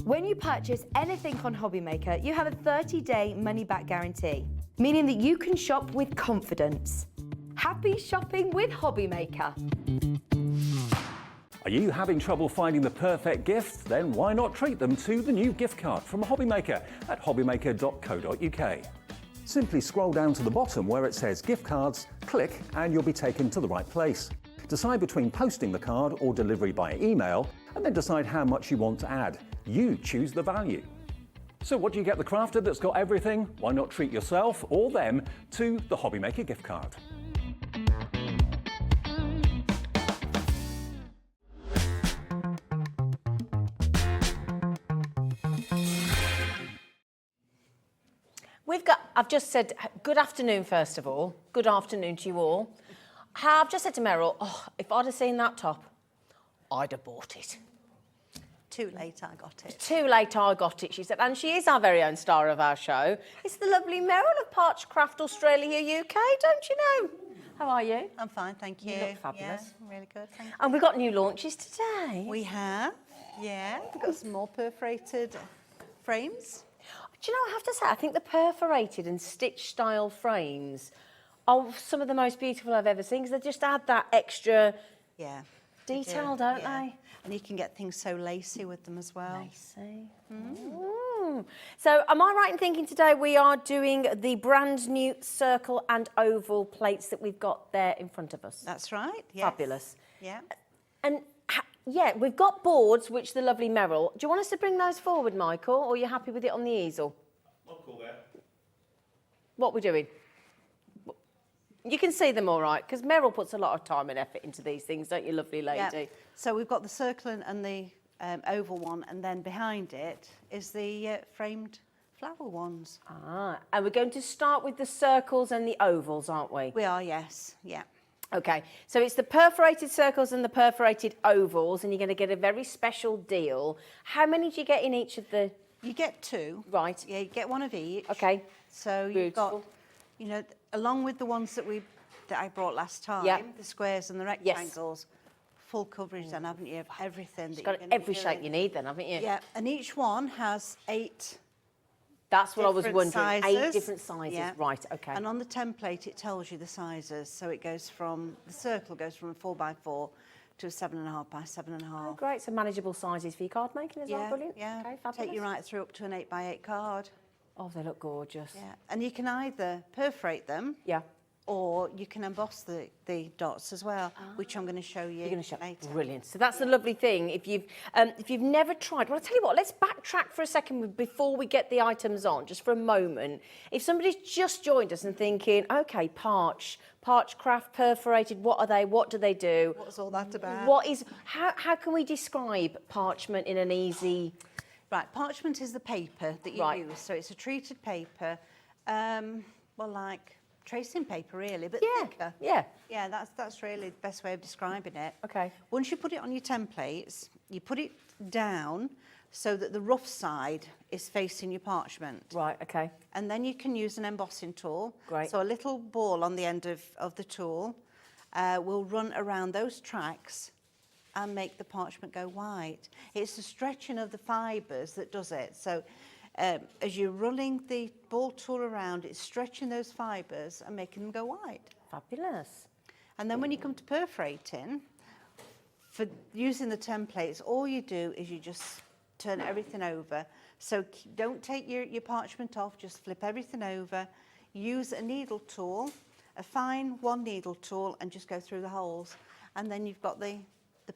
When you purchase anything on Hobbymaker, you have a 30-day money-back guarantee, meaning that you can shop with confidence. Happy shopping with Hobbymaker. Are you having trouble finding the perfect gift? Then why not treat them to the new gift card from Hobbymaker at hobbymaker.co.uk. Simply scroll down to the bottom where it says gift cards, click and you'll be taken to the right place. Decide between posting the card or delivery by email and then decide how much you want to add. You choose the value. So what do you get the crafter that's got everything? Why not treat yourself or them to the Hobbymaker gift card? I've just said, good afternoon, first of all. Good afternoon to you all. I've just said to Meryl, oh, if I'd have seen that top, I'd have bought it. Too late, I got it. Too late, I got it, she said. And she is our very own star of our show. It's the lovely Meryl of Parchcraft Australia UK, don't you know? How are you? I'm fine, thank you. You look fabulous. Yeah, really good, thank you. And we've got new launches today. We have, yeah. We've got some more perforated frames. Do you know, I have to say, I think the perforated and stitch style frames are some of the most beautiful I've ever seen, because they just add that extra detail, don't they? And you can get things so lacy with them as well. Lacy. So am I right in thinking today we are doing the brand new circle and oval plates that we've got there in front of us? That's right, yes. Fabulous. Yeah. And yeah, we've got boards, which the lovely Meryl. Do you want us to bring those forward, Michael, or are you happy with it on the easel? I'll call that. What are we doing? You can see them all right, because Meryl puts a lot of time and effort into these things, don't you, lovely lady? Yeah. So we've got the circle and the oval one, and then behind it is the framed flower ones. Ah, and we're going to start with the circles and the ovals, aren't we? We are, yes, yeah. Okay, so it's the perforated circles and the perforated ovals, and you're going to get a very special deal. How many do you get in each of the... You get two. Right. Yeah, you get one of each. Okay. So you've Beautiful. got, you know, along with the ones that I brought last time, the squares and the rectangles, full coverage then, haven't you, of everything that You've you're got going to every shape you need then, haven't you? Yeah, and each one has 8 That's what I was different wondering. sizes. 8 different sizes. Yeah. Right, okay. And on the template, it tells you the sizes. So it goes from, the circle goes from a 4x4 to a 7.5 by 7.5. Oh, great, so manageable sizes for your card making as well, brilliant. Yeah, Okay, fabulous. take you right through up to an 8x8 card. Oh, they look gorgeous. Yeah, and you can either perforate them, Yeah. or you can emboss the dots as well, which I'm going to show you You're going to show later. Brilliant. So that's the lovely thing. If you've never tried, well, I'll tell you what, let's backtrack for a second before we get the items on, just for a moment. If somebody's just joined us and thinking, okay, Parchcraft, perforated, what are they? What do they do? What's all that about? How can we describe parchment in an easy... Right, parchment is the paper that you use. So it's a treated paper, well, like tracing paper really, but thicker. Yeah. Yeah, that's really the best way of describing it. Okay. Once you put it on your templates, you put it down so that the rough side is facing your parchment. Right, okay. And then you can use an embossing tool. Great. So a little ball on the end of the tool will run around those tracks and make the parchment go white. It's the stretching of the fibres that does it. So as you're running the ball tool around, it's stretching those fibres and making them go white. Fabulous. And then when you come to perforating, for using the templates, all you do is you just turn everything over. So don't take your parchment off, just flip everything over. Use a needle tool, a fine 1 needle tool, and just go through the holes. And then you've got the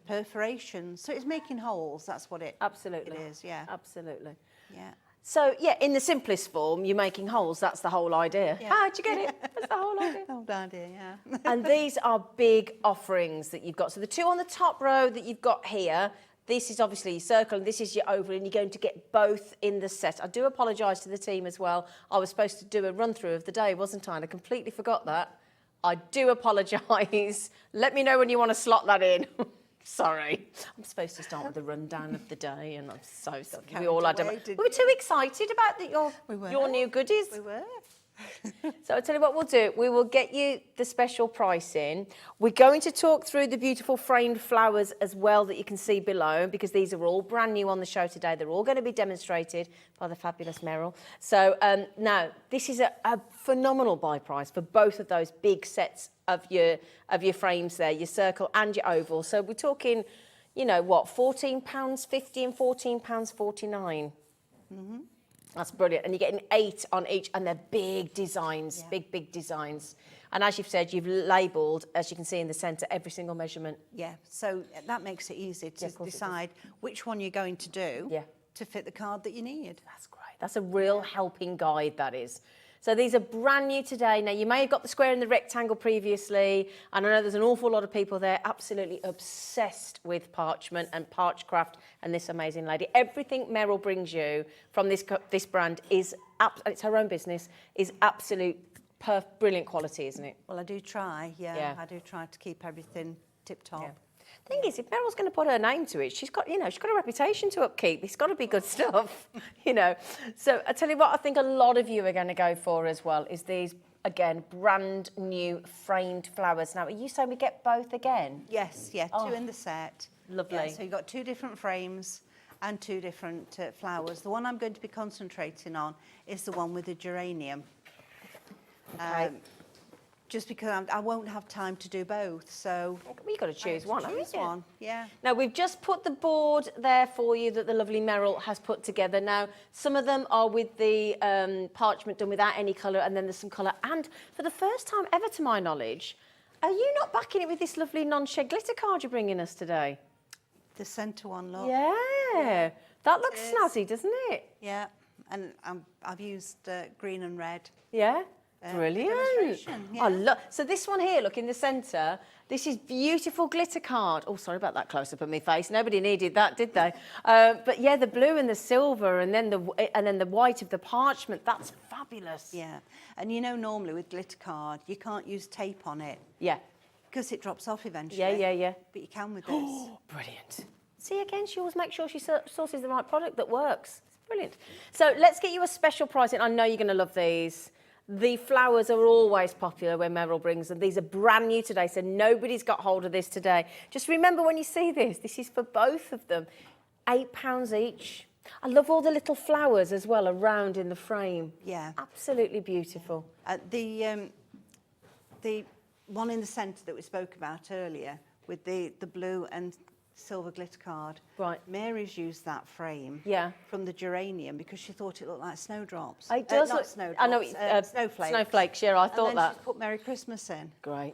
perforation. So it's making holes, that's what it is, yeah. Absolutely. Yeah. So, yeah, in the simplest form, you're making holes. That's the whole idea. Yeah. How'd you get it? That's the whole idea. Old idea, yeah. And these are big offerings that you've got. So the two on the top row that you've got here, this is obviously your circle and this is your oval, and you're going to get both in the set. I do apologise to the team as well. I was supposed to do a run-through of the day, wasn't I? And I completely forgot that. I do apologise. Let me know when you want to slot that in. Sorry. I'm supposed to start with the rundown of the day, and I'm so sorry. We all had we were too excited about your new goodies. We were. So I'll tell you what we'll do. We will get you the special pricing. We're going to talk through the beautiful framed flowers as well that you can see below, because these are all brand new on the show today. They're all going to be demonstrated by the fabulous Meryl. So now, this is a phenomenal buy price for both of those big sets of your frames there, your circle and your oval. So we're talking, you know, what, £14.50 and £14.49. Mm-hmm. That's brilliant. And you're getting 8 on each, and they're big designs, big designs. And as you've said, you've labelled, as you can see in the centre, every single measurement. Yeah, so that makes it easy to decide which one you're going to do to fit the card that you need. That's great. That's a real helping guide, that is. So these are brand new today. Now, you may have got the square and the rectangle previously, and I know there's an awful lot of people there absolutely obsessed with parchment and Parchcraft and this amazing lady. Everything Meryl brings you from this brand is, it's her own business, is absolute brilliant quality, isn't it? Well, I do try, I do try to keep everything tip-top. Yeah. The thing is, if Meryl's going to put her name to it, she's got a reputation to upkeep. It's got to be good stuff, you know. So I tell you what, I think a lot of you are going to go for as well is these, again, brand new framed flowers. Now, are you saying we get both again? Yes, 2 in the set. Lovely. Yeah, so you've got 2 different frames and 2 different flowers. The one I'm going to be concentrating on is the one with the geranium. Okay. Just because I won't have time to do both, so... You've got to choose one, haven't you? Choose one, yeah. Now, we've just put the board there for you that the lovely Meryl has put together. Now, some of them are with the parchment done without any colour, and then there's some colour. And for the first time ever, to my knowledge, are you not backing it with this lovely non-shed glitter card you're bringing us today? The centre one, look. Yeah, that looks snazzy, doesn't it? Yeah, and I've used green and red. Yeah. Brilliant. Yeah. Oh, look. So this one here, look, in the centre, this is beautiful glitter card. Oh, sorry about that close-up of my face. Nobody needed that, did they? But yeah, the blue and the silver, and then the white of the parchment. That's fabulous. Yeah, and you know, normally with glitter card, you can't use tape on it. Yeah. Because it drops off eventually. Yeah. But you can with this. Brilliant. See, again, she always makes sure she sources the right product that works. It's brilliant. So let's get you a special pricing. I know you're going to love these. The flowers are always popular when Meryl brings them. These are brand new today, so nobody's got hold of this today. Just remember when you see this is for both of them. £8 each. I love all the little flowers as well around in the frame. Yeah. Absolutely beautiful. The one in the centre that we spoke about earlier with the blue and silver glitter card. Right. Mary's used that frame from the geranium because she thought it looked like snowdrops. It does not look... snowdrops, I know, snowflakes. Snowflakes, yeah, I thought and then that. she's put Merry Christmas in. Great.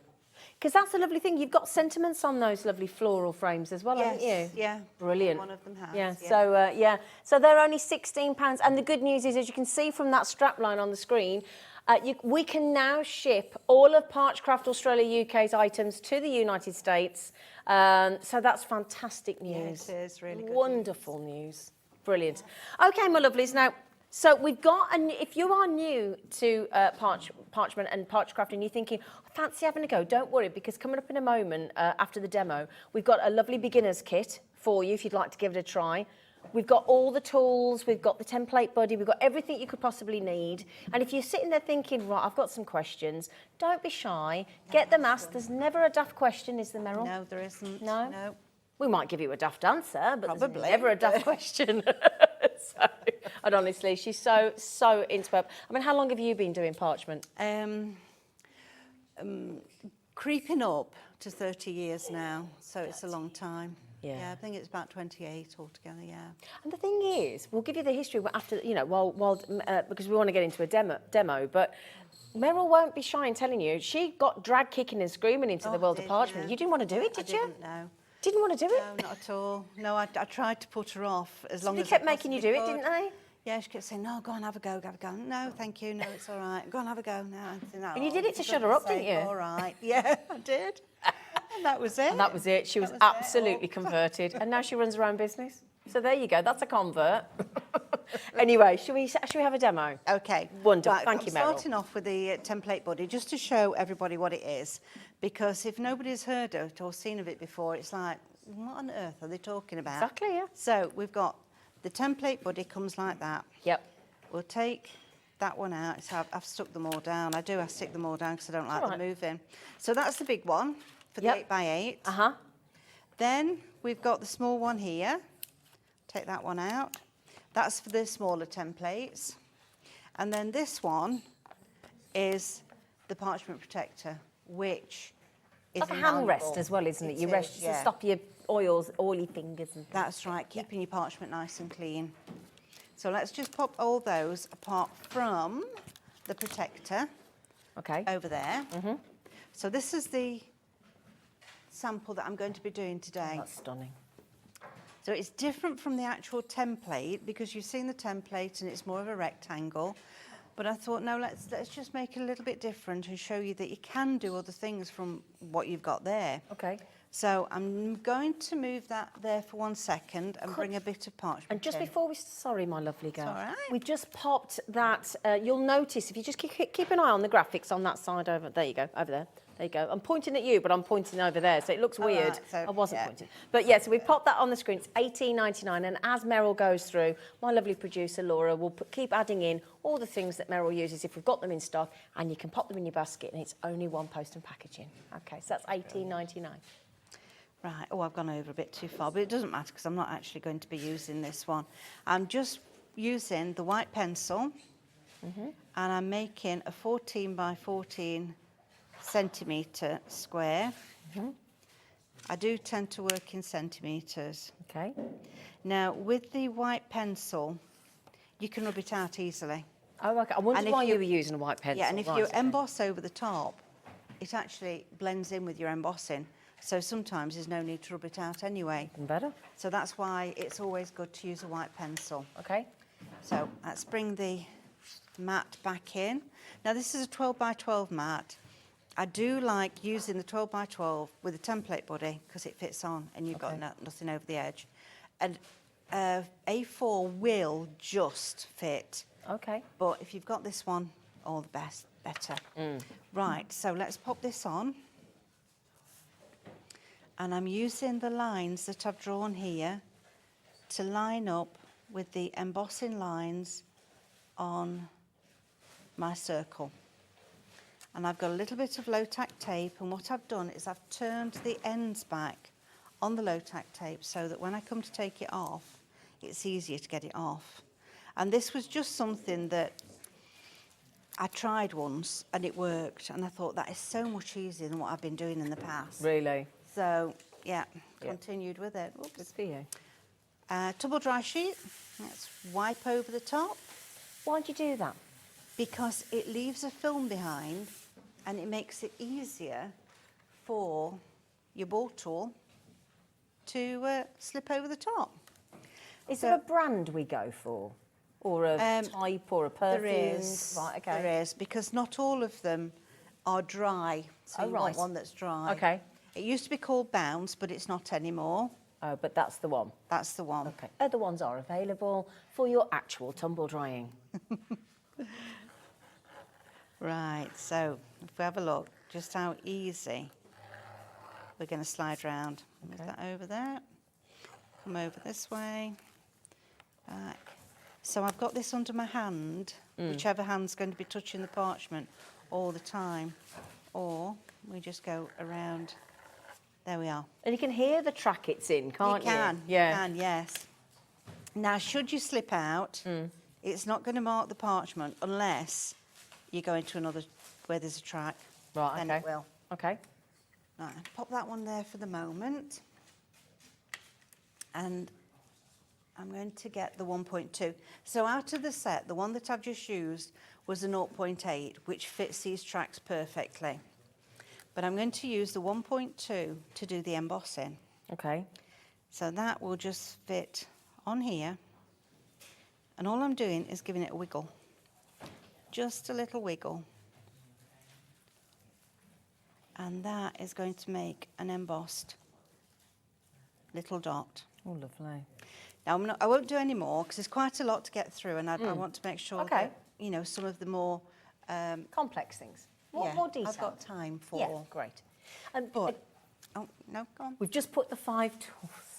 Because that's a lovely thing. You've got sentiments on those lovely floral frames as well, haven't you? Yeah. Brilliant. One of them has. Yeah. So they're only £16. And the good news is, as you can see from that strap line on the screen, we can now ship all of Parchcraft Australia UK's items to the United States. So that's fantastic news. Yeah, it is really good. Wonderful news. Brilliant. Okay, my lovelies. Now, so we've got, if you are new to parchment and Parchcraft and you're thinking, I fancy having a go, don't worry, because coming up in a moment after the demo, we've got a lovely beginner's kit for you if you'd like to give it a try. We've got all the tools, we've got the template buddy, we've got everything you could possibly need. And if you're sitting there thinking, right, I've got some questions, don't be shy, get them asked. There's never a daft question, is there, Meryl? No, there isn't. No? We might give you a daft answer, but Probably. there's never a daft question. And honestly, she's so superb. I mean, how long have you been doing parchment? Creeping up to 30 years now, so it's a long time. Yeah, I think it's about 28 altogether, yeah. And the thing is, we'll give you the history after, you know, while because we want to get into a demo, but Meryl won't be shy in telling you, she got dragged kicking and screaming into the world of parchment. Yeah. You didn't want to do it, did you? I didn't, no. Didn't want to do it? No, not at all. No, I tried to put her off as long as they kept making you do it, didn't they? Yeah, she kept saying, no, go on, have a go, have a go. No, thank you, no, it's all right. Go on, have a go. No, and you did it to shut her up, didn't you? All right, yeah, I did. And that was it. And that was it. She was absolutely converted. And now she runs her own business. So there you go. That's a convert. Anyway, should we have a demo? Okay. Wonderful. Right, Thank you, Meryl. Starting off with the template body, just to show everybody what it is, because if nobody's heard of it or seen of it before, it's like, what on earth are they talking about? Exactly, yeah. So we've got the template body comes like that. Yep. We'll take that one out. I've stuck them all down. I stick them all down because I don't like All them right. moving. So that's the big one for the Yep. 8x8. Uh-huh. Then we've got the small one here. Take that one out. That's for the smaller templates. And then this one is the parchment protector, which is Like a hand rest invaluable. as well, isn't it? You is, rest to yeah. stop your oily fingers and things. That's right, keeping your parchment nice and clean. So let's just pop all those apart from the protector Okay. over there. So this is the sample that I'm going to be doing today. That's stunning. So it's different from the actual template because you've seen the template and it's more of a rectangle. But I thought, no, let's just make it a little bit different and show you that you can do other things from what you've got there. Okay. So I'm going to move that there for 1 second and bring a bit of parchment And just in. before we... Sorry, my lovely girl. all right. We've just popped that... you'll notice, if you just keep an eye on the graphics on that side over... There you go, over there. There you go. I'm pointing at you, but I'm pointing over there, so it looks weird. right, so, I wasn't yeah. pointing. But yeah, so we've popped that on the screen. It's $18.99, and as Meryl goes through, my lovely producer, Laura, will keep adding in all the things that Meryl uses if we've got them in stock, and you can pop them in your basket, and it's only one post and packaging. Okay, so that's $18.99. Right, oh, I've gone over a bit too far, but it doesn't matter because I'm not actually going to be using this one. I'm just using the white pencil, and I'm making a 14 by 14 centimetre square. I do tend to work in centimetres. Okay. Now, with the white pencil, you can rub it out easily. Oh, okay. I wondered And if why you you- were using a white pencil. Yeah, and if Right, you okay. emboss over the top, it actually blends in with your embossing. So sometimes there's no need to rub it out anyway. Even better. So that's why it's always good to use a white pencil. Okay. So let's bring the mat back in. Now this is a 12 by 12 mat. I do like using the 12 by 12 with a template body because it fits on and you've got Okay. nothing over the edge. And A4 will just fit. Okay. But if you've got this one, all the better. Right, so let's pop this on. And I'm using the lines that I've drawn here to line up with the embossing lines on my circle. And I've got a little bit of low-tack tape, and what I've done is I've turned the ends back on the low-tack tape so that when I come to take it off, it's easier to get it off. And this was just something that I tried once and it worked, and I thought that is so much easier than what I've been doing in the past. Really? So, yeah, continued with it. Good Oops. for you. Double dry sheet, let's wipe over the top Why'd you do that? because it leaves a film behind and it makes it easier for your ball tool to slip over the top. Is there a brand we go for? Or a type or a perfume? There is. Right, okay. There is, because not all of them are dry. So Oh, you want right. one that's dry. Okay. It used to be called Bounce, but it's not anymore. Oh, but that's the one. That's the one. Okay. Other ones are available for your actual tumble drying. Right, so if we have a look, just how easy we're going to slide round. Move that over there. Come over this way. Back. So I've got this under my hand, whichever hand's going to be touching the parchment all the time. Or we just go around. There we are. And you can hear the track it's in, can't you? You can, Yeah. you can, yes. Now, should you slip out, it's not going to mark the parchment unless you go into another where there's a track. Right, Then okay. it will. Okay. Right, pop that one there for the moment. And I'm going to get the 1.2. So out of the set, the one that I've just used was a 0.8, which fits these tracks perfectly. But I'm going to use the 1.2 to do the embossing. Okay. So that will just fit on here. And all I'm doing is giving it a wiggle. Just a little wiggle. And that is going to make an embossed little dot. Oh, lovely. Now, I won't do any more because there's quite a lot to get through, and I want to make sure Okay. that, you know, some of the more... Complex things. More, yeah, more detail. I've got time for... Yeah, great. But... Oh, no, go on. We've just put the 5...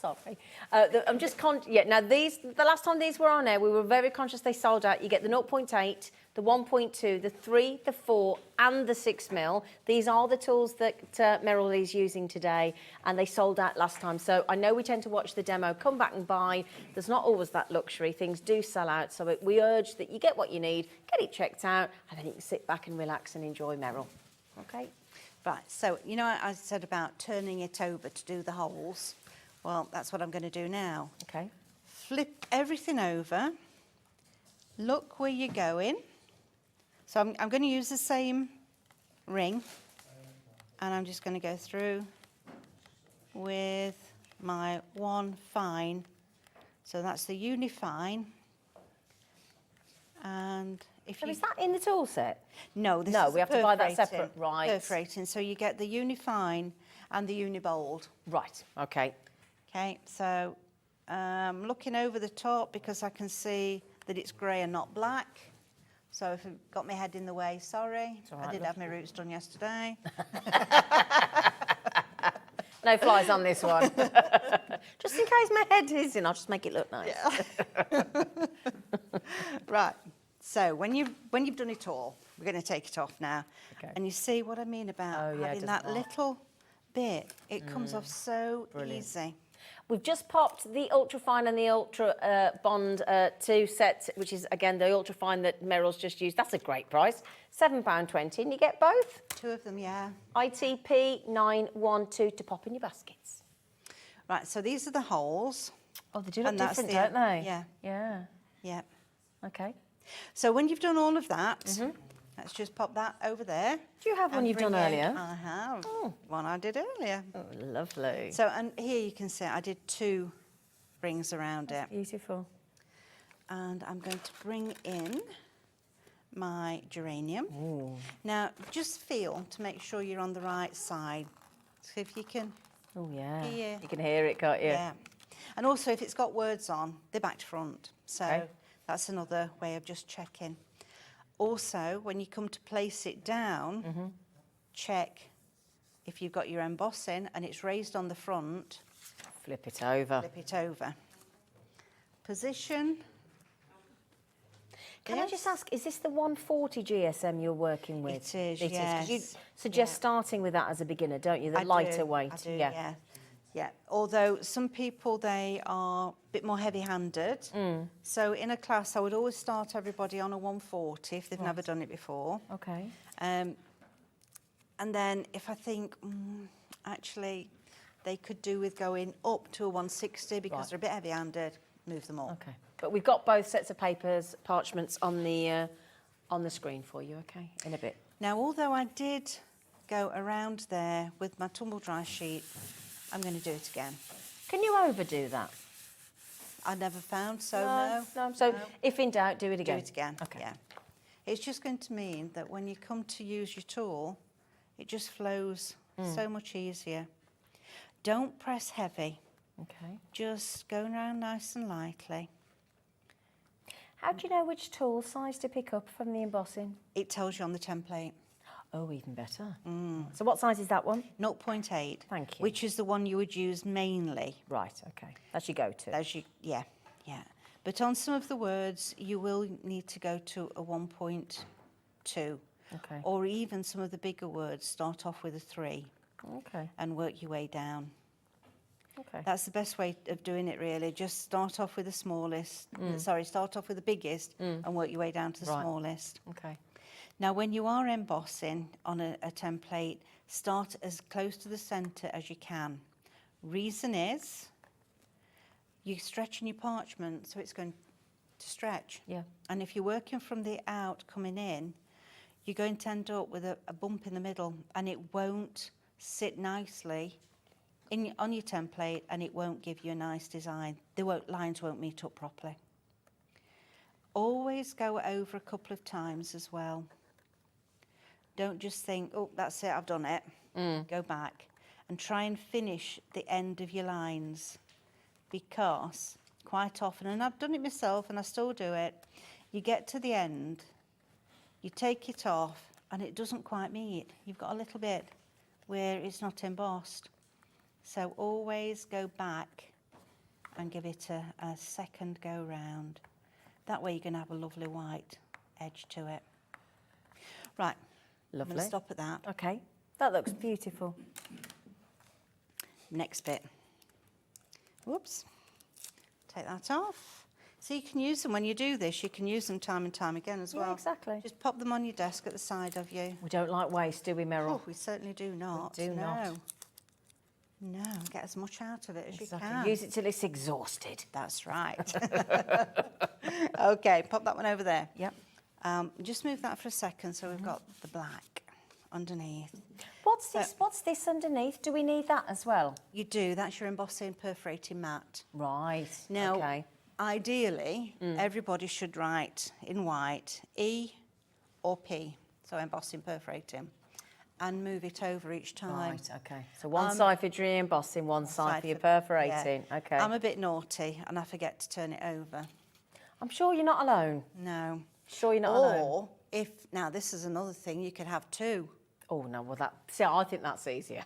Sorry. I'm just now these, the last time these were on air, we were very conscious they sold out. You get the 0.8, the 1.2, the 3, the 4 and the 6 mil. These are the tools that Meryl is using today, and they sold out last time. So I know we tend to watch the demo, come back and buy. There's not always that luxury. Things do sell out. So we urge that you get what you need, get it checked out, and then you can sit back and relax and enjoy Meryl. Okay? Right, so you know I said about turning it over to do the holes? Well, that's what I'm going to do now. Okay. Flip everything over, look where you're going. So I'm going to use the same ring, and I'm just going to go through with my one fine. So that's the unifine. And if So you... is that in the tool set? No, this No, is we have to buy that perforating. separate, right. Perforating, so you get the unifine and the unibold. Right, okay. Okay, so looking over the top because I can see that it's grey and not black. So if I've got my head in the way, sorry. all right, I did have my roots done yesterday. No flies on this one. Just in case my head is in, I'll just make it look nice. Yeah. Right, so when you've done it all, we're going to take it off now. Okay. And you see what I mean about Oh, yeah, it having does that pop. little bit. It comes off so Brilliant. easy. We've just popped the Ultra Fine and the Ultra Bond 2 sets, which is, again, the Ultra Fine that Meryl's just used. That's a great price, £7.20, and you get both. Two of them, yeah. ITP 912 to pop in your baskets. Right, so these are the holes. Oh, they do look And that's different, the- don't they? yeah. Yeah. Yeah. Okay. So when you've done all of that, let's just pop that over there. Do you have one and you've done bring in- earlier? I have. One I did earlier. Oh, lovely. So, and here you can see I did 2 rings around it. Beautiful. And I'm going to bring in my geranium. Now, just feel to make sure you're on the right side. So if you can, Oh, yeah. Here. You can hear it, can't you? yeah. And also if it's got words on, they're back to front. So Okay. that's another way of just checking. Also, when you come to place it down, check if you've got your embossing and it's raised on the front, Flip it over. flip it over. Position. Can I just ask, is this the 140 GSM you're working with? It is, It is, 'cause you yes. suggest starting with that as a beginner, don't you? The I do, lighter weight. I do, yeah. Yeah, although some people, they are a bit more heavy-handed. So in a class, I would always start everybody on a 140 if they've never done it before. Okay. And then if I think, actually, they could do with going up to a 160 because Right. they're a bit heavy-handed, move them up. Okay. But we've got both sets of papers, parchments on the screen for you, okay, in a bit. Now, although I did go around there with my tumble dry sheet, I'm going to do it again. Can you overdo that? I never found, so no. No. So no. if in doubt, do it Do again. it again, Okay. yeah. It's just going to mean that when you come to use your tool, it just flows so much easier. Don't press heavy, Okay. just go around nice and lightly. How do you know which tool size to pick up from the embossing? It tells you on the template. Oh, even better. So what size is that one? 0.8. Thank you. Which is the one you would use mainly. Right, okay. That's your go-to. As you, yeah. But on some of the words, you will need to go to a 1.2. Okay. Or even some of the bigger words, start off with a 3 Okay. and work your way down. Okay. That's the best way of doing it, really. Just start off with the smallest. Start off with the biggest and work your way down to the Right. smallest. Okay. Now, when you are embossing on a template, start as close to the centre as you can. Reason is, you're stretching your parchment, so it's going to stretch. Yeah. And if you're working from the out coming in, you're going to end up with a bump in the middle, and it won't sit nicely on your template, and it won't give you a nice design. Lines won't meet up properly. Always go over a couple of times as well. Don't just think, oh, that's it, I've done it. Go back and try and finish the end of your lines, because quite often, and I've done it myself and I still do it, you get to the end, you take it off and it doesn't quite meet. You've got a little bit where it's not embossed. So always go back and give it a second go round. That way you're going to have a lovely white edge to it. Right, I'm Lovely. going to stop at that. Okay, that looks beautiful. Next bit. Whoops. Take that off. So you can use them when you do this, you can use them time and time again as Yeah, well. exactly. Just pop them on your desk at the side of you. We don't like waste, do we, Meryl? Oh, we certainly do not. We do not. No, get as much out of it as Exactly. you can. Use it till it's exhausted. That's right. Okay, pop that one over there. Yep. Just move that for a second so we've got the black underneath. What's this? What's this underneath? Do we need that as well? You do, that's your embossing perforating mat. Right. Now, okay. ideally, everybody should write in white E or P, so embossing perforating, and move it over each time. Right. Okay. So one side for your embossing, one side for your perforating. Yeah. Okay. I'm a bit naughty and I forget to turn it over. I'm sure you're not alone. No. Sure you're not alone. Or if, now this is another thing, you could have two. Oh no. Well, I think that's easier.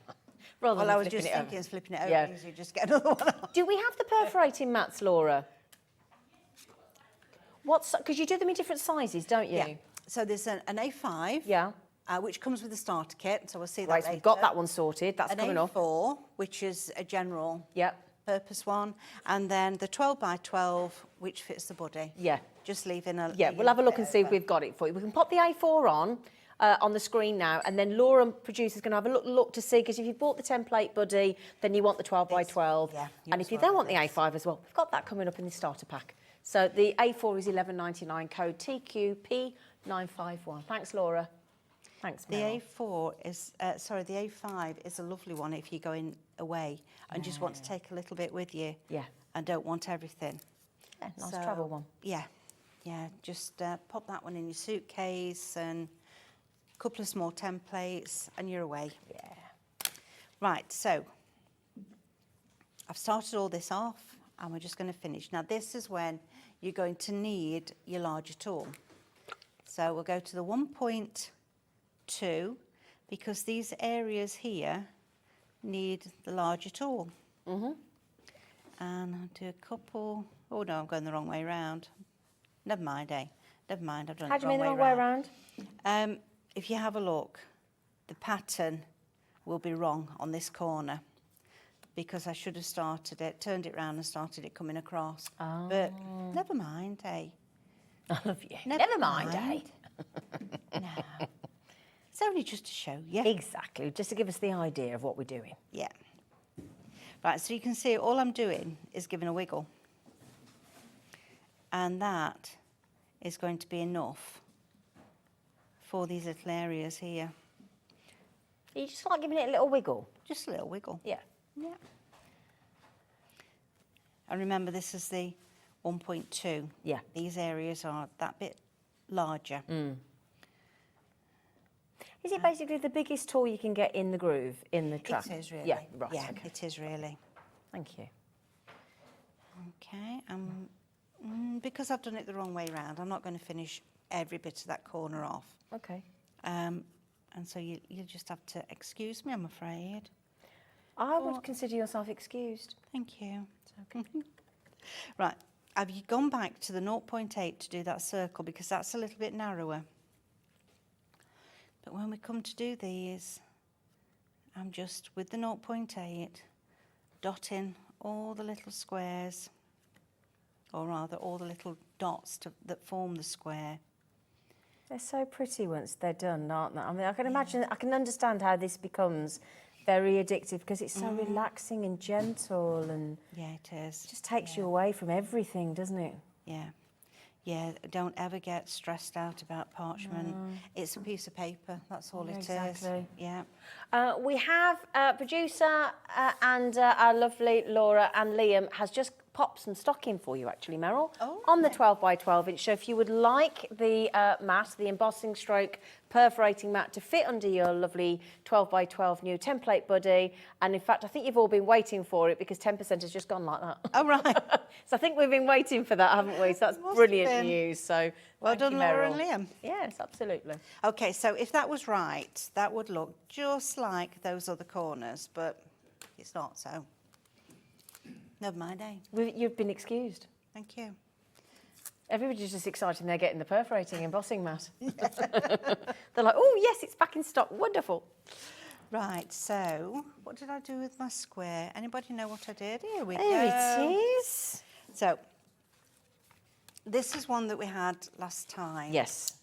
Rather Well, than I was flipping just it over. thinking of flipping it over, Yeah. because you just get another one off. Do we have the perforating mats, Laura? Because you do them in different sizes, don't you? Yeah. So there's an A5, Yeah. which comes with a starter kit, so we'll see that Right, so later. we've got that one sorted. That's An coming A4, off. which is a general Yep. purpose one, and then the 12 by 12, which fits the body. Yeah. Just leaving a... Yeah, we'll have a look and see if we've got it for you. We can pop the A4 on the screen now, and then Laura, producer's going to have a look to see, because if you bought the template buddy, then you want the 12 by 12. yeah, you And as if you well then want the with A5 as well, we've got that coming up in the starter pack. So the A4 is $11.99, code TQP951. Thanks, Laura. Thanks, The Meryl. A4 is, the A5 is a lovely one if you're going away and just want to take a little bit with you. Yeah. And don't want everything. Yeah, nice So, travel one. Yeah, just pop that one in your suitcase and a couple of small templates and you're away. Yeah. Right, so I've started all this off and we're just going to finish. Now this is when you're going to need your larger tool. So we'll go to the 1.2 because these areas here need the larger tool. And I'll do a couple. Oh no, I'm going the wrong way round. Never mind, eh? Never mind, I've done How it do the you mean wrong the way wrong way round. around? If you have a look, the pattern will be wrong on this corner because I should have started it, turned it round and started it coming across. But never mind, eh? I love you. Never mind, eh? mind. No. It's only just to show you. Exactly, just to give us the idea of what we're doing. Yeah. Right, so you can see all I'm doing is giving a wiggle. And that is going to be enough for these little areas here. You just like giving it a little wiggle. Just a little wiggle. Yeah. Yeah. And remember, this is the 1.2. Yeah. These areas are that bit larger. Is it basically the biggest tool you can get in the groove, in the track? It is really. Yeah, right. Yeah, Okay. it is really. Thank you. Okay, because I've done it the wrong way round, I'm not going to finish every bit of that corner off. Okay. And so you just have to excuse me, I'm afraid. I would consider yourself excused. Thank you. Right, have you gone back to the 0.8 to do that circle because that's a little bit narrower? But when we come to do these, I'm just with the 0.8 dotting all the little squares, or rather all the little dots that form the square. They're so pretty once they're done, aren't they? I mean, I can imagine, I can understand how this becomes very addictive because it's so relaxing and gentle and Yeah, it is. just takes you away from everything, doesn't it? Yeah. Yeah, don't ever get stressed out about parchment. It's a piece of paper, that's all Yeah, it is. exactly. Yeah. We have producer and our lovely Laura and Liam has just popped some stock in for you, actually, Meryl, on the 12 by 12 inch. So if you would like the mat, the embossing stroke perforating mat to fit under your lovely 12 by 12 new template buddy, and in fact, I think you've all been waiting for it because 10% has just gone like that. Oh, right. So I think we've been waiting for that, haven't we? So that's Must have brilliant been. news. So Well thank done, you, Laura Meryl. and Liam. Yes, absolutely. Okay, so if that was right, that would look just like those other corners, but it's not so. Never mind, eh? You've been excused. Thank you. Everybody's just excited they're getting the perforating embossing mat. They're like, oh, yes, it's back in stock. Wonderful. Right, so what did I do with my square? Anybody know what I did? Here we go. There it is. So, this is one that we had last time. Yes.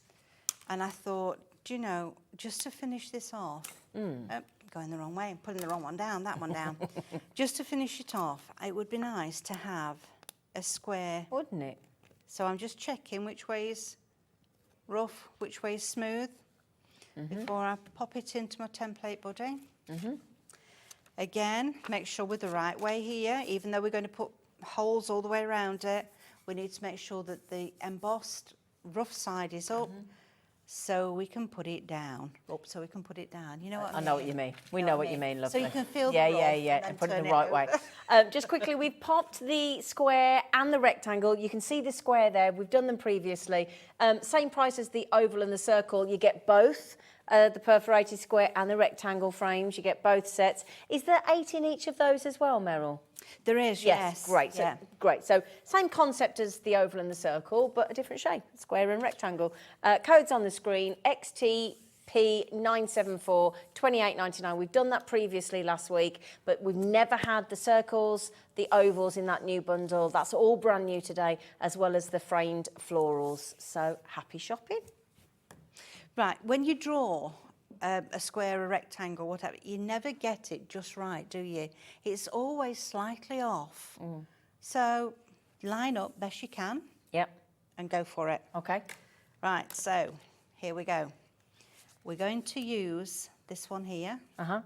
And I thought, do you know, just to finish this off, going the wrong way, putting the wrong one down, that one down. Just to finish it off, it would be nice to have a square. Wouldn't it? So I'm just checking which way's rough, which way's smooth, before I pop it into my template body. Again, make sure we're the right way here, even though we're going to put holes all the way around it, we need to make sure that the embossed rough side is up, so we can put it down. So we can put it down. You know what I mean? know what you mean. We know what you mean, lovely. So you can feel the yeah, rough and put it the right way. Just quickly, we've popped the square and the rectangle. You can see the square there. We've done them previously. Same price as the oval and the circle. You get both. The perforated square and the rectangle frames, you get both sets. Is there 8 in each of those as well, Meryl? There is, yes. Great, Yeah. so, great. So same concept as the oval and the circle, but a different shape, square and rectangle. Codes on the screen, XTP974, 28.99. We've done that previously last week, but we've never had the circles, the ovals in that new bundle. That's all brand new today, as well as the framed florals. So happy shopping. Right, when you draw a square, a rectangle, whatever, you never get it just right, do you? It's always slightly off. So line up best you can. Yep. And go for it. Okay. Right, so here we go. We're going to use this one here. Tell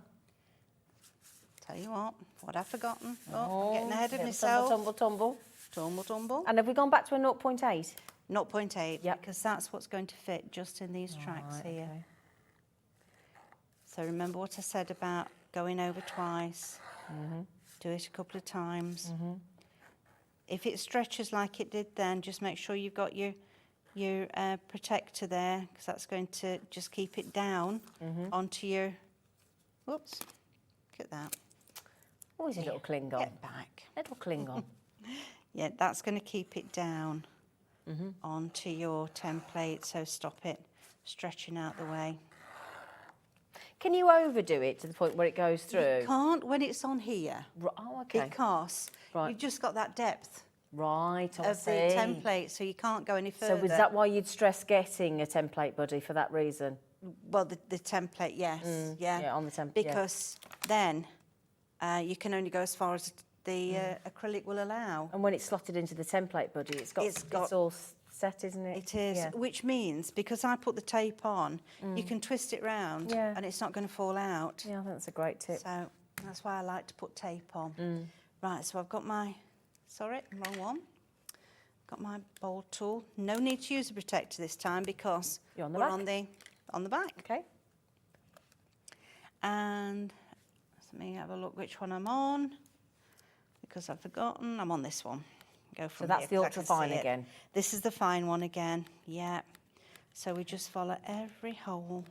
you what I've forgotten. Oh, I'm getting ahead of myself. Tumble, tumble. Tumble, tumble. And have we gone back to a 0.8? 0.8, Yep. because that's what's going to fit just in these tracks here. Okay. So remember what I said about going over twice. Do it a couple of times. If it stretches like it did then, just make sure you've got your protector there, because that's going to just keep it down onto your, whoops, look at that. Always a little cling on. Get back. Little cling on. Yeah, that's going to keep it down onto your template, so stop it stretching out the way. Can you overdo it to the point where it goes through? You can't when it's on here. Oh, okay. Because Right. you've just got that depth Right, I of see. the template, so you can't go any further. So was that why you'd stress getting a template buddy for that reason? Well, the template, yes. yeah, on the template. Because then you can only go as far as the acrylic will allow. And when it's slotted into the template buddy, it's all set, isn't it? It is, Yeah. which means, because I put the tape on, you can twist it round and it's not going to fall out. Yeah, I think that's a great tip. So that's why I like to put tape on. Right, so I've got my, sorry, wrong one. Got my bold tool. No need to use a protector this time because You're on the we're back. on the back. Okay. And let me have a look which one I'm on, because I've forgotten. I'm on this one. Go from So that's here, the 'cause I ultra can fine see it. again. This is the fine one again. Yeah. So we just follow every hole.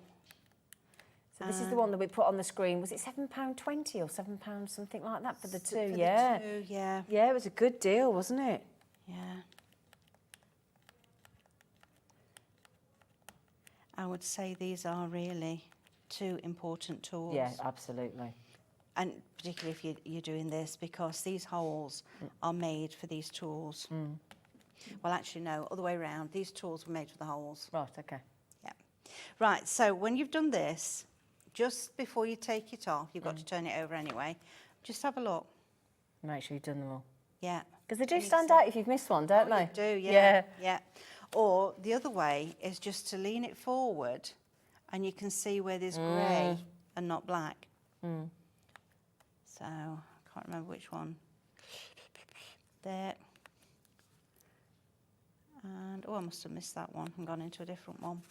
So this is the one that we put on the screen. Was it £7.20 or £7 something like that for the two? For the Yeah. two, yeah. Yeah, it was a good deal, wasn't it? Yeah. I would say these are really two important tools. Yeah, absolutely. And particularly if you're doing this, because these holes are made for these tools. Well, actually, no, other way around. These tools were made for the holes. Right, okay. Yeah. Right, so when you've done this, just before you take it off, you've got to turn it over anyway, just have a look. Make sure you've done them all. Yeah. Because they do stand out if you've missed one, don't they? They do, yeah. Yeah. Or the other way is just to lean it forward and you can see where there's grey and not black. So, I can't remember which one. There. And, oh, I must have missed that one and gone into a different one.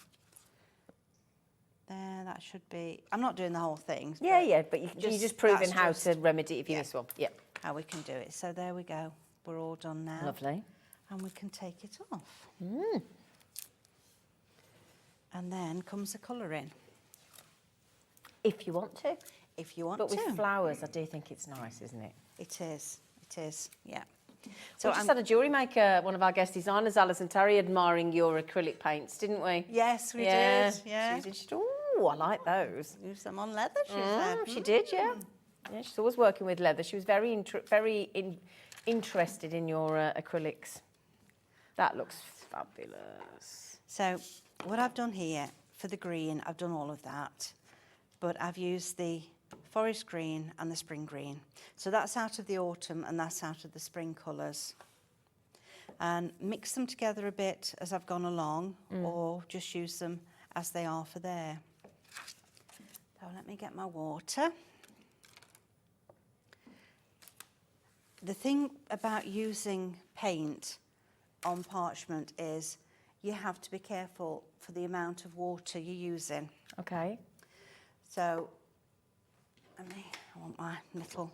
There, that should be... I'm not doing the whole thing. Yeah, but you're just proving how that's to remedy if you yeah. miss one. Yep. How we can do it. So there we go. We're all done now. Lovely. And we can take it off. And then comes the colouring. If you want to. If you want But to. with flowers, I do think it's nice, isn't it? It is. It is, yeah. So we just had a jewellery maker, one of our guest designers, Alison Terry, admiring your acrylic paints, didn't we? Yes, we did. Yeah. She said, oh, I like those. Use them on leather, she said. She did, yeah. Yeah, she's always working with leather. She was very interested in your acrylics. That looks fabulous. So what I've done here for the green, I've done all of that, but I've used the forest green and the spring green. So that's out of the autumn and that's out of the spring colours. And mix them together a bit as I've gone along, or just use them as they are for there. So let me get my water. The thing about using paint on parchment is you have to be careful for the amount of water you're using. Okay. So I want my little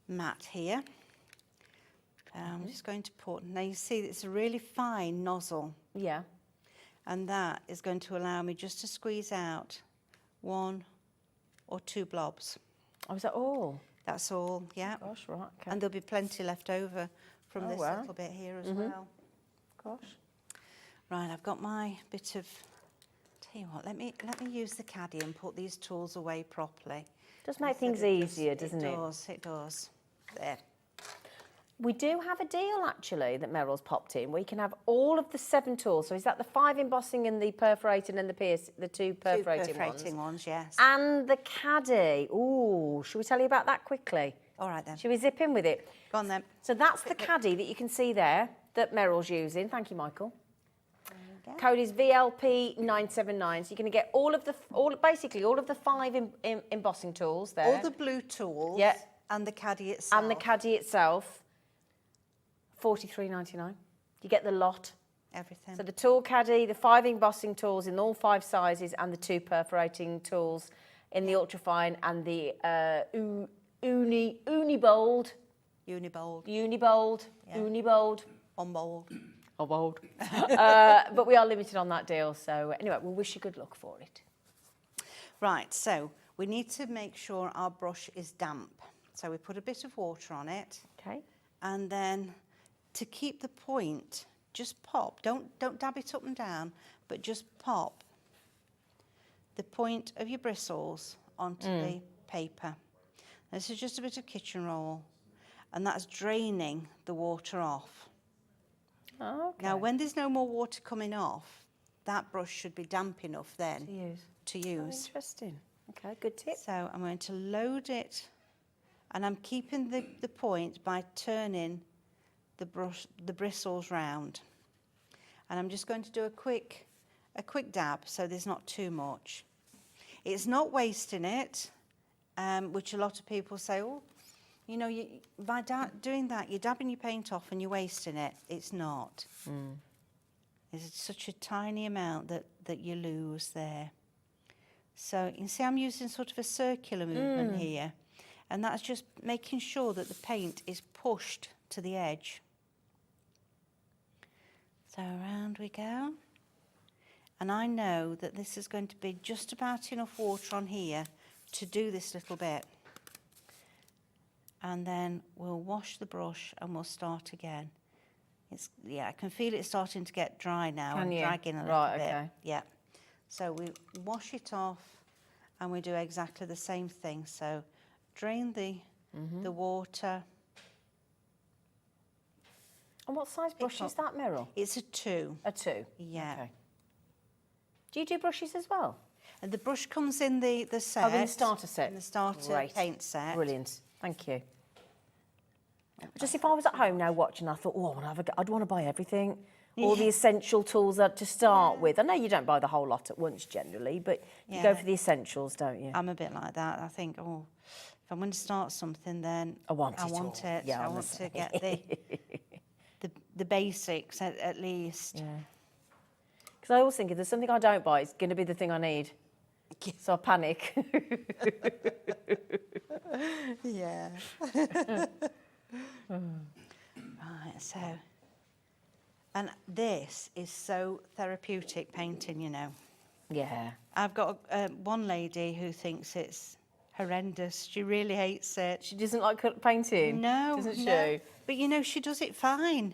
mat here. I'm just going to put, now you see it's a really fine nozzle. Yeah. And that is going to allow me just to squeeze out 1 or 2 blobs. Oh, is that all? That's all, yeah. Gosh, right, okay. And there'll be plenty left over from this wow. little bit here as well. Gosh. Right, I've got my bit of, tell you what, let me use the caddy and put these tools away properly. Does make things easier, doesn't it? It does. There. We do have a deal, actually, that Meryl's popped in. We can have all of the 7 tools. So is that the 5 embossing and the perforating and the 2 perforating ones, yes. And the caddy. Ooh, should we tell you about that quickly? All right, then. Should we zip in with it? Go on, then. So that's the caddy that you can see there that Meryl's using. Thank you, Michael. Code is VLP979. So you're going to get basically all of the 5 embossing tools there. All the blue tools. Yeah. And the caddy itself. And the caddy itself. $43.99. You get the lot. Everything. So the tool caddy, the 5 embossing tools in all 5 sizes, and the 2 perforating tools in the ultrafine, and the Unibold. Unbold. But we are limited on that deal. So anyway, we wish you good luck for it. Right, so we need to make sure our brush is damp. So we put a bit of water on it. Okay. And then to keep the point, just pop. Don't dab it up and down, but just pop the point of your bristles onto the paper. This is just a bit of kitchen roll, and that's draining the water off. Okay. Now, when there's no more water coming off, that brush should be damp enough then to use. Interesting. Okay, good tip. So I'm going to load it, and I'm keeping the point by turning the bristles round. And I'm just going to do a quick dab so there's not too much. It's not wasting it, which a lot of people say, oh, you know, by doing that, you're dabbing your paint off and you're wasting it. It's not. It's such a tiny amount that you lose there. So you can see I'm using sort of a circular movement here, and that's just making sure that the paint is pushed to the edge. So around we go. And I know that this is going to be just about enough water on here to do this little bit. And then we'll wash the brush and we'll start again. I can feel it starting to get dry now. Can you? Dragging a little Right, bit. okay. Yeah. So we wash it off and we do exactly the same thing. So drain the water. And what size brush is that, Meryl? It's a 2. A 2? Yeah. Okay. Do you do brushes as well? And the brush comes in the set. Oh, in the starter set. In the starter paint set. Brilliant. Thank you. Just if I was at home now watching, I thought, oh, I'd want to buy everything, all the essential tools to start with. I know you don't buy the whole lot at once generally, but you go for the essentials, don't you? I'm a bit like that. I think, oh, if I'm going to start something, then I want it. Yeah, I want to get the basics at least. Yeah. Because I always think if there's something I don't buy, it's going to be the thing I need. So I panic. Yeah. Right, so, and this is so therapeutic painting, you know. Yeah. I've got one lady who thinks it's horrendous. She really hates it. She doesn't like painting? No, Doesn't she? no. But you know, she does it fine.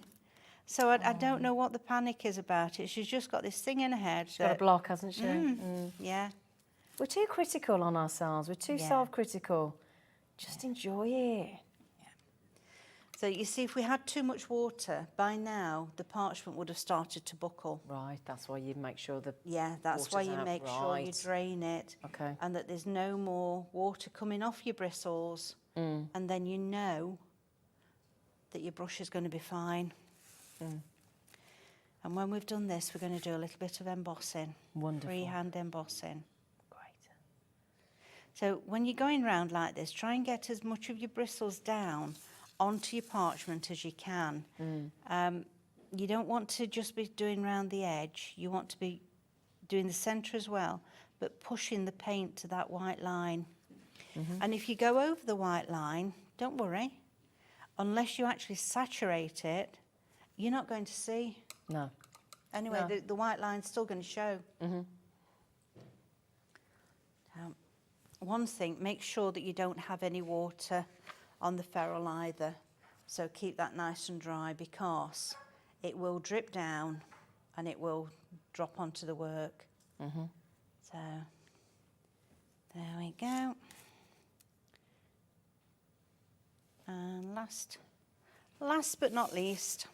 So I don't know what the panic is about it. She's just got this thing in her head. She's got a block, hasn't she? Yeah. We're too critical on ourselves. We're too self-critical. Just enjoy it. So you see, if we had too much water, by now the parchment would have started to buckle. Right, that's why you make sure the That's why water's you out. make sure you Right. drain it. Okay. And that there's no more water coming off your bristles. And then you know that your brush is going to be fine. And when we've done this, we're going to do a little bit of embossing. Wonderful. Freehand embossing. Great. So when you're going round like this, try and get as much of your bristles down onto your parchment as you can. You don't want to just be doing round the edge. You want to be doing the centre as well, but pushing the paint to that white line. And if you go over the white line, don't worry. Unless you actually saturate it, you're not going to see. No. Anyway, No. the white line's still going to show. One thing, make sure that you don't have any water on the ferrule either. So keep that nice and dry, because it will drip down and it will drop onto the work. So there we go. And last but not least,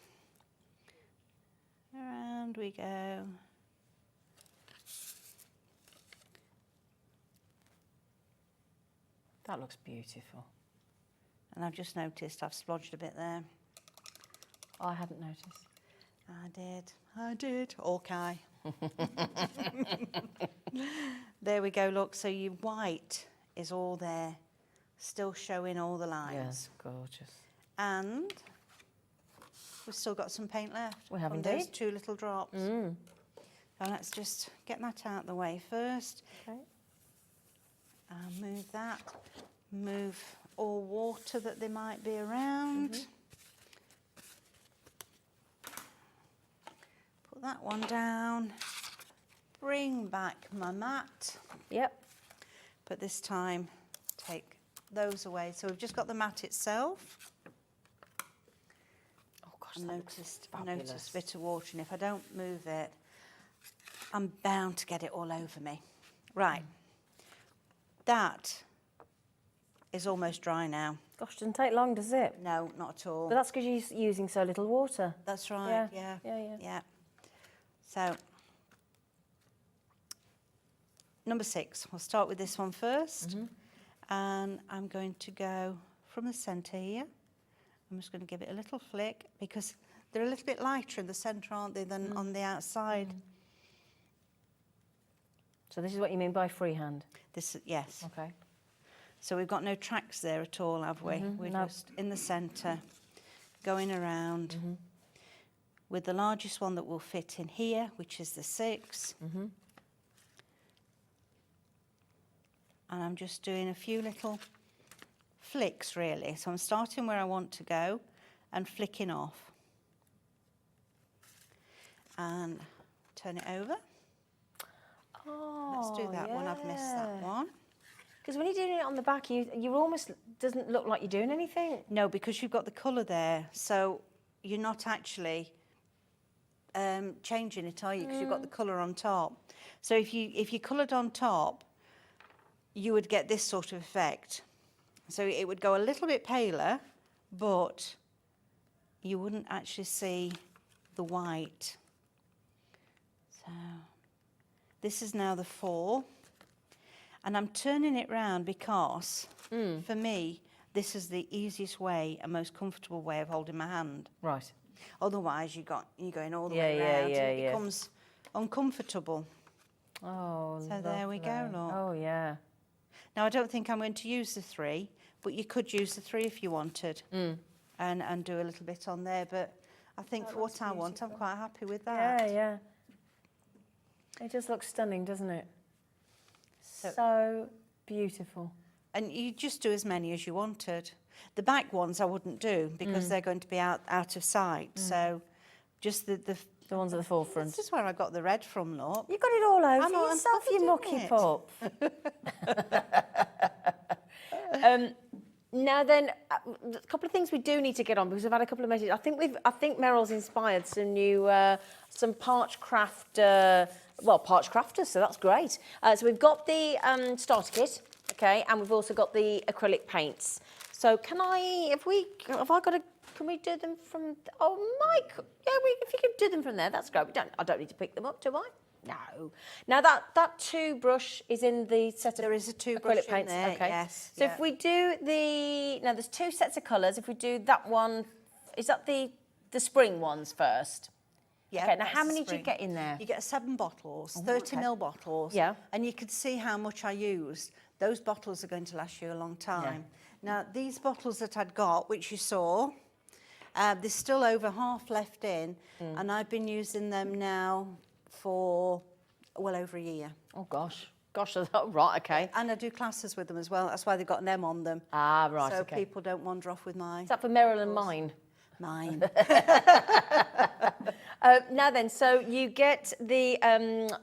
around we go. That looks beautiful. And I've just noticed I've splodged a bit there. I hadn't noticed. I did. Okay. There we go, look. So your white is all there, still showing all the lines. Yes, gorgeous. And we've still got some paint left. We have from those indeed. 2 little drops. So let's just get that out of the way first. Okay. And move that. Move all water that there might be around. Put that one down. Bring back my mat. Yep. But this time, take those away. So we've just got the mat itself. Oh gosh, I that noticed fabulous. a bit of water, and if I don't move it, I'm bound to get it all over me. Right. That is almost dry now. Gosh, doesn't take long, does it? No, not at all. But that's because you're using so little water. That's right, yeah. Yeah. So, number 6. We'll start with this one first. And I'm going to go from the centre here. I'm just going to give it a little flick, because they're a little bit lighter in the centre, aren't they, than on the outside. So this is what you mean by freehand? This, yes. Okay. So we've got no tracks there at all, have we? We're no. just in the centre, going around with the largest one that will fit in here, which is the 6. And I'm just doing a few little flicks, really. So I'm starting where I want to go and flicking off. And turn it over. Oh, Let's do that one. I've missed that one. Because when you're doing it on the back, you almost doesn't look like you're doing anything. No, because you've got the colour there, so you're not actually changing it, are you? Because you've got the colour on top. So if you coloured on top, you would get this sort of effect. So it would go a little bit paler, but you wouldn't actually see the white. So this is now the 4. And I'm turning it round because, for me, this is the easiest way and most comfortable way of holding my hand. Right. Otherwise, you're going all the way around and it becomes uncomfortable. Oh, So there we go, look. Oh, yeah. Now, I don't think I'm going to use the 3, but you could use the 3 if you wanted and do a little bit on there. But I think for what I want, I'm quite happy with that. Yeah. It just looks stunning, doesn't it? So beautiful. And you just do as many as you wanted. The back ones I wouldn't do because they're going to be out of sight. So just the ones at the forefront. This is where I got the red from, look. You got it all over I'm yourself, you doing mucky it. pup. Now then, a couple of things we do need to get on because we've had a couple of messages. I think Meryl's inspired some new, some Parchcraft, Parchcrafters, so that's great. So we've got the starter kit, okay, and we've also got the acrylic paints. So can we do them from? Oh, Mike, yeah, if you can do them from there, that's great. I don't need to pick them up, do I? No. Now that two brush is in the set of There is a two brush acrylic paints. in there, Okay. yes. So if we do there's two sets of colours. If we do that one, is that the spring ones first? Yeah. Okay. Now that's how the many do you spring. get in there? You get 7 bottles, Oh, 30 okay. ml bottles. Yeah. And you could see how much I used. Those bottles are going to last you a long time. Now, these bottles that I'd got, which you saw, there's still over half left in, and I've been using them now for well over a year. Oh gosh, right, okay. And I do classes with them as well. That's why they've got an M on them. Ah, right, So okay. people don't wander off with my Is that for Meryl and mine? mine. Now then, so you get the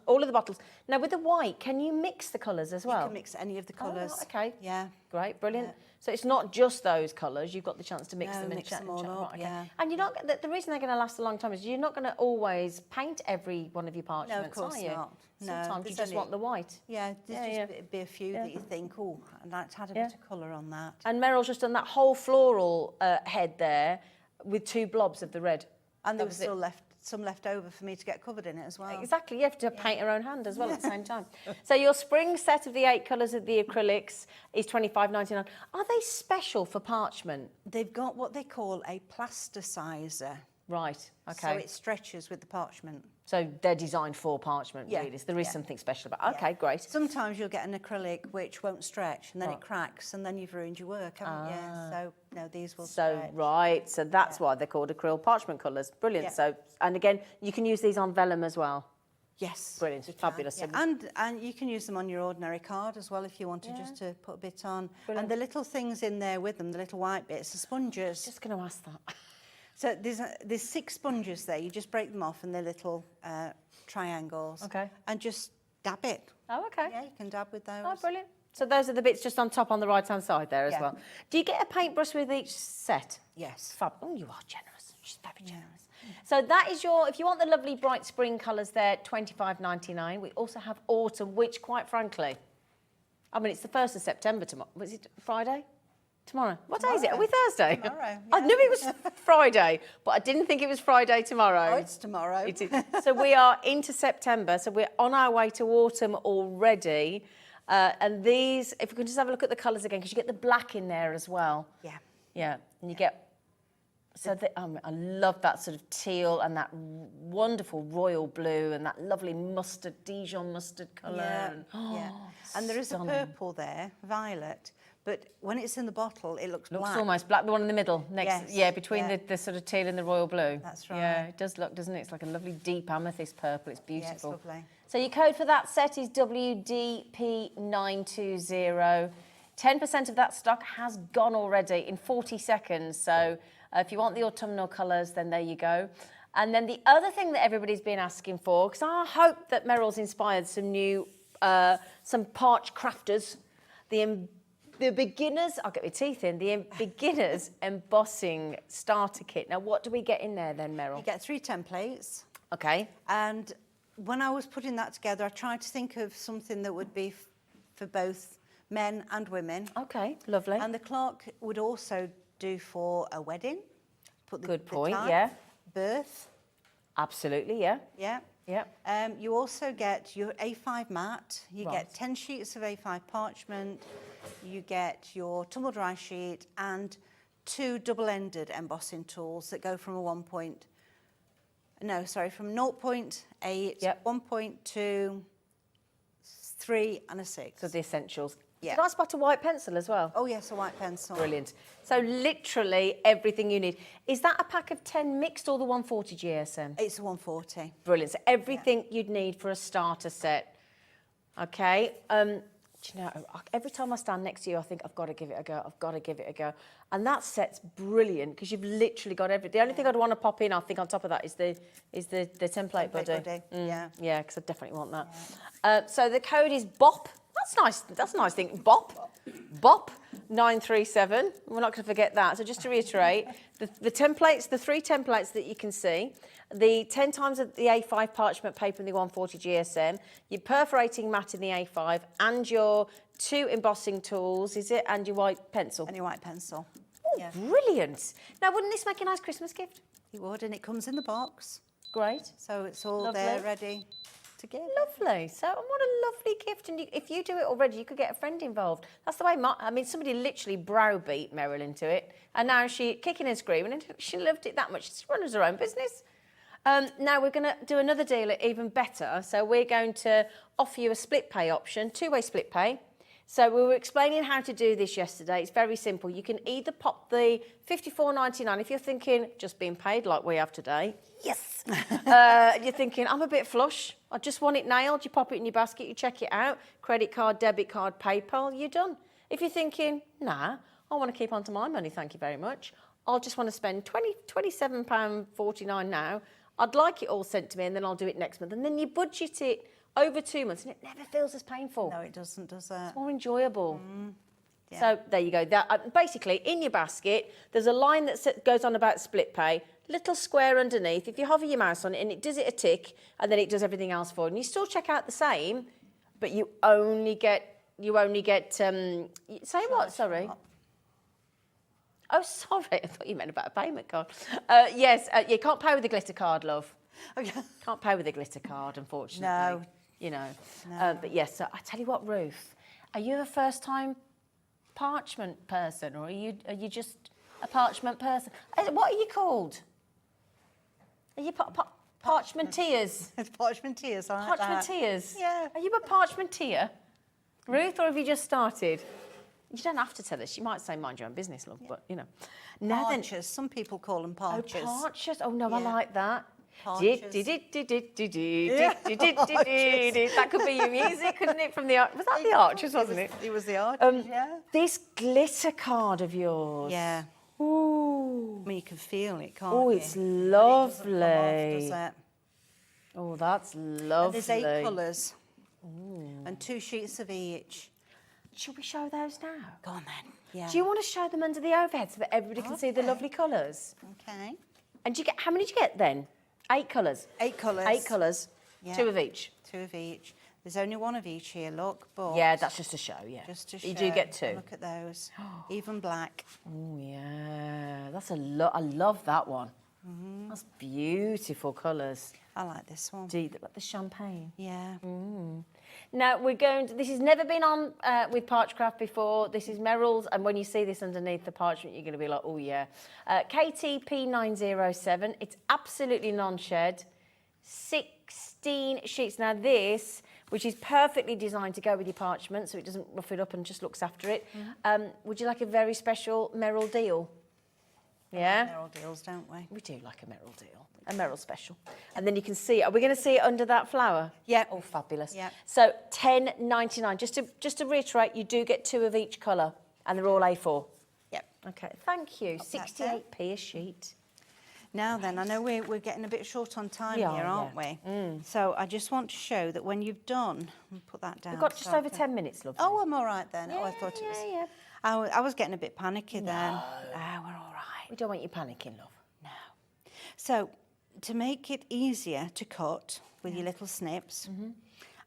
all of the bottles. Now with the white, can you mix the colours as well? You can mix any of the colours. Oh, okay. Yeah. Great, brilliant. Yeah. So it's not just those colours, you've got the chance to mix No, them and mix chat them and all chat. up, Right, okay. yeah. And you're not, the reason they're going to last a long time is you're not going to always paint every one of your parchments, course are you? not. No, Sometimes you there's just only- want the white. Yeah, there's Yeah, just be a few that you think, oh, I'd like to add a Yeah. bit of colour on that. And Meryl's just done that whole floral head there with 2 blobs of the red. And there That was was it. still some left over for me to get covered in it as well. Exactly, you have to paint your own hand as well at the same time. So your spring set of the 8 colours of the acrylics is $25.99. Are they special for parchment? They've got what they call a plasticizer. Right, okay. So it stretches with the parchment. So they're designed for parchment, Yeah, really. So there is yeah. something special about it. Okay, great. Sometimes you'll get an acrylic which won't stretch and then Right. it cracks and then you've ruined your work, haven't you? So, no, these will So, stretch. right, so that's why they're called acrylic parchment colours. Brilliant. Yeah. So, and again, you can use these on vellum as well. Yes. Brilliant, you can, fabulous. yeah. And you can use them on your ordinary card as well if you want to just to put a bit on. Brilliant. And the little things in there with them, the little white bits, the sponges. Just going to ask that. So there's 6 sponges there. You just break them off and they're little triangles. Okay. And just dab it. Oh, okay. Yeah, you can dab with those. Oh, brilliant. So those are the bits just on top on the right-hand side there as Yeah. well. Do you get a paintbrush with each set? Yes. Fab. Oh, you are generous. She's very generous. So that is your, if you want the lovely bright spring colours there, $25.99. We also have autumn, which quite frankly, I mean, it's the 1st of September tomorrow. Was it Friday? Tomorrow. What day is it? Are we Thursday? Tomorrow, I knew it was Friday, but I didn't think it was Friday tomorrow. Oh, it's tomorrow. It is. So we are into September, so we're on our way to autumn already. And these, if we can just have a look at the colours again, because you get the black in there as well. Yeah. Yeah, and you get, so I love that sort of teal and that wonderful royal blue and that lovely mustard, Dijon mustard colour. Yeah. And, Yeah. And there is stunning. a purple there, violet, but when it's in the bottle, it looks Looks black. almost black, the one in the middle, next, Yes, yeah, between yeah. the sort of teal and the royal blue. That's right. Yeah, it does look, doesn't it? It's like a lovely deep amethyst purple. It's beautiful. Yeah, it's lovely. So your code for that set is WDP920. 10% of that stock has gone already in 40 seconds. So if you want the autumnal colours, then there you go. And then the other thing that everybody's been asking for, because I hope that Meryl's inspired some new, some Parchcrafters, the beginners, I'll get my teeth in, the beginners embossing starter kit. Now, what do we get in there then, Meryl? You get 3 templates. Okay. And when I was putting that together, I tried to think of something that would be for both men and women. Okay, lovely. And the clock would also do for a wedding. Put the, Good the point, type, yeah. Birth, Absolutely, yeah. yeah. Yeah. You also get your A5 mat. You Right. get 10 sheets of A5 parchment. You get your tumble dry sheet and 2 double-ended embossing tools that go from from 0.8, Yep. 1.2, 3 and a 6. So the essentials. Yeah. Did I spot a white pencil as well? Oh yes, a white pencil. Brilliant. So literally everything you need. Is that a pack of 10 mixed or the 140 GSM? It's a 140. Brilliant. So everything you'd need for a starter set. Okay. Do you know, every time I stand next to you, I think I've got to give it a go. I've got to give it a go. And that set's brilliant because you've literally got everything. The only thing I'd want to pop in, I think, on top of that is the template buddy. Yeah. Yeah, because I definitely want that. So the code is BOP. That's nice. That's a nice thing. Bop 937. We're not going to forget that. So just to reiterate, the templates, the 3 templates that you can see, the 10 times of the A5 parchment paper in the 140 GSM, your perforating mat in the A5, and your 2 embossing tools, is it? And your white pencil. And your white pencil. Oh, yeah. Brilliant. Now, wouldn't this make a nice Christmas gift? It would, and it comes in the box. Great. So it's all Lovely. there ready to give. Lovely. So what a lovely gift. And if you do it already, you could get a friend involved. That's the way, somebody literally browbeat Meryl into it. And now she, kicking and screaming, and she loved it that much. She runs her own business. Now we're going to do another deal even better. So we're going to offer you a split pay option, 2-way split pay. So we were explaining how to do this yesterday. It's very simple. You can either pop the $54.99 if you're thinking just being paid like we have today. Yes. You're thinking, I'm a bit flush. I just want it nailed. You pop it in your basket, you check it out. Credit card, debit card, PayPal, you're done. If you're thinking, nah, I want to keep on to my money, thank you very much. I'll just want to spend £27.49 now. I'd like it all sent to me and then I'll do it next month. And then you budget it over 2 months and it never feels as painful. No, it doesn't, does it? It's more enjoyable. Yeah. So there you go. Basically, in your basket, there's a line that goes on about split pay, little square underneath. If you hover your mouse on it and it does it a tick, and then it does everything else for you. And you still check out the same, but you only get say what? Sorry. Oh, sorry. I thought you meant about a payment card. Yes, you can't pay with a glitter card, love. Okay. Can't pay with a glitter card, unfortunately. No. You know. No. But yes, so I tell you what, Ruth, are you a first-time parchment person, or are you just a parchment person? What are you called? Are you parchmenteers? It's parchmenteers, I like that. Parchmenteers? Yeah. Are you a parchmenteer, Ruth, or have you just started? You don't have to tell us. You might say mind your own business, love, but you know. Now then, Parchers. Some people call them parchers. oh, parchers. Oh no, I Yeah. like that. Parchers. That could be your music, couldn't it? From the was that the Archers, wasn't it? It was the Archers, yeah. This glitter card of yours. Yeah. Ooh. I mean, you can feel it, can't Oh, you? it's But it doesn't come off, lovely. does it? Oh, that's And lovely. there's 8 colours. And 2 sheets of each. Should we show those now? Go on then. Yeah. Do you want to show them under the overhead so that everybody can see the Okay. lovely colours? Okay. And do you get how many did you get then? 8 colours. 8 colours. 8 colours. Yeah. 2 of each. 2 of each. There's only 1 of each here, look, but... Yeah, that's just a show, yeah. Just to show. You do get 2. Look at those. Even black. Oh, yeah. That's I love that one. That's beautiful colours. I like this one. Do you like the champagne? Yeah. Now, we're going to... This has never been on with Parchcraft before. This is Meryl's, and when you see this underneath the parchment, you're going to be like, oh, yeah. KTP907. It's absolutely non-shed. 16 sheets. Now, this, which is perfectly designed to go with your parchment, so it doesn't rough it up and just looks after it. Would you like a very special Meryl deal? Yeah? They're all deals, don't we? We do like a Meryl deal, a Meryl special. And then you can see, are we going to see it under that flower? Yeah. Oh, fabulous. Yeah. So $10.99. Just to reiterate, you do get 2 of each colour, and they're all A4. Yep. Okay, thank you. Pop that 68p a sheet. Now then, I know we're getting a bit short on time We here, are, aren't yeah. we? So I just want to show that when you've done... Put that down. We've got just so I over can- 10 minutes, love. Oh, I'm all right then. Oh, I thought it was... Yeah. I was getting a bit panicky then. We're all right. We don't want you panicking, love. No. So to make it easier to cut with your little snips,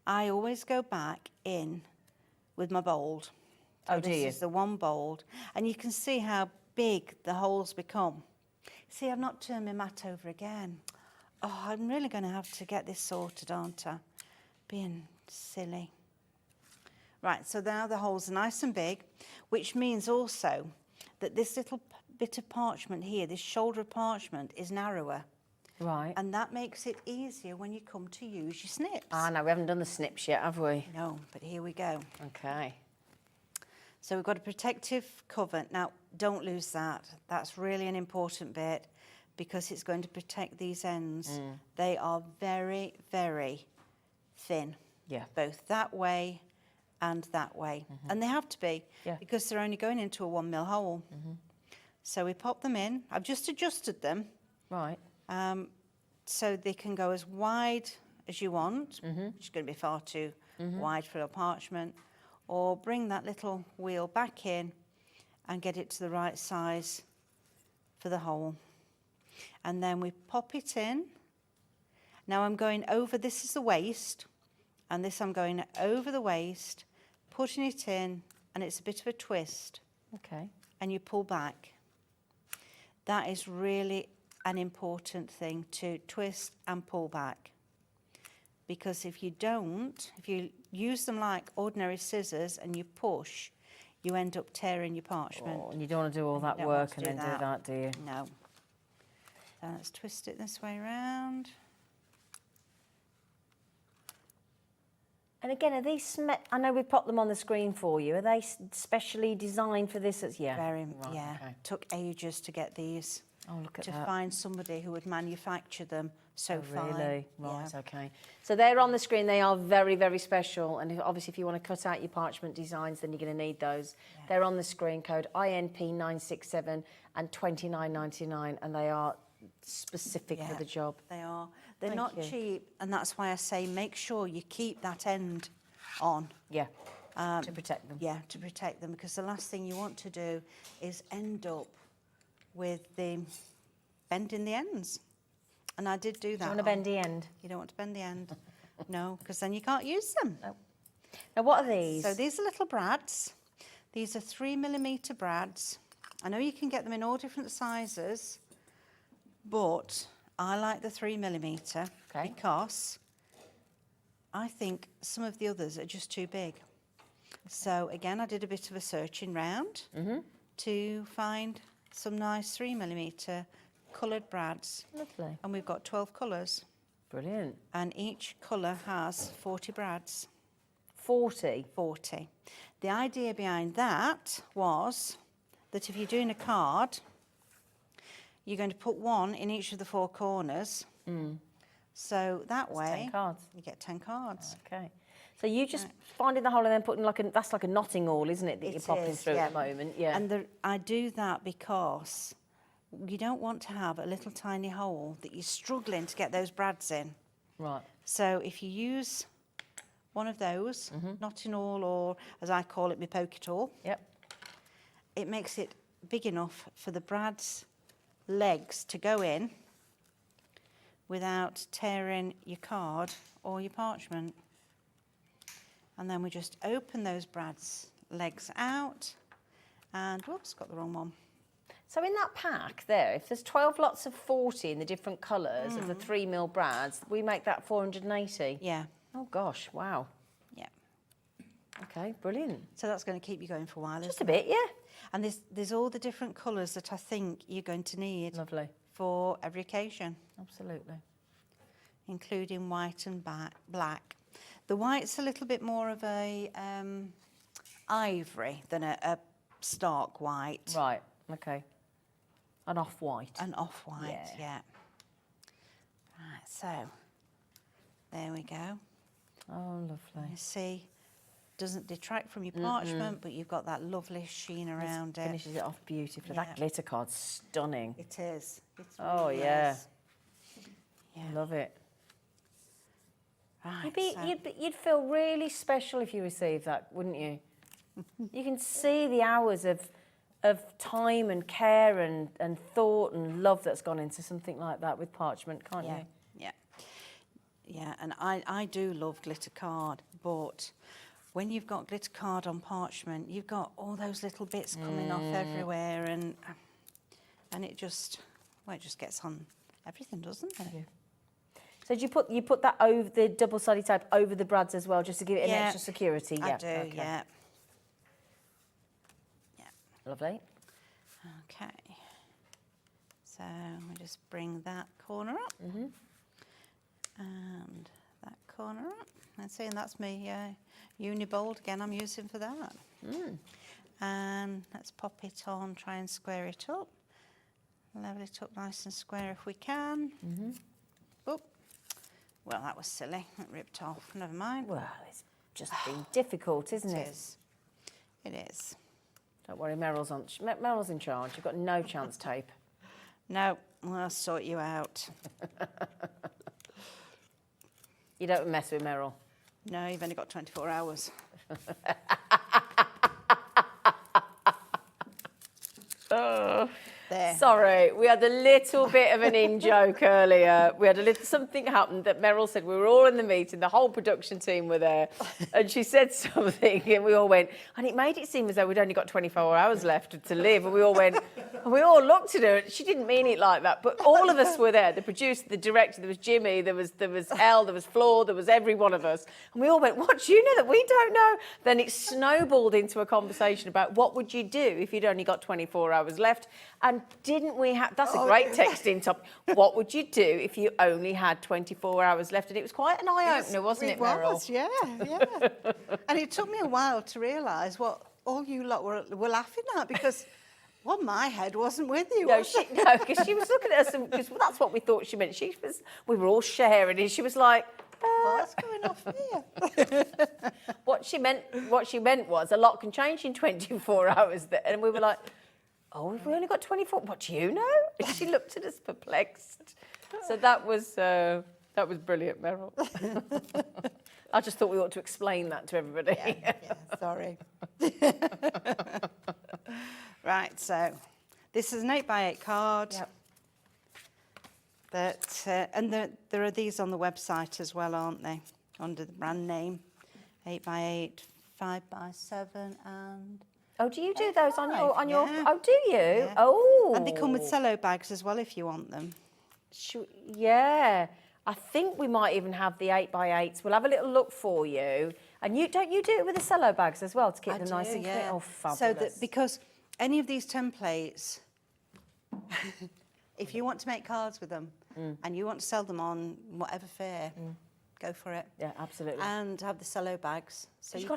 I always go back in with my bold. Oh, do This you? is the one bold. And you can see how big the holes become. See, I've not turned my mat over again. Oh, I'm really going to have to get this sorted, aren't I? Being silly. Right, so now the holes are nice and big, which means also that this little bit of parchment here, this shoulder of parchment, is narrower. Right. And that makes it easier when you come to use your snips. Ah, no, we haven't done the snips yet, have we? No, but here we go. Okay. So we've got a protective cover. Now, don't lose that. That's really an important bit because it's going to protect these ends. They are very, very thin. Yeah. Both that way and that way. And they have to be because they're only going into a 1 mil hole. So we pop them in. I've just adjusted them Right. so they can go as wide as you want, which is going to be far too wide for a parchment, or bring that little wheel back in and get it to the right size for the hole. And then we pop it in. Now I'm going over, this is the waist, and this I'm going over the waist, putting it in, and it's a bit of a twist. Okay. And you pull back. That is really an important thing, to twist and pull back. Because if you don't, if you use them like ordinary scissors and you push, you end up tearing your parchment. Oh, and you don't want to do all that don't want work to and do then do that. that, do you? No. So let's twist it this way round. And again, are these, I know we popped them on the screen for you, are they specially designed for this? Yeah. Very, Right, yeah. okay. Took ages to get these. Oh, look at to that. find somebody who would manufacture them so fine. Really? Right, Yeah. okay. So they're on the screen, they are very, very special. And obviously if you want to cut out your parchment designs, then you're going to need those. Yeah. They're on the screen, code INP967 and $29.99, and they are specific for Yeah, the job. They are. They're Thank not you. cheap, and that's why I say make sure you keep that end on. Yeah, to protect them. Yeah, to protect them, because the last thing you want to do is end up with the bending the ends. And I did do that. Do you want a bendy end? You don't want to bend the end. No, because then you can't use them. No. Now what are these? So these are little brads. These are 3mm brads. I know you can get them in all different sizes, but I like the 3mm Okay. because I think some of the others are just too big. So again, I did a bit of a searching round to find some nice 3mm coloured brads. Lovely. And we've got 12 colours, Brilliant. and each colour has 40 brads. 40. 40. The idea behind that was that if you're doing a card, you're going to put one in each of the 4 corners. So that way 10 cards. you get 10 cards. Okay. So you just finding the hole and then putting that's like a knotting awl, isn't it, that you're It popping is, through yeah. at the moment? Yeah. And I do that because you don't want to have a little tiny hole that you're struggling to get those brads in. Right. So if you use one of those, knotting awl, or as I call it, my poke tool, Yep. it makes it big enough for the brad's legs to go in without tearing your card or your parchment. And then we just open those brad's legs out, and whoops, got the wrong one. So in that pack there, if there's 12 lots of 40 in the different colours of the 3mm brads, we make that 480. Yeah, Oh gosh, wow. yeah. Okay, brilliant. So that's going to keep you going for a while, Just isn't a bit, yeah. it? And there's all the different colours that I think you're going to need Lovely. for every occasion, Absolutely. including white and black. The white's a little bit more of a ivory than a stark white. Right, okay. An off-white. An off-white, yeah. Right, so there we go. Oh, lovely. You see, doesn't detract from your parchment, but you've got that lovely sheen around it. Finishes it off beautifully. Yeah. That glitter card's stunning. It is. It's Oh, really yeah. is. Yeah. Love it. Right, You'd feel really special if you received that, wouldn't you? You can see the hours of time and care and thought and love that's gone into something like that with parchment, can't yeah, you? yeah. Yeah, and I do love glitter card, but when you've got glitter card on parchment, you've got all those little bits coming off everywhere, and it just gets on everything, doesn't it? Yeah. So do you put that over the double-sided tape over the brads as well, just to give it an extra security? I do, okay. yeah. Lovely. Okay. So we just bring that corner up, and that corner up. And see, and that's my uni bold again. I'm using for that. And let's pop it on. Try and square it up. Level it up nice and square if we can. Oh, well, that was silly. It ripped off. Never mind. Well, it's just been difficult, isn't it? It is. It is. Don't worry, Meryl's in charge. You've got no chance tape. No, I'll sort you out. You don't mess with Meryl. No, you've only got 24 hours. There. Sorry, we had a little bit of an in-joke earlier. We had a little something happened that Meryl said. We were all in the meeting, the whole production team were there, and she said something, and we all went, and it made it seem as though we'd only got 24 hours left to live, and we all went, and we all looked at her, and she didn't mean it like that, but all of us were there, the producer, the director, there was Jimmy, there was Elle, there was Floor, there was every one of us, and we all went, what do you know that we don't know? Then it snowballed into a conversation about what would you do if you'd only got 24 hours left, and didn't we have, that's a great texting topic, what would you do if you only had 24 hours left? And it was quite an eye-opener, wasn't it, Meryl? It was, yeah. And it took me a while to realise what all you lot were laughing at, because, well, my head wasn't with you, was it? No, because she was looking at us, because that's what we thought she meant. We were all sharing, and she was like, What's going off here? what she meant was a lot can change in 24 hours. And we were like, oh, we've only got 24. What do you know? And she looked at us perplexed. So that was brilliant, Meryl. I just thought we ought to explain that to everybody. Yeah, sorry. Right, so this is an 8x8 card. Yep. And there are these on the website as well, aren't they? Under the brand name, 8x8, 5x7, and... Oh, do you do those on your? Yeah. Oh, do you? Yeah. Oh. And they come with cello bags as well if you want them. Yeah. I think we might even have the 8x8s. We'll have a little look for you. And you do it with the cello bags as well to keep them nice and clean? Oh, fabulous. So that because any of these templates, if you want to make cards with them and you want to sell them on whatever fair, go for it. Yeah, absolutely. And have the cello bags. So You've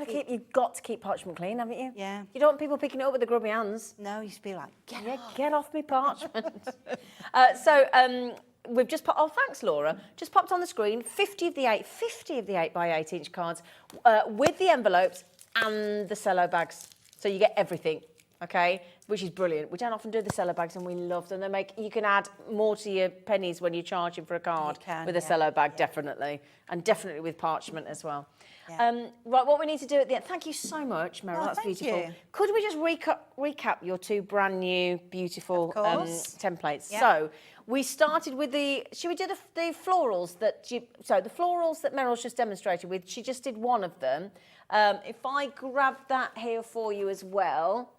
got to keep parchment clean, haven't you? Yeah. You don't want people picking it up with the grubby hands. No, you should be like, Get off me parchment. We've just put, oh, thanks, Laura. Just popped on the screen 50 of the 8x8 inch cards with the envelopes and the cello bags. So you get everything, okay? Which is brilliant. We don't often do the cello bags and we love them. You can add more to your pennies when you're charging for a card with a cello bag, definitely. And definitely with parchment as well. Yeah. Right, what we need to do at the end, thank you so much, Meryl, that's beautiful. You. Could we just recap your two brand new, beautiful templates? Yeah. So, we started with should we do the florals the florals that Meryl's just demonstrated with, she just did one of them. If I grab that here for you as well,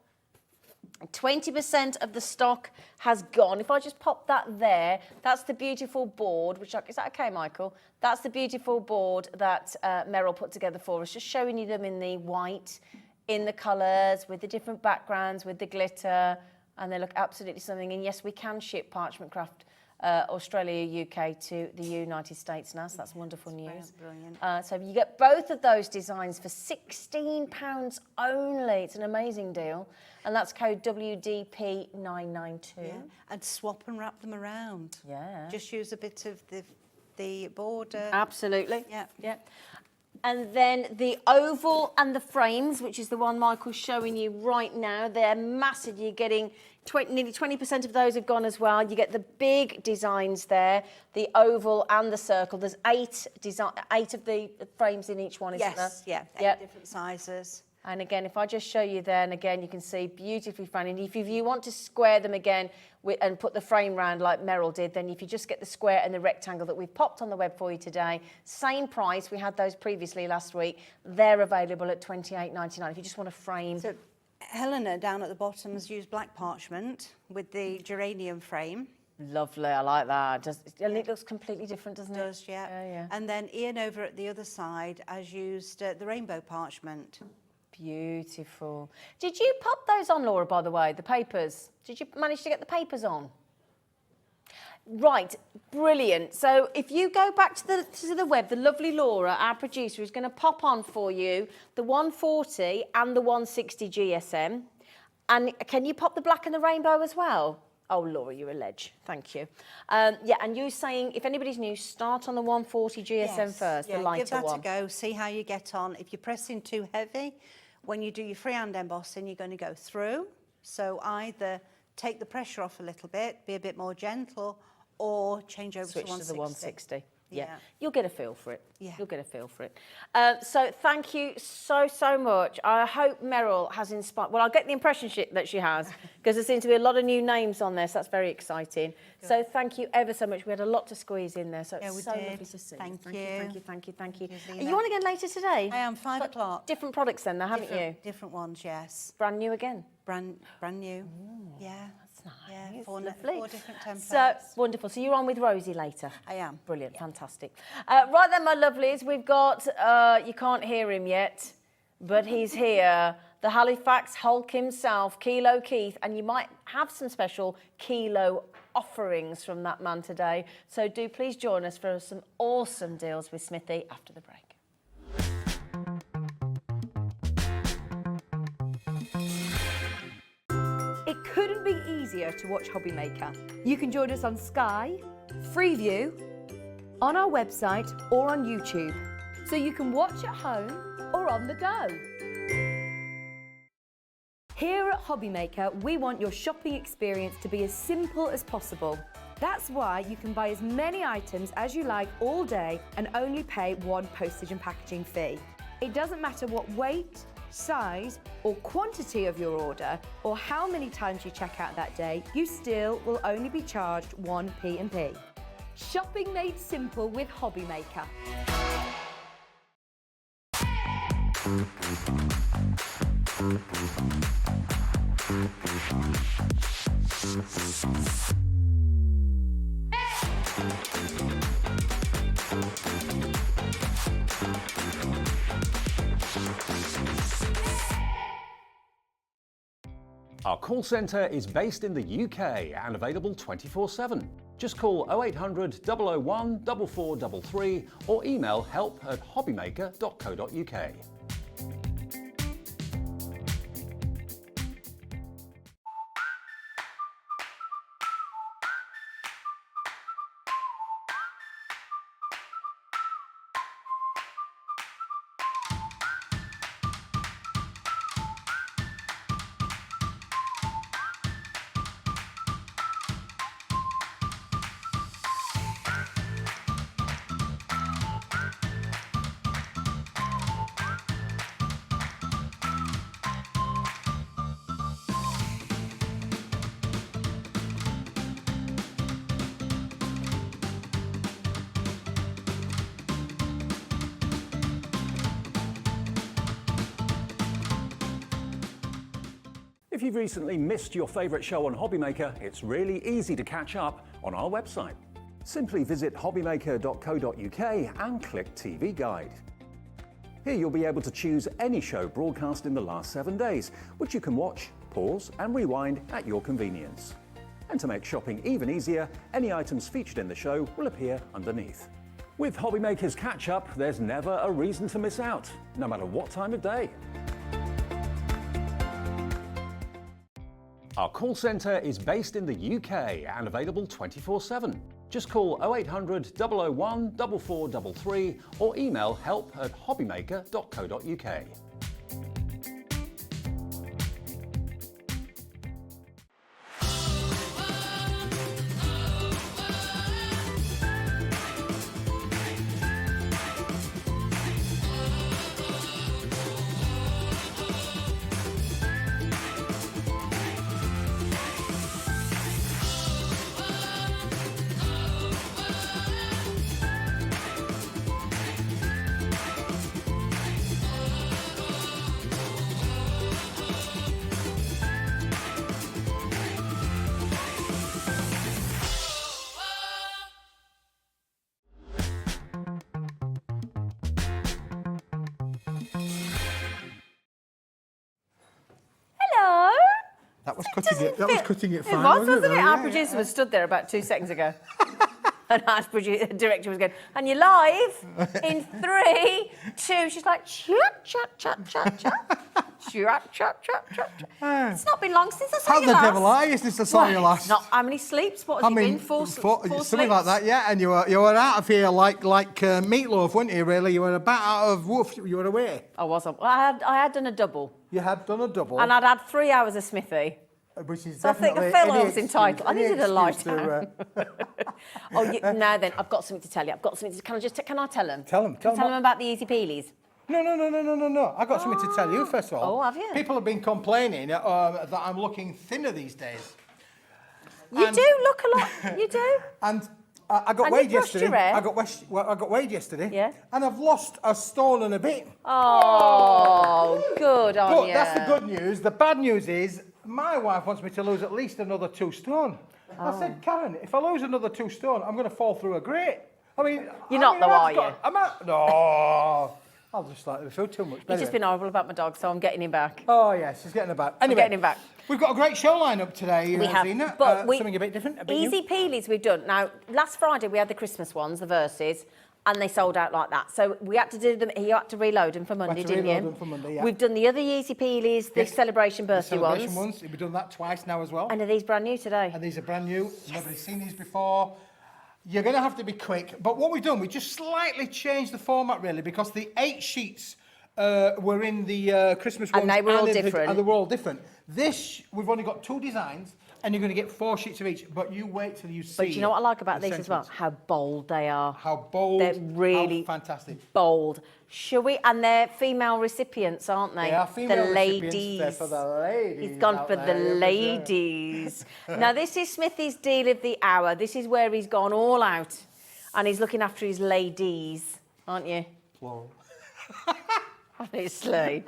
20% of the stock has gone. If I just pop that there, that's the beautiful board, is that okay, Michael? That's the beautiful board that Meryl put together for us, just showing you them in the white, in the colours, with the different backgrounds, with the glitter, and they look absolutely stunning. And yes, we can ship Parchcraft Australia UK to the United States now, so that's wonderful news. Brilliant. So you get both of those designs for £16 only. It's an amazing deal. And that's code WDP992. Yeah. And swap and wrap them around. Yeah. Just use a bit of the border. Absolutely. Yeah. Yeah. And then the oval and the frames, which is the one Michael's showing you right now, they're massive. You're getting nearly 20% of those have gone as well. You get the big designs there, the oval and the circle. There's 8 of the frames in each one, isn't there? Yes, yeah, 8 different sizes. And again, if I just show you there, and again, you can see beautifully framed. And if you want to square them again and put the frame round like Meryl did, then if you just get the square and the rectangle that we've popped on the web for you today, same price. We had those previously last week. They're available at £28.99 if you just want a frame. So Helena down at the bottom has used black parchment with the geranium frame. Lovely, I like that. And it looks completely different, doesn't it? It does, yeah. And then Ian over at the other side has used the rainbow parchment. Beautiful. Did you pop those on, Laura, by the way, the papers? Did you manage to get the papers on? Right, brilliant. So if you go back to the web, the lovely Laura, our producer, is going to pop on for you the 140 and the 160 GSM. And can you pop the black and the rainbow as well? Oh, Laura, you're a ledge. Thank you. Yeah, and you're saying, if anybody's new, start on the 140 GSM first, the lighter one. Give that a go, see how you get on. If you're pressing too heavy, when you do your freehand embossing, you're going to go through. So either take the pressure off a little bit, be a bit more gentle, or change over Switch to 160. to the 160. Yeah. You'll get a feel for it. Yeah. You'll get a feel for it. So thank you so much. I hope Meryl has inspired. Well, I'll get the impression that she has, because there seems to be a lot of new names on there, so that's very exciting. Good. So thank you ever so much. We had a lot to squeeze in there, so it's so lovely to see. Thank you. Are you on again later today? I am, 5 o'clock. Different products then, haven't you? Different ones, yes. Brand new again? Brand new. Ooh, yeah. That's nice. Yeah, Four different templates. So wonderful. So you're on with Rosie later? I am. Brilliant, fantastic. Right then, my lovelies, we've got, you can't hear him yet, but he's here. The Halifax Hulk himself, Kilo Keith, and you might have some special Kilo offerings from that man today. So do please join us for some awesome deals with Smithy after the break. It couldn't be easier to watch Hobbymaker. You can join us on Sky, Freeview, on our website or on YouTube, so you can watch at home or on the go. Here at Hobbymaker, we want your shopping experience to be as simple as possible. That's why you can buy as many items as you like all day and only pay one postage and packaging fee. It doesn't matter what weight, size or quantity of your order or how many times you check out that day, you still will only be charged one P&P. Shopping made simple with Hobbymaker. Our call centre is based in the UK and available 24/7. Just call 0800 001 4433 or email help@hobbymaker.co.uk. If you've recently missed your favourite show on Hobbymaker, it's really easy to catch up on our website. Simply visit hobbymaker.co.uk and click TV Guide. Here you'll be able to choose any show broadcast in the last 7 days, which you can watch, pause and rewind at your convenience. And to make shopping even easier, any items featured in the show will appear underneath. With Hobbymaker's Catch-Up, there's never a reason to miss out, no matter what time of day. Our call centre is based in the UK and available 24/7. Just call 0800 001 4433 or email help@hobbymaker.co.uk. That was cutting it. That was cutting it fine. It was, wasn't it? Yeah, Our producer was stood there about 2 seconds ago. And our director was going, and you're live in 3, 2. She's like, chat, chat, chat, chat, chat. Chat, chat, chat, chat. It's not been long since I saw How you the last. devil are you since I saw you last? Not how many sleeps? What has it been? Four something sleeps? like that, yeah. And you were out of here like meatloaf, weren't you? Really, you were about out of woof. You were away. I was. I had done a double. You had done a double, And I'd had 3 hours of Smithy. which is So I think I definitely felt I any was entitled. I excuse- needed a any lie excuse to, down. Oh, now then, I've got something to tell you. Can I tell them? Tell them. Tell them about the easy peelies. No. I've got something to tell you, first of all. Oh, have you? People have been complaining that I'm looking thinner these days. You do look a lot. You do. And I got And weighed you brushed yesterday. your hair. I got weighed yesterday. Yeah. And I've lost a stone and a bit. Oh, good on But you. that's the good news. The bad news is my wife wants me to lose at least another 2 stone. I said, Karen, if I lose another 2 stone, I'm going to fall through a grate. I mean, You're not though, are you? No. I'll just like the food too much. You've just been horrible about my dog, so I'm getting him back. Oh, yes, she's getting her back. Anyway, getting him back. We've got a great show lineup today, We have, Zena. but something a bit different, a bit Easy new. peelies we've done. Now, last Friday we had the Christmas ones, the verses, and they sold out like that. So we had to do them, you had to reload them for Monday, didn't you? reload them for Monday, yeah. We've done the other easy peelies, the Yes. celebration birthday Celebration ones. ones. We've done that twice now as well. And are these brand new today? And these are brand new. Nobody's seen these before. You're going to have to be quick. But what we've done, we just slightly changed the format, really, because the 8 sheets were in the Christmas ones. And they were all different. And they were all different. This, we've only got 2 designs, and you're going to get 4 sheets of each. But you wait till you see. But do you know what I like about the these as well? sentiments. How bold they are. How bold. They're really how fantastic. bold. Shall we? And they're female recipients, aren't they? They are female the recipients. ladies. They're for the ladies. He's gone out for there, the yeah, for sure. ladies. Now, this is Smithy's deal of the hour. This is where he's gone all out and he's looking after his ladies, aren't you? Plural. Honestly.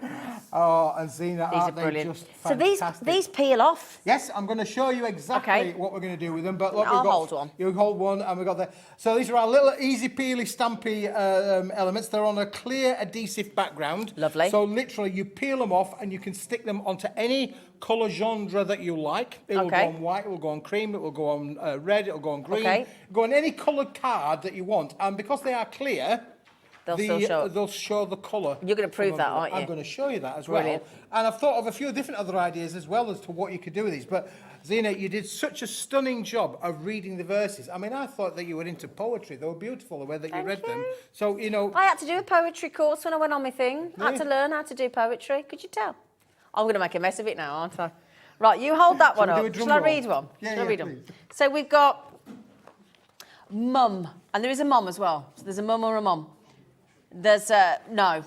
Oh, and Zena, These are aren't they brilliant. just So fantastic? these peel off. Yes, I'm going to show you exactly Okay. what we're going to do with them. But look, I'll we've got, hold one. You hold one, and we've got the. So these are our little easy peely, stampy elements. They're on a clear adhesive background. Lovely. So literally, you peel them off, and you can stick them onto any colour genre that you like. It will Okay. go on white, it will go on cream, it will go on red, it will go on green. Okay. Go on any coloured card that you want, and because they are clear. They'll still show. They'll show the colour. You're going to prove that, aren't you? I'm going to show you that as Brilliant. well. And I've thought of a few different other ideas as well as to what you could do with these. But Zena, you did such a stunning job of reading the verses. I mean, I thought that you were into poetry. They were beautiful the way that you read them. So, you know, I had to do a poetry course when I went on my thing. I had to Really? learn how to do poetry. Could you tell? I'm going to make a mess of it now, aren't I? Right, you hold that one we do up. a drum Shall I roll? read one? Yeah, Shall I yeah, read one? please. So we've got mum, and there is a mum as well. So there's a mum or a mum. There's no.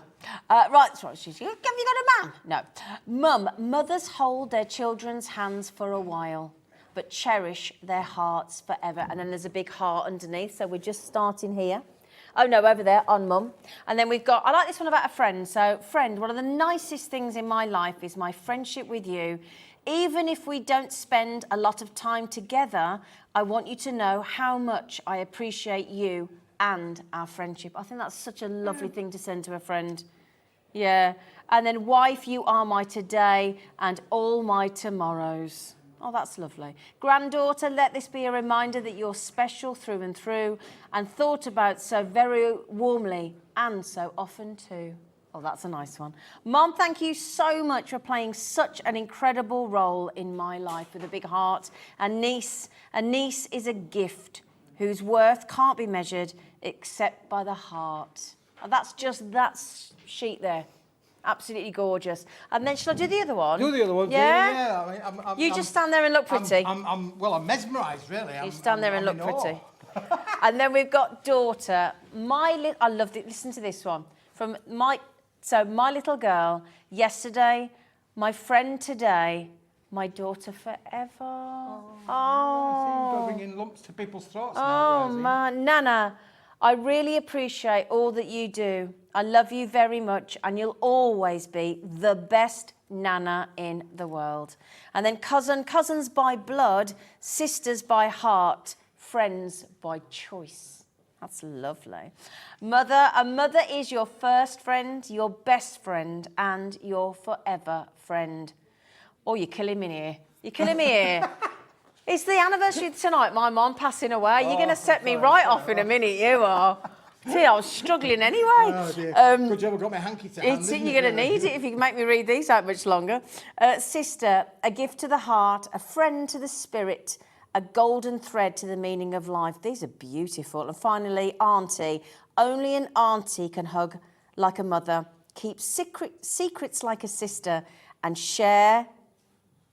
Right, sorry, have you got a man? No. Mum, mothers hold their children's hands for a while, but cherish their hearts forever. And then there's a big heart underneath, so we're just starting here. Oh, no, over there, on mum. And then we've got, I like this one about a friend. So, friend, one of the nicest things in my life is my friendship with you. Even if we don't spend a lot of time together, I want you to know how much I appreciate you and our friendship. I think that's such a lovely thing to send to a friend. Yeah. And then, wife, you are my today and all my tomorrows. Oh, that's lovely. Granddaughter, let this be a reminder that you're special through and through and thought about so very warmly and so often too. Oh, that's a nice one. Mom, thank you so much for playing such an incredible role in my life with a big heart. And niece, a niece is a gift whose worth can't be measured except by the heart. And that's just that sheet there. Absolutely gorgeous. And then shall I do the other one? do the other one. Yeah? I mean, I'm, You just stand there and look pretty. I'm mesmerised, really. You stand there and I'm look in awe. pretty. And then we've got daughter. I loved it. Listen to this one. From my little girl, yesterday, my friend today, my daughter forever. You've Oh, got to bring in lumps to people's throats now, oh Rosie. man. Nana, I really appreciate all that you do. I love you very much and you'll always be the best Nana in the world. And then cousins by blood, sisters by heart, friends by choice. That's lovely. Mother, a mother is your first friend, your best friend, and your forever friend. Oh, you're killing me here. You're killing me here. It's the anniversary tonight, my mum passing away. You're going to set me right off in a minute, you are. See, I was struggling anyway. Oh, dear. Good job I got my hanky to hand. isn't You're going to it, need it if you can make me read these out much longer. Sister, a gift to the heart, a friend to the spirit, a golden thread to the meaning of life. These are beautiful. And finally, auntie. Only an auntie can hug like a mother, keep secrets like a sister, and share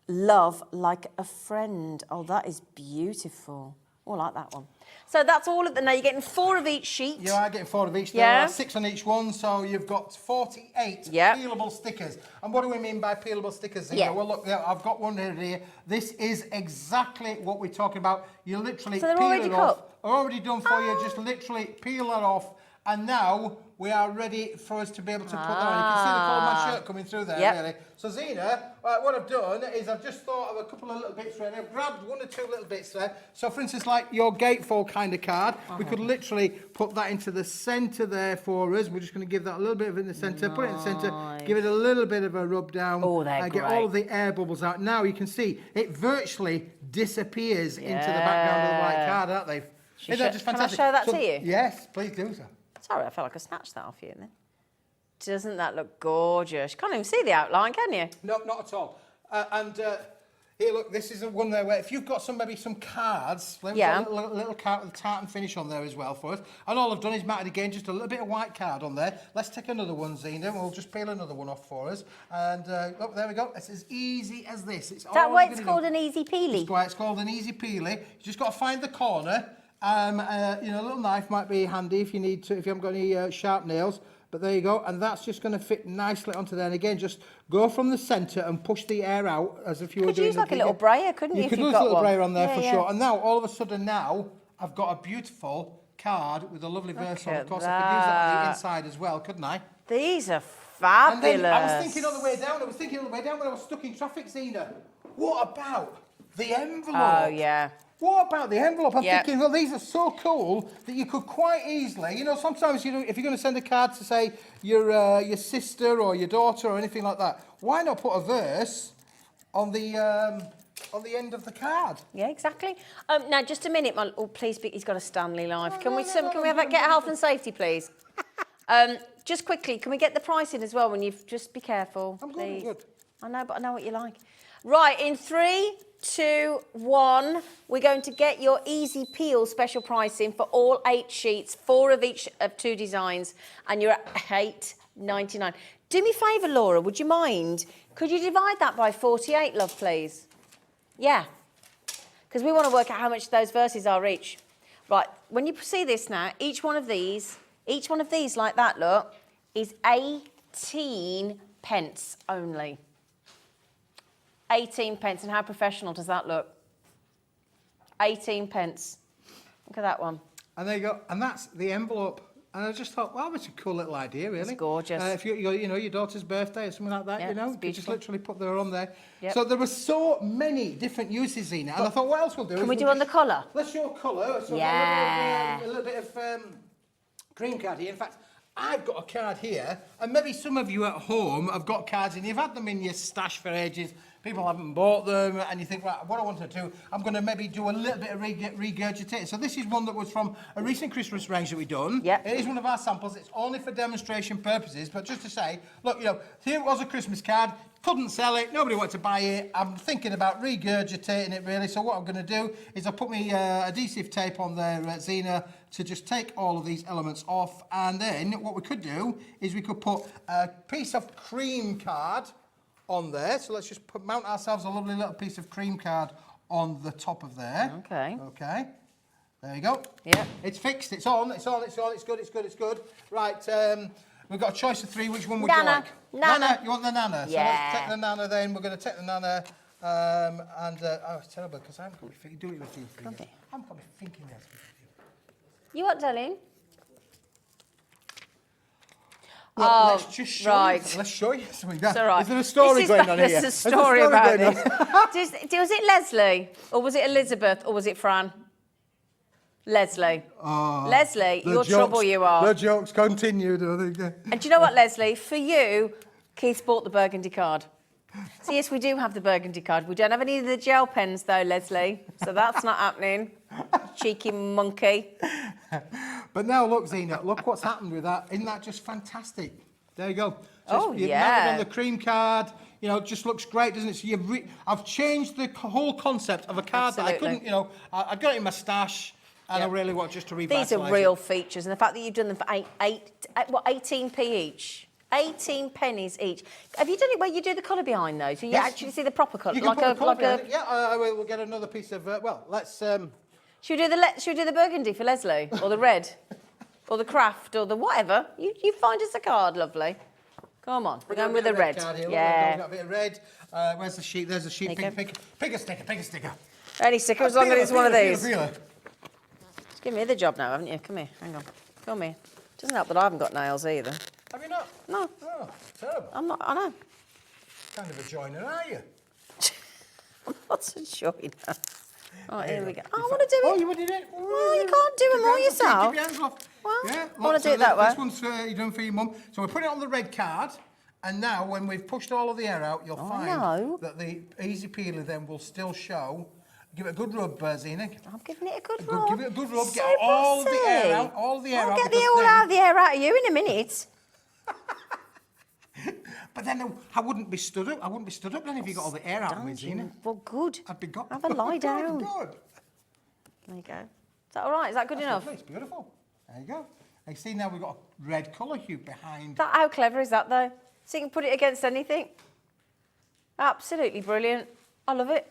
love like a friend. Oh, that is beautiful. Oh, I like that one. So that's all of them. Now you're getting 4 of each sheet. You are getting 4 of each. Yeah. There are 6 on each one, so you've got 48 Yep. peelable stickers. And what do we mean by peelable stickers, Zena? Yeah. Well, look, I've got one here. This is exactly what we're talking about. You literally So they're peel already it off. cut? Already done for you. Just literally peel that off. And now we are ready for us to be able to put that on. You can see the colour of my shirt coming through there, Yep. really. So, Zena, what I've done is I've just thought of a couple of little bits there. I've grabbed 1 or 2 little bits there. So, for instance, like your gatefold kind of card, we could literally put that into the centre there for us. We're just going to give that a little bit of in the centre, put it in the centre, give it a little bit of a rub down. Oh, they're get great. all of the air bubbles out. Now you can see it virtually disappears into the background of the white card, aren't they? Isn't that just Can I fantastic? show that to you? Yes, please do so. Sorry, I felt like I snatched that off you then. Doesn't that look gorgeous? You can't even see the outline, can you? No, not at all. Here, look, this is one there where if you've got maybe some cards, let me Yeah. put a little card with a tartan finish on there as well for us. And all I've done is matted again just a little bit of white card on there. Let's take another one, Zena, and we'll just peel another one off for us. And look, there we go. It's as easy as this. It's Is that all why we're it's gonna called do. an easy peely? That's why it's called an easy peely. You just got to find the corner. You know, a little knife might be handy if you need to, if you haven't got any sharp nails. But there you go, and that's just going to fit nicely onto there. And again, just go from the centre and push the air out as if you were Could doing. use like a little brayer, couldn't you? You if could you've use got a little one? brayer on there for Yeah. sure. And now, all of a sudden, now I've got a beautiful card with a lovely verse on. at Of course, I could use that on the that. inside as well, couldn't I? These are And fabulous. then I was thinking on the way down. When I was stuck in traffic, Zena. What about the envelope? Oh, yeah. What about the envelope? I'm Yeah. thinking, well, these are so cool that you could quite easily, you know, sometimes, you know, if you're going to send a card to, say, your sister or your daughter or anything like that, why not put a verse on the end of the card? Yeah, exactly. Now, just a minute, oh, please, he's got a Stanley life. Can we no, have that? Get health and safety, please. Just quickly, can we get the pricing as well? When you've just be careful, I'm please. good. I know, but I know what you like. Right, in 3, 2, 1, we're going to get your easy peel special pricing for all 8 sheets, 4 of each of 2 designs, and you're at $8.99. Do me a favour, Laura, would you mind? Could you divide that by 48, love, please? Yeah, because we want to work out how much those verses are each. Right, when you see this now, each one of these like that, look, is 18 pence only. 18 pence, and how professional does that look? 18 pence. Look at that one. And there you go. And that's the envelope. And I just thought, wow, it's a cool little idea, really. It's gorgeous. If you know, your daughter's birthday or something like that, Yeah, you know, it's you could just beautiful. literally put her on there. Yep. So there were so many different uses, Zena. And I thought, what else we'll do? Can we do on the colour? Let's show colour. So Yeah. a little bit of cream card here. In fact, I've got a card here, and maybe some of you at home have got cards and you've had them in your stash for ages. People haven't bought them, and you think, right, what I want to do, I'm going to maybe do a little bit of regurgitate. So this is one that was from a recent Christmas range that we've done. Yep. It is one of our samples. It's only for demonstration purposes, but just to say, look, you know, here was a Christmas card. Couldn't sell it. Nobody wanted to buy it. I'm thinking about regurgitating it, really. So what I'm going to do is I'll put my adhesive tape on there, Zena, to just take all of these elements off. And then what we could do is we could put a piece of cream card on there. So let's just mount ourselves a lovely little piece of cream card on the top of there. Okay. Okay. There you go. Yeah. It's fixed. It's on. It's on. It's on. It's good. It's good. It's good. Right. We've got a choice of 3. Which one would you Nana. like? Nana. You want the Nana? So Yeah. let's take the Nana then. We're going to take the Nana. Oh, it's terrible because I'm going to be doing it with you. Okay. I'm going to be thinking this. You what, darling? Well, Oh, let's just show right. you. Let's show you something. It's all right. Is there a story going on here? There's a Is there story about going this. on? Was it Leslie, or was it Elizabeth, or was it Fran? Leslie. Leslie, The you're jokes- trouble you are. The jokes continue, don't they? And do you know what, Leslie? For you, Keith bought the burgundy card. So yes, we do have the burgundy card. We don't have any of the gel pens though, Leslie. So that's not happening. Cheeky monkey. But now look, Zena, look what's happened with that. Isn't that just fantastic? There you go. Oh, you've yeah. mounted on the cream card. You know, it just looks great, doesn't it? So I've changed the whole concept of a card that I Absolutely. couldn't, you know, I got it in my stash, and I really want just to revitalise These are real features, and the fact that you've done them for 18p each. 18 pennies each. Have you done it where you do the colour behind those? So you Yes. actually see the proper colour, You can put a colour behind it. a Yeah, we'll get another piece of. Well, let's Should we do the burgundy for Leslie, or the red, or the craft, or the whatever? You find us a card, lovely. Come on, we're going with the red. Yeah. Got a bit of red. Where's the sheet? There's a sheet. Pick a sticker. Any sticker as long as it's one of these. Feel it. Just give me the job now, haven't you? Come here, hang on. Come here. Doesn't help that I haven't got nails either. Have you not? No. Oh, terrible. I'm not, I know. Kind of a joiner, are you? I'm not so joiner. Oh, here we go. Oh, I want to do it. Oh, you want to do it? Well, you can't do them all yourself. Keep your hands off. Well, yeah, I want to do it that way. This one's you're doing for your mum. So we put it on the red card, and now when we've pushed all of the air out, you'll find that the easy peeler then will still show. Give it a good rub, Zena. I'm giving it a good rub. Give it a good rub. So Get all of the air out. I'll get the air out of you in a minute. But then I wouldn't be stood up. I wouldn't be stood up then if you got all the air out of me, Zena. Well, good. I'd be got. Have a lie down. Good. There you go. Is that all right? Is that good enough? Lovely. It's beautiful. There you go. I see now we've got a red colour hue behind. How clever is that, though? So you can put it against anything. Absolutely brilliant. I love it.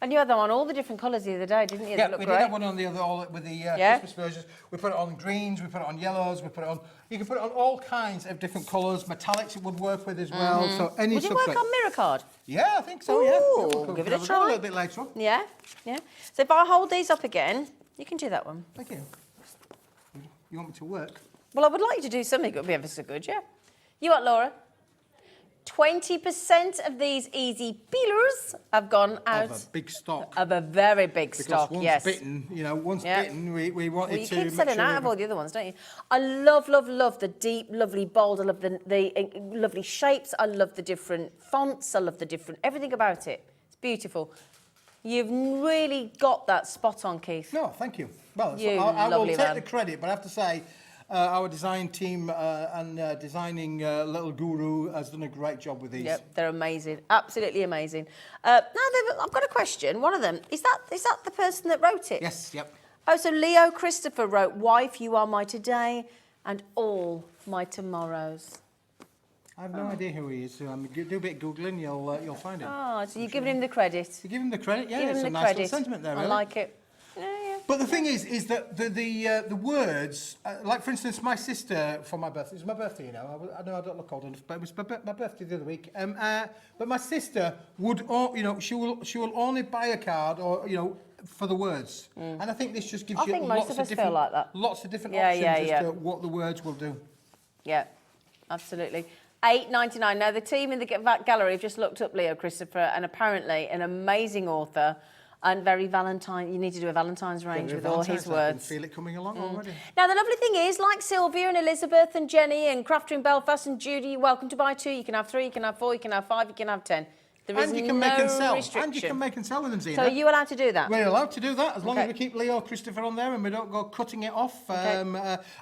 And you had them on all the different colours the other day, didn't you? Yeah, look we great. did have one on the other, all with the Christmas versions. We put it on greens, we put it on yellows, we put it on... You can put it on all kinds of different colours. Metallics it would work with as well. So any Would it work on mirror card? Yeah, I think so, Ooh, yeah. we'll give it a A try. little bit later on. Yeah, yeah. So if I hold these up again, you can do that one. Thank you. You want me to work? Well, I would like you to do something that would be ever so good, yeah. You what, Laura? 20% of these easy peelers have gone out Of a big stock. of a very big stock, Because once yes. bitten, you know, once bitten, we wanted You to keep make selling sure out of all the other ones, don't you? I love the deep, lovely, bold. I love the lovely shapes. I love the different fonts. I love the different, everything about it. It's beautiful. You've really got that spot on, Keith. No, thank you. Well, You I will lovely take man. the credit, but I have to say, our design team and designing little guru has done a great job with these. Yep, they're amazing, absolutely amazing. Now, I've got a question. One of them, is that the person that wrote it? Yes, yep. Oh, so Leo Christopher wrote, "Wife, you are my today and all my tomorrows." I have no idea who he is. So do a bit of Googling, you'll find him. Oh, so you're giving him the credit. You give him the credit, yeah. Give It's him a the nice credit. little sentiment there, really. I like it. Yeah, yeah. But the thing is that the words, like for instance, my sister for my birthday. It's my birthday, you know. I know I don't look old enough, but it was my birthday the other week. But my sister would, she will only buy a card or for the words. And I think this just gives I you think most lots of of us feel different, like that. lots of different Yeah, options yeah, as to what the words will do. Yeah, absolutely. $8.99. Now, the team in the gallery have just looked up Leo Christopher, and apparently an amazing author and very Valentine. You need to do a Valentine's range with all his I can words. feel it coming along already. Now, the lovely thing is, like Sylvia and Elizabeth and Jenny and Crafter in Belfast and Judy, you're welcome to buy 2. You can have 3, you can have 4, you can have 5, you can have 10. There is And you can no make and sell. restriction. And you can make and sell with them, Zena. So are you allowed to do that? We're allowed to do that as long as Okay. we keep Leo Christopher on there and we don't go cutting it off. Okay.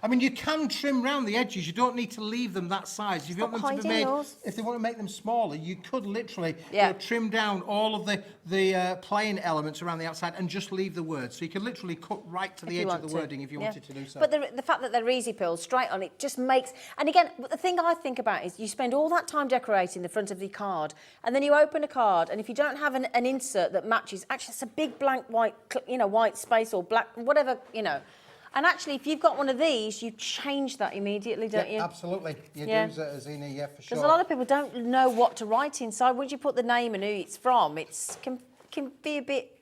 I mean, you can trim round the edges. You don't need to leave them that size. If you want them to be hiding made, yours. if they want to make them smaller, you could literally Yeah. trim down all of the plain elements around the outside and just leave the words. So you can literally cut right to the you edge of want the to. wording if you Yeah. wanted to do so. But the fact that they're easy peels straight on, it just makes... And again, the thing I think about is you spend all that time decorating the front of the card, and then you open a card, and if you don't have an insert that matches, actually it's a big blank white, white space or black, whatever, And actually, if you've got one of these, you change that immediately, don't you? Absolutely. You Yeah. do, Zena, yeah, for sure. Because a lot of people don't know what to write inside. Once you put the name and who it's from, can be a bit...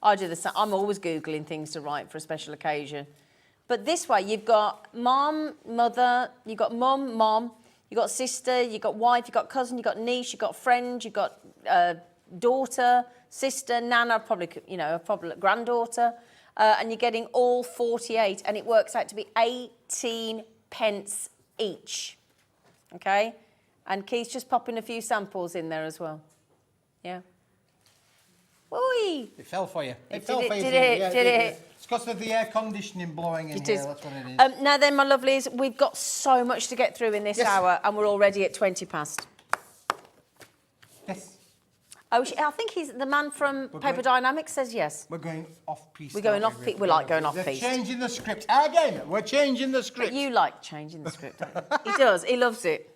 I do the same. I'm always Googling things to write for a special occasion. But this way, you've got mum, mother, you've got mum, you've got sister, you've got wife, you've got cousin, you've got niece, you've got friend, you've got daughter, sister, nana, probably granddaughter. And you're getting all 48, and it works out to be 18 pence each. Okay? And Keith's just popping a few samples in there as well. Yeah. Oi! It fell for you. It fell did for it, you, did Zena. it, Yeah, did it. It's because of the air conditioning blowing in It here. is. That's what it is. Now then, my lovelies, we've got so much to get through in this Yes. hour, and we're already at 20 past. Yes. Oh, I think he's the man from Paper Dynamics says yes. We're going off-piste. We're going aren't off-piste. We like going They're off-piste. changing the script. Again, we're changing the script. But you like changing the script, don't you? He does. He loves it.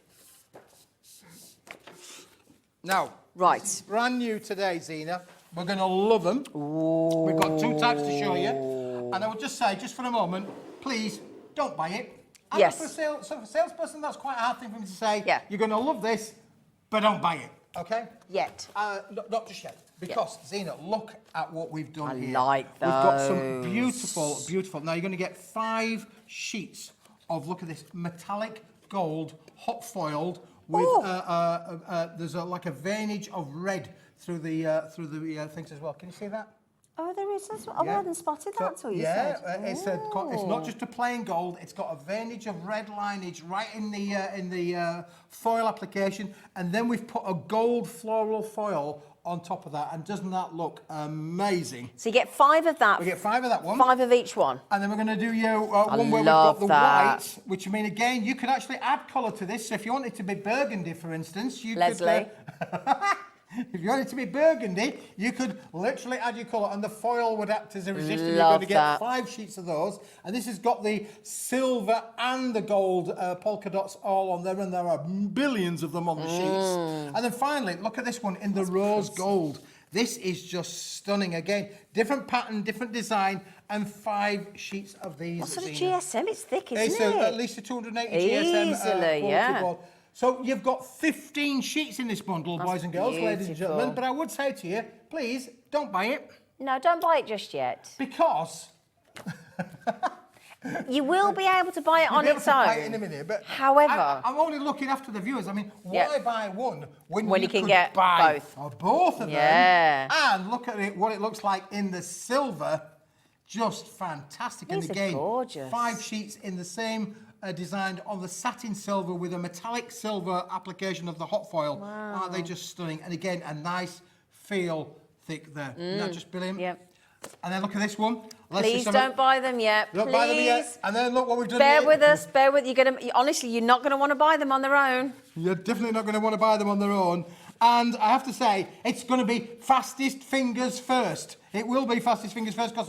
Now, Right. brand new today, Zena. We're going to love them. We've got 2 types to show you. And I would just say, just for a moment, please don't buy it. And Yes. For a salesperson, that's quite a hard thing for me to say. Yeah. You're going to love this, but don't buy it. Okay? Yet. Not just yet. Because, Zena, look at what we've done here. like We've got some those. beautiful, beautiful. Now, you're going to get 5 sheets of, look at this, metallic gold, hot foiled, with, there's like a veinage of red through the things as well. Can you see that? Oh, there is. I hadn't spotted that until you said. It's not just a plain gold. It's got a veinage of red lineage right in the foil application, and then we've put a gold floral foil on top of that. And doesn't that look amazing? So you get 5 of that. We get 5 of that one. 5 of each one. And then we're going to do you one where we've love got the that. white, which I mean, again, you could actually add colour to this. So if you want it to be burgundy, for instance, you Leslie. could. If you want it to be burgundy, you could literally add your colour, and the foil would act as a resistor. You're going to get that. 5 sheets of those, and this has got the silver and the gold polka dots all on there, and there are billions of them on the sheets. And then finally, look at this one in the rose gold. This is just stunning. Again, different pattern, different design, and 5 sheets of these. What sort of Zena. GSM? It's thick, isn't It's it? at least a 280 GSM Easily, quality yeah. board. So you've got 15 sheets in this bundle, boys and girls, ladies and beautiful. gentlemen. But I would say to you, please don't buy it, No, don't buy it just yet. because You will be able to buy it you'll on be able its to buy it in a own. minute. But However, I'm only looking after the viewers. I mean, why Yeah. buy one when you you can could get buy both? both of Yeah. them? And look at it, what it looks like in the silver. Just fantastic. These and are again, gorgeous. 5 sheets in the same designed on the satin silver with a metallic silver application of the hot foil. Aren't they just stunning? And again, a nice feel thick there. Isn't that just brilliant? Yep. And then look at this one. Let's please just have a- don't buy them yet. Don't Please. buy them yet. And then look what we've done Bear here. with us. Bear with. Honestly, you're not going to want to buy them on their own. You're definitely not going to want to buy them on their own. And I have to say, it's going to be fastest fingers first. It will be fastest fingers first, because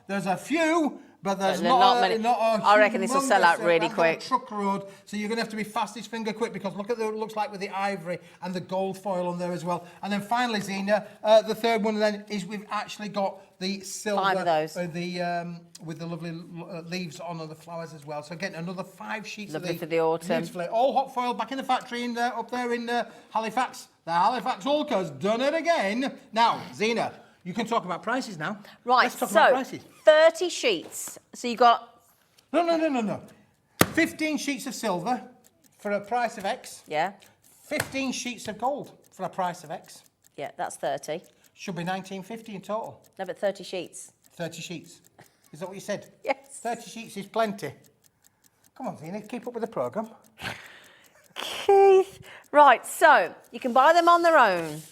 there's a few, but there's But not not a many. I reckon this will sell out humongous, really round quick. Truck road, so you're going to have to be fastest finger quick, because look at what it looks like with the ivory and the gold foil on there as well. And then finally, Zena, the third one then is we've actually got the silver 5 of those. with the lovely leaves on the flowers as well. So again, another 5 sheets Lovely of for the autumn. Beautifully. All hot foil back in the factory up there in Halifax. The Halifax Ulca's done it again. Now, Zena, you can talk about prices now. Right, Let's talk about so prices. 30 sheets. So you got, No. 15 sheets of silver for a price of X. yeah, 15 sheets of gold for a price of X. yeah, that's 30. Should be 1950 in total. No, but 30 sheets. 30 sheets. Is that what you said? Yes. 30 sheets is plenty. Come on, Zena, keep up with the programme. Keith. Right, so you can buy them on their own.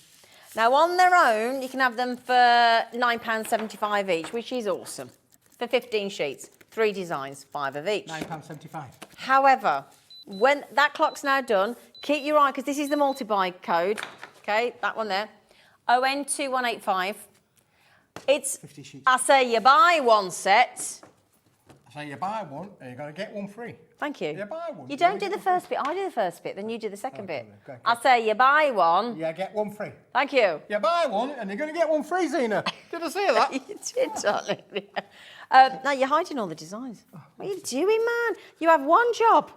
Now, on their own, you can have them for £9.75 each, which is awesome. For 15 sheets, 3 designs, 5 of each. £9.75. However, when that clock's now done, keep your eye, because this is the multi-buy code. Okay, that one there. ON2185. It's, 50 sheets. I say you buy one set. So you buy one and you're going to get one free. Thank you. You buy one. You don't do the first bit, I do the first bit, then you do the second bit. okay. I say you buy one. Yeah, get one free. Thank you. You buy one and you're going to get one free, Zena. Did I say that? You did, darling. Now you're hiding all the designs. What are you doing, man? You have one job.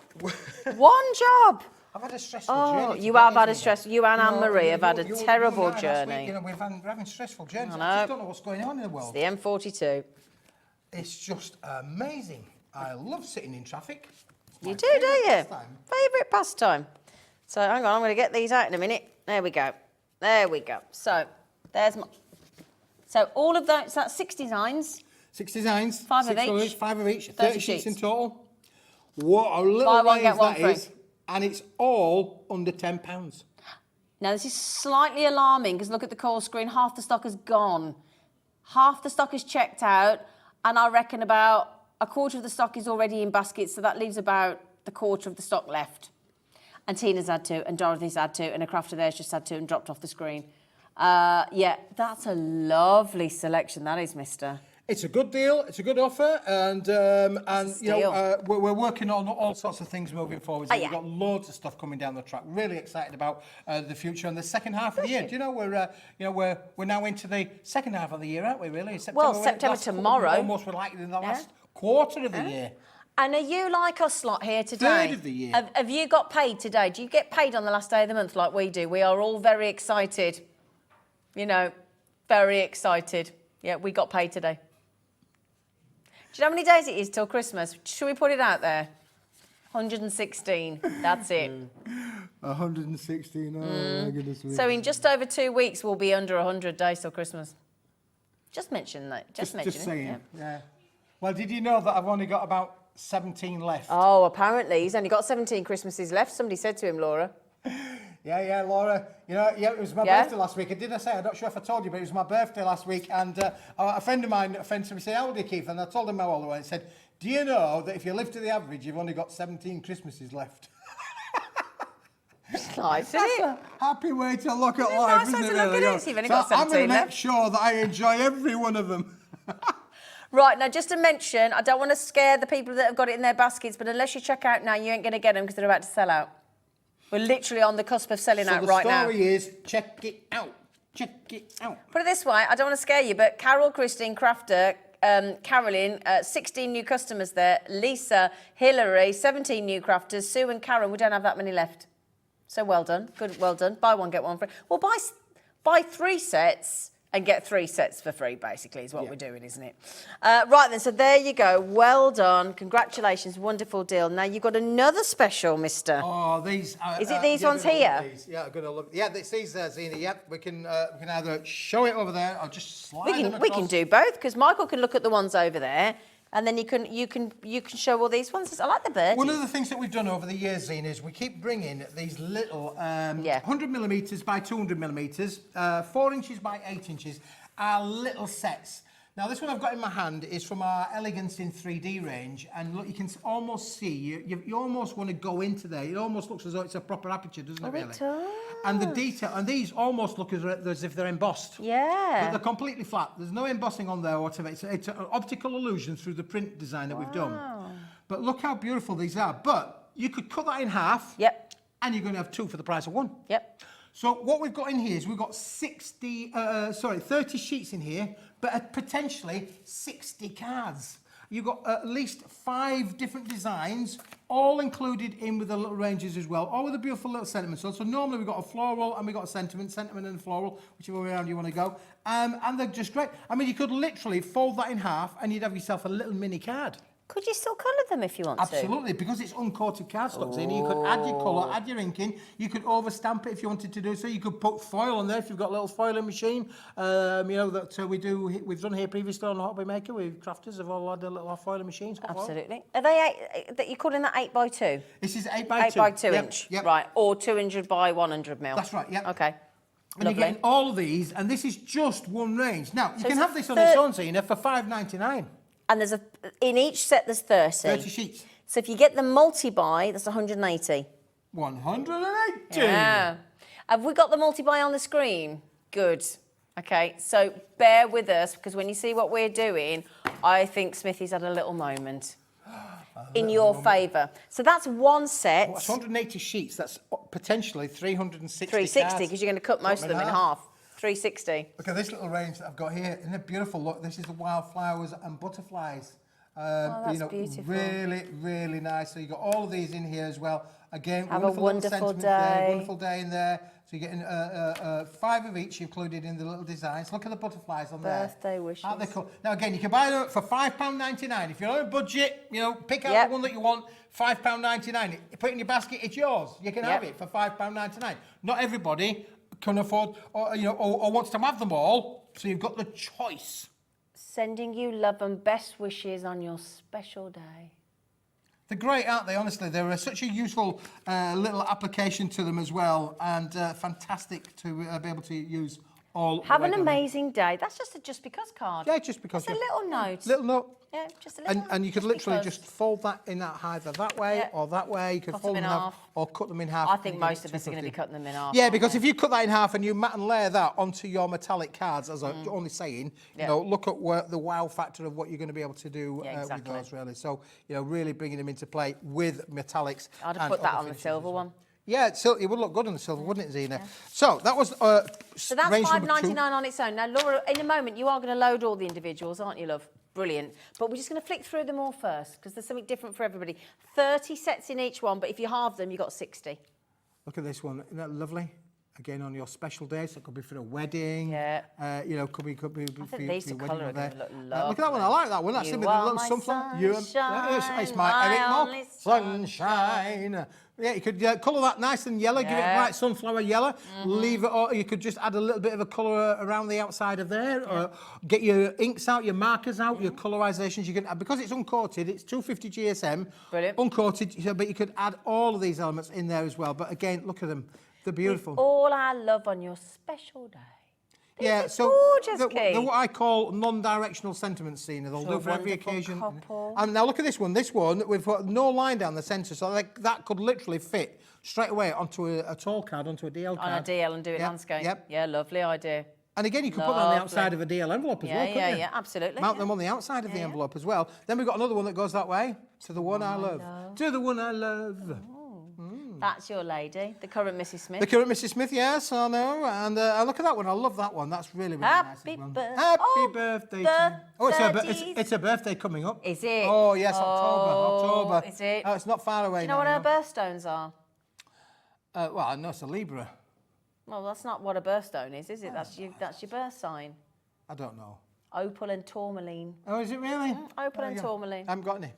One job. I've had a stressful journey. Oh, to you get have here, had a Zena. stress. You and Anne-Marie have had a terrible you and I last week, journey. you know, we're having stressful journeys. I I know. just don't know what's going on in the world. The M42. It's just amazing. I love sitting in traffic. It's my You do, don't you? favourite pastime. Favourite pastime. So hang on, I'm going to get these out in a minute. There we go. There we go. So there's my. So all of those. So that's 6 designs. 6 designs. 5 of 6 each. colours, 5 of each. 30 30 sheets in sheets. total. What a little Buy one, raise get one that free. is. And it's all under £10. Now this is slightly alarming because look at the call screen. Half the stock is gone. Half the stock is checked out, and I reckon about a quarter of the stock is already in baskets. So that leaves about the quarter of the stock left. And Tina's had 2, and Dorothy's had 2, and a crafter there's just had 2 and dropped off the screen. Yeah, that's a lovely selection. That is, Mister. It's a good deal. It's a good offer, and you know we're working on all sorts of things moving forward. So we've got loads of stuff coming down the track. Really excited about the future and the second half of the year. Do you know we're now into the second half of the year, aren't we? Really? September tomorrow. Almost we're like in the last quarter of the year. And are you like us lot here today? Third of the year. Have you got paid today? Do you get paid on the last day of the month like we do? We are all very excited. You know, very excited. Yeah, we got paid today. Do you know how many days it is till Christmas? Should we put it out there? 116. That's it. 116. Oh, my goodness me. So in just over 2 weeks, we'll be under 100 days till Christmas. Just mention that. Just saying. Yeah. Well, did you know that I've only got about 17 left? Oh, apparently he's only got 17 Christmases left. Somebody said to him, Laura. Yeah, Laura. You know, it was my birthday last week. And did I say? I'm not sure if I told you, but it was my birthday last week. And a friend of mine said to me, "How old are you, Keith?" And I told him how old I was. He said, "Do you know that if you live to the average, you've only got 17 Christmases left?" Nice, isn't it? That's a happy way to look at It's life, nice isn't way it? to look Really? at it. You've only got I'm 17 going to make left. sure that I enjoy every one of them. Right, now just to mention, I don't want to scare the people that have got it in their baskets, but unless you check out now, you ain't going to get them because they're about to sell out. We're literally on the cusp of selling out right now. So the story is, check it out. Check it out. Put it this way, I don't want to scare you, but Carol, Christine, Crafter, Carolyn, 16 new customers there, Lisa, Hillary, 17 new crafters, Sue and Karen, we don't have that many left. So well done, good, well done. Buy one, get one free. Well, buy 3 sets and get 3 sets for free, basically, is what we're doing, isn't it? Right then, so there you go. Well done. Congratulations. Wonderful deal. Now, you've got another special, mister. Oh, these... Is it these ones here? Yeah, I'm going to look... Yeah, it's these there, Zena. Yep, we can either show it over there or just slide them across. We can do both, because Michael can look at the ones over there, and then you can show all these ones. I like the birdies. One of the things that we've done over the years, Zena, is we keep bringing these little 100 millimetres by 200 millimetres, 4 inches by 8 inches, our little sets. Now, this one I've got in my hand is from our Elegance in 3D range, and look, you can almost see, you almost want to go into there. It almost looks as though it's a proper aperture, doesn't it, really? It does. And the detail, and these almost look as if they're embossed. Yeah. But they're completely flat. There's no embossing on there or whatever. It's an optical illusion through the print design that we've done. But look how beautiful these are. But you could cut that in half. Yep. And you're going to have 2 for the price of 1. Yep. So what we've got in here is we've got 30 sheets in here, but potentially 60 cards. You've got at least 5 different designs, all included in with the little ranges as well, all with a beautiful little sentiment. So normally we've got a floral and we've got a sentiment and a floral, whichever way around you want to go. And they're just great. I mean, you could literally fold that in half and you'd have yourself a little mini card. Could you still colour them if you want to? Absolutely, because it's uncoated cardstock, Zena. You could add your colour, add your ink in. You could overstamp it if you wanted to do so. You could put foil on there if you've got a little foiling machine. You know, that we've done here previously on the Hobby Maker. We've crafters have all had a little foiling machines. Absolutely. Are they you're calling that 8x2? This is 8x2. 8x2 inch. Yep. Right, or 200 by 100 mil. That's right, yeah. Okay. And Lovely. you're getting all of these, and this is just one range. Now, you can have this on its own, Zena, for $5.99. And in each set there's 30. 30 sheets. So if you get the multi-buy, that's 180. 180. Yeah. Have we got the multi-buy on the screen? Good. Okay, so bear with us, because when you see what we're doing, I think Smithy's had a little moment in your favour. So that's one set. Well, that's 180 sheets. That's potentially 360 360, because you're going to cut most of them in half. 360. Look at this little range that I've got here. Isn't it beautiful? Look, this is the wildflowers and butterflies. That's beautiful. Really, really nice. So you've got all of these in here as well. Again, have a wonderful day. There, wonderful day in there. So you're getting 5 of each included in the little designs. Look at the butterflies on there. Birthday wishes. Aren't they cool? Now again, you can buy them for £5.99. If you're on a budget, you know, pick out the one that you want. £5.99. Put it in your basket. It's yours. You can have it for £5.99. Not everybody can afford, or wants to have them all. So you've got the choice. Sending you love and best wishes on your special day. They're great, aren't they? Honestly, they're such a useful little application to them as well, and fantastic to be able to use all Have an the way down. amazing day. That's just a just because card. Yeah, just because. It's a little note. Little note. Yeah, just a little. And you could literally because. just fold that in that either that way Yeah. or that way. You could Cut fold them them in in half or cut them in half. I think and you get most it of us are going to be 250. cutting them in half. Yeah, aren't because we? if you cut that in half and you mat and layer that onto your metallic cards, as I'm only saying, Yeah. you know, look at where the wow factor of what you're going to be able to do Yeah, exactly. with those, really. So, you know, really bringing them into play with metallics. I'd have and put that other on the finishes silver as well. one. Yeah, it would look good on the silver, wouldn't it, Zena? So that was So that's range number $5.99 2. on its own. Now, Laura, in a moment, you are going to load all the individuals, aren't you, love? Brilliant. But we're just going to flick through them all first because there's something different for everybody. 30 sets in each one, but if you halve them, you've got 60. Look at this one. Isn't that lovely? Again, on your special day, so it could be for a wedding. Yeah. You know, could be I for think your these to wedding colour are there. going to look Look at that one. I lovely. like that one. That's You in with a are little my sunflower. sunshine, It's my my Eric only Mock. Sunshine. Yeah, you could colour that nice and yellow. Give it Yeah. bright sunflower yellow. Leave it. Or you could just add a little bit of a colour around the outside of there. Or get your inks out, your markers out, your colorisations. You can because it's uncoated. It's 250 GSM. Brilliant. Uncoated, but you could add all of these elements in there as well. But again, look at them. They're beautiful. With all our love on your special day. These Yeah, are so gorgeous, they're Keith. what I call non-directional sentiments, Zena. They'll So do for every wonderful occasion. couple. And now look at this one. This one, we've got no line down the centre, so that could literally fit straight away onto a tall card, onto a DL card. On a DL and do it Yep, landscape. Yep. Yeah, lovely idea. And again, you could put that on the Lovely. outside of a DL envelope as well, couldn't you? Yeah, absolutely. Mount yeah. them on the outside of the envelope as well. Then we've got another one that goes that way. To the one I love. To the one I love. That's your lady, the current Mrs. Smith. The current Mrs. Smith, yes, I know. And look at that one. I love that one. That's really, really nice Happy as well. birthday. Happy Oh, birthday the to you. Oh, thirties. it's a birthday coming up. Is it? Oh, yes, Oh, October. is it? Oh, it's not far away Do you know now. what her birthstones are? Well, I know it's a Libra. Well, that's not what a birthstone is it? That's your birth sign. I don't know. Opal and tourmaline. Oh, is it really? Opal There and you go. tourmaline. I haven't got any.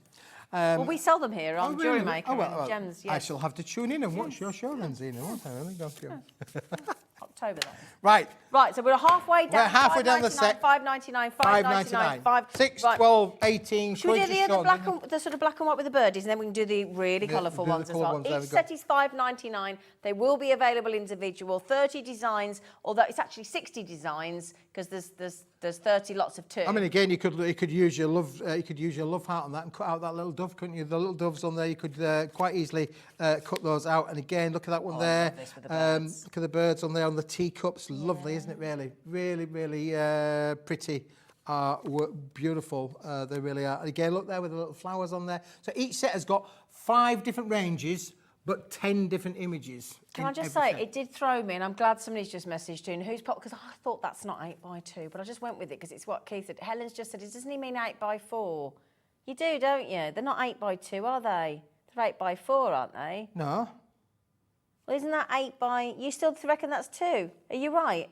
Well, we sell them here on Jewellery Maker and Gems. I Yes. shall have to tune in and watch your show then, Zena, won't I? Really? Go. October then. Right. Right, so we're halfway down. We're halfway down the set. $5.99, $5.99, $5.99. 6, Right. 12, 18, Should we do 20 the other stone, black didn't and the sort of black and white with the birdies, and then we can do the really colourful do the ones as coloured well. ones, there Each we go. set is $5.99. They will be available individual, 30 designs, although it's actually 60 designs because there's 30 lots of two. I mean, again, you could use your love heart on that and cut out that little dove, couldn't you? The little doves on there, you could quite easily cut those out. And again, look at that one I there. love this with the birds. Look at the birds on there on the teacups. Lovely, isn't it? Really, really, really pretty. Beautiful. They really are. And again, look there with the little flowers on there. So each set has got 5 different ranges, but 10 different images. Can I just say, it did throw me, and I'm glad somebody's just messaged in, who's because I thought that's not 8x2, but I just went with it because it's what Keith said. Helen's just said, doesn't he mean 8x4? You do, don't you? They're not 8x2, are they? They're 8x4, aren't they? No. Well, isn't that 8 you still reckon that's 2? Are you right?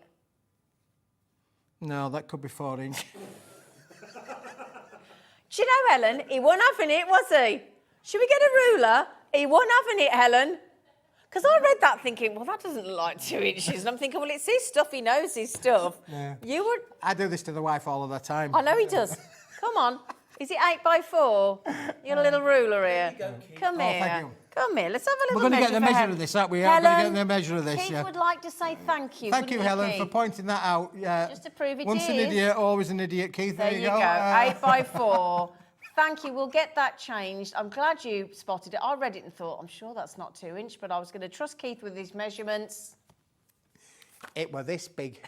No, that could be 4 inch. Do you know, Helen, he wasn't having it, was he? Should we get a ruler? He wasn't having it, Helen. Because I read that thinking, well, that doesn't look like 2 inches. And I'm thinking, well, it's his stuff. He knows his stuff. Yeah. You would... I do this to the wife all of the time. I know he does. Come on. Is it 8x4? You got a little ruler here. Come here. thank you. Come here. Let's have a little We're going to measure get the for measure Helen. of this, aren't we? We're going to Helen, get the measure of this, Keith yeah. would like to say thank you. Thank you, wouldn't Helen, Keith? for pointing that out. Yeah. Just to prove it Once an is. idiot, always an idiot, Keith. There you go. 8x4. Thank you. We'll get that changed. I'm glad you spotted it. I read it and thought, I'm sure that's not 2 inch, but I was going to trust Keith with his measurements. It were this big.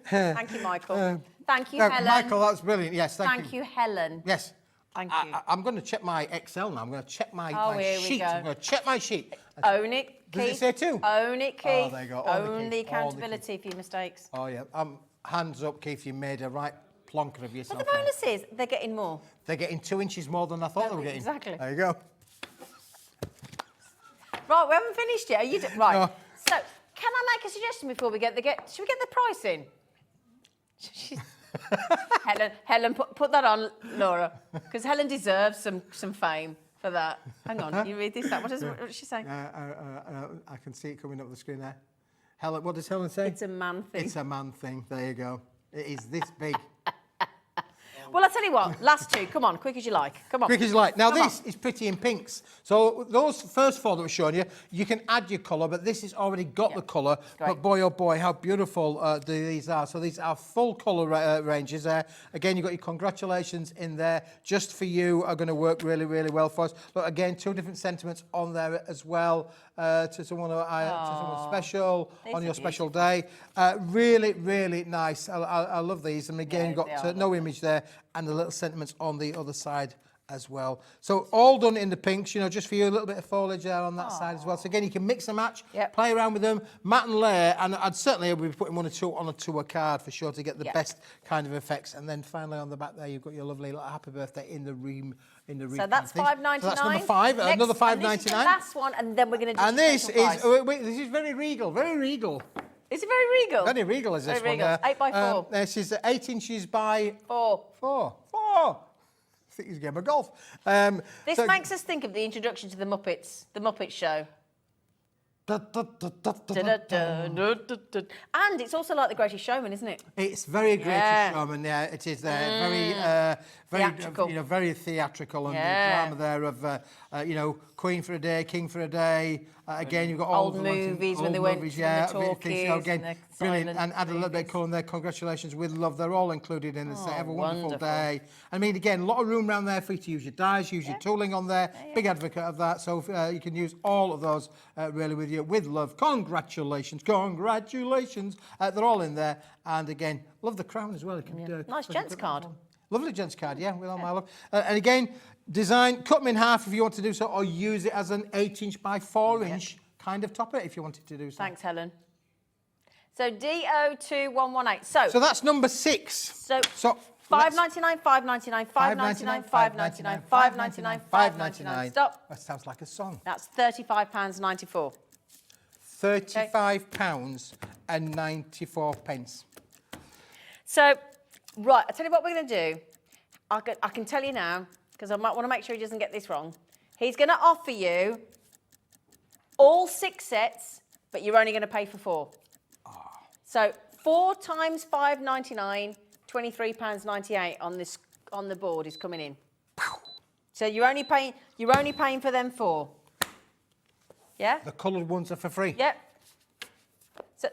Thank you, Michael. Thank you, Helen. Michael, that's brilliant. Yes, thank you. you, Helen. Yes. Thank you. I'm going to check my Excel now. I'm going to check my, Oh, my here we sheet. go. I'm going to check my sheet. Own it, Keith. Does it say 2? Own it, Keith. Oh, there you go. Own it, Own Keith. the Own it, accountability for your mistakes. Oh, yeah. Hands up, Keith. You made a right plonker of yourself. But the there. bonus is they're getting more. They're getting 2 inches more than I thought they were getting. Exactly. There you go. Right, we haven't finished yet. Are you right? No. So, can I make a suggestion before we get the Should we get the price in? Helen, put that on, Laura, because Helen deserves some fame for that. Hang on, you read this out. What does she say? I can see it coming up the screen there. Helen, what does Helen say? It's a man thing. It's a man thing. There you go. It is this big. Well, I'll tell you what, last two, come on, quick as you like. Come on. Quick as you like. Now, Come this is pretty in pinks. So those first four that we're showing you, you can add your colour, but this has already got the colour. Great. But boy, oh boy, how beautiful these are. So these are full colour ranges there. Again, you've got your congratulations in there. Just for you are going to work really, really well for us. But again, two different sentiments on there as well. To someone special on your special day. Really, really nice. I love these. And again, you've got no image there and the little sentiments on the other side as well. So all done in the pinks, you know, just for you, a little bit of foliage there on that side as well. So again, you can mix and match, play around with them, mat and layer, and I'd certainly be putting one or two on a card for sure to get the best kind of effects. And then finally on the back there, you've got your lovely little happy birthday in the ream. So that's $5.99. So that's number 5. Next, another $5.99. And this is the last one, and then we're going to do. And this is very regal, very regal. Is it very regal? Very regal is this very one. Regal. 8 by 4. This is 8 inches by 4. I think it's a game of golf. This makes us think of the introduction to the Muppet Show. And it's also like The Greatest Showman, isn't it? It's very Greatest Showman. Yeah, it is very theatrical. You know, very theatrical, and the drama there of you know, Queen for a day, King for a day. Again, you've got all old the movies when they went to the talkies. Again, brilliant, and add a little bit of colour in there. Congratulations with love. They're all included in this. Have a wonderful day. I mean, again, a lot of room around there for you to use your dyes, use your tooling on there. Big advocate of that. So you can use all of those really with you with love. Congratulations. They're all in there. And again, love the crown as well. You can, nice gents card. Lovely gents card, yeah, with all my love. And again, design, cut them in half if you want to do so, or use it as an 8-inch by 4-inch kind of topper if you wanted to do so. Thanks, Helen. So DO2118. So that's number 6. So $5.99, $5.99, $5.99, $5.99, $5.99, $5.99. Stop. That sounds like a song. That's £35.94. £35.94. So, right, I'll tell you what we're going to do. I can tell you now, because I might want to make sure he doesn't get this wrong. He's going to offer you all 6 sets, but you're only going to pay for 4. So 4 times $5.99, £23.98 on the board is coming in. So you're only paying for them 4. Yeah? The coloured ones are for free. Yep. So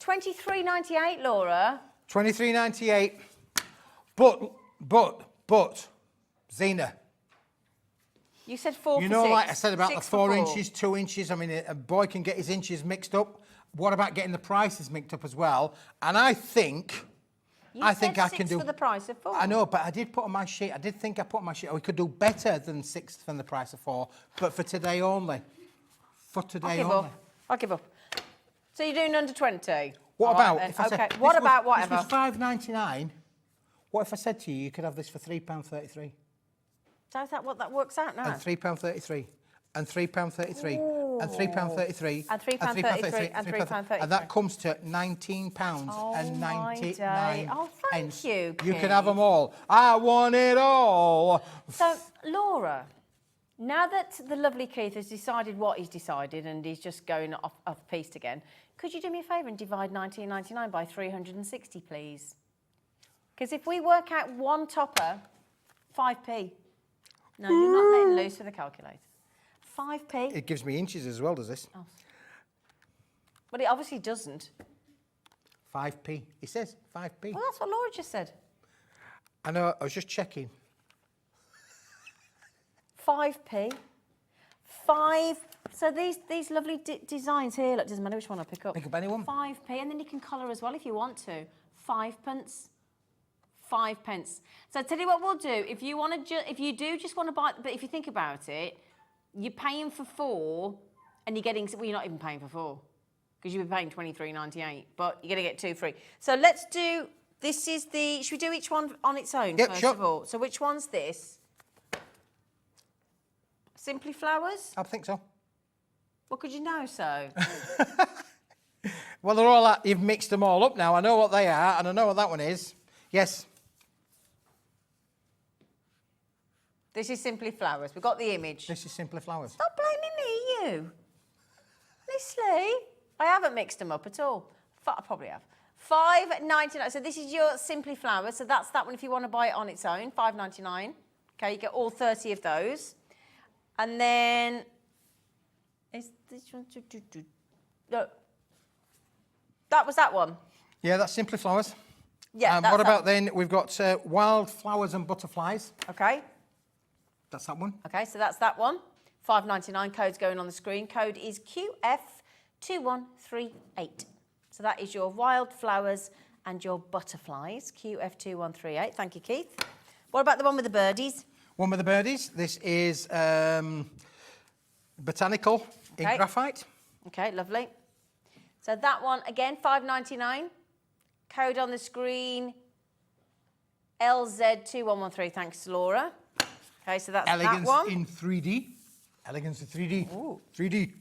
£23.98, Laura. $23.98. But, Zena. You said 4 for 6. You know, like I said about the 4 4. inches, 2 inches. I mean, a boy can get his inches mixed up. What about getting the prices mixed up as well? And I think I can do 6 for the price of 4. I know, but I did put on my sheet. I did think I put on my sheet. We could do better than 6 for the price of 4, but for today only. For today only. I'll give up. So you're doing under 20. What about if I said, what about whatever? This was $5.99. What if I said to you, you could have this for £3.33? So is that what that works out now? And £3.33. And £3.33. And £3.33. And £3.33. And £3.33. And that comes to £19.99. Oh, thank you, You can have them all. I want it all. So, Laura, now that the lovely Keith has decided what he's decided and he's just going off piste again, could you do me a favour and divide $19.99 by 360, please? Because if we work out one topper, 5p. No, you're not letting loose with a calculator. 5p. It gives me inches as well, does this? Oh. But it obviously doesn't. 5p. It says 5p. Well, that's what Laura just said. I know, I was just checking. 5p. 5. So these lovely designs here, look, doesn't matter which one I pick up. Pick up any one. 5p, and then you can colour as well if you want to. 5p. 5p. So I tell you what we'll do. If you want to, if you do just want to buy, but if you think about it, you're paying for 4, and you're getting. Well, you're not even paying for 4, because you'll be paying $23.98, but you're going to get 2 free. So let's do. This is the. Should we do each one on its own first of all? So which one's this? Simply Flowers? I think so. Well, could you know so? Well, they're all. You've mixed them all up now. I know what they are, and I know what that one is. Yes. This is Simply Flowers. We've got the image. This is Simply Flowers. Stop blaming me, you. Honestly, I haven't mixed them up at all. I probably have. £5.99. So this is your Simply Flowers. So that's that one if you want to buy it on its own, £5.99. Okay, you get all 30 of those. And then, is this one? No. That was that one. Yeah, that's Simply Flowers. Yeah, that's what that about one. then, we've got Wild Flowers and Butterflies. Okay. That's that one. Okay, so that's that one. £5.99, code's going on the screen. Code is QF2138. So that is your wild flowers and your butterflies, QF2138. Thank you, Keith. What about the one with the birdies? One with the birdies. This is Botanical in Okay. graphite. Okay, lovely. So that one, again, £5.99. Code on the screen, LZ2113. Thanks, Laura. Okay, so that's Elegance that one. in 3D. Elegance in 3D. Ooh. 3D.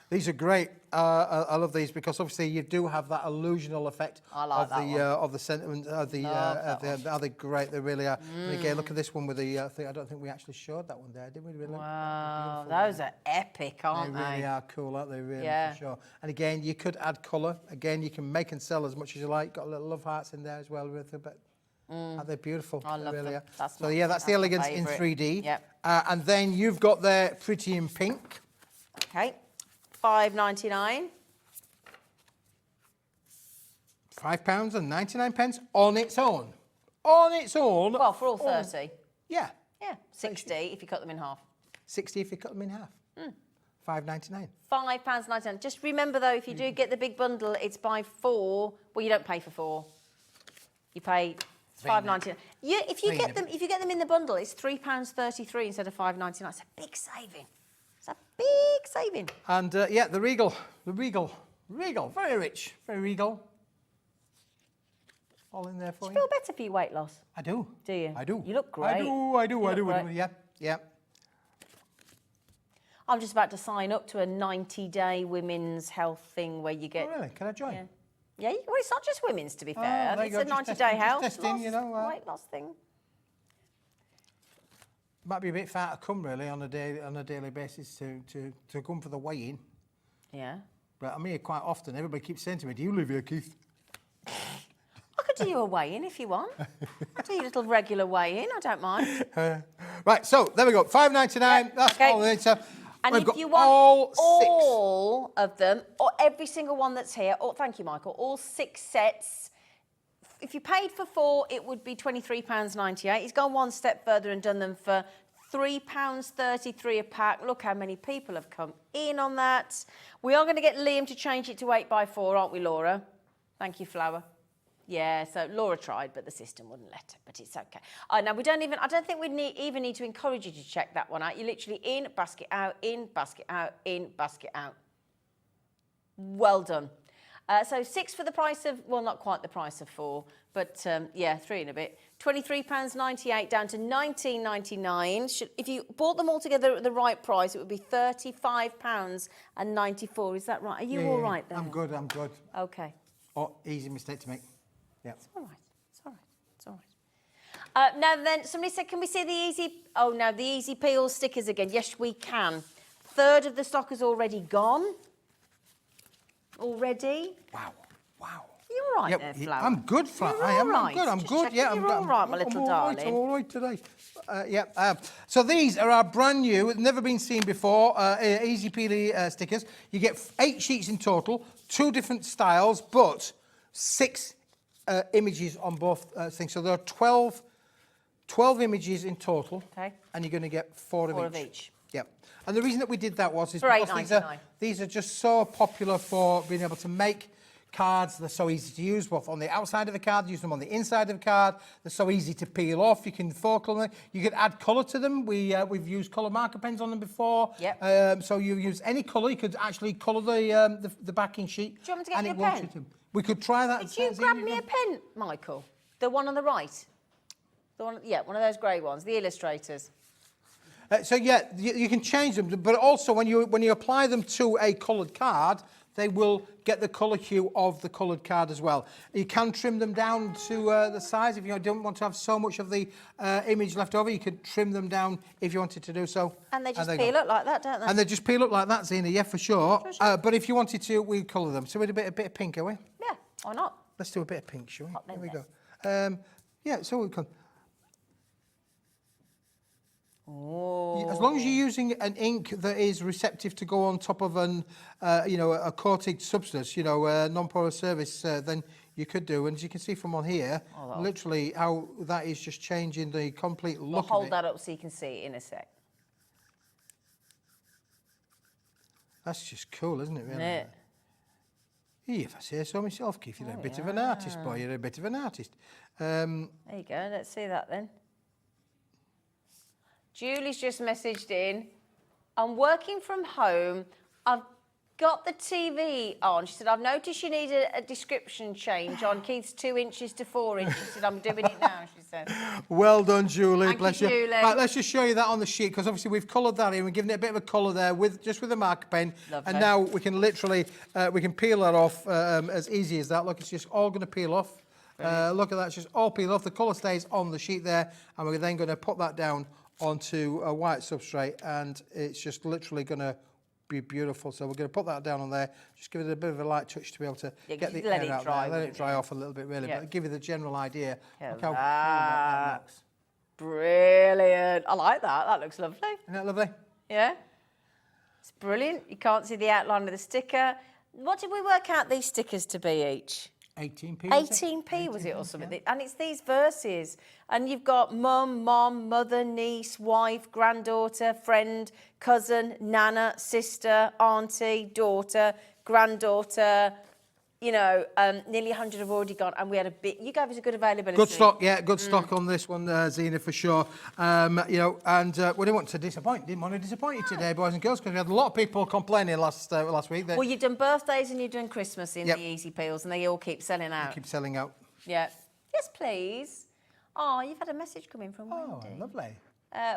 These are great. I love these because obviously you do have that illusional effect I like that of the sentiment. Are they great? They really are. And again, look at this one with the thing. I don't think we actually showed that one there, did we? Really? Wow, those are epic, aren't They they? really are cool, aren't they? Really, Yeah. for sure. And again, you could add colour. Again, you can make and sell as much as you like. Got little love hearts in there as well with it, but aren't they beautiful? I love they really them. are. That's So my- yeah, that's the that's my Elegance in favourite. 3D. Yep. And then you've got there Pretty in Pink. Okay, £5.99. £5.99 on its own. On its own. Well, for all 30. Yeah. Yeah, 60 if you cut them in half. 60 if you cut them in half. £5.99. £5.99. Just remember though, if you do get the big bundle, it's by 4. Well, you don't pay for 4. You pay £5.99. Yeah, if you get them in the bundle, it's £3.33 instead of £5.99. It's a big saving. It's a big saving. And yeah, the Regal, very rich, very regal. All in there for Do you. you feel better for your weight loss? I do. Do you? I do. You look great. I do. look great. Yeah, yeah. I'm just about to sign up to a 90-day women's health thing where you get... Oh, really? Can I join? Yeah. Yeah, well, it's not just women's, to be fair. there It's you a go, just 90-day testing, health just testing, loss, you know, weight loss thing. Might be a bit far to come really on a daily basis to come for the weigh-in. Yeah. But I'm here quite often. Everybody keeps saying to me, "Do you live here, Keith?" I could do you a weigh-in if you want. I'll do you a little regular weigh-in, I don't mind. Right, so there we go. £5.99. That's okay. all it is. And We've if got you want all 6. of them, or every single one that's here, or thank you, Michael, all 6 sets, if you paid for 4, it would be £23.98. He's gone one step further and done them for £3.33 a pack. Look how many people have come in on that. We are going to get Liam to change it to 8x4, aren't we, Laura? Thank you, Flower. Yeah, so Laura tried, but the system wouldn't let her, but it's okay. Now, I don't think we even need to encourage you to check that one out. You're literally in, basket out, in, basket out, in, basket out. Well done. So 6 for the price of, well, not quite the price of 4, but yeah, 3 and a bit. £23.98 down to £19.99. If you bought them all together at the right price, it would be £35.94. Is that right? Are you all right there? I'm good. Okay. Oh, easy mistake to make. Yeah. It's all right. It's all right. It's all right. Now then, somebody said, can we see the easy... Oh, no, the easy peel stickers again. Yes, we can. Third of the stock is already gone. Already. Wow. You're all right there, Flower. I'm good, Flower. You're I am. all right. I'm good. I'm Just good. checking Yeah, you're all right, my little darling. I'm all right today. Yeah. So these are our brand new, never been seen before, easy peely stickers. You get 8 sheets in total, 2 different styles, but 6 images on both things. So there are 12 images in total. Okay. And you're going to get 4 4 of of each. each. Yep. And the reason that we did that was For because £8.99. these are just so popular for being able to make cards. They're so easy to use, both on the outside of the card, use them on the inside of the card. They're so easy to peel off. You can focal them. You can add colour to them. We've used colour marker pens on them before. Yep. So you use any colour. You could actually colour the backing sheet. Do you want me to get and you it a won't pen? shoot them. We could try that. Did you grab me a pen, Michael? The one on the right? The one, yeah, one of those grey ones, the illustrators. So yeah, you can change them, but also when you apply them to a coloured card, they will get the colour hue of the coloured card as well. You can trim them down to the size if you don't want to have so much of the image left over. You could trim them down if you wanted to do so. And they just peel up like that, don't they? And they just peel up like that, Zena. Yeah, for sure. But if you wanted to, we'd colour them. So we'd a bit of pink, are we? Yeah, why not? Let's do a bit of pink, shall we? Hot Here we then. go. Yeah, so we can. Oh. As long as you're using an ink that is receptive to go on top of an, a coated substance, non-porous surface, then you could do. And as you can see from on here, literally how that is just changing the complete We'll look of hold it. that up so you can see it in a sec. That's just cool, isn't it? Really? Isn't it? If I say so myself, Keith, you're a bit of an artist, boy. You're a bit of an artist. There you go. Let's see that then. Julie's just messaged in. I'm working from home. I've got the TV on. She said, I've noticed you need a description change on Keith's 2 inches to 4 inches. She said, I'm doing it now, she said. Well done, Julie. Thank Bless you, you. Julie. Right, let's just show you that on the sheet, because obviously we've coloured that in. We're giving it a bit of a colour there with a marker pen. Lovely. And now we can literally, we can peel that off as easy as that. Look, it's just all going to peel off. Look at that, it's just all peeled off. The colour stays on the sheet there, and we're then going to put that down onto a white substrate, and it's just literally going to be beautiful. So we're going to put that down on there, just give it a bit of a light touch to be able to get the let air it out dry, there. Let it dry off a little bit, really, Yeah. but give you the general idea. Look Look how cool at that looks. Brilliant. I like that. That looks lovely. Isn't that lovely? Yeah. It's brilliant. You can't see the outline of the sticker. What did we work out these stickers to be each? 18p. was it? 18p was it or something? And it's these verses. And you've got mum, mother, niece, wife, granddaughter, friend, cousin, nana, sister, auntie, daughter, granddaughter. Nearly 100 have already gone, and we had a bit. You gave us a good availability. Good stock, yeah, good stock on this one, Zena, for sure. And we didn't want to disappoint you today, boys and girls, because we had a lot of people complaining last week. Well, you've done birthdays and you've done Christmas in the Easy Peels, and they all keep selling out. keep selling out. Yeah. Yes, please. Oh, you've had a message come in from Oh, Wendy. lovely.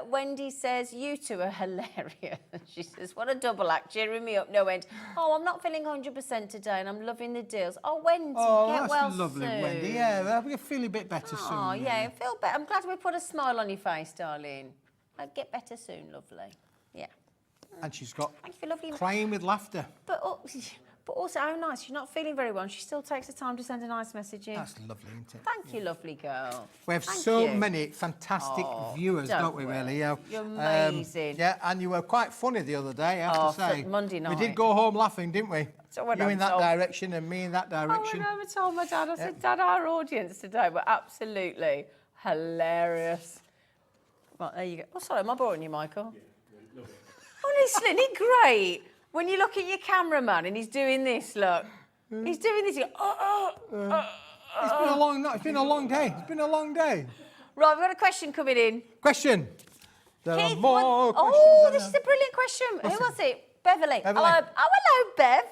Wendy says, you two are hilarious. She says, what a double act, cheering me up, no end. Oh, I'm not feeling 100% today and I'm loving the deals. Oh, Wendy, get that's well lovely, soon. Wendy. Yeah, we'll feel a bit better soon. Oh, yeah, feel better. I'm glad we put a smile on your face, darling. Get better soon, lovely. Yeah. And she's got Thank you for lovely... crying with laughter. But also, how nice. You're not feeling very well. She still takes the time to send a nice message in. That's lovely, isn't it? Thank you, lovely girl. We have Thank so you. many fantastic viewers, don't we, really? You're amazing. Yeah, and you were quite funny the other day, I have to say. Monday night. We did go home laughing, didn't we? So when you I in that told- direction and me in that direction. I told my dad, I said, Dad, our audience today were absolutely hilarious. Right, there you go. Oh, sorry, am I boring you, Michael? Yeah, honestly, isn't it great? When you look at your cameraman and he's doing this, look. He's doing this. It's been a long night. It's been a long day. It's been a long day. Right, we've got a question coming in. Question. There are Keith, more questions. oh, this is a brilliant question. Who was it? Beverly. Beverly. Hello, Bev.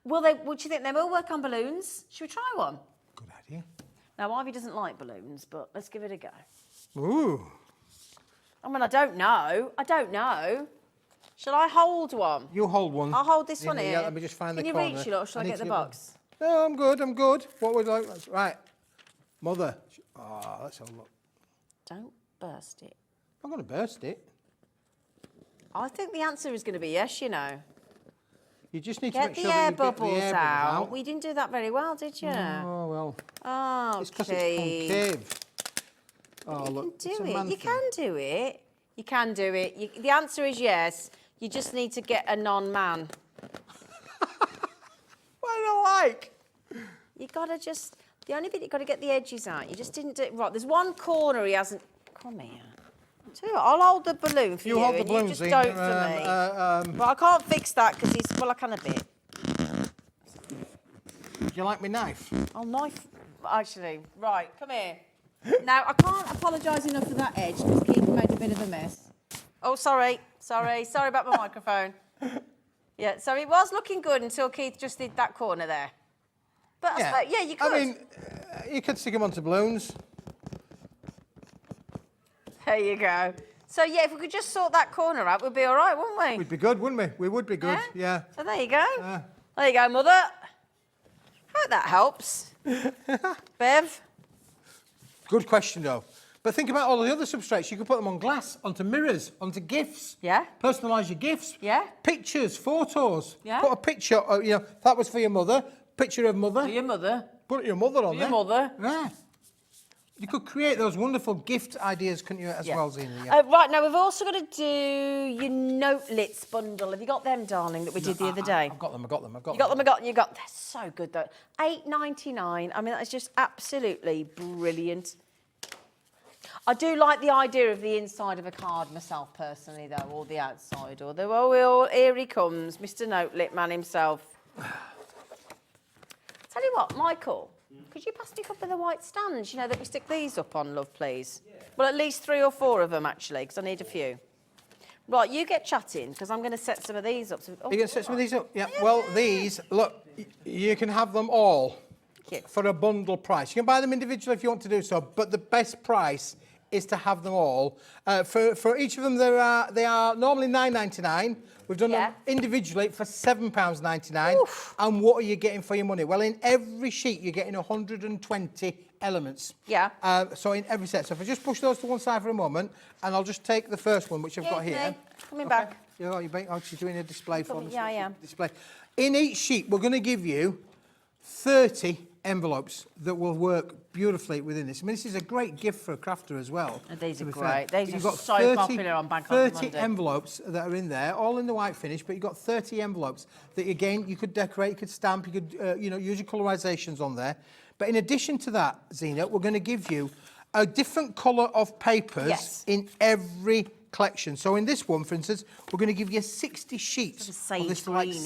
What do you think? They will work on balloons. Should we try one? Good idea. Now, Ivy doesn't like balloons, but let's give it a go. Ooh. I mean, I don't know. Shall I hold one? You hold one. I'll hold this one here. Yeah, let me just find the corner. Can you reach it, or shall I get the box? No, I'm good. What would I like? Right. Mother. Oh, let's have a look. Don't burst it. I'm going to burst it. I think the answer is going to be yes, you know. You just need to Get make the sure air that you get the bubbles air out. We didn't do that very well, did you? Oh, well. Oh, It's because it's concave. Oh, look. You it's a can do man it. You thing. can do it. You can do it. The answer is yes. You just need to get a non-man. What do I like? You got to just... The only bit you've got to get the edges out. You just didn't do it right. There's one corner he hasn't... Come here. Tell you what, I'll hold the balloon for you. You hold the and balloon, you just Zena, don't for me. But I can't fix that because he's... Well, I can a bit. Do you like my knife? Oh, knife... Actually, right, come here. Now, I can't apologise enough for that edge because Keith made a bit of a mess. Oh, sorry about my microphone. Yeah, so it was looking good until Keith just did that corner there. But I suppose, yeah, you could. I mean, you could stick them onto balloons. There you go. So, yeah, if we could just sort that corner out, we'd be all right, wouldn't we? We'd be good, wouldn't we? We would be good, yeah. So there you go. There you go, Mother. Hope that helps. Bev? Good question, though. But think about all the other substrates. You could put them on glass, onto mirrors, onto gifts. Yeah. Personalise your gifts. Yeah. Pictures, photos. Yeah. Put a picture, that was for your mother. Picture of mother. Your mother. Put your mother on there. Your mother. Yeah. You could create those wonderful gift ideas, couldn't you, as well, Zena? Yeah. Right, now we've also got to do your notelets bundle. Have you got them, darling, that we did the other day? I've got them. You got them, you got. They're so good, though. £8.99. I mean, that's just absolutely brilliant. I do like the idea of the inside of a card myself, personally, though, or the outside. Although, here he comes, Mr. Notelet man himself. Tell you what, Michael, could you pass me a couple of the white stands, you know, that we stick these up on, love, please? Yeah. Well, at least 3 or 4 of them, actually, because I need a few. Right, you get chatting, because I'm going to set some of these up. You're going to set some of these up? Yeah. Well, these, look, you can have them all for a bundle price. You can buy them individually if you want to do so, but the best price is to have them all. For each of them, they are normally £9.99. We've done them individually for £7.99. Oof. And what are you getting for your money? Well, in every sheet, you're getting 120 elements. Yeah. So in every set. So if I just push those to one side for a moment, and I'll just take the first one, which I've got here. Coming back. She's doing a display for us. Yeah, I am. Display. In each sheet, we're going to give you 30 envelopes that will work beautifully within this. I mean, this is a great gift for a crafter as well. And these are great. These are so popular on Bank Holiday Monday. 30 envelopes that are in there, all in the white finish, but you've got 30 envelopes that, again, you could decorate, you could stamp, you could, use your colorizations on there. But in addition to that, Zena, we're going to give you a different colour of papers in every collection. So in this one, for instance, we're going to give you 60 sheets of this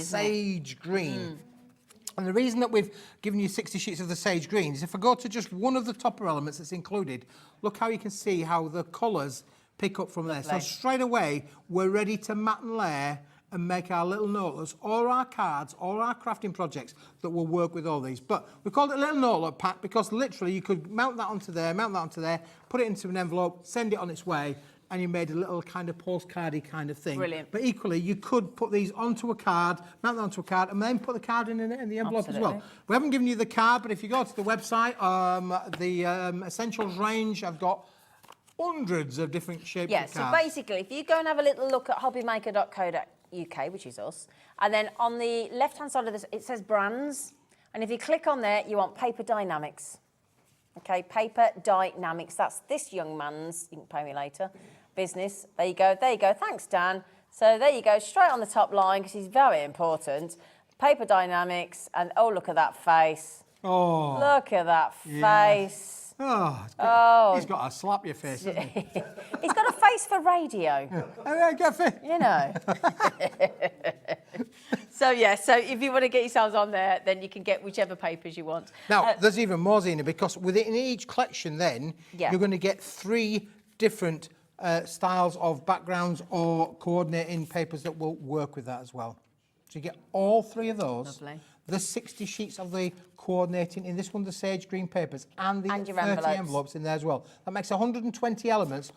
sage green. And the reason that we've given you 60 sheets of the sage green is if I go to just one of the topper elements that's included, look how you can see how the colours pick up from there. So straight away, we're ready to mat and layer and make our little notelets, or our cards, or our crafting projects that will work with all these. But we called it a little notelet pack because literally you could mount that onto there, put it into an envelope, send it on its way, and you made a little kind of postcardy kind of thing. Brilliant. But equally, you could put these onto a card, mount that onto a card, and then put the card in the envelope as well. We haven't given you the card, but if you go to the website, the Essentials range, I've got hundreds of different shapes of cards. So basically, if you go and have a little look at hobbymaker.co.uk, which is us, and then on the left-hand side of this, it says brands, and if you click on there, you want Paper Dienamics. Okay, Paper Dienamics, that's this young man's, you can pay me later, business. There you go, thanks, Dan. So there you go, straight on the top line, because he's very important. Paper Dienamics, and oh, look at that face. Oh. Look at that face. Oh, he's got to slap your face, hasn't he? He's got a face for radio. You know. So if you want to get yourselves on there, then you can get whichever papers you want. Now, there's even more, Zena, because within each collection then, you're going to get 3 different styles of backgrounds or coordinating papers that will work with that as well. So you get all 3 of those. Lovely. The 60 sheets of the coordinating, in this one, the sage green papers, and the 30 envelopes in there as well. That makes 120 elements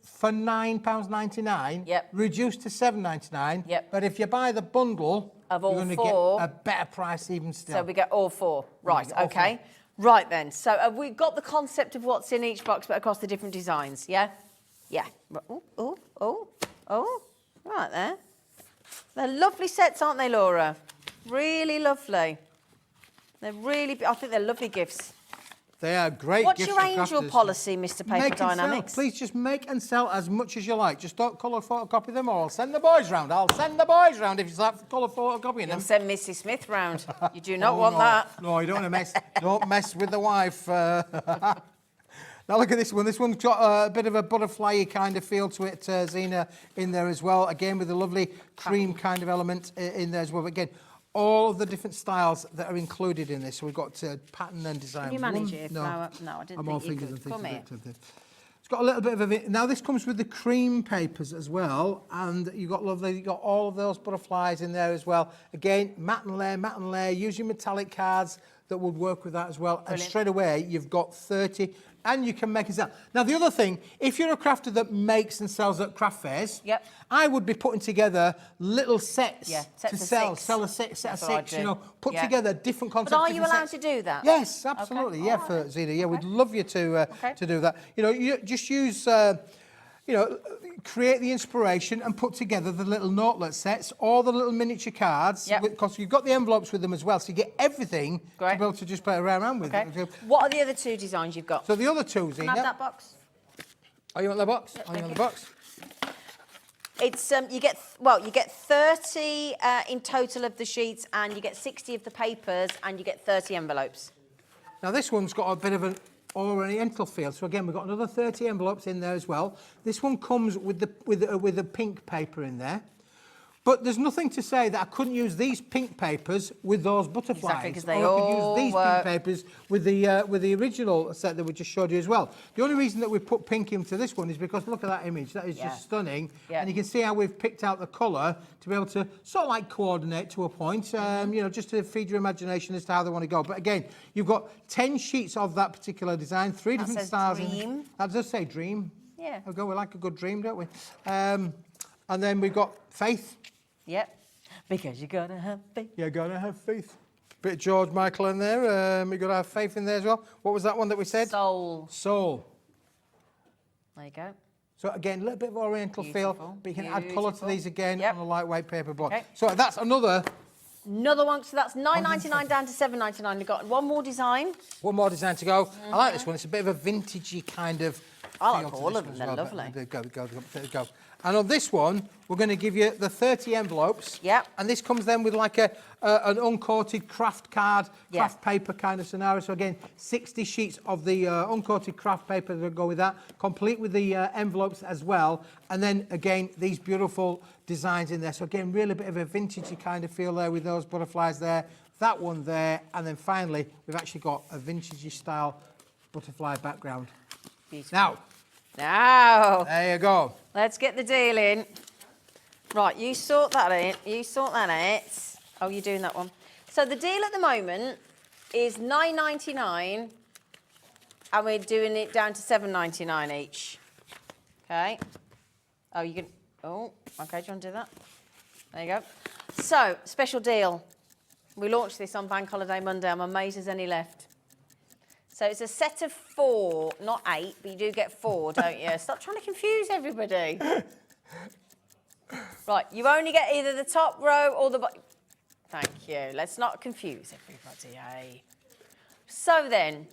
for £9.99, reduced to £7.99. But if you buy the bundle, you're going to get a better price even still. So we get all 4. Right, okay. Right then, so have we got the concept of what's in each box, but across the different designs, yeah? Yeah. Oh, right there. They're lovely sets, aren't they, Laura? Really lovely. I think they're lovely gifts. They are great What's gifts your for angel crafters. policy, Mr. Paper Dienamics? Please just make and sell as much as you like. Just don't colour photocopy them, or I'll send the boys round. If you like colour photocopying them. You'll send Mrs. Smith round. You do not want that. No, you don't want to mess. Don't mess with the wife. Now look at this one. This one's got a bit of a butterfly kind of feel to it, Zena, in there as well. Again, with a lovely cream kind of element in there as well. But again, all of the different styles that are included in this. So we've got pattern and design. Can you manage it? No, I didn't think you could. Come here. It's got a little bit of a... Now, this comes with the cream papers as well, and you've got all of those butterflies in there as well. Again, matte and layer, using metallic cards that would work with that as well. Brilliant. And straight away, you've got 30... And you can make and sell. Now, the other thing, if you're a crafter that makes and sells at craft fairs, I would be putting together little sets to sell. Sell a set of 6, put together different concepts. But are you allowed to do that? Yes, absolutely. Okay. For Zena. Yeah, we'd love you to do that. You just use you know, create the inspiration and put together the little notelet sets or the little miniature cards. Yep. Because you've got the envelopes with them as well, so you get everything to Great. be able to just play around with. Okay. What are the other two designs you've got? So the other two, Can I have that box? Oh, you want the box? Yep, Oh, you want thank the box? It's you get 30 in total of the sheets, and you get 60 of the papers, and you get 30 envelopes. Now this one's got a bit of an oriental feel. So again, we've got another 30 envelopes in there as well. This one comes with the pink paper in there. But there's nothing to say that I couldn't use these pink papers with those butterflies. Exactly, because they or I could all use these work. pink papers with the original set that we just showed you as well. The only reason that we put pink into this one is because look at that image. That is just stunning. Yeah. And you can see how we've picked out the colour to be able to sort of like coordinate to a point, you know, just to feed your imagination as to how they want to go. But again, you've got 10 sheets of that particular design, three different says styles. dream. That does say dream. Yeah. We like a good dream, don't we? And then we've got faith. Yep. Because you gotta have faith. You gotta have faith. Bit of George Michael in there. You gotta have faith in there as well. What was that one that we said? Soul. Soul. There you go. So again, a little bit of oriental feel, Beautiful, but you can add colour to beautiful. these again Yep. on a lightweight paper board. Okay. So that's another Another one, so that's £9.99 down to £7.99. We've got one more design. one more design to go. I like this one. It's a bit of a vintagey kind of. I like feel to all this of one them, as they're well, lovely. but go. And on this one, we're going to give you the 30 envelopes. Yep. And this comes then with like an uncoated craft card, craft paper kind of scenario. So again, 60 sheets of the uncoated craft paper that go with that, complete with the envelopes as well. And then again, these beautiful designs in there. So again, really a bit of a vintagey kind of feel there with those butterflies there, that one there. And then finally, we've actually got a vintagey style butterfly background. Beautiful. Now, there you go. Let's get the deal in. Right, you sort that in. You sort that out. Oh, you're doing that one. So the deal at the moment is £9.99, and we're doing it down to £7.99 each. Okay. Oh, you can. Oh, okay. Do you want to do that? There you go. So special deal. We launched this on Bank Holiday Monday. I'm amazed there's any left. So it's a set of 4, not 8, but you do get 4, don't you? Stop trying to confuse everybody. Right, you only get either the top row or the bottom. Thank you. Let's not confuse everybody, eh? So then,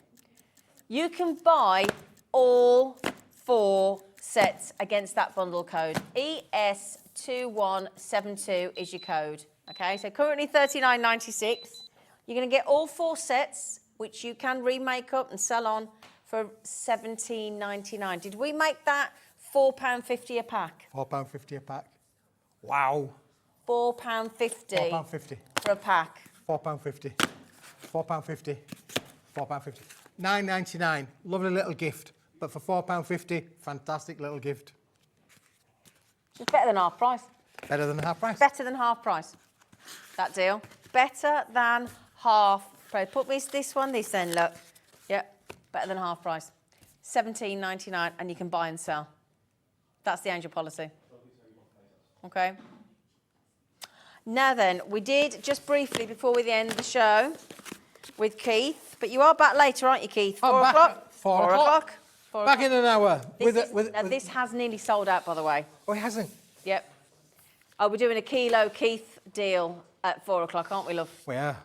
you can buy all 4 sets against that bundle code. ES2172 is your code. Okay, so currently $39.96. You're going to get all 4 sets, which you can remake up and sell on for £17.99. Did we make that £4.50 a pack? £4.50 a pack. Wow. £4.50 £4.50. for a pack. £4.50. £4.50. £4.50. £9.99. Lovely little gift. But for £4.50, fantastic little gift. It's better than half price. Better than half price. Better than half price. That deal. Better than half price. Put this one, this then, look. Yep, better than half price. £17.99, and you can buy and sell. That's the Angel policy. Okay. Now then, we did just briefly before we end the show with Keith, but you are back later, aren't you, Keith? 4 back o'clock? at 4 o'clock. Back in an hour. This has nearly sold out, by the way. Oh, it hasn't? Yep. Oh, we're doing a kilo Keith deal at 4 o'clock, aren't we, love? We are.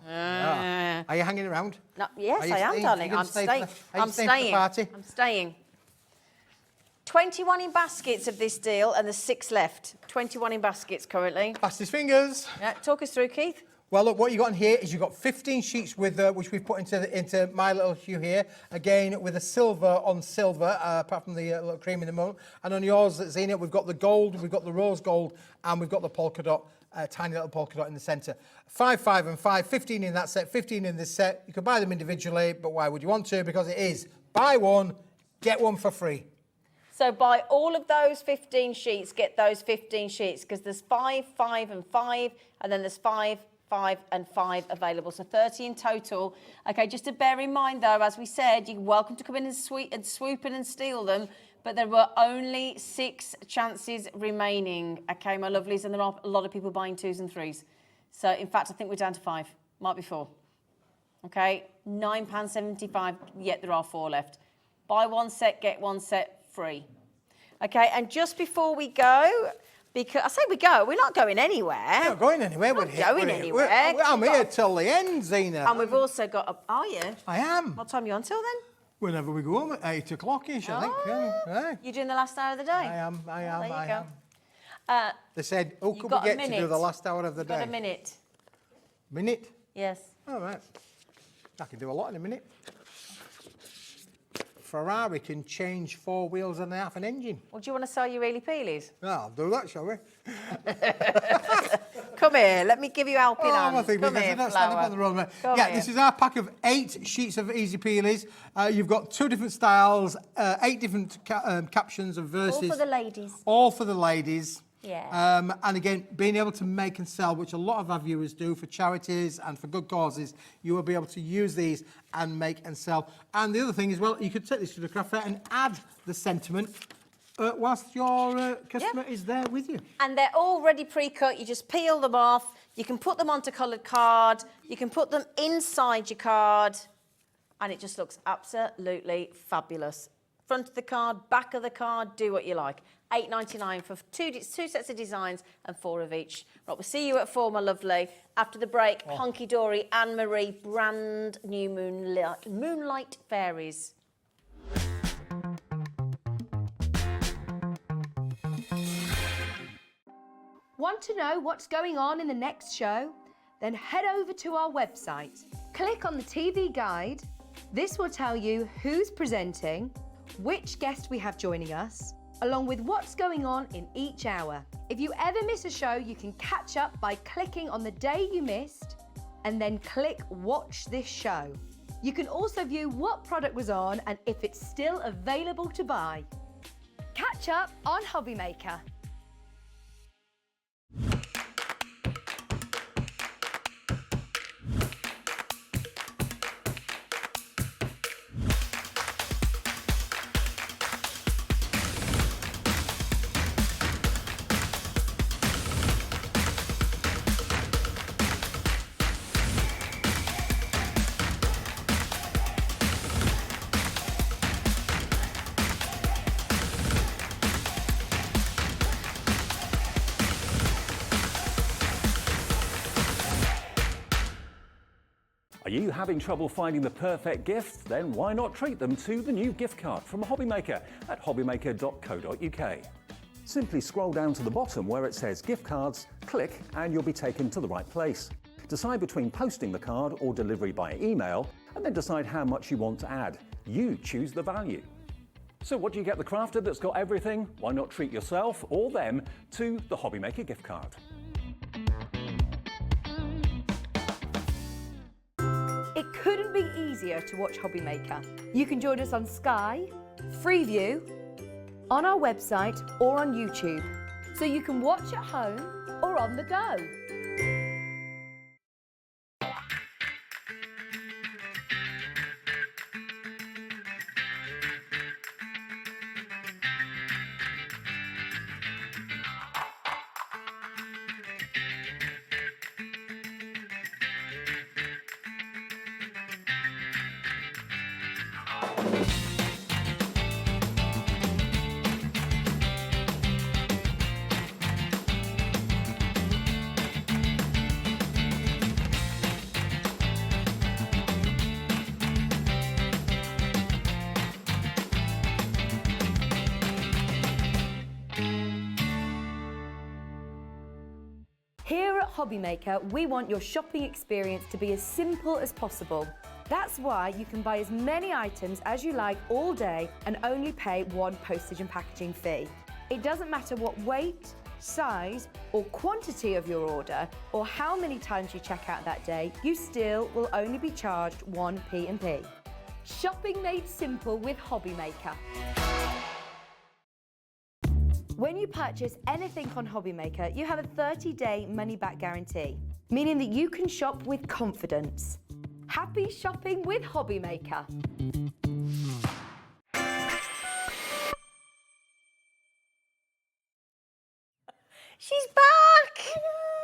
Are you hanging around? No, yes, Are you I am, staying? darling. You I'm gonna stay staying. for the- are you staying for the party? I'm staying. 21 in baskets of this deal, and there's 6 left. 21 in baskets currently. Fastest fingers. Yeah, talk us through, Keith. Well, look, what you got in here is you've got 15 sheets with which we've put into my little hue here. Again, with a silver on silver, apart from the little cream in the middle. And on yours, Zena, we've got the gold, we've got the rose gold, and we've got the polka dot, tiny little polka dot in the centre. 5, 5, and 5, 15 in that set, 15 in this set. You can buy them individually, but why would you want to? Because it is buy one, get one for free. So buy all of those 15 sheets, get those 15 sheets, because there's 5, 5, and 5, and then there's 5, 5, and 5 available, so 30 in total. Okay, just to bear in mind though, as we said, you're welcome to come in and swoop in and steal them, but there were only 6 chances remaining. Okay, my lovelies, and there are a lot of people buying 2s and 3s. So in fact, I think we're down to 5, might be 4. Okay, £9.75, yet there are 4 left. Buy one set, get one set free. Okay, and just before we go, because I say we go, we're not going anywhere. We're not going anywhere. We're here. going We're here. anywhere. I'm here till the end, Zena. And we've also got, are you? I am. What time are you on till then? Whenever we go home at 8 o'clock-ish, I think. Yeah. You're doing the last hour of the day? I am. There you go. They said, who could we got a get to do minute. the last hour of the Got day? a minute. Minute? Yes. All right. I can do a lot in a minute. Ferrari can change 4 wheels and a half an engine. Well, do you want to sell your Really Peelies? Well, I'll do that, shall we? Come here, let me give you helping hands. I think Come because here, they're not standing Flower. on the road, mate. Come Yeah, here. this is our pack of 8 sheets of easy peelies. You've got 2 different styles, 8 different captions and verses. All for the ladies. All for the ladies. Yeah. And again, being able to make and sell, which a lot of our viewers do for charities and for good causes, you will be able to use these and make and sell. And the other thing as well, you could take this to the craft fair and add the sentiment whilst your customer is there with you. And they're already pre-cut, you just peel them off, you can put them onto coloured card, you can put them inside your card, and it just looks absolutely fabulous. Front of the card, back of the card, do what you like. £8.99 for two sets of designs and 4 of each. Right, we'll see you at 4, my lovely. After the break, Hunkydory and Marie, brand new Moonlight Fairies. Want to know what's going on in the next show? Then head over to our website. Click on the TV guide. This will tell you who's presenting, which guest we have joining us, along with what's going on in each hour. If you ever miss a show, you can catch up by clicking on the day you missed and then click Watch This Show. You can also view what product was on and if it's still available to buy. Catch up on Hobby Maker. Are you having trouble finding the perfect gift? Then why not treat them to the new gift card from Hobby Maker at hobbymaker.co.uk. Simply scroll down to the bottom where it says gift cards, click and you'll be taken to the right place. Decide between posting the card or delivery by email and then decide how much you want to add. You choose the value. So what do you get the crafter that's got everything? Why not treat yourself or them to the Hobby Maker gift card? It couldn't be easier to watch Hobby Maker. You can join us on Sky, Freeview, on our website or on YouTube. So you can watch at home or on the go. Here at Hobby Maker, we want your shopping experience to be as simple as possible. That's why you can buy as many items as you like all day and only pay 1 postage and packaging fee. It doesn't matter what weight, size or quantity of your order or how many times you check out that day, you still will only be charged 1 P&P. Shopping made simple with Hobby Maker. When you purchase anything on Hobby Maker, you have a 30-day money-back guarantee, meaning that you can shop with confidence. Happy shopping with Hobby Maker. She's back!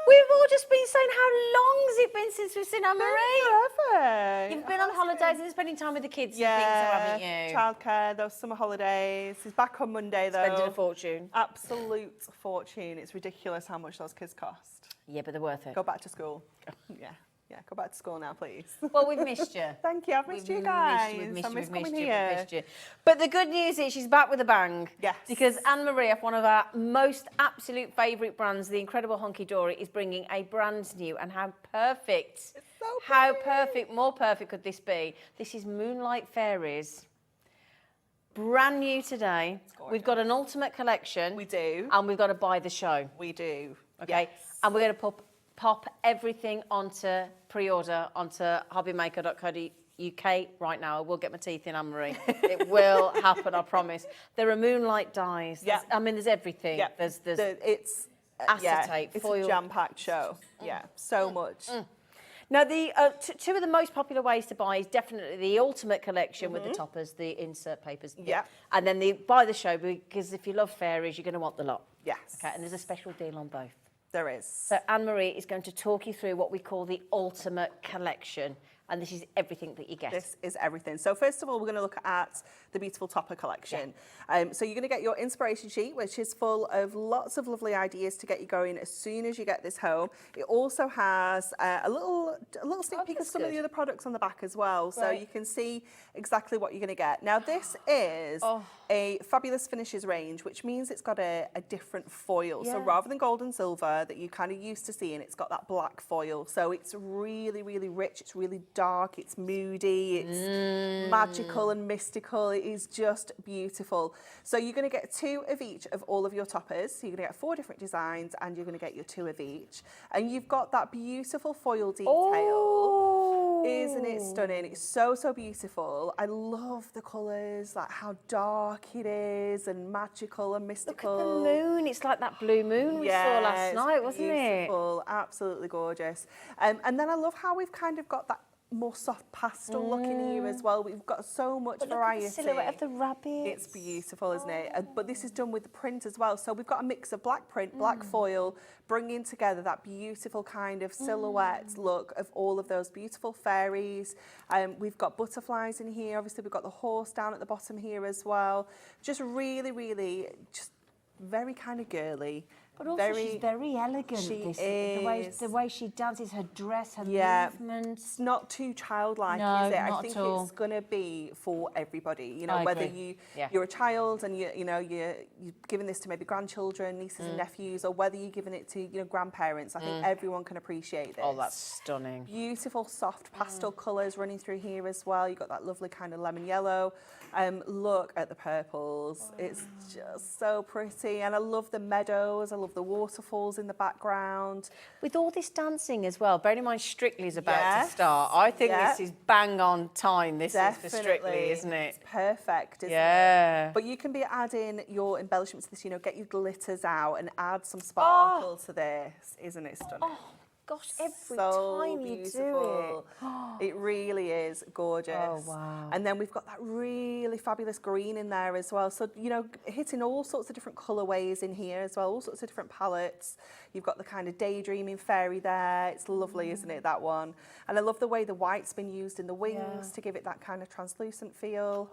We've all just been saying how long has it been since we've seen Anne-Marie? Forever. You've been on holidays and spending time with the kids and things, haven't you? Childcare, those summer holidays. He's back on Monday though. Spending a fortune. Absolute fortune. It's ridiculous how much those kids cost. Yeah, but they're worth it. Go back to school. Yeah, go back to school now, please. Well, we've missed you. Thank you. I've missed you guys. We've I miss coming We've here. missed you. But the good news is she's back with a bang. Yes. Because Anne-Marie, one of our most absolute favourite brands, the incredible Hunkydory, is bringing a brand new, and how perfect. It's so how pretty. perfect, more perfect could this be? This is Moonlight Fairies. Brand new today. We've got an ultimate collection. We do. And we've got to buy the show. We do. Okay. Yes. And we're going to pop everything onto pre-order onto hobbymaker.co.uk right now. I will get my teeth in, Anne-Marie. It will happen, I promise. There are Moonlight dyes. Yeah. I mean, there's everything. Yeah. There's It's acetate, it's foil. a jam-packed show. Yeah, so much. Now, the two of the most popular ways to buy is definitely the Ultimate Collection with the toppers, the insert papers. Yeah. And then the buy the show, because if you love fairies, you're going to want the lot. Yes. Okay, and there's a special deal on both. There is. So Anne-Marie is going to talk you through what we call the Ultimate Collection. And this is everything that you get. This is everything. So first of all, we're going to look at the beautiful topper collection. So you're going to get your inspiration sheet, which is full of lots of lovely ideas to get you going as soon as you get this home. It also has a little sneak peek of some of the other products on the back as well. So you can see exactly what you're going to get. Now this is a fabulous finishes range, which means it's got a different foil. So rather than gold and silver that you kind of used to seeing, it's got that black foil. So it's really, really rich. It's really dark, it's moody, it's magical and mystical. It is just beautiful. So you're going to get 2 of each of all of your toppers. So you're going to get 4 different designs and you're going to get your 2 of each. And you've got that beautiful foil detail. Isn't it stunning? It's so, so beautiful. I love the colours, like how dark it is and magical and mystical. Look at the moon. It's like that blue moon we saw last night, wasn't it? Beautiful, absolutely gorgeous. And then I love how we've kind of got that more soft pastel look in here as well. We've got so much variety. Look at the silhouette of the rabbit. It's beautiful, isn't it? But this is done with the print as well. So we've got a mix of black print, black foil, bringing together that beautiful kind of silhouette look of all of those beautiful fairies. We've got butterflies in here. Obviously, we've got the horse down at the bottom here as well. Just really, really, just very kind of girly. But also she's very elegant. She is. The way she dances, her dress, her movements. It's not too childlike, No, is it? not I think at all. it's going to be for everybody. You know, I whether agree. you're a child and you're giving this to maybe grandchildren, nieces and nephews, or whether you're giving it to grandparents. I think everyone can appreciate this. Oh, that's stunning. Beautiful soft pastel colours running through here as well. You've got that lovely kind of lemon yellow. Look at the purples. It's just so pretty. And I love the meadows. I love the waterfalls in the background. With all this dancing as well, bearing in mind Strictly is about to start. I think this is bang on time. This is for Strictly, isn't it? It's perfect, isn't it? But you can be adding your embellishments to this, get your glitters out and add some sparkle to this. Isn't it stunning? Oh, gosh, every So time you beautiful. do it. It really is gorgeous. Oh, wow. And then we've got that really fabulous green in there as well. So, hitting all sorts of different colourways in here as well, all sorts of different palettes. You've got the kind of daydreaming fairy there. It's lovely, isn't it, that one? And I love the way the white's been used in the wings to give it that kind of translucent feel.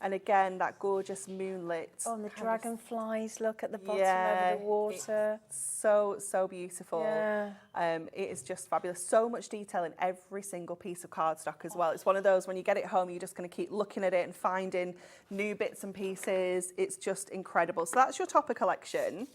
And again, that gorgeous moonlit. Oh, and the dragonflies, look at the bottom Yeah, over the water. So beautiful. Yeah. It is just fabulous. So much detail in every single piece of cardstock as well. It's one of those when you get it home, you're just going to keep looking at it and finding new bits and pieces. It's just incredible. So that's your topper collection.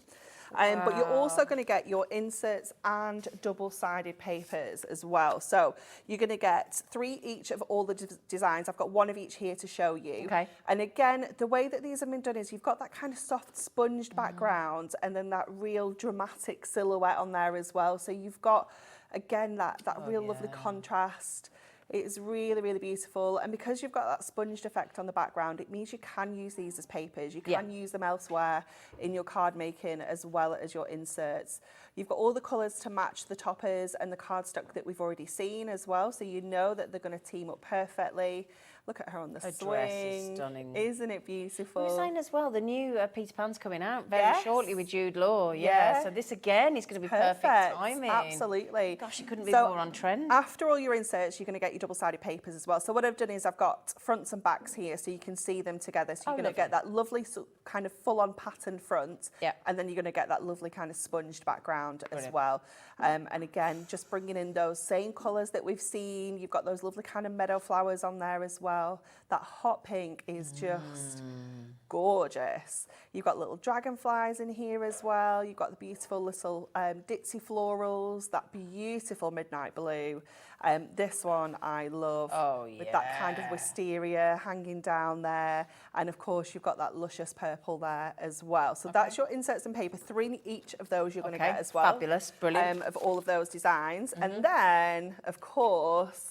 But you're also going to get your inserts and double-sided papers as well. So you're going to get 3 each of all the designs. I've got 1 of each here to show you. Okay. And again, the way that these have been done is you've got that kind of soft sponged background and then that real dramatic silhouette on there as well. So you've got, again, that real lovely contrast. It's really, really beautiful. And because you've got that sponged effect on the background, it means you can use these as papers. You can use them elsewhere in your card making as well as your inserts. You've got all the colours to match the toppers and the cardstock that we've already seen as well. So you know that they're going to team up perfectly. Look at her on the Her swing. dress is stunning. Isn't it beautiful? We were saying as well, the new Peter Pan's coming out very Yes. shortly with Jude Law. Yeah. Yeah. So this again is going to be perfect timing. Absolutely. Gosh, it couldn't be So more on trend. After all your inserts, you're going to get your double-sided papers as well. So what I've done is I've got fronts and backs here so you can see them together. So you're going to get that lovely kind of full-on pattern front. Yeah. And then you're going to get that lovely kind of sponged background as well. And again, just bringing in those same colours that we've seen. You've got those lovely kind of meadow flowers on there as well. That hot pink is just gorgeous. You've got little dragonflies in here as well. You've got the beautiful little ditzy florals, that beautiful midnight blue. This one I love, with that kind of wisteria hanging down there. And of course, you've got that luscious purple there as well. So that's your inserts and paper. 3 in each of those you're going to get as well. Fabulous, brilliant. Of all of those designs. And then, of course,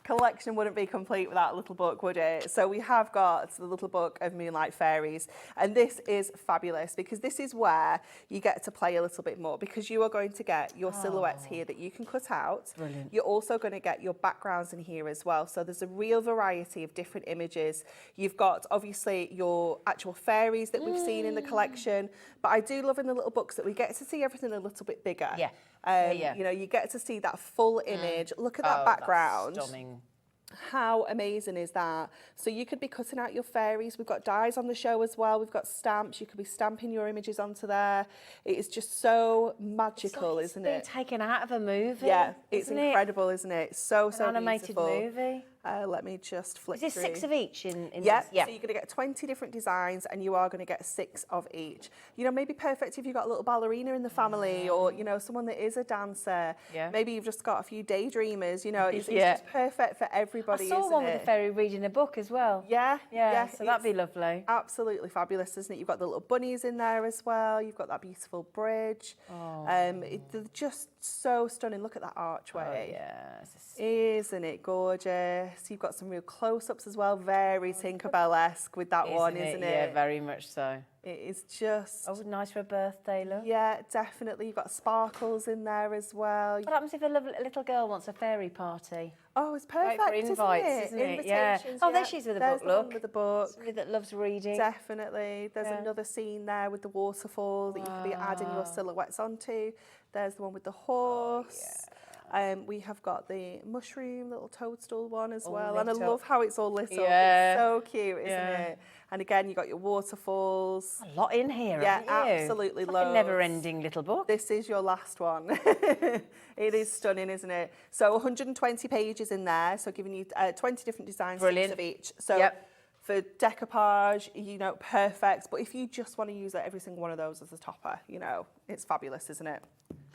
collection wouldn't be complete without a little book, would it? So we have got the little book of Moonlight Fairies, and this is fabulous because this is where you get to play a little bit more, because you are going to get your silhouettes here that you can cut out. Brilliant. You're also going to get your backgrounds in here as well. So there's a real variety of different images. You've got obviously your actual fairies that we've seen in the collection, but I do love in the little books that we get to see everything a little bit bigger. Yeah. You know, you get to see that full image. Look at that background. That's stunning. How amazing is that? So you could be cutting out your fairies. We've got dies on the show as well. We've got stamps. You could be stamping your images onto there. It is just so magical, isn't it? It's been taken out of a movie. Yeah, it's isn't incredible, isn't it? So An animated beautiful. movie. Let me just flip Is this through. 6 of each in Yeah, this? Yeah. so you're going to get 20 different designs and you are going to get 6 of each. You know, maybe perfect if you've got a little ballerina in the family or, you know, someone that is a dancer. Yeah. Maybe you've just got a few daydreamers, you know, it's Yeah. just perfect for everybody, I saw isn't one it? with a fairy reading a book as well. Yeah, So that'd be it's lovely. Absolutely fabulous, isn't it? You've got the little bunnies in there as well. You've got that beautiful bridge. They're just so stunning. Look at that archway. Isn't it gorgeous? You've got some real close-ups as well. Very Tinkerbell-esque with that one, isn't it? Yeah, very much so. It is just... Oh, nice for a birthday, look. Yeah, definitely. You've got sparkles in there as well. What happens if a little girl wants a fairy party? Oh, it's Great perfect, for invites, isn't it? Yeah. Invitations, Oh, there she is with a There's book, the one look. with the book. Somebody that loves reading. Definitely. There's another scene there with the waterfall that you could be adding your silhouettes onto. There's the one with the horse. We have got the mushroom, little toadstool one as well. And I love how it's all lit up. It's so cute, isn't it? And again, you've got your waterfalls. A lot in here, Yeah, haven't you? absolutely It's like a loads. never-ending little book. This is your last one. It is stunning, isn't it? So 120 pages in there, so giving you 20 different designs, 6 of each. So for decoupage, you know, perfect. But if you just want to use every single one of those as a topper, you know, it's fabulous, isn't it?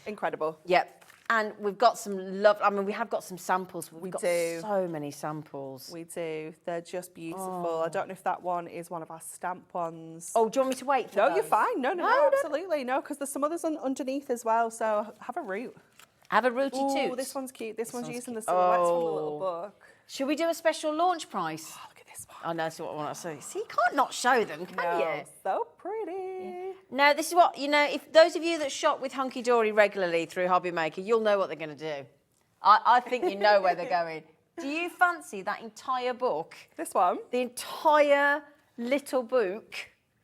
Incredible. Yep. And we've got some I mean, we have got some samples. We've got do. so many samples. We do. They're just beautiful. I don't know if that one is one of our stamp ones. Oh, do you want me to wait for No, those? you're fine. No, No. absolutely. No, because there's some others underneath as well. So have a root. Have a rooty Oh, toot. this one's cute. This one's one's using cute. the silhouettes from the little book. Should we do a special launch price? Oh, look at this one. Oh, no, that's what I want to say. See, you can't not show them, can you? So pretty. No, this is what, you know, if those of you that shop with Hunkydory regularly through Hobby Maker, you'll know what they're going to do. I think you know where they're going. Do you fancy that entire book? This one? The entire little book,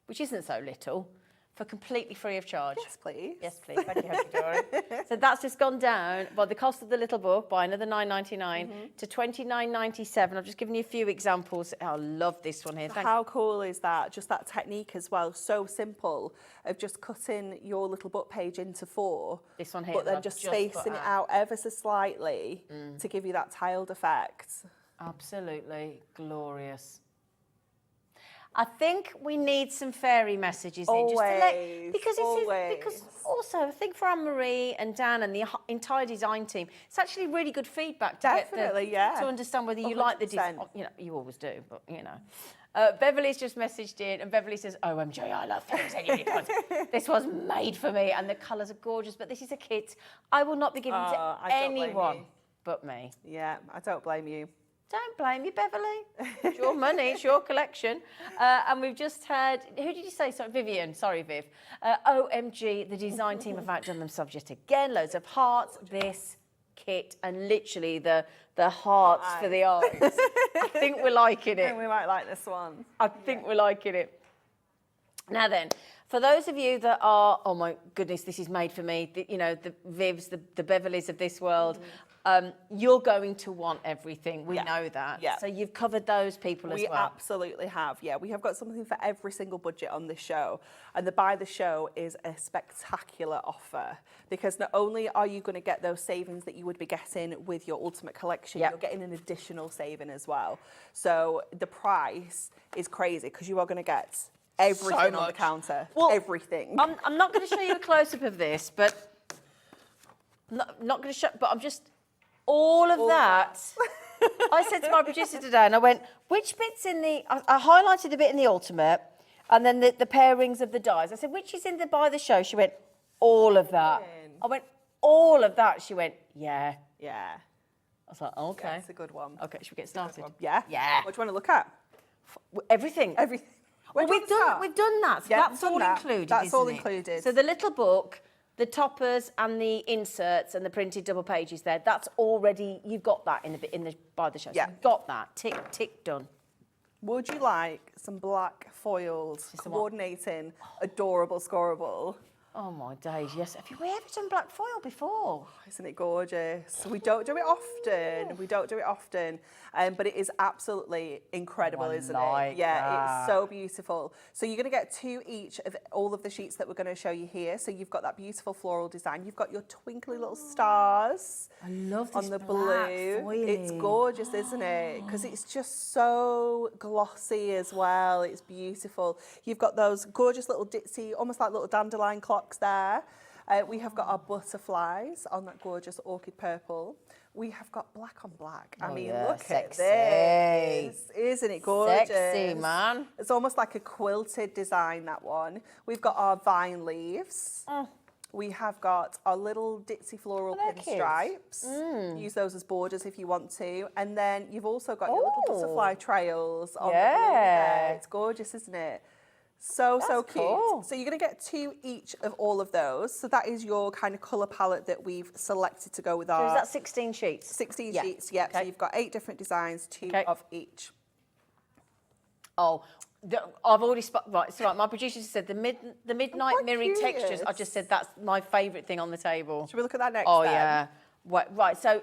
which isn't so little, for completely free of charge? Yes, please. Yes, please. Thank you, Hunkydory. So that's just gone down by the cost of the little book by another $9.99 to $29.97. I've just given you a few examples. Oh, I love this one here. How cool is that? Just that technique as well. So simple of just cutting your little book page into 4. This one here. But that then I've just put spacing it out ever so slightly to give you that tiled effect. Absolutely glorious. I think we need some fairy messages in just to let, because because also I think for Anne-Marie and Dan and the entire design team, it's actually really good feedback to Definitely, to understand whether you like the design. 100%. You know, you always do, but you know. Beverly's just messaged in, and Beverly says, "OMG, I love fairies. This was made for me, and the colours are gorgeous. But this is a kit I will not be giving to anyone but me." Yeah, I don't blame you. Don't blame you, Beverly. It's your money, it's your collection. And we've just had, who did you say? Sorry, Vivian. Sorry, Viv. OMG, the design team have outdone themselves yet again. Loads of hearts. This kit and literally the hearts for the eyes. I think we're liking I it. think we might like this one. I think we're liking it. Now then, for those of you that are, oh my goodness, this is made for me, you know, the Vivs, the Beverleys of this world, you're going to want everything. We know that. Yeah. So you've covered those people as We well. absolutely have, yeah. We have got something for every single budget on this show. And the Buy the Show is a spectacular offer because not only are you going to get those savings that you would be getting with your Ultimate Collection, you're getting an additional saving as well. So the price is crazy because you are going to get everything on the counter. Well, everything. I'm not going to show you a close-up of this, but not going to show, but I'm just, all of that. I said to my producer today, and I went, which bit's in the, I highlighted the bit in the Ultimate, and then the pairings of the dies. I said, which is in the Buy the Show? She went, all of that. I went, all of that? She went, yeah. Yeah. I was like, okay. That's a good one. Okay, should we get started? Yeah? Yeah. What do you want to look at? Everything. Everything. Well, we've done that. So Yeah, that's done all that. included. That's all isn't it? included. So the little book, the toppers, and the inserts and the printed double pages there. That's already, you've got that in the Buy the Show. So Yeah. you've got that. Tick, tick, done. Would you like some black foiled, coordinating, adorable scoreable? Oh my days, yes. Have we ever done black foil before? Isn't it gorgeous? We don't do it often. We don't do it often. But it is absolutely incredible, isn't like it? Yeah, that. it's so beautiful. So you're going to get 2 each of all of the sheets that we're going to show you here. So you've got that beautiful floral design. You've got your twinkly little stars. I love this on the black blue. foiling. It's gorgeous, isn't it? Because it's just so glossy as well. It's beautiful. You've got those gorgeous little ditzy, almost like little dandelion clocks there. We have got our butterflies on that gorgeous orchid purple. We have got black on black. I mean, yeah, look sexy. at this. Isn't it gorgeous? Sexy, man. It's almost like a quilted design, that one. We've got our vine leaves. We have got our little ditzy floral pinstripes. Use those as borders if you want to. And then you've also got your little butterfly trails on the blue there. It's gorgeous, isn't it? So cute. cool. So you're going to get 2 each of all of those. So that is your kind of colour palette that we've selected to go with So our... is that 16 sheets? 16 Yeah. sheets, yep. Okay. So you've got 8 different designs, 2 Okay. of each. Oh, I've already right. It's all right. My producer said the midnight quite mirrored textures. I curious. just said that's my favourite thing on the table. Should we look at that next Oh then? yeah. Right. So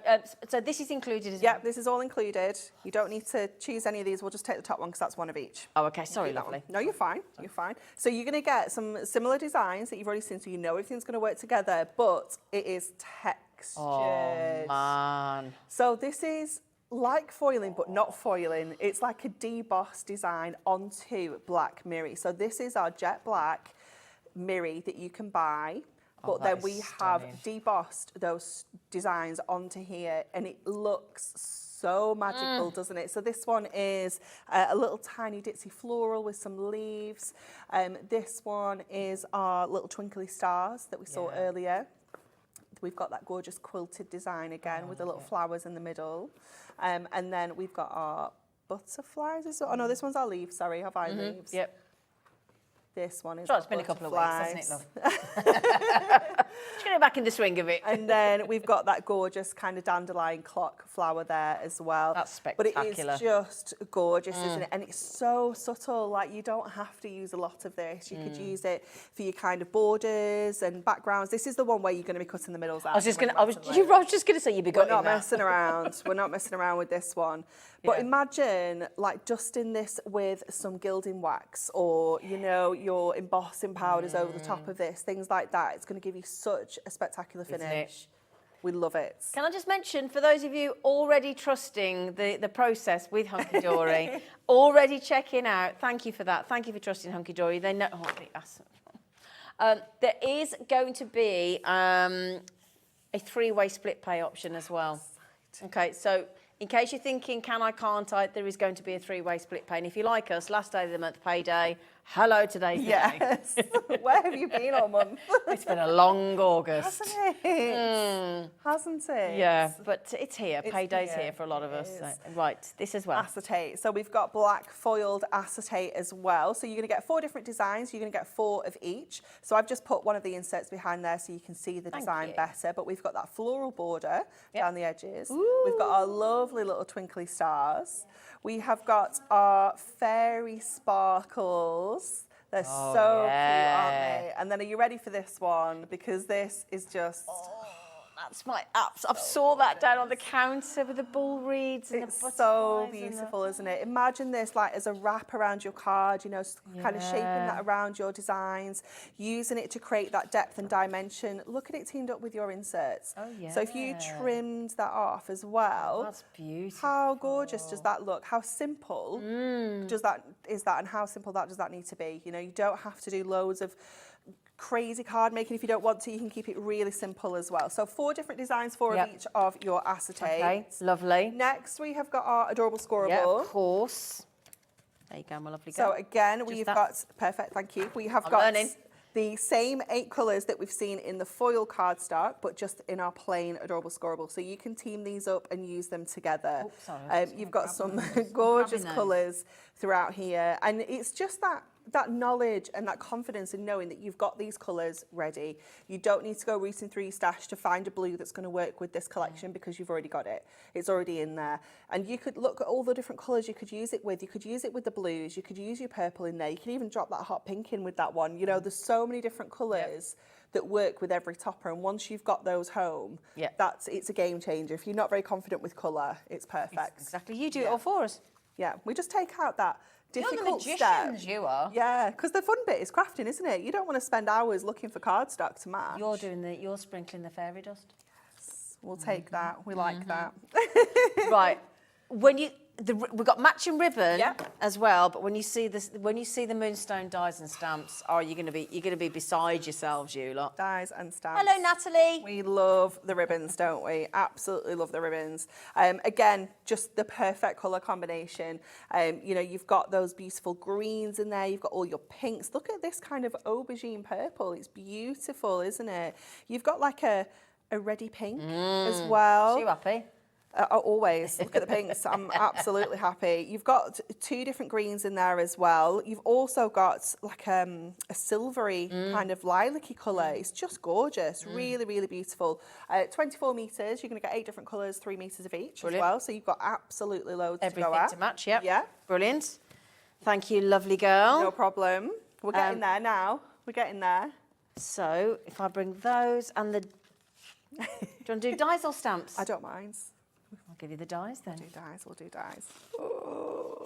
so this is included as Yeah, well. this is all included. You don't need to choose any of these. We'll just take the top one because that's one of each. Oh, okay. Sorry, Do that lovely. one. No, you're fine. You're fine. So you're going to get some similar designs that you've already seen, so you know everything's going to work together, but it is textured. Oh man. So this is like foiling, but not foiling. It's like a debossed design onto black mirror. So this is our jet black mirror that you can buy. But that then is we stunning. have debossed those designs onto here, and it looks so magical, doesn't it? So this one is a little tiny ditzy floral with some leaves. This one is our little twinkly stars that we saw earlier. We've got that gorgeous quilted design again with the little flowers in the middle. And then we've got our butterflies. Oh no, this one's our leaves, sorry, our vine leaves. Yep. This one is So it's been a couple of weeks, hasn't it, love? butterflies. Just getting back in the swing of it. And then we've got that gorgeous kind of dandelion clock flower there as well. That's But it spectacular. is just gorgeous, isn't it? And it's so subtle. Like, you don't have to use a lot of this. You could use it for your kind of borders and backgrounds. This is the one where you're going to be cutting the middles out. I was just gonna say you'd be We're gutting not that. messing around. We're not messing around with this one. But imagine like dusting this with some gilding wax, or, you know, your embossing powders over the top of this, things like that. It's going to give you such a spectacular finish. We love it. Can I just mention, for those of you already trusting the process with Hunkydory, already checking out, thank you for that. Thank you for trusting Hunkydory. They know. There is going to be a 3-way split pay option as well. Okay, so in case you're thinking, can I, can't I, there is going to be a 3-way split pay. And if you like us, last day of the month payday, Hello, today's the day. Yes. Where have you been all month? It's been a long August. Hasn't it? Hasn't it? Yeah, but it's here. It's Payday's here. here for a lot of It us. So. is. Right, this as well. Acetate. So we've got black foiled acetate as well. So you're going to get 4 different designs. You're going to get 4 of each. So I've just put one of the inserts behind there so you can see the design better. But we've got that floral border down the edges. We've got our lovely little twinkly stars. We have got our fairy sparkles. They're so cute, aren't they? And then are you ready for this one? Because this is just... That's my apps. I saw that down on the counter with the bull reeds and the It's butterflies. so beautiful, isn't it? Imagine this like as a wrap around your card, you know, kind of shaping that around your designs, using it to create that depth and dimension. Look at it teamed up with your inserts. Oh, yeah. So if you trimmed that off as well, That's beautiful. how gorgeous does that look? How simple is that, and how simple does that need to be? You know, you don't have to do loads of crazy card making. If you don't want to, you can keep it really simple as well. So 4 different designs, 4 of each of your acetate. Okay, lovely. Next, we have got our adorable scoreable. Yeah, of course. There you go, my lovely girl. So again, we've got, perfect, thank you. We have got learning. the same 8 colours that we've seen in the foil cardstock, but just in our plain adorable scoreable. So you can team these up and use them together. Oh, sorry, You've got some gorgeous those. colours throughout here. And it's just that knowledge and that confidence in knowing that you've got these colours ready. You don't need to go rooting through your stash to find a blue that's going to work with this collection because you've already got it. It's already in there. And you could look at all the different colours you could use it with. You could use it with the blues. You could use your purple in there. You can even drop that hot pink in with that one. You know, there's so many different colours that work with every topper. And once you've got those home, it's a game changer. If you're not very confident with colour, it's perfect. Exactly. You do it all for us. Yeah, we just take out that difficult You're the step. magicians, you are. Yeah, because the fun bit is crafting, isn't it? You don't want to spend hours looking for cardstock to match. You're sprinkling the fairy dust. We'll take that. We like that. Right. We've got matching ribbon as well, but when you see the moonstone dies and stamps, you're going to be beside yourselves, you lot. Dies and stamps. Hello, Natalie. We love the ribbons, don't we? Absolutely love the ribbons. Again, just the perfect colour combination. You know, you've got those beautiful greens in there. You've got all your pinks. Look at this kind of aubergine purple. It's beautiful, isn't it? You've got like a ready pink as well. Are you happy? Always. Look at the pinks. I'm absolutely happy. You've got 2 different greens in there as well. You've also got like a silvery kind of lilac-y colour. It's just gorgeous. Really, really beautiful. 24 metres. You're going to get 8 different colours, 3 metres of each as well. So you've got absolutely loads to go at. To match, yep. Yeah. Brilliant. Thank you, lovely girl. No problem. We're getting there now. We're getting there. So if I bring those and the... Do you want to do dies or stamps? I don't mind. I'll give you the dies then. We'll do dies. Oh,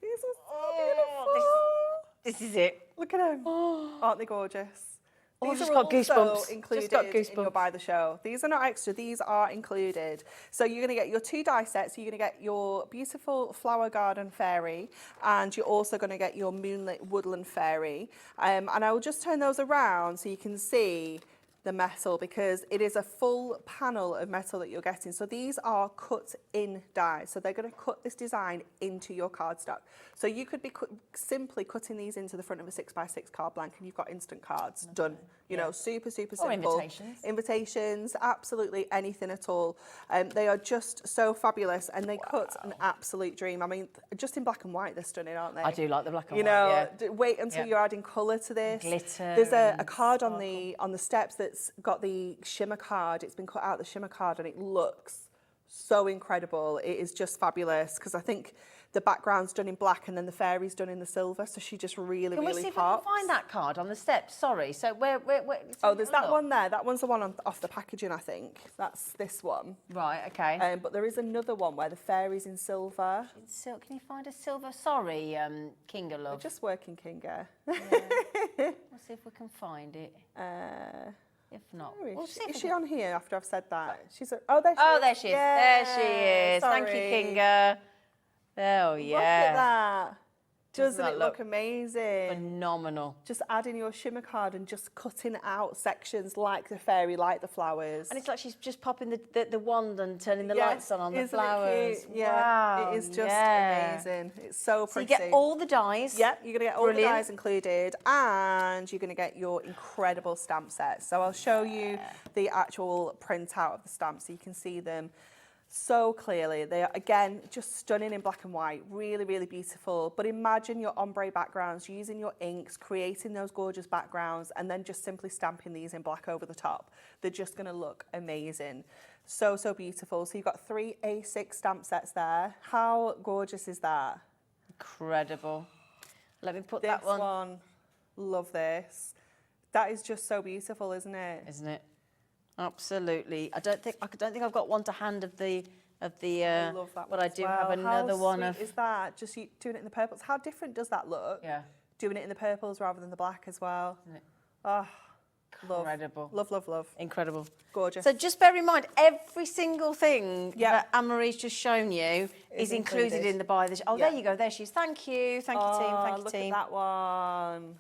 these are so beautiful. This is it. Look at them. Aren't they gorgeous? Oh, These I've are just got also goosebumps. included Just got in your goosebumps. buy the show. These are not extra, these are included. So you're going to get your 2 die sets. So you're going to get your beautiful flower garden fairy, and you're also going to get your moonlit woodland fairy. And I will just turn those around so you can see the metal, because it is a full panel of metal that you're getting. So these are cut in dies. So they're going to cut this design into your cardstock. So you could be simply cutting these into the front of a 6x6 card blank and you've got instant cards done. You know, super, super simple. Or invitations. Invitations, absolutely anything at all. They are just so fabulous, and they cut an absolute dream. I mean, just in black and white, they're stunning, aren't they? I do like the black and you white, know, yeah. Wait until you're adding colour to this. Glitter. There's a and card sparkle. on the steps that's got the shimmer card. It's been cut out the shimmer card, and it looks so incredible. It is just fabulous, because I think the background's done in black and then the fairy's done in the silver, so she just really, Can we really see if we pops. can find that card on the steps? Sorry. So where Oh, there's that one there. That one's the one off the packaging, I think. That's this one. Right, okay. But there is another one where the fairy's in silver. Can you find a silver? Sorry, Kinga We're love. just working, Kinga. We'll see if we can find it. If not, we'll see if Is we she can- on here after I've said that? There she is. Oh, there she is. Yeah, There she is. Thank you, sorry. Kinga. Oh, Look at yeah. that. Doesn't it look amazing? Phenomenal. Just adding your shimmer card and just cutting out sections like the fairy, like the flowers. And it's like she's just popping the wand and turning the Yeah, lights on the isn't it flowers. cute? Yeah, Wow, it is just yeah. amazing. It's so So you pretty. get all the dies. Yep, you're going to get all the Brilliant. dies included, and you're going to get your incredible stamp set. So I'll show you the actual printout of the stamps so you can see them so clearly. They are, again, just stunning in black and white, really, really beautiful. But imagine your ombre backgrounds, using your inks, creating those gorgeous backgrounds, and then just simply stamping these in black over the top. They're just going to look amazing. So, so beautiful. So you've got 3 A6 stamp sets there. How gorgeous is that? Incredible. Let me put This that one. one, love this. That is just so beautiful, isn't it? Isn't it? Absolutely. I don't think I've got one to hand of the I love that but one I as do well. have another How one sweet of is that? Just doing it in the purples. How different does that look? yeah. Doing it in the purples rather than the black as well. Isn't it? Oh, love. Incredible. Love, love, love. Incredible. Gorgeous. So just bear in mind, every single thing Yeah. that Anne-Marie's just shown you is included included. in the buy. Oh, Yeah. there you go. There she is. Thank you. Thank you, team. Thank you, look team. at that one.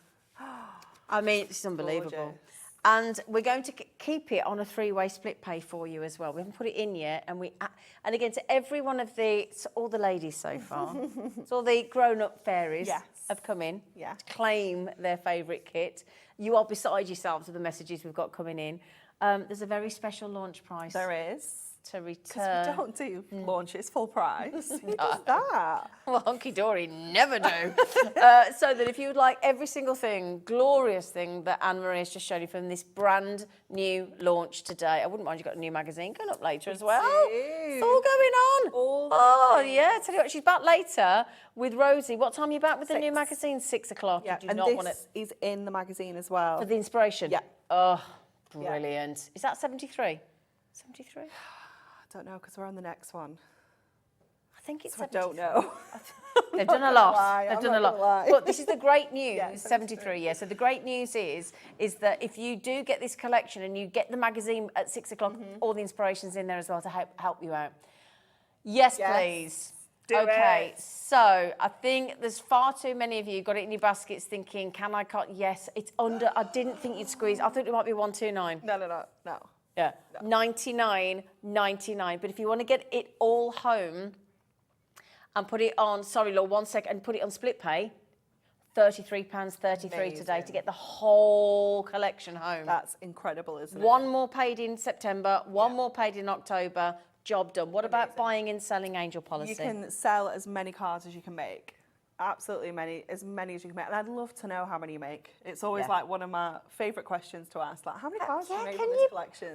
I mean, it's unbelievable. Gorgeous. And we're going to keep it on a 3-way split pay for you as well. We haven't put it in yet. And again, to every one of all the ladies so far, so all the grown-up fairies Yes. have come in Yeah. to claim their favourite kit. You are beside yourselves with the messages we've got coming in. There's a very special launch price There is. to Because return. we don't do launches full price. Who does that? Well, Hunkydory never do. So that if you would like every single thing, glorious thing that Anne-Marie has just shown you from this brand new launch today. I wouldn't mind you got a new magazine going up later as well. do. It's all going on. All oh, yeah. Tell you what, she's back later with Rosie. What time are you back with the new 6. magazine? 6 o'clock. Yeah, You do and not this want it is in the magazine as well. for the inspiration. Yeah. Oh, brilliant. Is that 73? 73? I don't know, because we're on the next one. I think it's So I 73. don't know. They've done a lot. lie, They've I'm done a not gonna lot. lie. But this is the great news. Yeah, 73. Yeah. So the great news is that if you do get this collection and you get the magazine at 6 o'clock, all the inspirations in there as well to help you out. Yes, Yes. please. Do okay. it. So I think there's far too many of you got it in your baskets thinking, can I cut? Yes, it's under. I didn't think you'd squeeze. I thought it might be 129. No. Yeah, 99.99. But if you want to get it all home and put it on, sorry, Laura, 1 sec, and put it on split pay, £33.33 today to get the whole collection home. That's incredible, isn't it? One more paid in September, one more paid in October. Job done. What about buying and selling angel policy? You can sell as many cards as you can make. Absolutely as many as you can make. And I'd love to know how many you make. It's always like one of my favourite questions to ask. Like, how many cards do you make from this collection?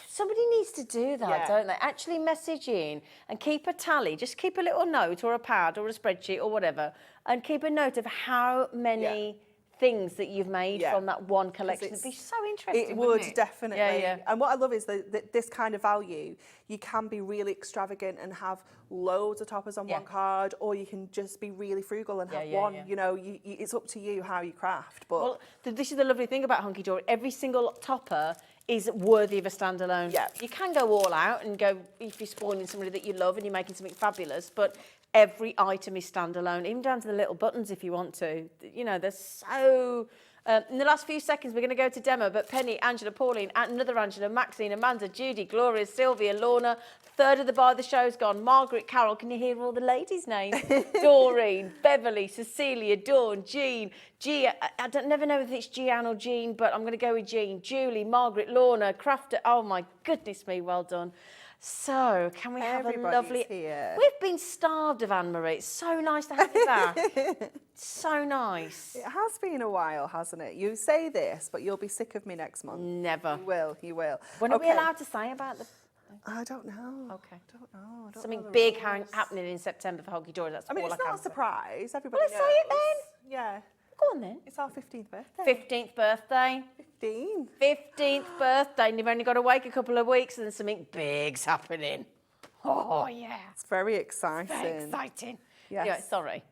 Somebody needs to do that, Yeah. don't they? Actually message in and keep a tally. Just keep a little note or a pad or a spreadsheet or whatever, and keep a note of how many things that you've made from that one collection. It'd be so interesting. It wouldn't would, definitely. Yeah. And what I love is that this kind of value, you can be really extravagant and have loads of toppers on one card, or you can just be really frugal and have one. Yeah. You know, it's up to you how you craft. But Well, this is the lovely thing about Hunkydory. Every single topper is worthy of a standalone. Yeah. You can go all out and go, if you're spoiling somebody that you love and you're making something fabulous, but every item is standalone, even down to the little buttons if you want to. You know, they're so... in the last few seconds, we're going to go to demo, but Penny, Angela, Pauline, another Angela, Maxine, Amanda, Judy, Gloria, Sylvia, Lorna, third of the bar, the show's gone, Margaret, Carol, can you hear all the ladies' names? Doreen, Beverly, Cecilia, Dawn, Jean, Gia, I never know if it's Gian or Jean, but I'm going to go with Jean, Julie, Margaret, Lorna, Crafter, oh my goodness me, well done. So, can we have Everybody's a lovely... here. We've been starved of Anne-Marie. It's so nice to have you back. So nice. it has been a while, hasn't it? You say this, but you'll be sick of me next month. Never. You will. When are we allowed to say about the... I don't know. Okay. I don't know. Something big happening in September for Hunkydory. That's I mean, all it's I not can a say. surprise. Everybody Well, let's say it knows. Yeah. Go on then. It's our 15th birthday. 15th birthday. 15. 15th birthday. And you've only got to wait a couple of weeks and something big's happening. Oh, yeah. It's very exciting. Very exciting. Yes. Yeah, sorry.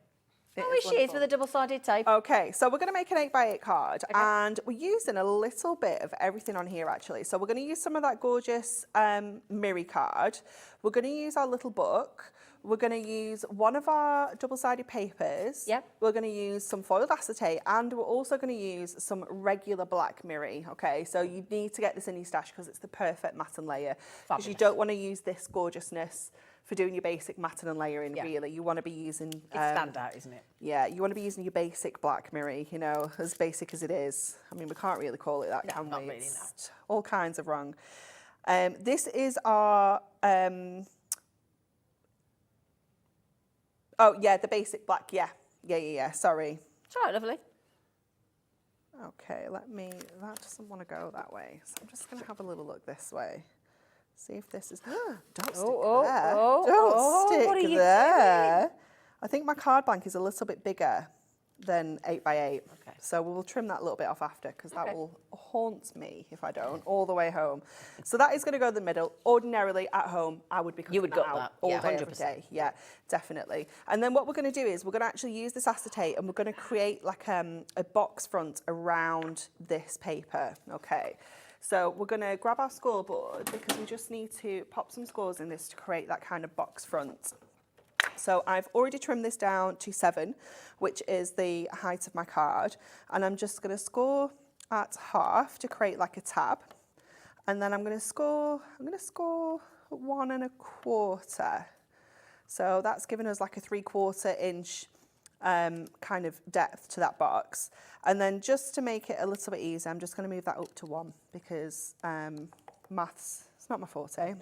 It Oh, is here she is wonderful. with a double-sided tape. Okay, so we're going to make an 8x8 card, and we're using a little bit of everything on here, actually. So we're going to use some of that gorgeous Miri card. We're going to use our little book. we're going to use one of our double-sided papers. Yep. We're going to use some foiled acetate, and we're also going to use some regular black mirror. Okay, so you need to get this in your stash because it's the perfect matte and layer. Because you don't want to use this gorgeousness for doing your basic matte and layering, really. You want to be using... It's standout, isn't it? Yeah, you want to be using your basic black mirror, you know, as basic as it is. I mean, we can't really call it that, can we? not really, It's all kinds of wrong. This is our... oh, yeah, the basic black, yeah, sorry. It's all right, lovely. Okay, that doesn't want to go that way. So I'm just going to have a little look this way. See if this is, don't stick there. Don't stick what are you there. doing? I think my card blank is a little bit bigger than 8 by 8. Okay. So we'll trim that a little bit off after because that will haunt me if I don't, all the way home. So that is going to go in the middle. Ordinarily at home, I would be cutting would that got out that. all Yeah, day, every 100%. day. Yeah, definitely. And then what we're going to do is we're going to actually use this acetate and we're going to create like a box front around this paper. Okay. So we're going to grab our scoreboard because we just need to pop some scores in this to create that kind of box front. So I've already trimmed this down to 7, which is the height of my card. And I'm just going to score at half to create like a tab. And then I'm going to score 1 1/4. So that's given us like a 3/4 inch kind of depth to that box. And then just to make it a little bit easier, I'm just going to move that up to 1 because maths, it's not my forte.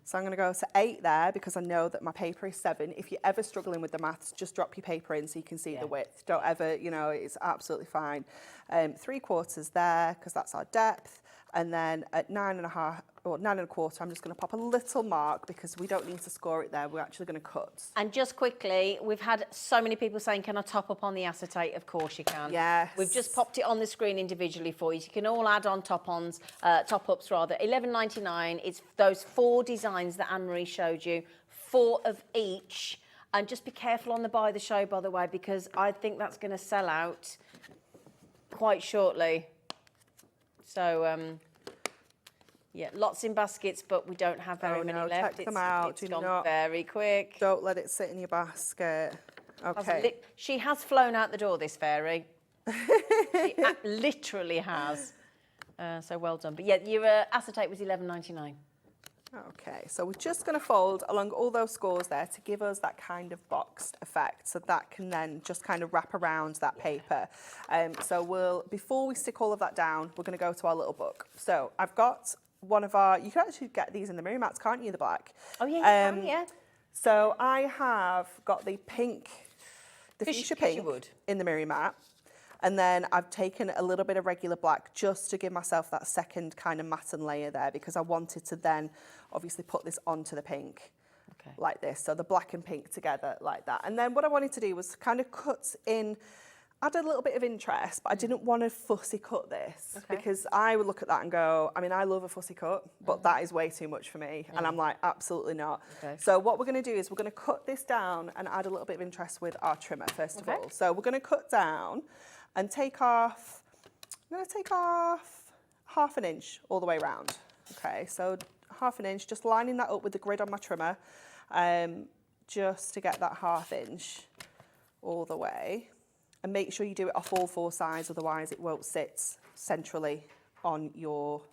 So I'm going to go to 8 there because I know that my paper is 7. If you're ever struggling with the maths, just drop your paper in so you can see the width. Don't ever, you know, it's absolutely fine. 3/4 there because that's our depth. And then at 9 1/2 or 9 1/4, I'm just going to pop a little mark because we don't need to score it there. We're actually going to cut. And just quickly, we've had so many people saying, can I top up on the acetate? Of course you can. Yes. We've just popped it on the screen individually for you. You can all add on top-ups rather. $11.99. It's those 4 designs that Anne-Marie showed you, 4 of each. And just be careful on the buy the show, by the way, because I think that's going to sell out quite shortly. So, yeah, lots in baskets, but we don't have very many left. Check them out. It's Do gone not, very quick. Don't let it sit in your basket. Okay. She has flown out the door, this fairy. She literally has. So well done. But yeah, your acetate was $11.99. Okay, so we're just going to fold along all those scores there to give us that kind of boxed effect. So that can then just kind of wrap around that paper. So before we stick all of that down, we're going to go to our little book. So I've got one of our, you can actually get these in the mirror mats, can't you, the black? Oh yeah, you can, yeah. So I have got the pink, the fuchsia pink in the mirror mat. And then I've taken a little bit of regular black just to give myself that second kind of matte and layer there because I wanted to then obviously put this onto the pink like this. So the black and pink together like that. And then what I wanted to do was kind of cut in, add a little bit of interest, but I didn't want to fussy cut this because I would look at that and go, I mean, I love a fussy cut, but that is way too much for me. And I'm like, absolutely not. So what we're going to do is we're going to cut this down and add a little bit of interest with our trimmer first of all. So we're going to cut down and take off, I'm going to take off 1/2 inch all the way around. Okay, so 1/2 inch, just lining that up with the grid on my trimmer, just to get that 1/2 inch all the way. And make sure you do it off all 4 sides, otherwise it won't sit centrally on your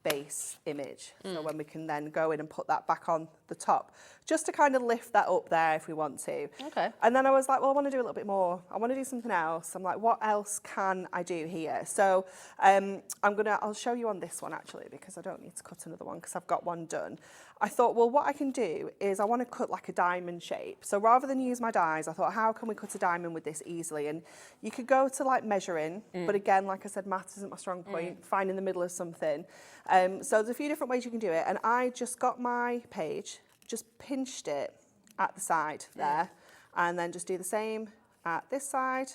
base image. So when we can then go in and put that back on the top, just to kind of lift that up there if we want to. Okay. And then I was like, well, I want to do a little bit more. I want to do something else. I'm like, what else can I do here? So I'll show you on this one actually, because I don't need to cut another one because I've got one done. I thought, well, what I can do is I want to cut like a diamond shape. So rather than use my dies, I thought, how can we cut a diamond with this easily? And you could go to like measuring, but again, like I said, maths isn't my strong point. Find in the middle of something. So there's a few different ways you can do it. And I just got my page, just pinched it at the side there, and then just do the same at this side.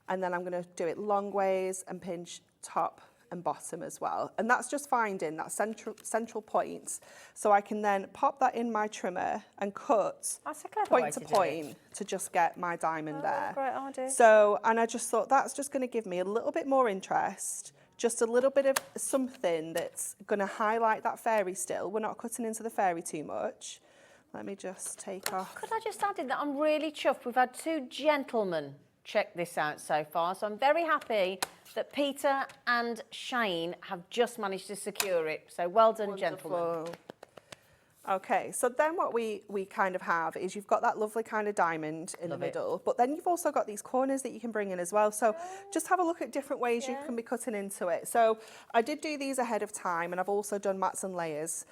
And then I'm going to do it long ways and pinch top and bottom as well. And that's just finding that central point. So I can then pop that in my trimmer and cut point to point to just get my diamond there. Great idea. So, and I just thought that's just going to give me a little bit more interest, just a little bit of something that's going to highlight that fairy still. We're not cutting into the fairy too much. Let me just take off. Could I just add in that I'm really chuffed. We've had 2 gentlemen check this out so far, so I'm very happy that Peter and Shane have just managed to secure it. So well done, gentlemen. Wonderful. Okay, so then what we kind of have is you've got that lovely kind of diamond in the middle, but then you've also got these corners that you can bring in as well. So just have a look at different ways you can be cutting into it. So I did do these ahead of time, and I've also done mats and layers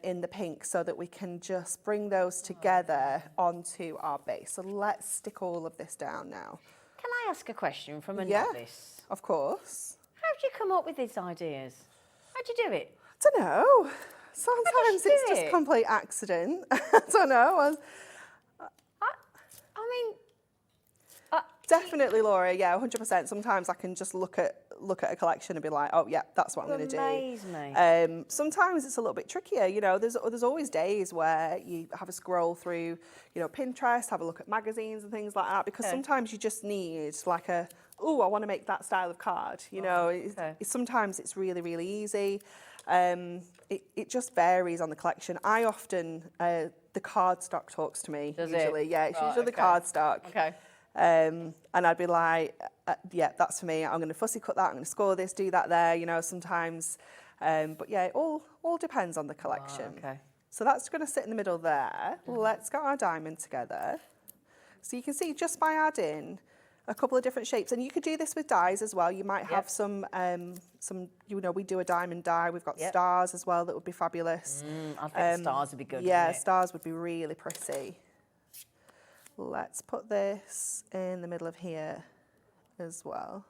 in the pink so that we can just bring those together onto our base. So let's stick all of this down now. Can I ask a question from a novice? Of course. How did you come up with these ideas? How'd you do it? I don't know. Sometimes you it's do just it? complete accident. I don't know. I mean, Definitely, Laura. Yeah, 100%. Sometimes I can just look at a collection and be like, oh yeah, that's what I'm going to do. amaze me. Sometimes it's a little bit trickier. You know, there's always days where you have a scroll through, you know, Pinterest, have a look at magazines and things like that, because sometimes you just need like I want to make that style of card. You know, sometimes it's really, really easy. It just varies on the collection. I often, the cardstock talks to me. Does usually. it? Yeah, it's Right, usually the okay. cardstock. Okay. And I'd be like, yeah, that's for me. I'm going to fussy cut that. I'm going to score this, do that there, you know, sometimes. But yeah, it all depends on the collection. Okay. So that's going to sit in the middle there. Let's get our diamond together. So you can see just by adding a couple of different shapes, and you could do this with dies as well. You might have some, you know, we do a diamond die. We've got stars as well that would be fabulous. I think stars would be good. Yeah, wouldn't it? stars would be really pretty. Let's put this in the middle of here as well.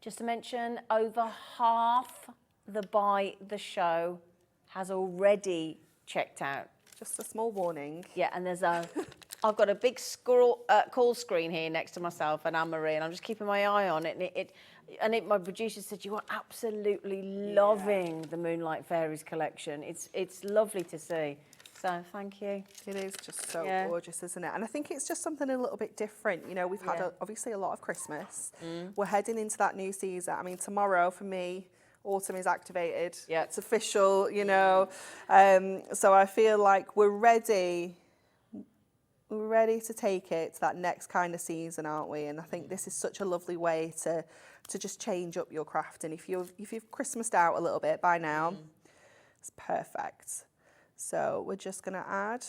Just to mention, over half the show has already checked out. Just a small warning. Yeah, and I've got a big call screen here next to myself and Anne-Marie, and I'm just keeping my eye on it. And my producer said, you are absolutely loving the Moonlight Fairies collection. It's lovely to see. So thank you. It is just so gorgeous, isn't it? And I think it's just something a little bit different. You know, we've had obviously a lot of Christmas. We're heading into that new season. I mean, tomorrow for me, autumn is activated. Yeah. It's official, you know. So I feel like we're ready to take it to that next kind of season, aren't we? And I think this is such a lovely way to just change up your craft. And if you've Christmased out a little bit by now, it's perfect. So we're just going to add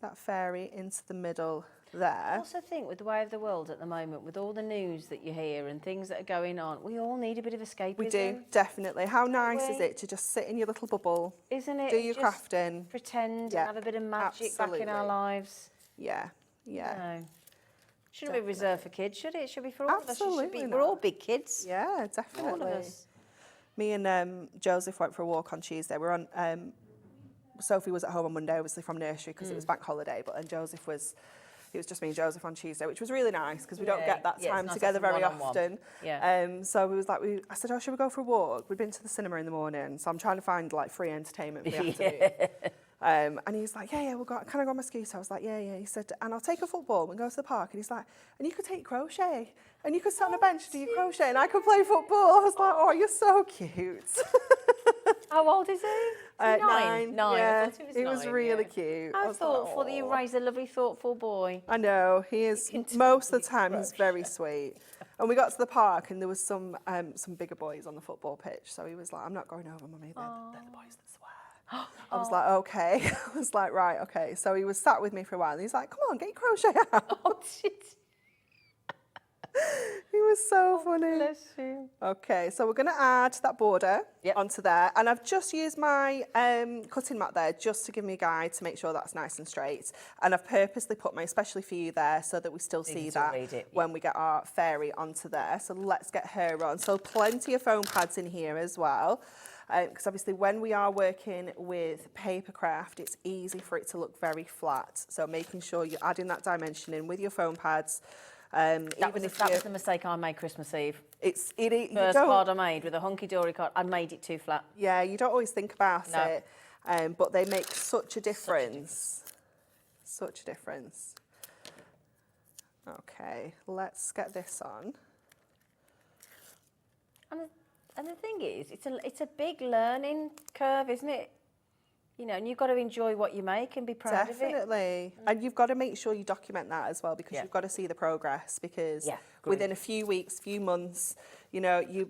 that fairy into the middle there. I also think with the way of the world at the moment, with all the news that you hear and things that are going on, we all need a bit of escapism. We do, definitely. How nice is it to just sit in your little bubble? Isn't it? Do your Just crafting. Pretend and have a bit of magic back in our absolutely. lives. Yeah, yeah. No. Shouldn't be reserved for kids, should it? It should be for all of us. Absolutely We're all big kids. Yeah, definitely. All of us. Me and Joseph went for a walk on Tuesday. We're on. Sophie was at home on Monday, obviously from nursery because it was bank holiday. But then Joseph was. It was just me and Joseph on Tuesday, which was really nice because we don't get that time together very often. Yeah. So we was like, I said, oh, should we go for a walk? We'd been to the cinema in the morning, so I'm trying to find like free entertainment for the afternoon. And he's like, yeah, we'll go. Can I go on my scooter? I was like, yeah. He said, and I'll take a football and go to the park. And he's like, and you could take crochet, and you could sit on a bench and do your crochet, and I could play football. I was like, oh, you're so cute. How old is he? Is he 9? 9. Yeah, I thought he was 9. was really cute. I How was thoughtful like, that you "Aw." raised a lovely, thoughtful boy. I know, he is, most of the time he's very sweet. And we got to the park and there was some bigger boys on the football pitch. So he was like, I'm not going over, Mummy, they're the boys that swear. I was like, okay. I was like, right, okay. So he was sat with me for a while and he's like, come on, get your crochet out. Oh, shit. He was so funny. Bless you. Okay, so we're going to add that border onto there. And I've just used my cutting mat there just to give me a guide to make sure that's nice and straight. And I've purposely put my especially for you there so that we still see that when we get our fairy onto there. So let's get her on. So plenty of foam pads in here as well. Because obviously when we are working with paper craft, it's easy for it to look very flat. So making sure you're adding that dimension in with your foam pads. That was the mistake I made Christmas Eve. First card I made with a Hunkydory card, I made it too flat. Yeah, you don't always think about it, but they make such a difference. Such a difference. Okay, let's get this on. And the thing is, it's a big learning curve, isn't it? You know, and you've got to enjoy what you make and be proud of it. Definitely. And you've got to make sure you document that as well, because Yeah. you've got to see the progress, because Yeah, within a few weeks, few months, you know, you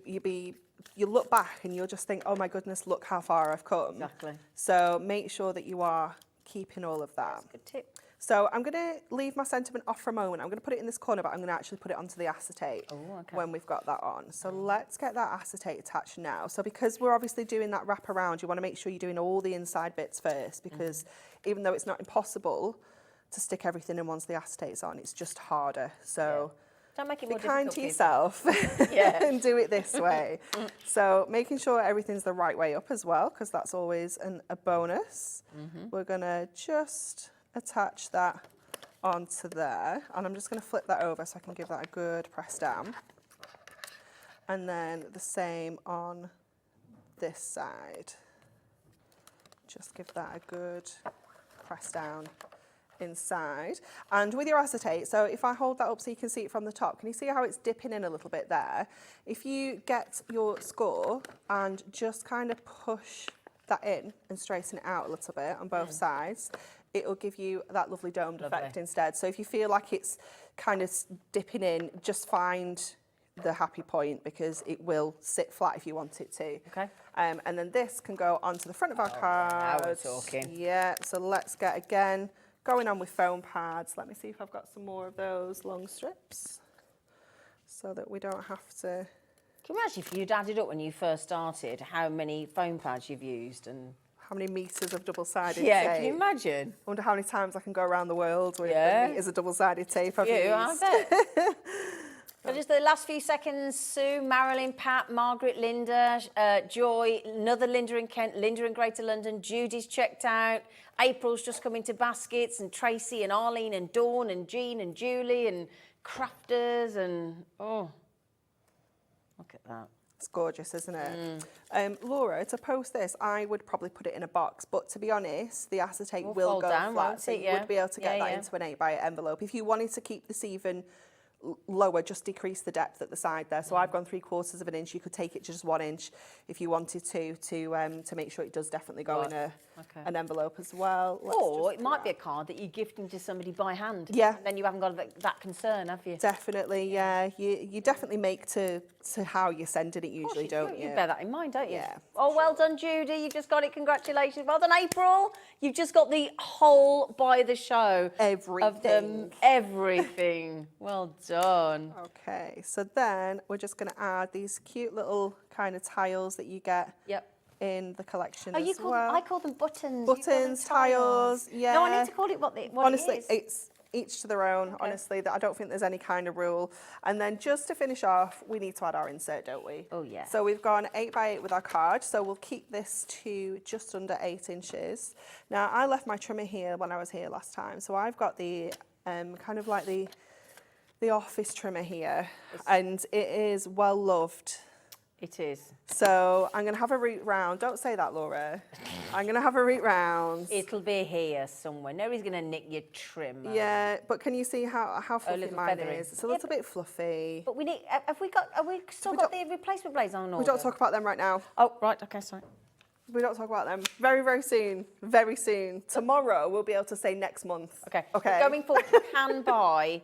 look back and you'll just think, oh my goodness, look how far I've come. Exactly. So make sure that you are keeping all of that. Good tip. So I'm going to leave my sentiment off for a moment. I'm going to put it in this corner, but I'm going to actually put it onto the acetate when we've got that on. So let's get that acetate attached now. So because we're obviously doing that wrap around, you want to make sure you're doing all the inside bits first, because even though it's not impossible to stick everything in once the acetate's on, it's just harder. So Don't make it be more kind to difficult for yourself and do it this way. So making sure everything's the right way up as well, because that's always a bonus. We're going to just attach that onto there, and I'm just going to flip that over so I can give that a good press down, and then the same on this side. Just give that a good press down inside. And with your acetate, so if I hold that up so you can see it from the top, can you see how it's dipping in a little bit there? If you get your score and just kind of push that in and straighten it out a little bit on both sides, it'll give you that lovely domed effect instead. So if you feel like it's kind of dipping in, just find the happy point, because it will sit flat if you want it to. Okay. And then this can go onto the front of our card. now we're talking. Yeah, so let's get, again, going on with foam pads. Let me see if I've got some more of those long strips so that we don't have to... Can you imagine if you'd added up when you first started how many foam pads you've used and How many metres of double-sided yeah, tape? can you imagine? I wonder how many times I can go around the world with Yeah. meters of double-sided tape I've You, used. I bet. So just the last few seconds, Sue, Marilyn, Pat, Margaret, Linda, Joy, another Linda in Kent, Linda in Greater London, Judy's checked out, April's just come into baskets, and Tracy and Arlene and Dawn and Jean and Julie and crafters and, oh, look at that. It's gorgeous, isn't it? Laura, to post this, I would probably put it in a box, but to be honest, the acetate will fold go down, flat, won't so it? you Yeah. would be able to get Yeah, that yeah. into an 8x8 envelope. If you wanted to keep this even lower, just decrease the depth at the side there. So I've gone 3/4 of an inch. You could take it to just 1 inch if you wanted to make sure it does definitely go in an envelope as well. Or it might be a card that you're gifting to somebody by hand. Yeah. And then you haven't got that concern, have you? Definitely, yeah. You definitely make to how you're sending it usually, don't you? You bear that in mind, don't you? Yeah, Oh, well done, Judy. You've just got it. Congratulations. Well done, April. You've just got the whole by the show. Of them, everything. Well done. Okay, so then we're just going to add these cute little kind of tiles that you get in the collection as well. I call them buttons. Buttons, tiles, yeah. No, I need to call it what Honestly, it is. it's each to their own, honestly. That I don't think there's any kind of rule. And then just to finish off, we need to add our insert, don't we? Oh, yeah. So we've gone 8x8 with our card, so we'll keep this to just under 8 inches. Now, I left my trimmer here when I was here last time, so I've got the kind of like the office trimmer here, and it is well loved. It is. So I'm going to have a root round. Don't say that, Laura. I'm going to have a root round. It'll be here somewhere. Nobody's going to nick your trimmer. Yeah, but can you see how fluffy little mine feathery. is? It's a little bit fluffy. But we need. Have we still got the replacement blades on? We don't talk about them right now. Oh, right. Okay, sorry. We don't talk about them. Very, very soon. Very soon. Tomorrow we'll be able to say next month. Okay. Okay. But going forward, you can buy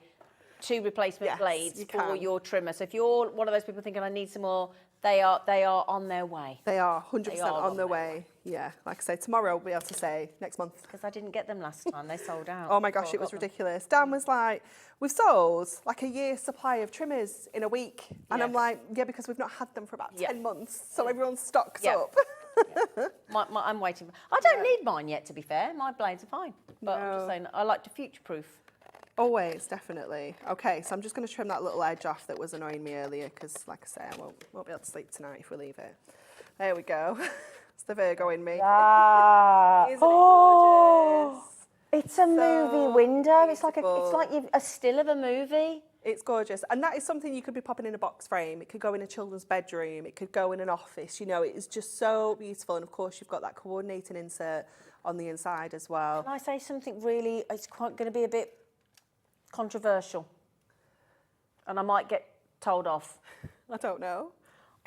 2 replacement Yes, blades you for can. your trimmer. So if you're one of those people thinking I need some more, they are on their way. They are 100% They are on their way. Yeah, like I say, tomorrow we'll be able to say next month. Because I didn't get them last time. They sold out. Oh my gosh, Before I it was got them. ridiculous. Dan was like, we've sold like a year's supply of trimmers in a week. And Yeah. I'm like, yeah, because we've not had them for about Yeah. 10 months. So everyone's stocked Yeah. up. I'm waiting. I don't need mine yet, to be fair. My blades are fine. But I'm No. just saying, I like to future-proof. Always, definitely. Okay, so I'm just going to trim that little edge off that was annoying me earlier because, like I say, I won't be able to sleep tonight if we leave it. There we go. It's the Virgo in me. Ah. Isn't it gorgeous? It's a movie window. It's like beautiful. a still of a movie. It's gorgeous. And that is something you could be popping in a box frame. It could go in a children's bedroom. It could go in an office. You know, it is just so beautiful. And of course, you've got that coordinating insert on the inside as well. Can I say something really, it's quite going to be a bit controversial. And I might get told off. I don't know.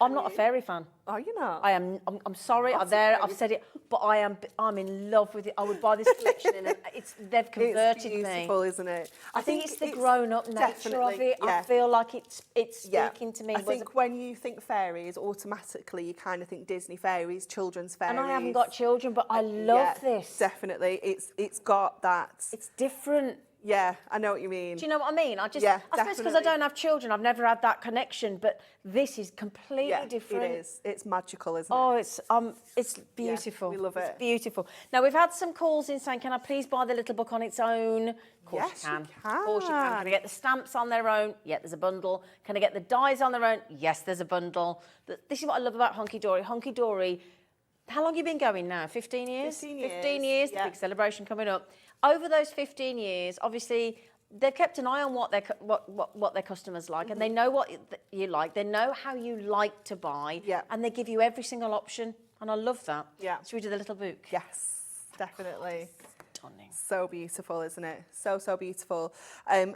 I'm not a fairy fan. Are you not? I am. I'm sorry. I've said it, but I'm in love with it. I would buy this collection, and they've converted it's beautiful, me. isn't it? I think it's the grown-up nature of it. Yeah. I feel like it's speaking to me. I think when you think fairies, automatically you kind of think Disney fairies, children's fairies. And I haven't got children, but I love this. Definitely, it's got that. It's different. Yeah, I know what you mean. Do you know what I mean? I suppose because I don't have children, I've never had that connection. But this is completely different. It is. It's magical, isn't it? Oh, it's beautiful. we love it. It's beautiful. Now we've had some calls in saying, "Can I please buy the little book on its own?" Of course Yes, you can. you can. Of course you can. Can I get the stamps on their own? Yeah, there's a bundle. Can I get the dies on their own? Yes, there's a bundle. This is what I love about Hunkydory. Hunkydory. How long have you been going now? 15 years? 15 years. 15 years. The big celebration coming up. Over those 15 years, obviously, they've kept an eye on what their customers like, and they know what you like. They know how you like to buy, and they give you every single option. And I love that. Yeah. Should we do the little book? Yes, definitely. Stunning. So beautiful, isn't it? So beautiful.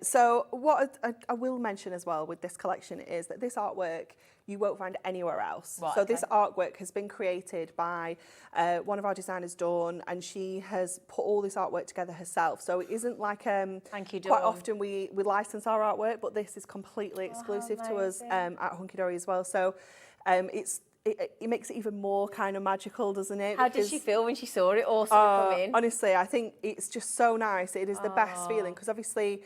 So what I will mention as well with this collection is that this artwork you won't find anywhere else. Right, so this artwork has been created by one of our designers, Dawn, and she has put all this artwork together herself. So it isn't like Thank you, Dawn. quite often we license our artwork, but this is completely exclusive to us at Hunkydory as well. So it makes it even more kind of magical, doesn't it? How did she feel when she saw it all sort of come in? Honestly, I think it's just so nice. It is the best feeling because obviously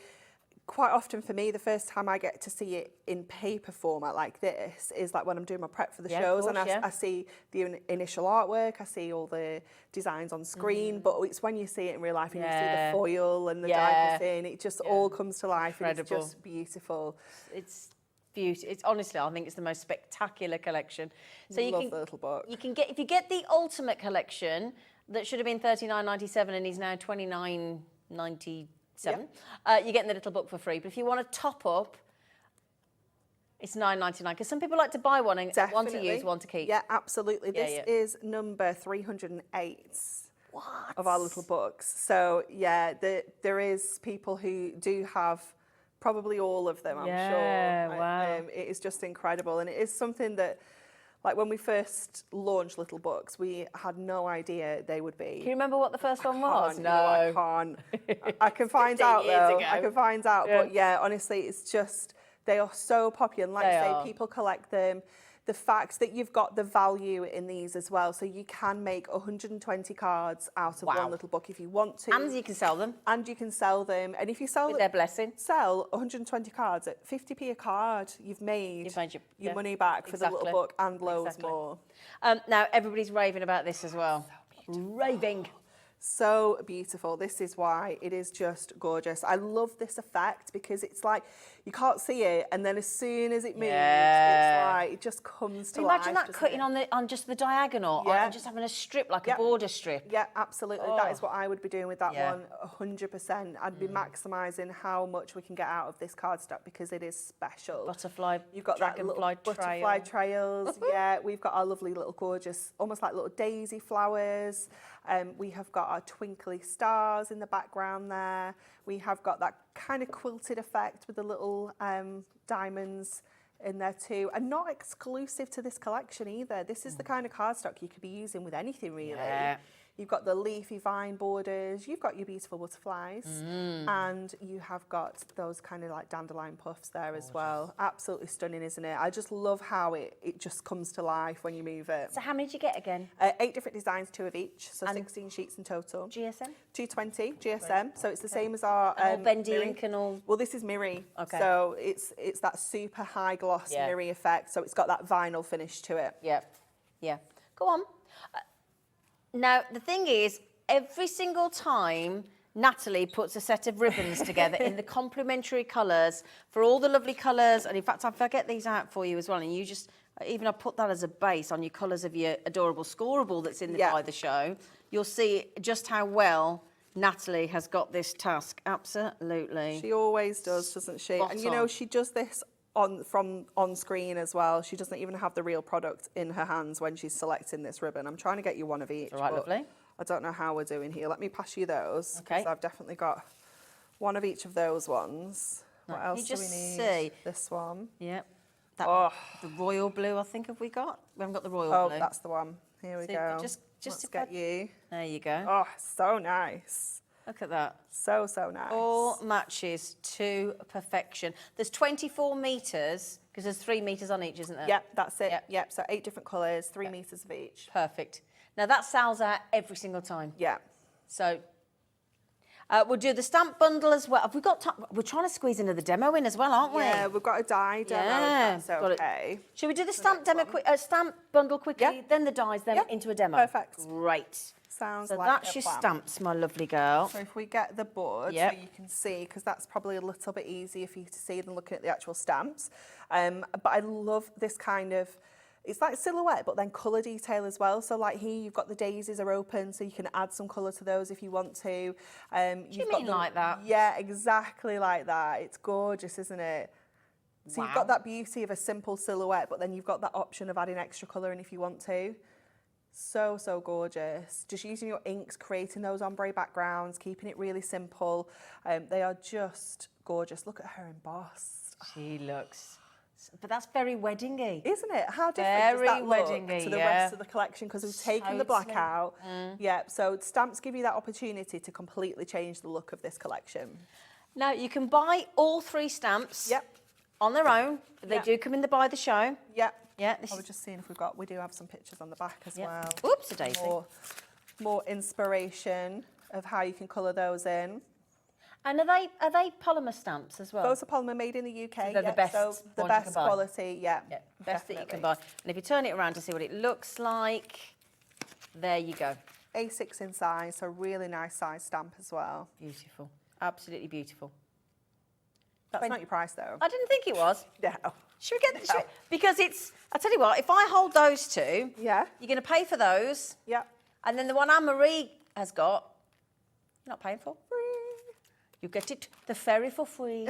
quite often for me, the first time I get to see it in paper format like this is like when I'm doing my prep for the shows, and I see the initial artwork, I see all the designs on screen, but it's when you see it in real life and you see the foil and the die in, it just all comes to life. And it's just beautiful. It's beautiful. It's honestly, I think it's the most spectacular collection. So Love the little book. You can get, if you get the ultimate collection that should have been $39.97 and is now $29.97. You're getting the little book for free. But if you want to top up, it's $9.99 because some people like to buy one and one to use, one to keep. Yeah, absolutely. This is number 308 of our little books. So yeah, there is people who do have probably all of them, I'm sure. Wow. It is just incredible, and it is something that, like when we first launched Little Books, we had no idea they would be. Can you remember what the first one was? No, I can't. I can find out though. Ago. I can find out. Yeah. But yeah, honestly, it's just, they are so popular. And like I say, people collect them. The fact that you've got the value in these as well. So you can make 120 cards out of one little book if you want to. And you can sell them. And you can sell them. And if you sell with their blessing. Sell 120 cards at 50p a card, you've made your money back for the little book and loads more. Now, everybody's raving about this as well. Raving. So beautiful. This is why it is just gorgeous. I love this effect because it's like you can't see it, and then as soon as it moves, it's like it just comes to life. Imagine that cutting on just the diagonal, and just having a strip like a border strip. Yeah, absolutely. That is what I would be doing with that one, 100%. I'd be maximising how much we can get out of this cardstock because it is special. Butterfly, you've got that little butterfly trails. Yeah, we've got our lovely little gorgeous, almost like little daisy flowers. We have got our twinkly stars in the background there. We have got that kind of quilted effect with the little diamonds in there too. And not exclusive to this collection either. This is the kind of cardstock you could be using with anything really. Yeah. You've got the leafy vine borders, you've got your beautiful butterflies, and you have got those kind of like dandelion puffs there as well. Absolutely stunning, isn't it? I just love how it just comes to life when you move it. So how many did you get again? 8 different designs, 2 of each, so 16 sheets in total. GSM? 220 GSM, so it's the same as our all bendy ink and all. Well, this is Meryl, so it's that super high gloss Meryl effect, so it's got that vinyl finish to it. Yeah. Go on. Now, the thing is, every single time Natalie puts a set of ribbons together in the complementary colours for all the lovely colours, and in fact, I'll get these out for you as well, and you just, even I put that as a base on your colours of your adorable scoreable that's in the by the show, you'll see just how well Natalie has got this task. Absolutely. She always does, doesn't she? And you know, she does this on screen as well. She doesn't even have the real product in her hands when she's selecting this ribbon. I'm trying to get you one of each. All right, lovely. I don't know how we're doing here. Let me pass you those. Okay. I've definitely got one of each of those ones. What else do we need? See. This one. Yep. That the royal blue, I think, have we got? We haven't got the royal blue. Oh, that's the one. Here we Super. go. Just Let's if get I- you. There you go. Oh, so nice. Look at that. So, so nice. All matches to perfection. There's 24 metres, because there's 3 metres on each, isn't there? Yep, that's it. Yep. Yep, so 8 different colours, 3 metres of each. Perfect. Now that sells out every single time. Yeah. So we'll do the stamp bundle as well. Have we got time? We're trying to squeeze another demo in as well, aren't we? Yeah, we've got a die demo, Yeah, if that's got it. okay. Should we do the stamp demo stamp bundle quickly, Yeah. then the dies, then Yeah. into a demo? Perfect. Great. Sounds So like that's a your plan. stamps, my lovely girl. So if we get the board, Yep. so you can see, because that's probably a little bit easier for you to see than looking at the actual stamps. But I love this kind of, it's like silhouette, but then colour detail as well. So like here, you've got the daisies are open, so you can add some colour to those if you want to. you mean like that? Yeah, exactly like that. It's gorgeous, isn't it? So you've Wow. got that beauty of a simple silhouette, but then you've got that option of adding extra colour in if you want to. So, so gorgeous. Just using your inks, creating those ombre backgrounds, keeping it really simple. They are just gorgeous. Look at her embossed. She looks, but that's very weddingy. Isn't it? How different Very does that look weddingy, to the yeah. rest of the collection? Because we've taken the black Totally. out. Yeah, so stamps give you that opportunity to completely change the look of this collection. Now you can buy all 3 stamps. Yep. On their own. They Yep. do come in the buy the show. Yep. Yeah. This I was is, just seeing if we do have some pictures on the back as Yep. well. Oops, a daisy. More inspiration of how you can colour those in. And are they polymer stamps as well? Those are polymer made in the UK. they're the yep, best so the ones you best can buy. quality, yeah. Yeah, best that you can definitely. buy. And if you turn it around to see what it looks like, there you go. A6 in size, so really nice size stamp as well. Beautiful. Absolutely beautiful. That's not your price though. I didn't think it was. No. Should we get the because it's, I tell you what, if I hold those 2, Yeah. you're going to pay for those, Yeah. and then the one Anne-Marie has got, you're not paying for. You get it, the fairy for free.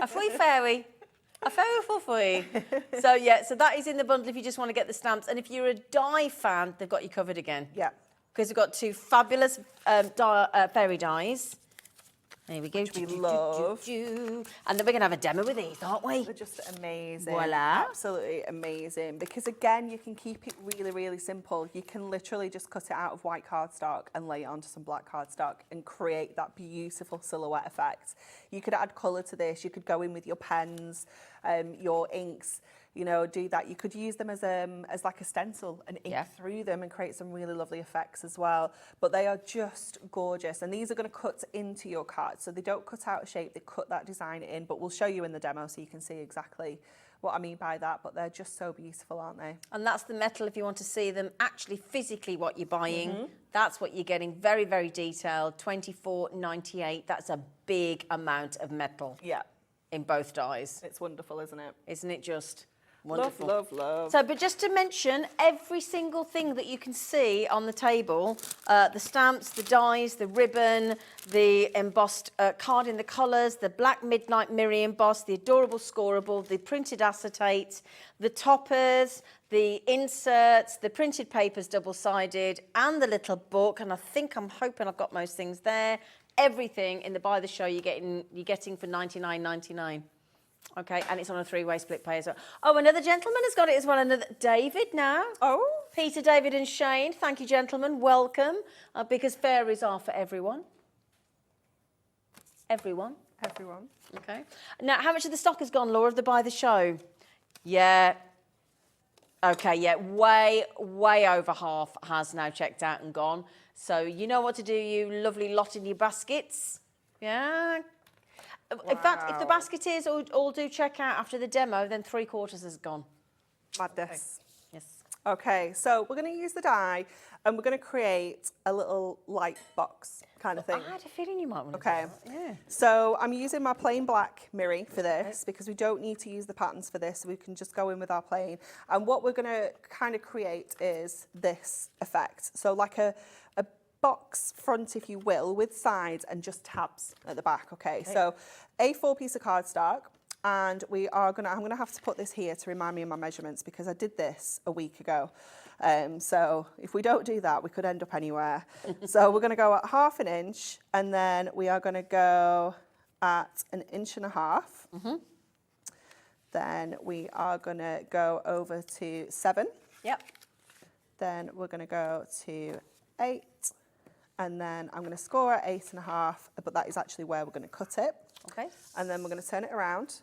A free fairy. A fairy for free. So yeah, so that is in the bundle if you just want to get the stamps. And if you're a die fan, they've got you covered again. Yeah. Because we've got 2 fabulous fairy dies. There we go. Which we love. And then we're going to have a demo with these, aren't we? They're just amazing. Voila. Absolutely amazing. Because again, you can keep it really, really simple. You can literally just cut it out of white cardstock and lay it onto some black cardstock and create that beautiful silhouette effect. You could add colour to this. You could go in with your pens, your inks, you know, do that. You could use them as like a stencil and ink through them and create some really lovely effects as well. But they are just gorgeous. And these are going to cut into your card. So they don't cut out a shape, they cut that design in. But we'll show you in the demo so you can see exactly what I mean by that. But they're just so beautiful, aren't they? And that's the metal if you want to see them actually physically what you're buying. That's what you're getting. Very, very detailed. $24.98. That's a big amount of metal Yeah. in both dies. It's wonderful, isn't it? Isn't it just wonderful? Love, love, love. So, but just to mention, every single thing that you can see on the table, the stamps, the dies, the ribbon, the embossed card in the colours, the black midnight mirror emboss, the adorable scoreable, the printed acetate, the toppers, the inserts, the printed papers double-sided, and the little book. And I'm hoping I've got most things there. Everything in the buy the show you're getting for $99.99. Okay, and it's on a 3-way split pay as well. Oh, another gentleman has got it as well. Another David now. Oh. Peter, David and Shane. Thank you, gentlemen. Welcome. Because fairies are for everyone. Everyone. Everyone. Okay. Now, how much of the stock has gone, Laura, of the buy the show? Yeah. Okay, yeah. Way over half has now checked out and gone. So you know what to do, you lovely lot in your baskets. Yeah. In fact, if the basketeers all do check out after the demo, then 3/4 has gone. Madness. Yes. Okay, so we're going to use the die and we're going to create a little light box kind of thing. I had a feeling you might want to Okay, do that. Yeah. so I'm using my plain black mirror for this because we don't need to use the patterns for this. We can just go in with our plain. And what we're going to kind of create is this effect. So like a box front, if you will, with sides and just tabs at the back. Okay, so A4 piece of cardstock. And I'm going to have to put this here to remind me of my measurements because I did this a week ago. So if we don't do that, we could end up anywhere. So we're going to go at 1/2 inch and then we are going to go at 1.5 inches. Then we are going to go over to 7. Yep. Then we're going to go to 8. And then I'm going to score at 8.5, but that is actually where we're going to cut it. Okay. And then we're going to turn it around.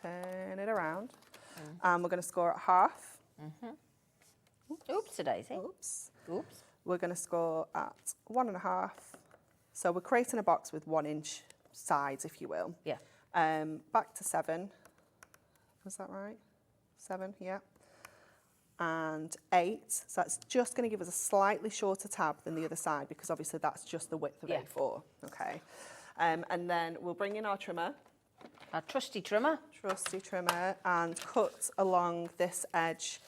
Turn it around. And we're going to score at half. Oops, Daisy. Oops. Oops. We're going to score at 1.5. So we're creating a box with 1 inch sides, if you will. Yeah. Back to 7. Was that right? 7, yeah. And 8. So that's just going to give us a slightly shorter tab than the other side because obviously that's just the width of Yeah. A4. Okay. And then we'll bring in our trimmer, Our trusty trimmer. and cut along this edge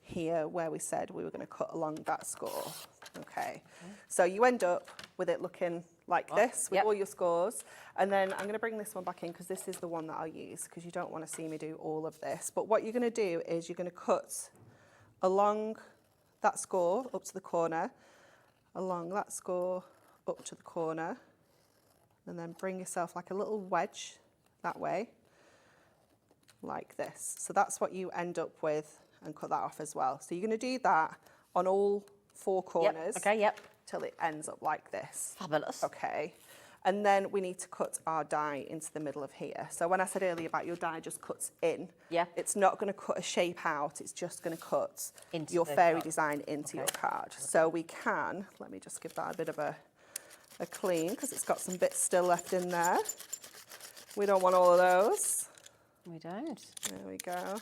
here where we said we were going to cut along that score. Okay. So you end up with it looking like this with Yep. all your scores. And then I'm going to bring this one back in because this is the one that I'll use because you don't want to see me do all of this. But what you're going to do is you're going to cut along that score up to the corner, along that score up to the corner, and then bring yourself like a little wedge that way, like this. So that's what you end up with, and cut that off as well. So you're going to do that on all 4 corners. Yep. Okay, yep. Till it ends up like this. Fabulous. Okay. And then we need to cut our die into the middle of here. So when I said earlier about your die just cuts in, Yeah. it's not going to cut a shape out, it's just going to cut Into your the fairy card. design into your Okay. card. So we can, let me just give that a bit of a clean because it's got some bits still left in there. We don't want all of those. We don't. There we go.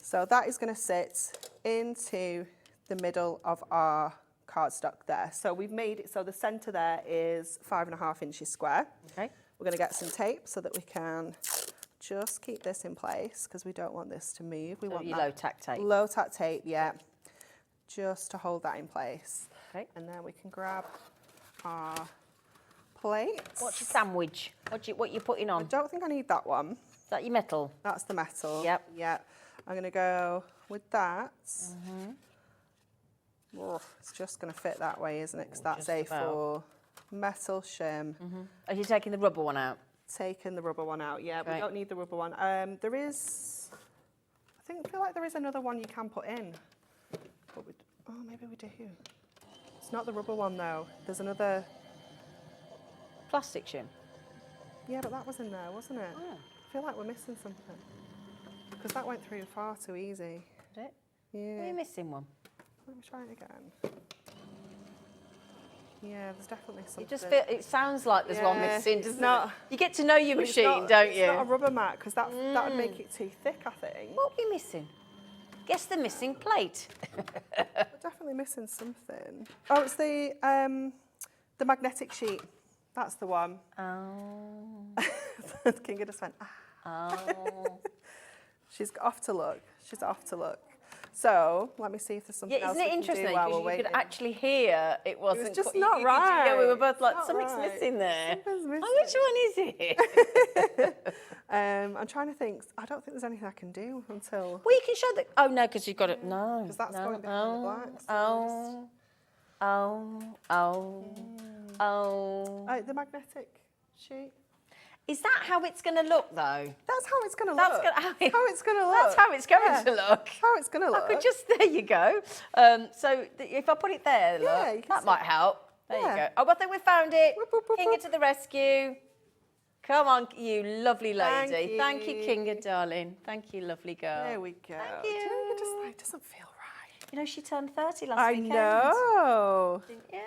So that is going to sit into the middle of our cardstock there. So we've made it so the centre there is 5.5 inches square. Okay. We're going to get some tape so that we can just keep this in place because we don't want this to move. We want your that low tack tape. low tack tape, yeah, just to hold that in place. Okay. And then we can grab our plate. What's your sandwich? What you putting I on? Is don't think I need that one. that your metal? That's the metal. Yep. Yeah. I'm going to go with that. It's just going to fit that way, isn't it? Because that's just A4 metal shim. Are you taking the rubber one out? Taking the rubber one out. Yeah, we Right. don't need the rubber one. There is, I feel like there is another one you can put in. But maybe we do. It's not the rubber one though. There's another. Plastic shim. Yeah, but that was in there, wasn't it? Oh. I feel like we're missing something because that went through far too easy. Is it? Yeah. Are you missing one? Let me try it again. Yeah, there's definitely something. It sounds like there's one Yeah, missing, it's doesn't not- it? You get to know your But it's machine, not- don't It's you? not a rubber mat because that would make it too thick, I think. What are we missing? Guess the missing plate. We're definitely missing something. Oh, it's the magnetic sheet. That's the one. Oh. Kinga just went, ah. Oh. She's off to look. She's off to look. So let me see if there's something Yeah, else isn't it we can interesting? do while Because we're you waiting. could actually hear it wasn't. just quite- not you could- Yeah, we were right. both like, Not something's right. missing there. Something's missing. Oh, which one is it? I'm trying to think. I don't think there's anything I can do until. Well, you can show the. Oh no, because you've got it. No. 'Cause that's no. going behind the black, so Oh. The magnetic sheet. Is that how it's going to look, though? That's how it's going to That's look. gonna- how it's going to look. That's how it's going Yeah. to look. How it's going to look. I could just. There you go. So if I put it there, look, Yeah, you can that see might it. help. There Yeah. you go. Oh, I think we found it. Whoop, whoop, whoop, Kinga whoop. to the rescue. Come on, you lovely Thank lady. Thank you, you. Kinga, darling. Thank you, lovely girl. There we go. Thank Do you know, you. you just, it doesn't feel right. You know, she turned 30 last I weekend. know. Didn't you?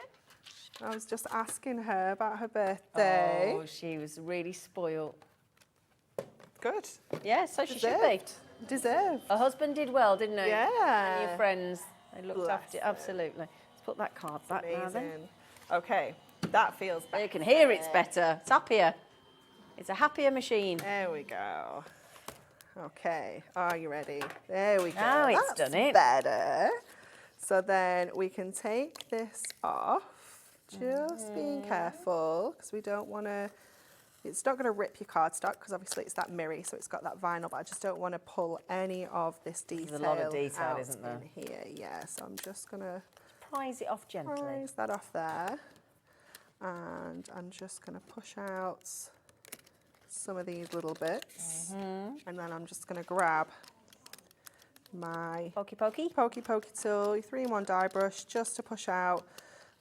I was just asking her about her birthday. Oh, she was really spoiled. Good. Yeah, so she should be. Deserved. Her husband did well, didn't he? Yeah. And your friends, they looked Bless after you. her. Absolutely. Let's put that card back now then. Amazing. Okay, that feels better. You can hear it's better. It's happier. It's a happier machine. There we go. Okay, are you ready? There we go. Now it's That's done it. better. So then we can take this off. Just being careful because we don't want to. It's not going to rip your cardstock because obviously it's that mirror, so it's got that vinyl. But I just don't want to pull any of this detail. There's a lot of detail, out isn't there? in here, yeah. So I'm just going to Prise it off gently. prise that off there, and I'm just going to push out some of these little bits. And then I'm just going to grab my Pokey pokey. pokey tool, 3-in-1 die brush, just to push out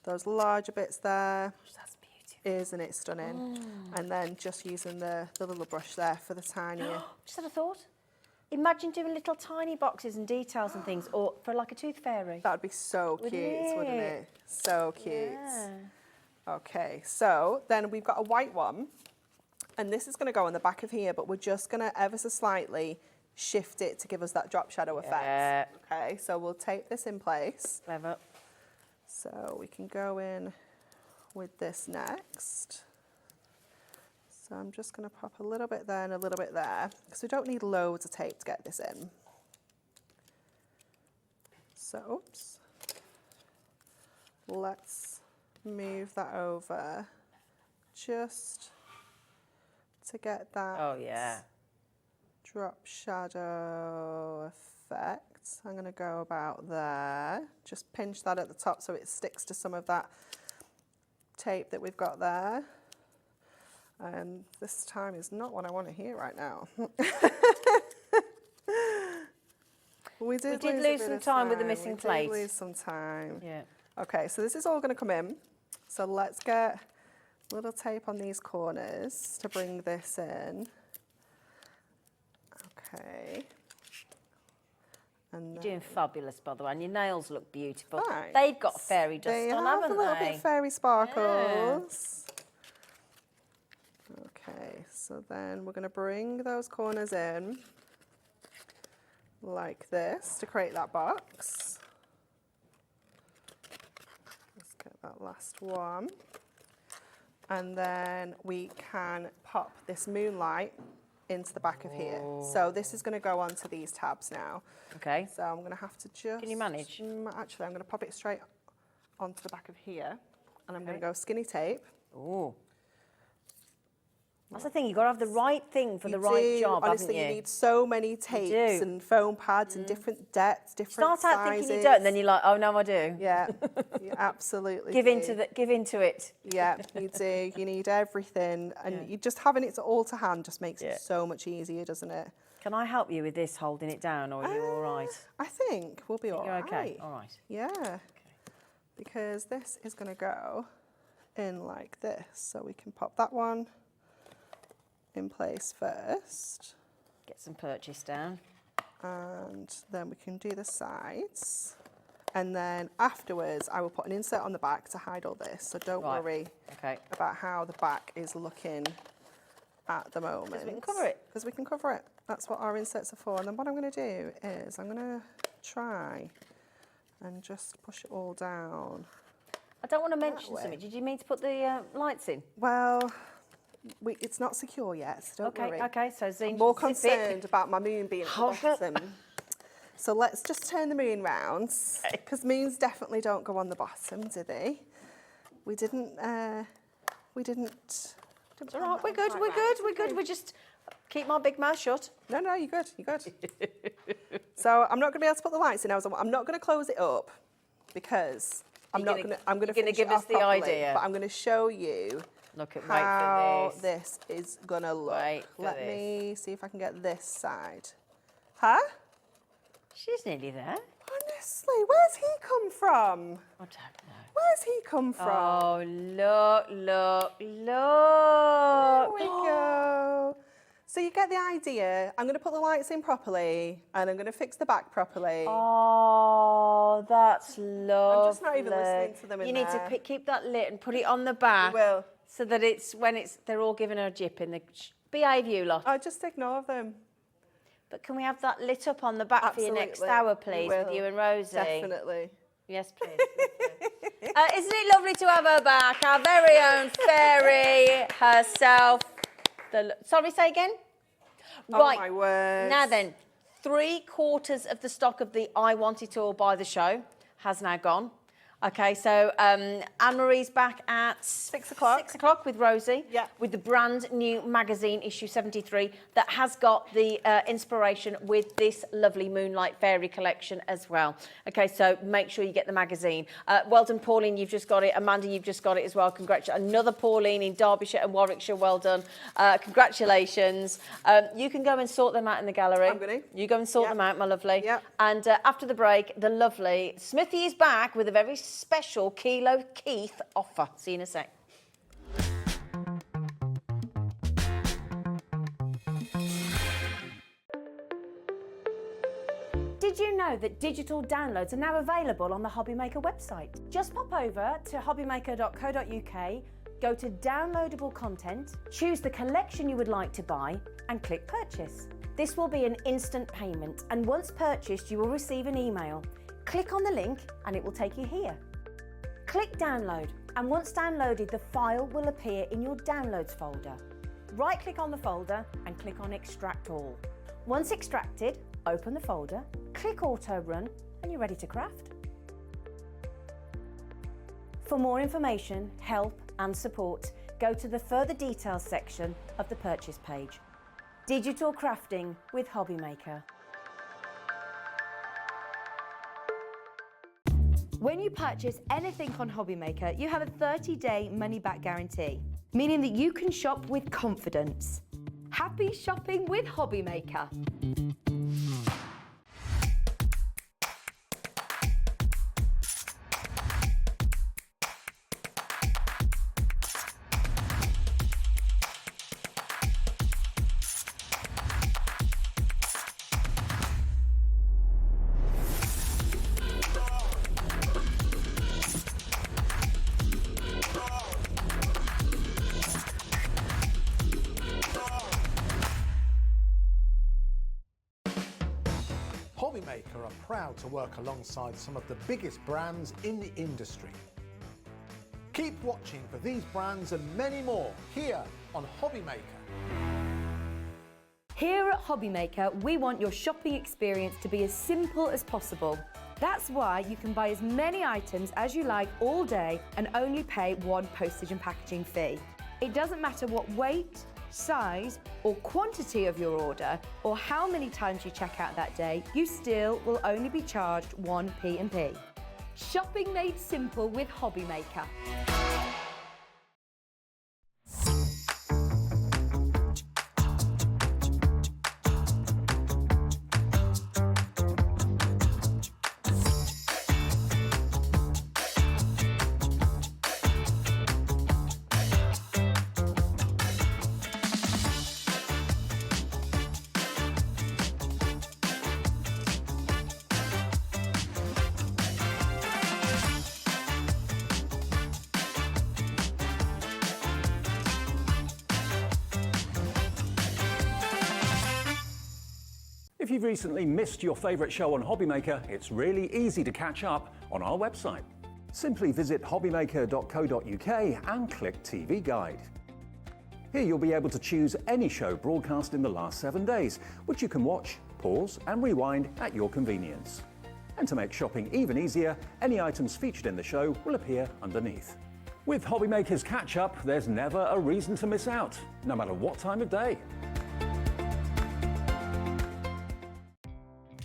those larger bits there. That's beautiful. Isn't it stunning? And then just using the little brush there for the tinier. Just had a thought. Imagine doing little tiny boxes and details and things, or for like a tooth fairy. That would be so cute, wouldn't it? So cute. Yeah. Okay, so then we've got a white one, and this is going to go on the back of here, but we're just going to ever so slightly shift it to give us that drop shadow effect. Okay, so we'll tape this in place. Clever. So we can go in with this next. So I'm just going to pop a little bit there and a little bit there, because we don't need loads of tape to get this in. So, oops. Let's move that over just to get that Oh, yeah. drop shadow effect. I'm going to go about there. Just pinch that at the top so it sticks to some of that tape that we've got there. This time is not what I want to hear right now. We did lose some time with the missing plate. We did lose some time. Yeah. Okay, so this is all going to come in. So let's get a little tape on these corners to bring this in. Okay. And You're doing fabulous, by the way, and your nails look beautiful. Thanks. They've got fairy dust they on, have haven't a little they? bit fairy sparkles. Okay, so then we're going to bring those corners in like this to create that box. Let's get that last one. And then we can pop this Moonlight into the back of here. So this is going to go onto these tabs now. Okay. So I'm going to have to just... Can you manage? Actually, I'm going to pop it straight onto the back of here. And I'm going to go skinny tape. Oh. That's the thing, you've got to have the right thing for the right do. job, Honestly, haven't you need so many tapes and foam pads and different depths, different Start out sizes. thinking you don't, and then you're like, oh, no, I do. Yeah, you absolutely Give do. into it. Yeah, you do. You need everything. And you just having it all to hand just makes it so much easier, doesn't it? Can I help you with this, holding it down, or are you all right? I think we'll be all You're right. okay? All right. Yeah. Okay. Because this is going to go in like this. So we can pop that one in place first. Get some purchase down. And then we can do the sides. And then afterwards, I will put an insert on the back to hide all this. So don't worry about how the back is looking at the moment. Because we can cover it. Because we can cover it. That's what our inserts are for. And then what I'm going to do is I'm going to try and just push it all down. I don't want to mention something. Did you mean to put the lights in? Well, it's not secure yet, so don't worry. Okay, so Zine, I'm more concerned about my moon being at the bottom. So let's just turn the moon round, because moons definitely don't go on the bottom, do they? We didn't. It's all right, we're good. We just keep my big mouth shut. No, you're good, So I'm not going to be able to put the lights in. I'm not going to close it up, because I'm going to give us the idea. But I'm going to show you how this is going to look. Let me see if I can get this side. Huh? She's nearly there. Honestly, where's he come from? I don't know. Where's he come from? Oh, look. There we go. So you get the idea. I'm going to put the lights in properly, and I'm going to fix the back properly. Oh, that's lovely. I'm just not even listening to them in there. You need to keep that lit and put it on the back. I will. So that they're all giving her a jip in the... Behave, you lot. I'll just ignore them. But can we have that lit up on the back for your next hour, please, with you and Rosie? Definitely. Yes, please. Isn't it lovely to have her back? Our very own fairy herself. Sorry, say again? Right. Oh, my word. Now then, 3/4 of the stock of the I Want It All by the show has now gone. Okay, so Anne-Marie's back at 6 o'clock. 6 o'clock with Rosie. Yeah. With the brand new magazine, issue 73, that has got the inspiration with this lovely Moonlight Fairy collection as well. Okay, so make sure you get the magazine. Well done, Pauline, you've just got it. Amanda, you've just got it as well. Congratulations. Another Pauline in Derbyshire and Warwickshire, well done. Congratulations. You can go and sort them out in the gallery. I'm going to. You go and sort them out, my lovely. Yep. And after the break, the lovely Smithy is back with a very special Kilo Keith offer. See you in a sec. Did you know that digital downloads are now available on the Hobbymaker website? Just pop over to hobbymaker.co.uk, go to downloadable content, choose the collection you would like to buy and click purchase. This will be an instant payment, and once purchased you will receive an email. Click on the link and it will take you here. Click download, and once downloaded the file will appear in your downloads folder. Right click on the folder and click on extract all. Once extracted, open the folder, click auto run and you're ready to craft. For more information, help and support, go to the further details section of the purchase page. Digital crafting with Hobbymaker. When you purchase anything on Hobbymaker, you have a 30-day money-back guarantee, meaning that you can shop with confidence. Happy shopping with Hobbymaker. Hobbymaker are proud to work alongside some of the biggest brands in the industry. Keep watching for these brands and many more here on Hobbymaker. Here at Hobbymaker, we want your shopping experience to be as simple as possible. That's why you can buy as many items as you like all day and only pay one postage and packaging fee. It doesn't matter what weight, size or quantity of your order or how many times you check out that day, you still will only be charged one P&P. Shopping made simple with Hobbymaker. If you've recently missed your favourite show on Hobbymaker, it's really easy to catch up on our website. Simply visit hobbymaker.co.uk and click TV Guide. Here you'll be able to choose any show broadcast in the last 7 days, which you can watch, pause and rewind at your convenience. And to make shopping even easier, any items featured in the show will appear underneath. With Hobbymaker's Catch Up, there's never a reason to miss out, no matter what time of day.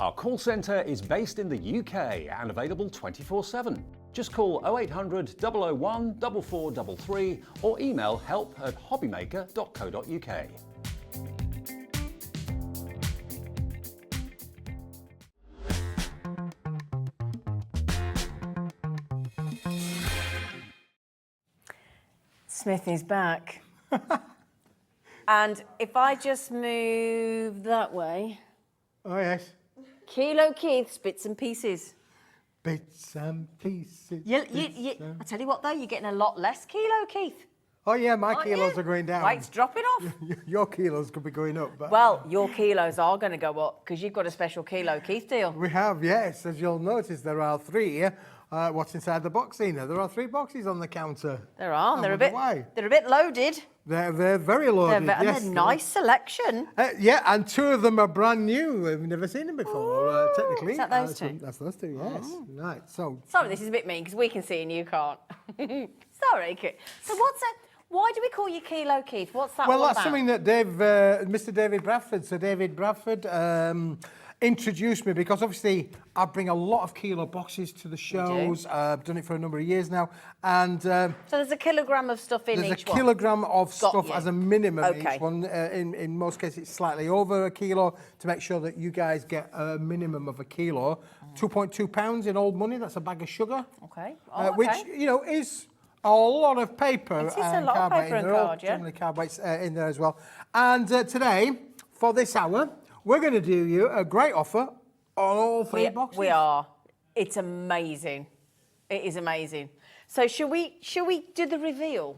Our call centre is based in the UK and available 24/7. Just call 0800 001 4433 or email help@hobbymaker.co.uk. Smithy's back. And if I just move that way, Oh, yes. Kilo Keith's bits and pieces. Bits and pieces. I tell you what though, you're getting a lot less Kilo Keith. Oh, yeah, my aren't kilos you? are going down. Weight's dropping off. Your kilos could be going up. But Well, your kilos are going to go up because you've got a special Kilo Keith deal. we have, yes. As you'll notice, there are 3 what's inside the box, Zena? There are 3 boxes on the counter. There are. I They're a wonder bit. why. They're a bit loaded. They're very loaded. And yes, a nice selection. yeah, and 2 of them are brand new. We've never seen them before, technically. Is that those 2? That's those 2, yes. Right, so... Sorry, this is a bit mean because we can see and you can't. Sorry, Keith. So what's that? Why do we call you Kilo, Keith? What's that Well, all that's about? something that Mr. David Bradford, Sir David Bradford, introduced me because obviously I bring a lot of kilo boxes to the shows. I've done it for a number of years now, and So there's a kilogram of stuff in there's each a kilogram of stuff you. as a minimum. Okay. Each one. In most cases, it's slightly over a kilo to make sure that you guys get a minimum of a kilo. 2.2 pounds in old money. That's a bag of sugar. Okay. Which is a lot of paper. It is a lot of card weight. paper and They're all card, yeah. generally card weights in there as well. And today, for this hour, we're going to do you a great offer on all 3 boxes. We are. It's amazing. It is amazing. So shall we do the reveal?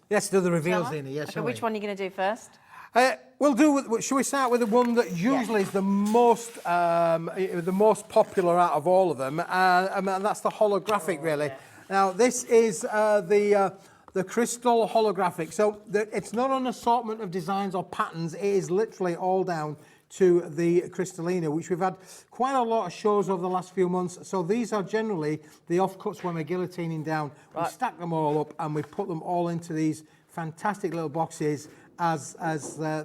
Let's do the reveal, Shall I? Zena. Yes, Okay, shall which we? one are you going to do first? We'll do. Shall we start with the one that usually is the most popular out of all of them, and that's the holographic, really. Yeah. Now, this is the crystal holographic. So it's not an assortment of designs or patterns. It is literally all down to the crystallina, which we've had quite a lot of shows over the last few months. So these are generally the offcuts when we're guillotining down. Right. We stack them all up and we put them all into these fantastic little boxes as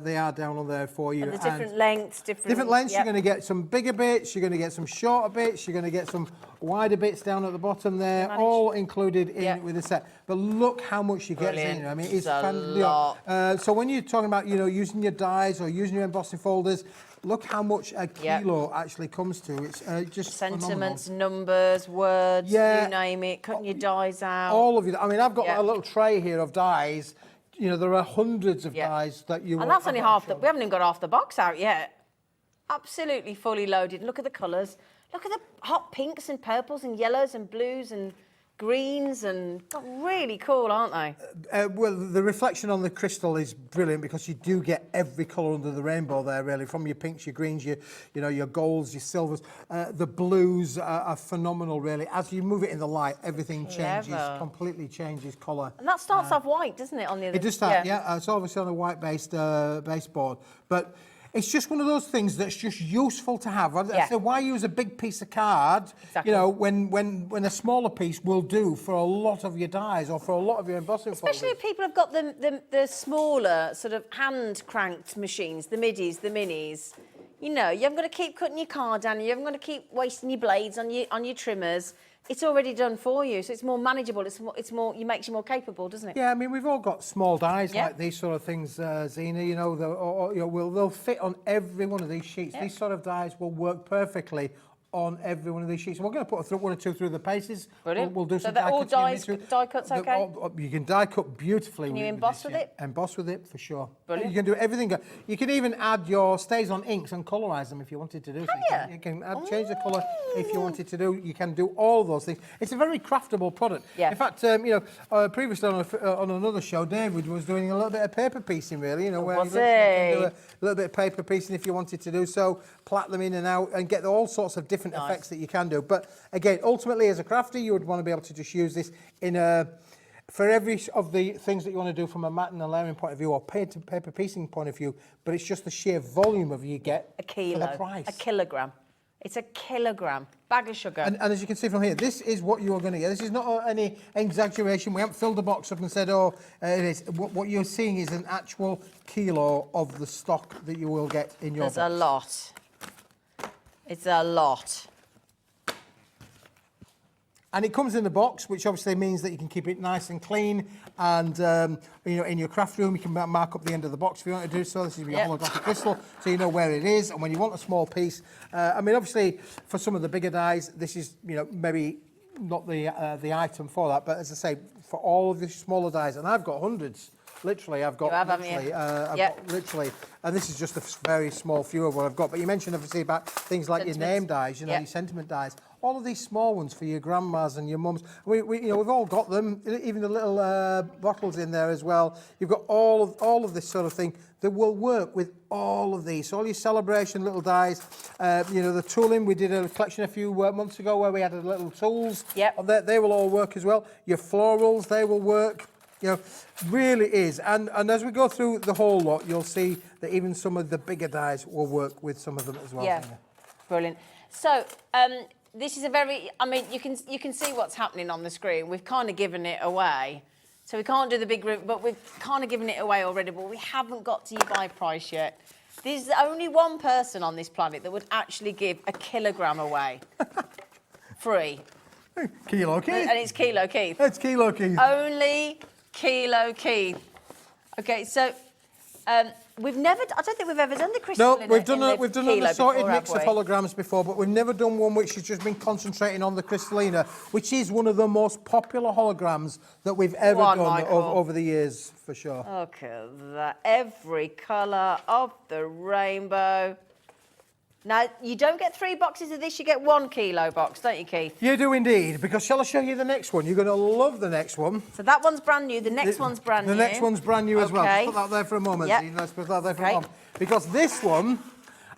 they are down on there for you. And the different lengths, different lengths. Yep. You're going to get some bigger bits, you're going to get some shorter bits, you're going to get some wider bits down at the bottom there, all included in with the set. But look how much you get, Zena. I mean, it's a lot. So when you're talking about, using your dies or using your embossing folders, look how much a kilo actually comes to. It's just sentiments, phenomenal. numbers, words, you name it, cutting your dies out. All of it. I mean, I've got a little tray here of dies. There are hundreds of dies that you. And that's only half we haven't even got half the box out yet. Absolutely fully loaded. Look at the colours. Look at the hot pinks and purples and yellows and blues and greens and really cool, aren't they? Well, the reflection on the crystal is brilliant because you do get every colour under the rainbow there, really, from your pinks, your greens, your golds, your silvers. The blues are phenomenal, really. As you move it in the light, everything completely changes colour. And that starts off white, doesn't it, on the other? It does start, it's obviously on a white-based baseboard, but it's just one of those things that's just useful to have. So why use a big piece of card, when a smaller piece will do for a lot of your dies or for a lot of your embossing folders. Especially if people have got the smaller sort of hand-cranked machines, the middies, the minis. You haven't got to keep cutting your card down, you haven't got to keep wasting your blades on your trimmers. It's already done for you, so it's more manageable. It makes you more capable, doesn't it? Yeah, I mean, we've all got small dies like these sort of things, Zena. They'll fit on every one of these sheets. Yep. These sort of dies will work perfectly on every one of these sheets. And we're going to put 1 or 2 through the paces. Brilliant. We'll do some die cuts. Die cuts okay? You can die cut beautifully. Can you emboss with it? Emboss with it, for sure. Brilliant. You can do everything. You can even add your stays on inks and colorise them if you wanted to do. You can change the colour if you wanted to do. You can do all those things. It's a very craftable product. Yeah. In fact, previously on another show, David was doing a little bit of paper piecing, really. Where you can do a little bit of paper piecing if you wanted to do so, plait them in and out, and get all sorts of different effects that you can do. But again, ultimately, as a crafter, you would want to be able to just use this for every of the things that you want to do from a matting and layering point of view or paper piecing point of view. But it's just the sheer volume of you get a kilo, for the price. a kilogram. It's a kilogram bag of sugar. And as you can see from here, this is what you are going to get. This is not any exaggeration. We haven't filled the box up and said, it is. What you're seeing is an actual kilo of the stock that you will get in your box. There's a lot. It's a lot. And it comes in the box, which obviously means that you can keep it nice and clean. And, in your craft room, you can mark up the end of the box if you want to do so. This is your holographic crystal, so you know where it is. And when you want a small piece, obviously, for some of the bigger dies, this is, maybe not the item for that. But as I say, for all of the smaller dies, and I've got hundreds literally, I've got You have, haven't you? literally, I've Yep. got literally, and this is just a very small few of what I've got. But you mentioned obviously about things like your Sentiments. name dies, you know, Yep. your sentiment dies. All of these small ones for your grandmas and your mums. You know, we've all got them. Even the little bottles in there as well. You've got all of this sort of thing that will work with all of these. So all your celebration little dies. You know, the tooling. We did a collection a few months ago where we had little tools. Yep. They will all work as well. Your florals, they will work. You know, really is. And as we go through the whole lot, you'll see that even some of the bigger dies will work with some of them as well. Yeah, brilliant. So this is a very, I mean, you can see what's happening on the screen. We've kind of given it away. So we can't do the big, but we've kind of given it away already, but we haven't got to your buy price yet. There's only one person on this planet that would actually give a kilogram away. Free. Kilo Keith. And it's Kilo Keith. It's Kilo Keith. Only Kilo Keith. Okay, so we've never, I don't think we've ever done the crystal. No, we've done an assorted before, mix of holograms before, but we've never done one which has just been concentrating on the crystallina, which is one of the most popular holograms that we've ever on, done Michael. over the years, for sure. Okay, that every colour of the rainbow. Now, you don't get 3 boxes of this, you get 1 kilo box, don't you, Keith? You do indeed, because shall I show you the next one? You're going to love the next one. So that one's brand new, the next one's brand new. The next one's brand new as well. Okay. Just put that there for a moment. Yep. See, let's put that there for a Okay. moment. Because this one,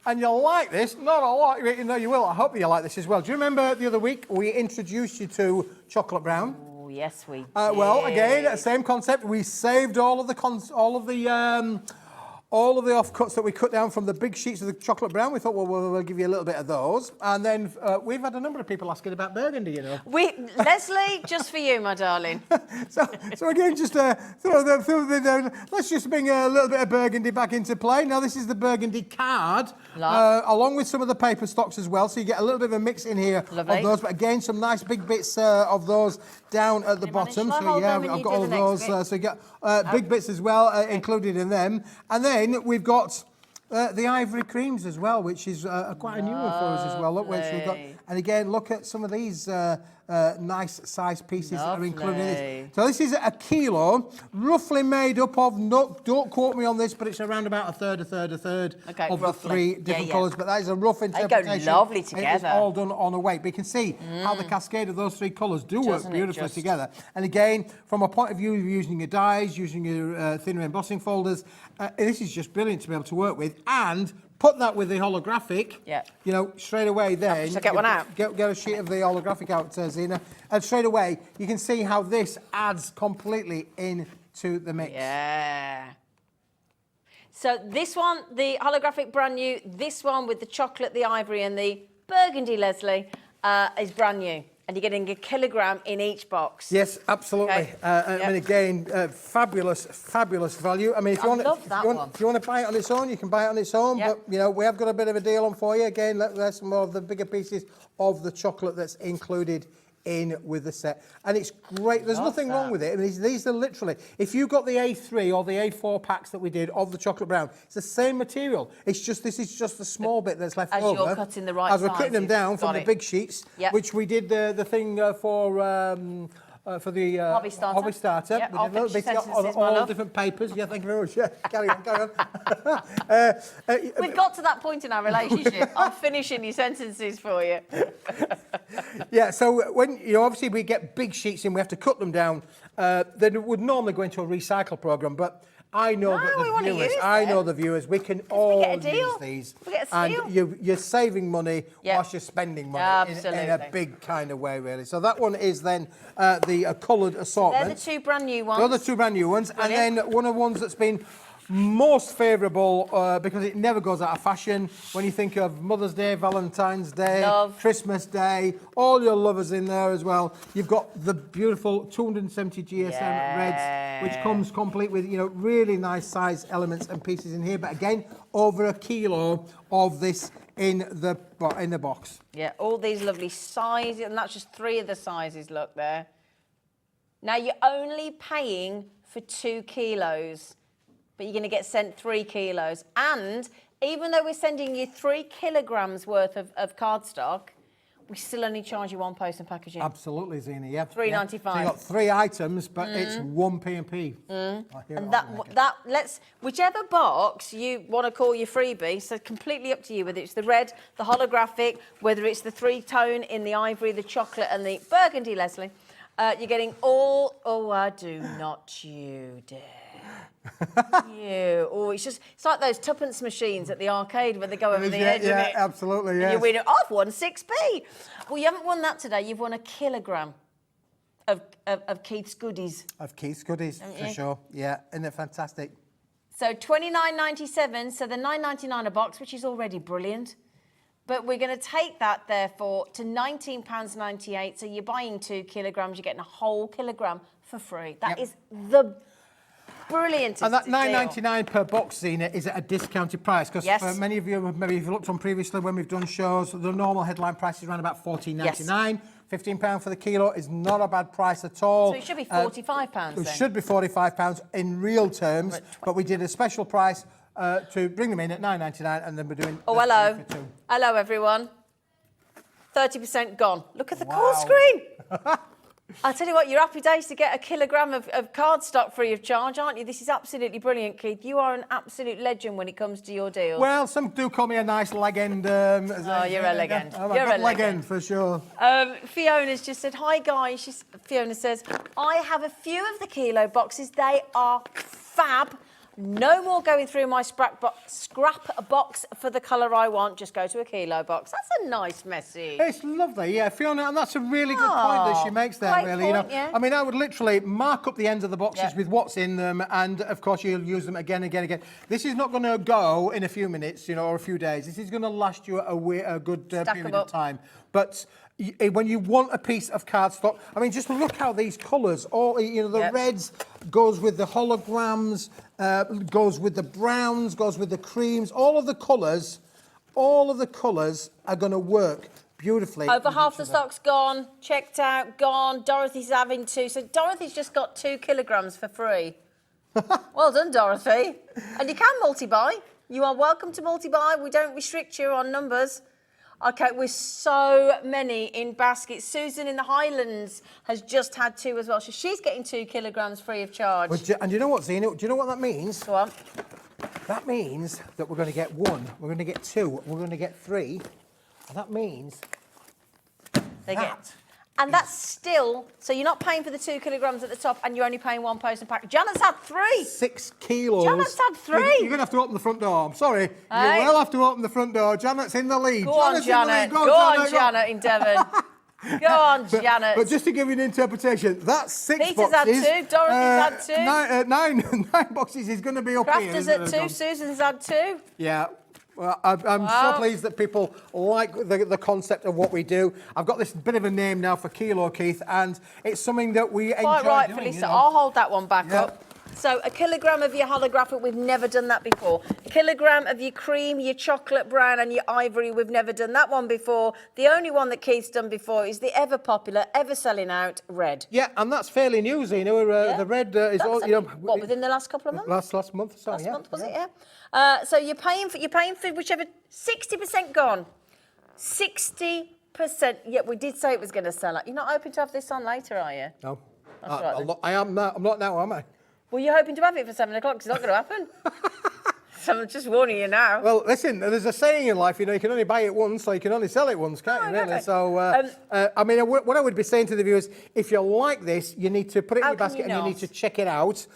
and you'll like this, not a lot, you know you will, I hope you like this as well. Do you remember the other week we introduced you to chocolate brown? Oh, yes, we did. Well, again, same concept. We saved all of the offcuts that we cut down from the big sheets of the chocolate brown. We thought, well, we'll give you a little bit of those. And then we've had a number of people asking about burgundy, you know. Leslie, just for you, my darling. So again, just let's just bring a little bit of burgundy back into play. Now, this is the burgundy card, along with some of the paper stocks as well. So you get a little bit of a mix in here Lovely. of those. But again, some nice big bits of those down at the bottom. Shall I So hold yeah, them when I've you got do all the of next those. bit? So you get big bits as well included in them. And then we've got the ivory creams as well, which is quite a new one for us as well. Look, which we've got, and again, look at some of these nice size pieces that are included in this. So this is a kilo, roughly made up of, don't quote me on this, but it's around about a third Okay, of roughly. the 3 different Yeah. colours. But that is a rough They go interpretation. lovely It's together. all done on a weight. But you can see how the cascade of those 3 colours do work Doesn't it beautifully just? together. And again, from a point of view of using your dies, using your thinner embossing folders, this is just brilliant to be able to work with. And put that with the holographic, you know, straight away then. So get one out. Get a sheet of the holographic out, Zena. And straight away, you can see how this adds completely into the mix. Yeah. So this one, the holographic brand new. This one with the chocolate, the ivory and the burgundy, Leslie, is brand new. And you're getting a kilogram in each box. Yes, absolutely. Okay. I mean, again, fabulous value. I mean, if you want, if you want to buy it on its own, you can buy it on its own. Yep. But you know, we have got a bit of a deal on for you. Again, there's some more of the bigger pieces of the chocolate that's included in with the set, and it's great. There's nothing wrong with it. I mean, these are literally, if you got the A3 or the A4 packs that we did of the chocolate brown, it's the same material. It's just, this is just the small bit that's left as over. you're cutting the right as we're cutting them sizes. down Got from the it. big sheets, which we did the thing for the Hobby starter. Yep, We did I'll a little finish bit your on sentences, my all love. different papers. Yeah, thank you very much. Yeah, carry on. We've got to that point in our relationship. I'm finishing your sentences for you. Yeah, so when, you know, obviously we get big sheets in, we have to cut them down. Then would normally go into a recycle program, but I know No, that we the wanna viewers, use I them. know the viewers, we can all get a deal. use these. We get a steal. And you're saving money whilst you're spending money in a Absolutely. big kind of way, really. So that one is then the coloured assortment. They're the 2 brand new ones. The other 2 brand new ones. Brilliant. And then one of the ones that's been most favourable because it never goes out of fashion. When you think of Mother's Day, Valentine's Day, Love. Christmas Day, all your lovers in there as well. You've got the beautiful 270 GSM reds, which comes complete with, you know, really nice size elements and pieces in here. But again, over a kilo of this in the box. Yeah, all these lovely sizes, and that's just 3 of the sizes, look there. Now, you're only paying for 2 kilos, but you're going to get sent 3 kilos. And even though we're sending you 3 kilograms worth of cardstock, we still only charge you one post and packaging. Absolutely, Zena, yeah. $3.95. Yeah. So you got 3 items, but it's 1 P&P. And whichever box you want to call your freebie, so completely up to you, whether it's the red, the holographic, whether it's the 3-tone in the ivory, the chocolate and the burgundy, Leslie, you're getting all, oh, I do not you dare. It's like those tuppence machines at the arcade where they go over the edge of it. Yeah, absolutely, and yes. you win it. I've won 6p. Well, you haven't won that today. You've won a kilogram of Keith's goodies. Of Keith's goodies, for sure. Yeah, isn't it fantastic? So $29.97, so the $9.99 a box, which is already brilliant. But we're going to take that, therefore, to £19.98. So you're buying 2 kilograms, you're getting a whole kilogram for free. That is the brilliant. And that $9.99 per box, Zena, is at a discounted price. Because for many of you, maybe if you looked on previously when we've done shows, the normal headline price is around about $14.99. £15 for the kilo is not a bad price at all. So it should be £45 then. It should be £45 in real terms, but we did a special price to bring them in at $9.99, and then we're doing... Oh, hello. For 2. Hello, everyone. 30% gone. Look at the call screen. I'll tell you what, you're happy days to get a kilogram of cardstock free of charge, aren't you? This is absolutely brilliant, Keith. You are an absolute legend when it comes to your deals. Well, some do call me a nice leg end. Oh, you're a leg end. You're a leg end, for sure. Fiona's just said, hi, guys. Fiona says, I have a few of the kilo boxes. They are fab. No more going through my scrap box for the colour I want. Just go to a kilo box. That's a nice message. It's lovely, yeah, Fiona, and that's a really good point that she makes there, really. Point, yeah. I mean, I would literally mark up the ends of the boxes with what's in them, and of course you'll use them again. This is not going to go in a few minutes, or a few days. This is going to last you a good period of time. But when you want a piece of cardstock, I mean, just look how these colours, all the reds goes with the holograms, goes with the browns, goes with the creams. All of the colours are going to work beautifully. Over half the stock's gone, checked out, gone. Dorothy's having 2. So Dorothy's just got 2 kilograms for free. Well done, Dorothy. And you can multi-buy. You are welcome to multi-buy. We don't restrict you on numbers. Okay, with so many in baskets. Susan in the Highlands has just had 2 as well. So she's getting 2 kilograms free of charge. And you know what, Zena? Do you know what that means? Go on. That means that we're going to get 1, we're going to get 2, we're going to get 3. And that means And that's still, so you're not paying for the 2 kilograms at the top and you're only paying 1 post and pack. Janet's had 3. 6 kilos. Janet's had 3. You're going to have to open the front door. I'm sorry. Hey. You will have to open the front door. Janet's in the lead. Go on, Janet. Go on, Janet in Devon. Go on, Janet. But just to give you an interpretation, that's 6 Peter's boxes. Had 2. Dorothy's had 2. 9 boxes is going to be up here. Crafters at 2. Susan's had 2. Yeah. Well, I'm so pleased that people like the concept of what we do. I've got this bit of a name now for Kilo, Keith, and it's something that we enjoy Quite rightfully doing, so. I'll hold that one back up. So a kilogram of your holographic, we've never done that before. A kilogram of your cream, your chocolate brown and your ivory, we've never done that one before. The only one that Keith's done before is the ever popular, ever selling out red. Yeah, and that's fairly new, The red is all, what, within the last couple of months? Last month or so, Last month, was it? Yeah. So you're paying for whichever, 60% gone. 60%. Yeah, we did say it was going to sell out. You're not hoping to have this on later, are you? No. That's right, I'm not now, am I? Well, you're hoping to have it for 7 o'clock, 'cause it's not going to happen. So I'm just warning you now. Well, listen, there's a saying in life, you can only buy it once, so you can only sell it once, can't you, really? Okay. So, I mean, what I would be saying to the viewers, if you like this, you need to put it in your basket and you need to check it out.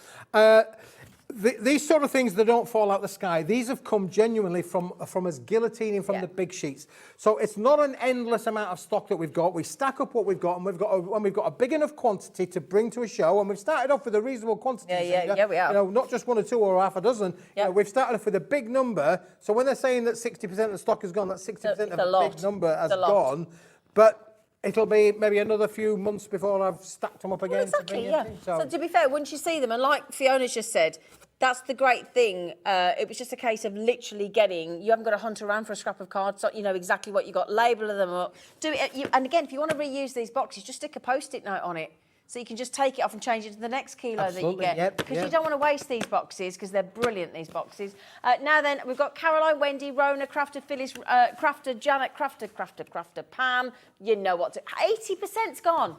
These sort of things, they don't fall out the sky. These have come genuinely from us guillotining from the big sheets. So it's not an endless amount of stock that we've got. We stack up what we've got, and we've got a big enough quantity to bring to a show. And we've started off with a reasonable quantity. Yeah, we have. Not just 1 or 2 or half a dozen. We've started off with a big number. So when they're saying that 60% of the stock has gone, that 60% of a big number has gone. But it'll be maybe another few months before I've stacked them up again. Well, exactly, to bring So to be fair, once you see them, and like Fiona's just said, that's the great thing. It was just a case of literally you haven't got to hunt around for a scrap of card, so you know exactly what you got, label them up. Do it, and again, if you want to reuse these boxes, just stick a Post-it note on it. So you can just take it off and change it to the next kilo that you Absolutely, get. yep, Because yep. you don't want to waste these boxes, because they're brilliant, these boxes. Now then, we've got Caroline, Wendy, Rona, Crafter, Phyllis, Crafter, Janet, Crafter, Pam. You know what to... 80%'s gone.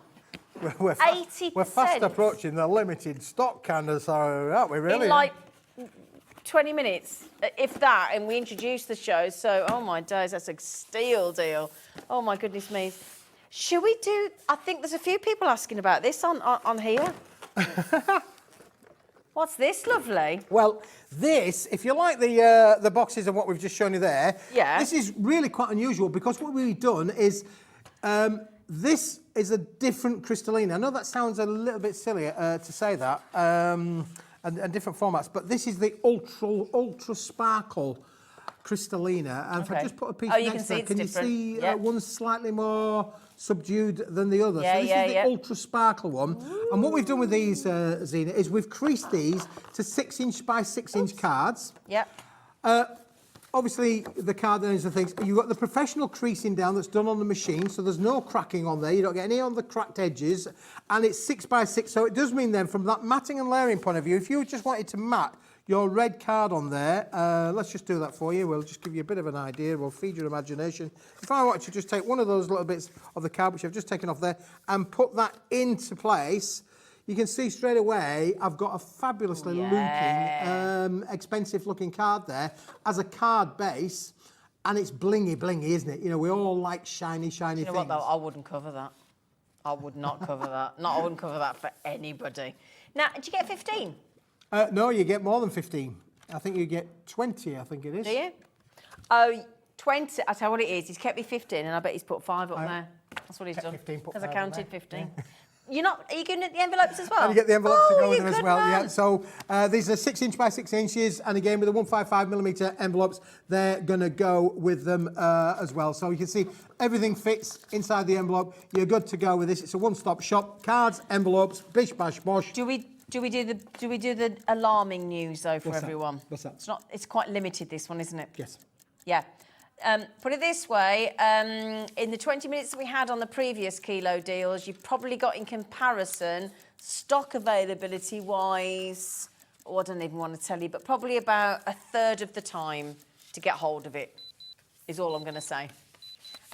We're 80%. fast approaching the limited stock kind of, so aren't we really? In like 20 minutes, if that, and we introduced the show. So, oh my days, that's a steal deal. Oh my goodness me. Should we do, I think there's a few people asking about this on here. What's this lovely? Well, this, if you like the boxes and what we've just shown you there, Yeah. this is really quite unusual because what we've done is, this is a different crystalline. I know that sounds a little bit silly to say that, and different formats, but this is the ultra sparkle crystallina. And if I just put a piece next to it, can you see one's slightly more subdued than the other? So this is the ultra sparkle one. Ooh. And what we've done with these, Zena, is we've creased these to 6-inch by 6-inch cards. Yep. Obviously, the card ends and things, you've got the professional creasing down that's done on the machine, so there's no cracking on there, you don't get any on the cracked edges, and it's 6 by 6, so it does mean then, from that matting and layering point of view, if you just wanted to mat your red card on there, let's just do that for you, we'll just give you a bit of an idea, we'll feed your imagination. If I want to just take one of those little bits of the card, which I've just taken off there, and put that into place, you can see straight away I've got a fabulously looking, expensive looking card there as a card base, and it's blingy, isn't it? You know, we all like shiny You know things. what though, I wouldn't cover that. I would not cover that. No, I wouldn't cover that for anybody. Now, did you get 15? No, you get more than 15. I think you get 20, I think it is. Do you? Oh, 20. I tell you what it is. He's kept me 15, and I bet he's put 5 up there. That's what he's done. 15, put because I 5 up counted there. 15. Are you going to get the envelopes as well? And you get the envelopes to go with them you as good well. man. Yeah. So these are 6-inch by 6 inches, and again with the 155mm envelopes, they're going to go with them as well. So you can see everything fits inside the envelope. You're good to go with this. It's a one-stop shop. Cards, envelopes, bish bash bosh. Do we do the alarming news though for everyone? What's that? It's quite limited, this one, isn't it? Yes. Yeah. Put it this way, in the 20 minutes that we had on the previous kilo deals, you've probably got in comparison, stock availability wise, I don't even want to tell you, but probably about a third of the time to get hold of it, is all I'm going to say.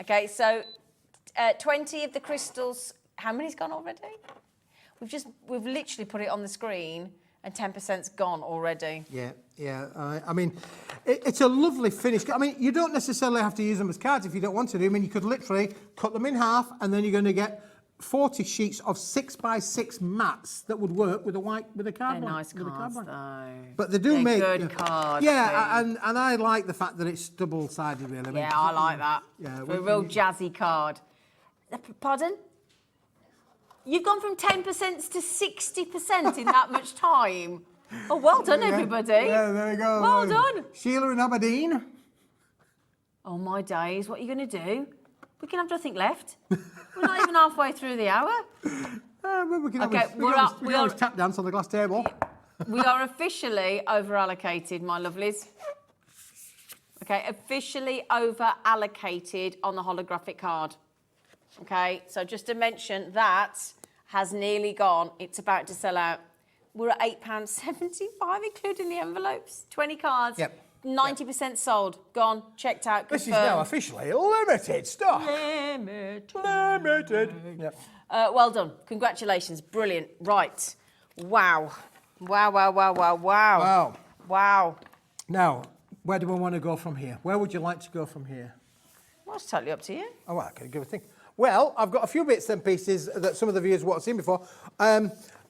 Okay, so 20 of the crystals, how many's gone already? We've literally put it on the screen and 10%'s gone already. Yeah. I mean, it's a lovely finish. I mean, you don't necessarily have to use them as cards if you don't want to do. I mean, you could literally cut them in half, and then you're going to get 40 sheets of 6 by 6 mats that would work with a card. They're nice cards, though. But they do make good cards. Yeah, and I like the fact that it's double-sided, really. I mean, Yeah, I like that. Yeah, for a real jazzy card. Pardon? You've gone from 10% to 60% in that much time. Oh, well done, everybody. Yeah, there you go. Well done. Sheila in Aberdeen. Oh, my days. What are you going to do? We can have nothing left. We're not even halfway through the hour. Well, we can Okay, always tap dance on the glass table. We are officially over-allocated, my lovelies. Okay, officially over-allocated on the holographic card. Okay, so just to mention that has nearly gone. It's about to sell out. We're at £8.75, including the envelopes. 20 cards. Yep. 90% sold. Gone. Checked out. This Confirmed. is now officially limited stock. Limited. Yep. Well done. Congratulations. Brilliant. Right. Wow. Wow. Now, where do we want to go from here? Where would you like to go from here? Well, it's totally up to you. Oh, well, I can give a think. Well, I've got a few bits and pieces that some of the viewers won't have seen before.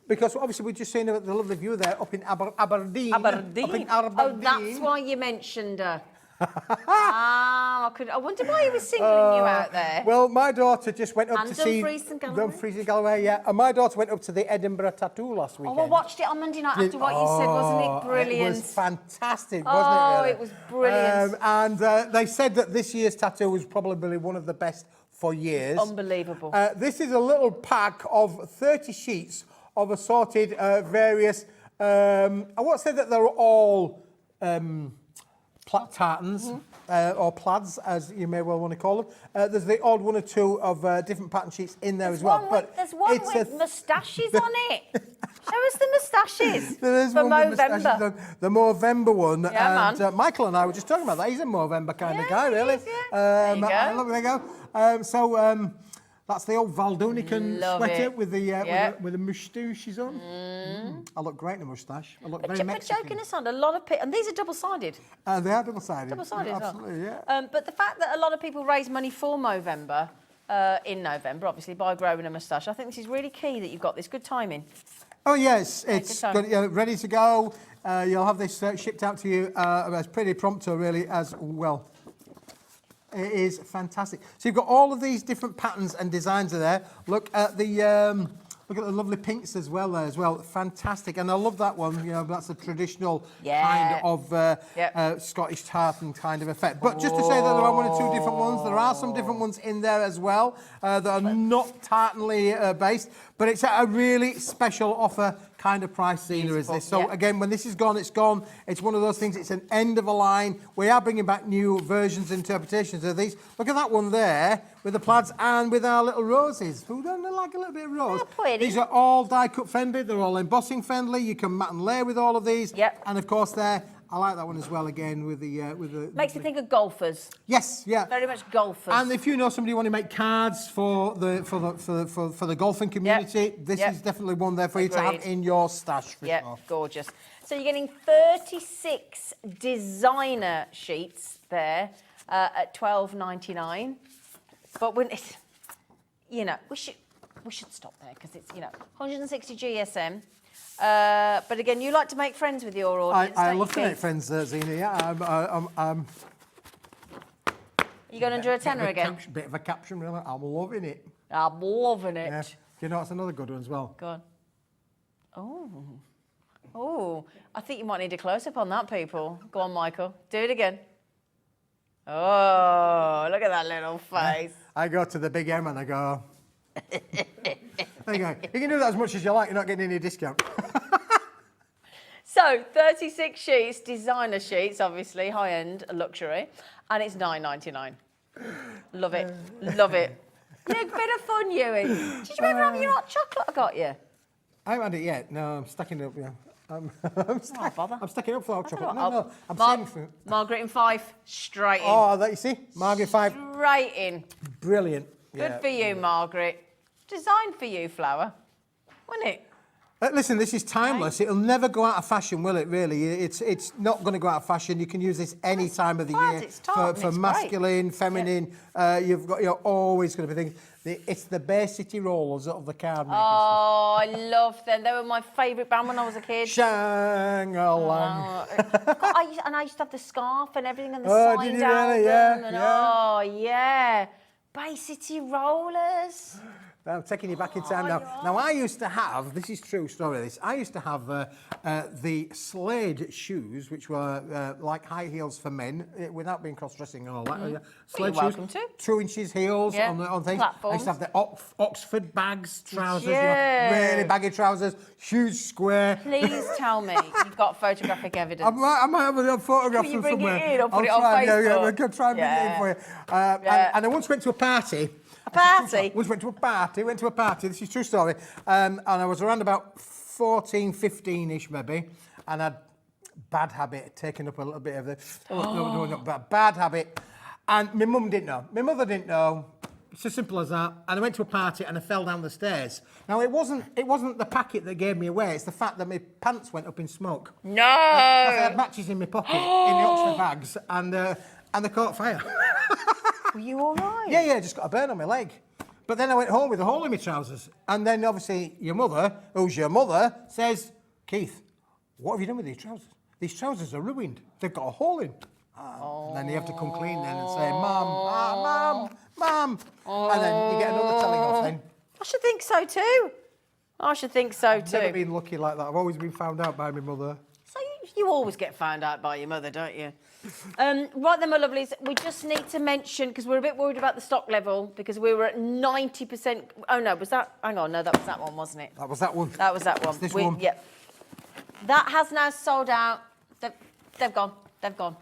Because obviously we've just seen the lovely view there up in Aberdeen. Aberdeen. Oh, that's why you mentioned her. I wonder why he was singling you out there. Well, my daughter just went up to see Dumfries and Galloway. Dumfries and Galloway, yeah. And my daughter went up to the Edinburgh Tattoo last weekend. Oh, I watched it on Monday night after what you said, wasn't it brilliant? It was fantastic, wasn't it? Really? It was brilliant. And they said that this year's tattoo was probably one of the best for years. Unbelievable. This is a little pack of 30 sheets of assorted various, I won't say that they're all tartans, or plaids, as you may well want to call them. There's the odd one or two of different pattern sheets in there as well. There's one it's with moustaches on it. Show us the moustaches There is for one with Movember. moustaches, the Movember one. Yeah, and Michael and I were just talking about that. He's a Movember kind of guy, he really. is, yeah. There you go. There you go. That's the old Valdunican Love sweater it. with the Yeah. with the moustaches on. I look great in a moustache. I look very But Mexican. joking aside, a lot of people, and these are double-sided. They are double-sided. Double-sided as well. Absolutely, yeah. But the fact that a lot of people raise money for Movember, in November, obviously, by growing a moustache, I think this is really key that you've got this good timing. Oh yes, it's good good, ready to go. You'll have this shipped out to you as pretty pronto, really, as well. It is fantastic. So you've got all of these different patterns and designs are there. Look at the lovely pinks as well there as well. Fantastic, and I love that one. You know, that's a traditional kind of Scottish tartan kind of effect. But just to say that there are one or two different ones. There are some different ones in there as well that are not tartanly based, but it's at a really special offer kind of price scenery is this. So again, when this is gone, it's gone. It's one of those things, it's an end of a line. We are bringing back new versions, interpretations of these. Look at that one there with the plaids and with our little roses. Who don't like a little bit of rose? These are all die cut friendly. They're all embossing friendly. You can mat and layer with all of these. Yep. And of course there, I like that one as well again with the Makes me think of golfers. Yes, yeah. Very much golfers. And if you know somebody who want to make cards for the golfing community, this is definitely one there for you to have in your stash for sure. Gorgeous. So you're getting 36 designer sheets there at $12.99. But when it's, you know, we should stop there because it's, you know, 160 GSM. But again, you like to make friends with your audience. I love to make friends, Zena. Yeah, I'm you going under a tenner again? Bit of a caption, really. I'm loving it. I'm loving it. Yeah. You know, it's another good one as well. Go on. Oh, I think you might need a close-up on that, people. Go on, Michael. Do it again. Oh, look at that little face. I go to the big M and I go... There you go. You can do that as much as you like. You're not getting any discount. So, 36 sheets, designer sheets, obviously, high-end luxury, and it's $9.99. Love it. Love it. You had a bit of fun, Ewan. Did you ever have your hot chocolate I got you? I haven't had it yet. No, I'm stacking it up, yeah. I'm stacking up for hot chocolate. No, I'm saving for it. Margaret in Fife, straight in. Oh, that you see? Margaret 5. Straight in. Brilliant. Good for you, Margaret. Designed for you, Flower. Wasn't it? Listen, this is timeless. It'll never go out of fashion, will it, really? It's not going to go out of fashion. You can use this any time of the year. For masculine, feminine. You're always going to be thinking... It's the Bay City Rollers of the card makers. Oh, I love them. They were my favourite band when I was a kid. Shang-a-lang. And I used to have the scarf and everything and the signed album. Yeah. Oh, yeah. Bay City Rollers. I'm taking you back in time now. Now, I used to have, this is true story, I used to have the Slade shoes, which were like high heels for men, without being cross-dressing and all that. Slade You're shoes, welcome to. 2 inches heels on things. Platforms. I used to have the Oxford bags, trousers, really baggy trousers, huge square. Please tell me you've got photographic evidence. I might have a photograph Will you from bring somewhere. it in or put it on Facebook? Facebook? I can try and bring it in for you. And I once went to a party. Once went to a party, this is a true story, and I was around about 14, 15-ish maybe, and I'd bad habit, taken up a little bit of the bad habit, and my mum didn't know, my mother didn't know, it's as simple as that, and I went to a party and I fell down the stairs. Now it wasn't the packet that gave me away, it's the fact that my pants went up in smoke. No! I had matches in my pocket, in the Oxford bags, and they caught fire. Were you all right? Yeah, I just got a burn on my leg. But then I went home with a hole in my trousers. And then obviously your mother, who's your mother, says, Keith, what have you done with these trousers? These trousers are ruined. They've got a hole in. And then you have to come clean then and say, Mum. And then you get another telling off then. I should think so too. I've never been lucky like that. I've always been found out by my mother. So you always get found out by your mother, don't you? Right then, my lovelies, we just need to mention, because we're a bit worried about the stock level, because we were at 90%. Oh, no, was that? Hang on, no, that was that one, wasn't it? That was that one. That was that one. This one. Yep. That has now sold out. They've gone. They've gone.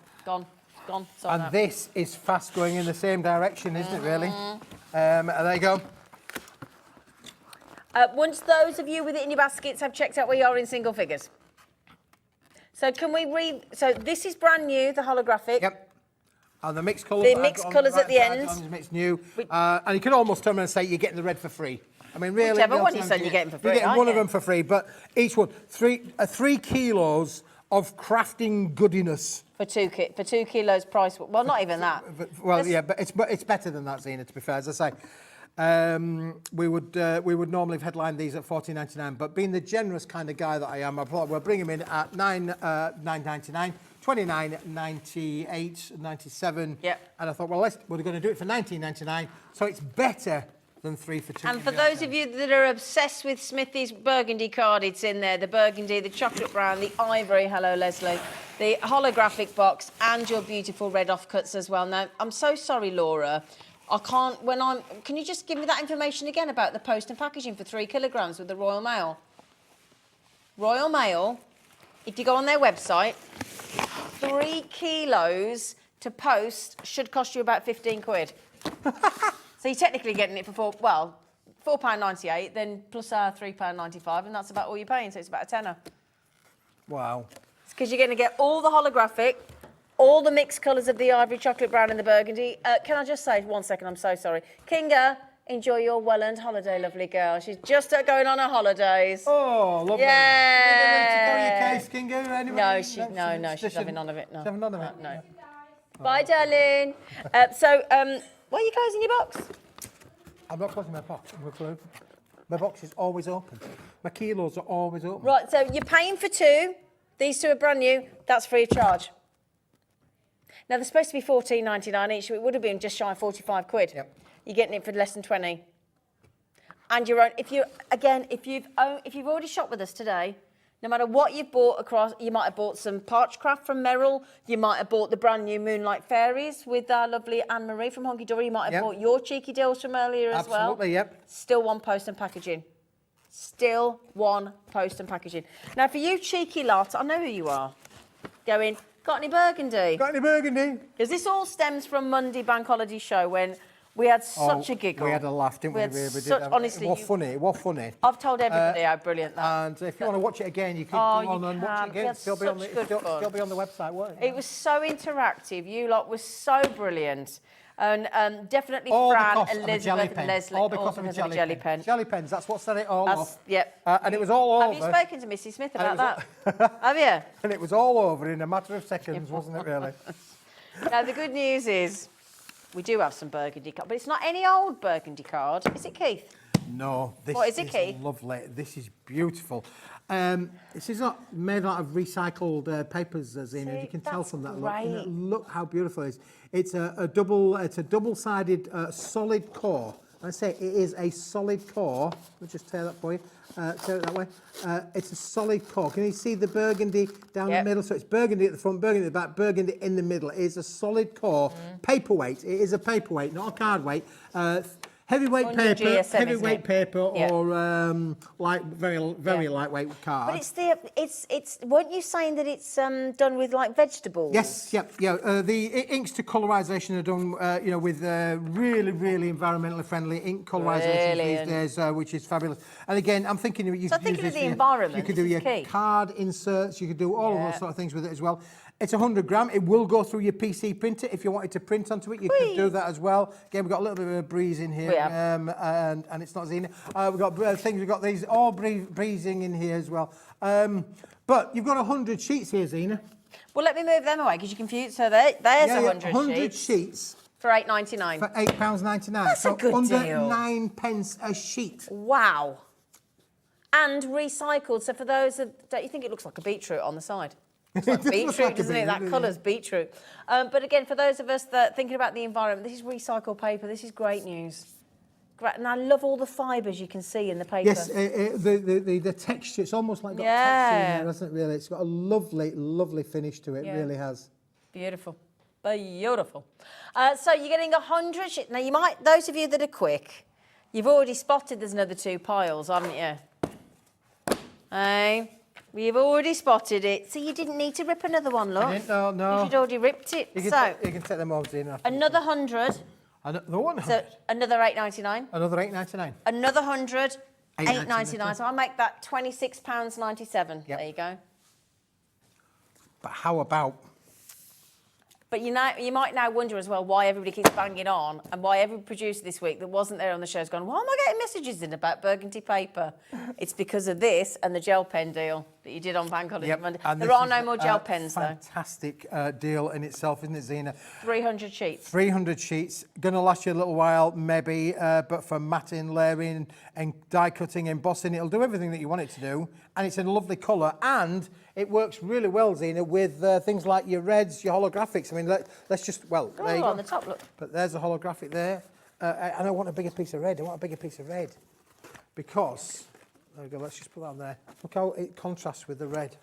gone. Sorry, And this is fast going in the same direction, isn't it, really? There you go. Once those of you with it in your baskets have checked out where you are in single figures. So can we read? So this is brand new, the holographic. Yep. And the mixed colours. The mixed colours at the end. Mixed new. And you could almost turn around and say you're getting the red for free. I mean, really. Whichever one you said you're getting for free. You're getting one of them for free, but each one 3 kilos of crafting goodiness. For 2 kilos price. Well, not even that. Well, yeah, but it's better than that, Zena. To be fair, as I say. We would normally have headlined these at $14.99, but being the generous kind of guy that I am, I thought we'll bring them in at $9.99, $29.98, $97. Yep. And I thought, well, we're going to do it for $19.99, so it's better than 3 for 2. And for those of you that are obsessed with Smithy's burgundy card, it's in there. The burgundy, the chocolate brown, the ivory, hello Leslie, the holographic box, and your beautiful red offcuts as well. Now, I'm so sorry, Laura. I can't, can you just give me that information again about the post and packaging for 3 kilograms with the Royal Mail? Royal Mail, if you go on their website, 3 kilos to post should cost you about 15 quid. So you're technically getting it for £4.98, then plus our £3.95, and that's about all you're paying, so it's about a tenner. Wow. It's because you're going to get all the holographic, all the mixed colours of the ivory, chocolate brown and the burgundy. Can I just say, 1 second, I'm so sorry. Kinga, enjoy your well-earned holiday, lovely girl. She's just going on her holidays. Oh, lovely. Yeah. Is there your case, Kinga? No, she's having none of it. No. She's having none of it? No. Bye, darling. Why are you closing your box? I'm not closing my box. My box is always open. My kilos are always open. Right, so you're paying for 2. These 2 are brand new. That's free of charge. Now, they're supposed to be $14.99 each, so it would have been just shy of 45 quid. Yep. You're getting it for less than 20. And if you've already shopped with us today, no matter what you've bought across, you might have bought some Parchcraft from Meryl, you might have bought the brand new Moonlight Fairies with our lovely Anne-Marie from Hunkydory, you might have bought your cheeky deals from earlier as well. Absolutely, yep. Still 1 post and packaging. Still 1 post and packaging. Now, for you cheeky lot, I know who you are, got any burgundy? Got any burgundy? Because this all stems from Monday Bank Holiday Show when we had such a giggle. We had a laugh, didn't we? Honestly, it was funny. I've told everybody how brilliant that. And if you want to watch it again, you can go on and watch it again. It'll still be on the website, won't it? It was so interactive. You lot were so brilliant. And definitely all Fran, because Elizabeth, of a Leslie, all because of a jelly pen. Jelly pens, that's what set it all off. Yep. And it was all over. Have you spoken to Mrs. Smith about that? Have you? And it was all over in a matter of seconds, wasn't it, really? Now, the good news is we do have some burgundy card, but it's not any old burgundy card. Is it, Keith? No, this is Keith? lovely. This is beautiful. This is not made out of recycled papers, Zena. You can tell from that look. Great. Look how beautiful it is. It's a double-sided solid core. I say it is a solid core. Let me just tear that for you. Tear it that way. It's a solid core. Can you see the burgundy down the middle? So it's burgundy at the front, burgundy at the back, burgundy in the middle. It is a solid core. Paperweight. It is a paperweight, not a card weight. Heavyweight paper, GSM, paper, or very lightweight card. But it's. Weren't you saying that it's done with like vegetables? Yes, yep, yeah. The inks to colorisation are done, with really environmentally friendly ink colorisation these days, which is fabulous. And again, I'm thinking you could use this the environment. You could do your card inserts. You could do all of those sort of things with it as well. It's 100 gram. It will go through your PC printer. If you wanted to print onto it, you could do that as well. Again, we've got a little bit of a breeze in here, and it's not Zena. We've got things. We've got these all breezing in here as well. But you've got 100 sheets here, Zena. Well, let me move them away because you're confused. So there's 100 sheets for £8.99. For £8.99. That's a good under deal. 9p a sheet. Wow. And recycled. So for those that don't you think it looks like a beetroot on the side? It's like beetroot, doesn't it? That colour's beetroot. But again, for those of us that are thinking about the environment, this is recycled paper. This is great news. Great. And I love all the fibres you can see in the paper. Yes, the texture, it's almost like got texture in there, hasn't it, really? It's got a lovely finish to it, it really has. Beautiful. Beautiful. So you're getting 100 sheets. Now, you might, those of you that are quick, you've already spotted there's another 2 piles, haven't you? Hey? We've already spotted it. So you didn't need to rip another one, look. I didn't, no. You'd already ripped it. You can, So, you can take them over, Zena. another 100. Another 100. So, another 8.99. Another 8.99. Another 100, £8.99. £8.99. So I'll make that £26.97. Yep. There you go. But how about... But you might now wonder as well why everybody keeps banging on and why every producer this week that wasn't there on the show has gone, why am I getting messages in about burgundy paper? It's because of this and the gel pen deal that you did on Bank Holiday Monday. There are no more gel pens, though. Fantastic deal in itself, isn't it, Zena? 300 sheets. 300 sheets. Going to last you a little while, maybe, but for matting, layering, and die cutting, embossing, it'll do everything that you want it to do. And it's in a lovely colour. And it works really well, Zena, with things like your reds, your holographics. I mean, let's just, well, there you go. On the top, look. But there's a holographic there. And I want a bigger piece of red. I want a bigger piece of red. Because, there we go, let's just put that on there. Look how it contrasts with the red.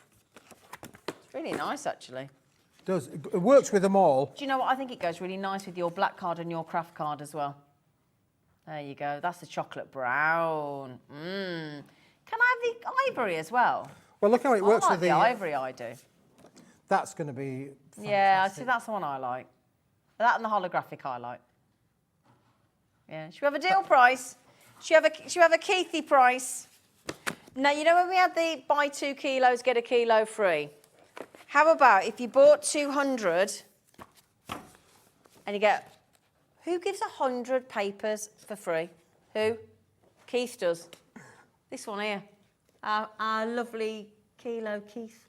It's really nice, actually. It does. It works with them all. Do you know what? I think it goes really nice with your black card and your craft card as well. There you go. That's the chocolate brown. Mmm. Can I have the ivory as well? Well, look how it works I like with the ivory, I do. That's going to be fantastic. Yeah, I see that's the one I like. That and the holographic I like. Yeah. Should we have a deal price? Should we have a Keithy price? Now, you know when we had the buy 2 kilos, get a kilo free? How about if you bought 200 and you get... Who gives 100 papers for free? Who? Keith does. This one here. Our lovely Kilo Keith.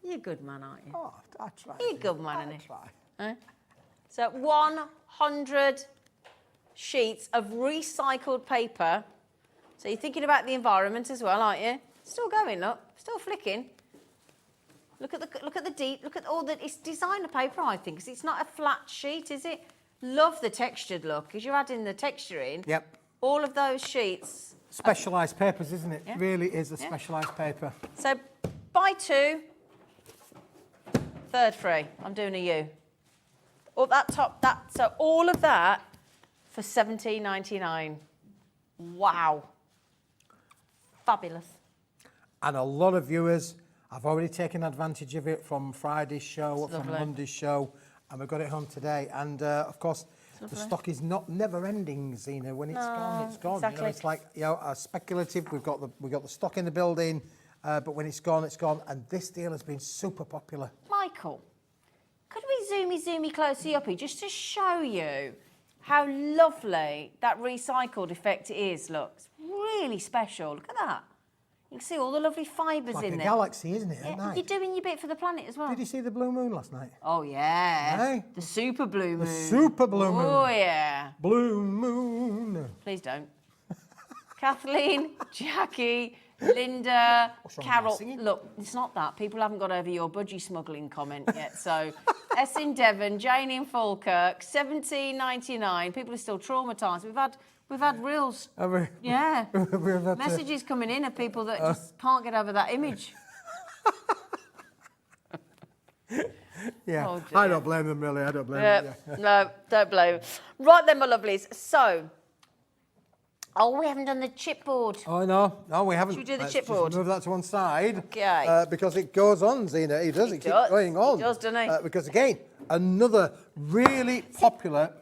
You're a good man, aren't you? Oh, I try. You're a good man, isn't try. he? So 100 sheets of recycled paper. So you're thinking about the environment as well, aren't you? Still going, look. Still flicking. Look at the deep. Look at all the. It's designer paper, I think, because it's not a flat sheet, is it? Love the textured look, because you're adding the texture in. Yep. All of those sheets. Specialised papers, isn't it? Yeah. Really is a specialised paper. So buy 2, third free. I'm doing a U. All that top, so all of that for £17.99. Wow. Fabulous. And a lot of viewers have already taken advantage of it from Friday's show, It's from lovely. Monday's show, and we've got it home today. And of course, the stock is not never-ending, Zena. When it's gone, it's gone. exactly. You know, it's like speculative. We've got the stock in the building, but when it's gone, it's gone. And this deal has been super popular. Michael, could we zoomy closely up here just to show you how lovely that recycled effect is? Look, it's really special. Look at that. You can see all the lovely fibres Like in a there. galaxy, isn't it? Yeah, At night. you're doing your bit for the planet as well. Did you see the blue moon last night? Oh, yeah. Hey? The super blue moon. The super blue moon. Oh, yeah. Blue moon. Please don't. Kathleen, Jackie, Linda, What's wrong with Carol. my singing? Look, it's not that. People haven't got over your budgie smuggling comment yet. So, S in Devon, Jane in Falkirk, £17.99. People are still traumatised. We've had reels. Yeah. We've had Messages coming in of people that just can't get over that image. Yeah, Oh, I dear. don't blame them, really. I don't blame them. Yeah. No, don't blame them. Right then, my lovelies. So, we haven't done the chipboard. Oh, no, we haven't. Should we do the Let's chipboard? just move that to one side. Okay. Because it goes on, Zena. It does. It keeps does. going on. It does, doesn't it? Because, again, another really popular...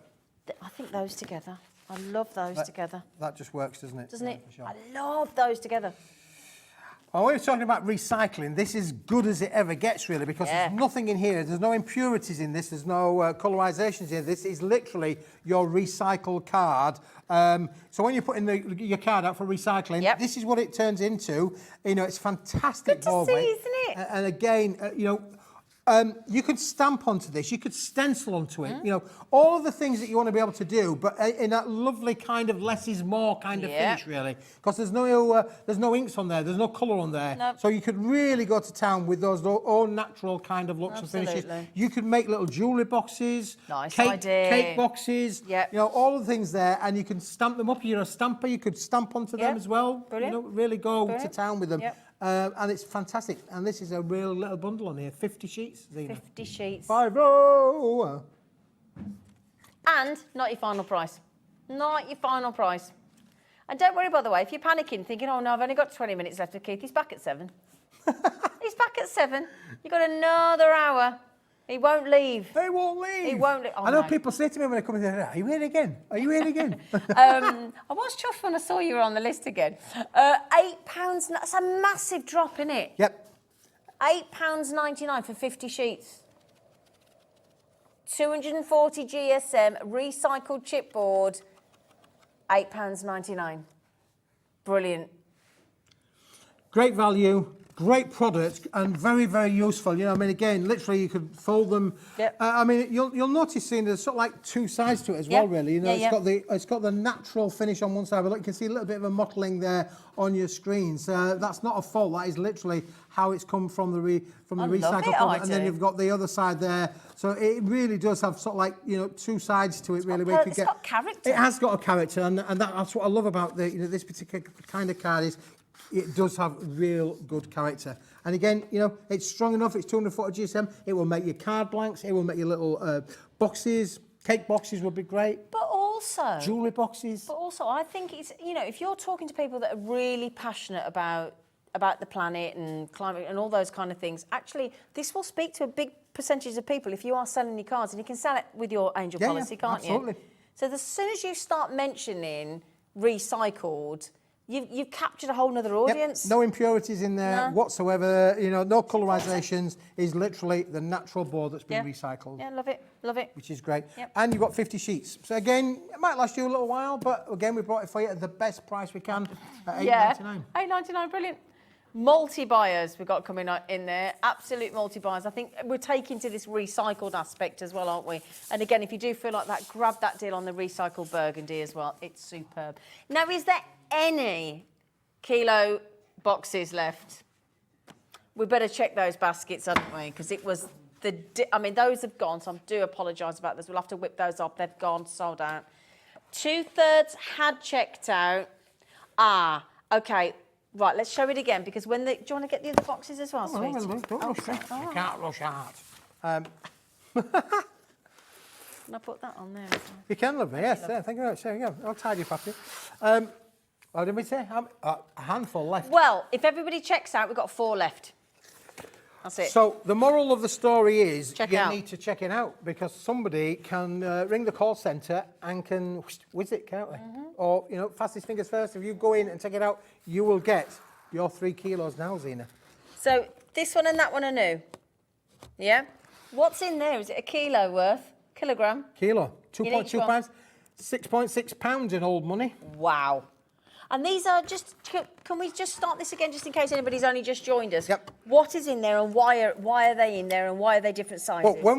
I think those together. I love those together. That just works, doesn't it? Doesn't Yeah, it? for sure. I love those together. When we're talking about recycling, this is good as it ever gets, really, because Yeah. there's nothing in here. There's no impurities in this. There's no colorizations here. This is literally your recycled card. So when you put in your card out for recycling, Yep. this is what it turns into. You know, it's fantastic. Good to ball see, weight. isn't it? And again, you could stamp onto this, you could stencil onto it, you know, all of the things that you want to be able to do, but in that lovely kind of less is more kind of Yeah. finish, really. Because there's no inks on there, there's no colour on there. Nope. So you could really go to town with those all natural kind of looks and finishes. Absolutely. You could make little jewellery boxes, Nice cake, idea. cake boxes, Yep. you know, all the things there, and you can stamp them up. You're a stamper, you could stamp onto them Yep. as well. Brilliant. You know, really go Brilliant. to town with them. Yep. And it's fantastic. And this is a real little bundle on here, 50 sheets, Zena. 50 sheets. 50. And not your final price. Not your final price. And don't worry, by the way, if you're panicking, thinking, oh no, I've only got 20 minutes left with Keith, he's back at 7. He's back at 7. You've got another hour. He won't leave. They won't leave. He won't leave. Oh, I know no. people say to me when they come in there, are you here again? Are you here again? I was chuffed when I saw you were on the list again. £8, that's a massive drop, isn't it? Yep. £8.99 for 50 sheets. 240 GSM, recycled chipboard, £8.99. Brilliant. Great value, great product, and very, very useful. You know, I mean, again, literally you could fold them. Yep. I mean, you'll notice there's sort of like two sides to it as well, Yep. really. You know, Yeah, it's got the natural finish on one side, but look, you can see a little bit of a mottling there on your screens. That's not a fault. That is literally how it's come from the recycled product. And then you've got the other side there. So it really does have sort of like, you know, two sides to it, really. It's got character. It has got a character, and that's what I love about this particular kind of card is it does have real good character. And again, you know, it's strong enough. It's 240 GSM. It will make your card blanks. It will make your little boxes. Cake boxes would be great. But also... Jewellery boxes. But also, I think it's, you know, if you're talking to people that are really passionate about the planet and climate and all those kind of things, actually, this will speak to a big percentage of people if you are selling your cards, and you can sell it with your angel policy, can't absolutely. you? So as soon as you start mentioning recycled, you've captured a whole nother audience. Yep. No impurities in there whatsoever. You know, no colorisations. Is literally the natural board that's been recycled. Yeah, love it, love it. Which is great. Yep. And you've got 50 sheets. So again, it might last you a little while, but again, we brought it for you at the best price we can at £8.99. £8.99, brilliant. Multi-buyers we've got coming in there, absolute multi-buyers. I think we're taking to this recycled aspect as well, aren't we? And again, if you do feel like that, grab that deal on the recycled burgundy as well. It's superb. Now, is there any kilo boxes left? We better check those baskets, haven't we? Because it was I mean, those have gone, so I do apologise about this. We'll have to whip those up. They've gone, sold out. 2/3 had checked out. Okay. Right, let's show it again, because when do you want to get the other boxes as well, sweet? Don't rush me. You can't rush out. Can I put that on there as well? You can, love me, yes. Yeah, thank you very much. There we go. I'll tidy you up. What did we say? A handful left. Well, if everybody checks out, we've got 4 left. That's it. So the moral of the story is you need to check it out, because somebody can ring the call centre and can whiz it, can't they? Or, you know, fastest fingers first. If you go in and check it out, you will get your 3 kilos now, Zena. So this one and that one are new. Yeah? What's in there? Is it a kilo worth? Kilogram? Kilo. In each 2.2 one? pounds. 6.6 pounds in old money. Wow. And these are just, can we just start this again, just in case anybody's only just joined us? Yep. What is in there, and why are they in there, and why are they different sizes? Well, when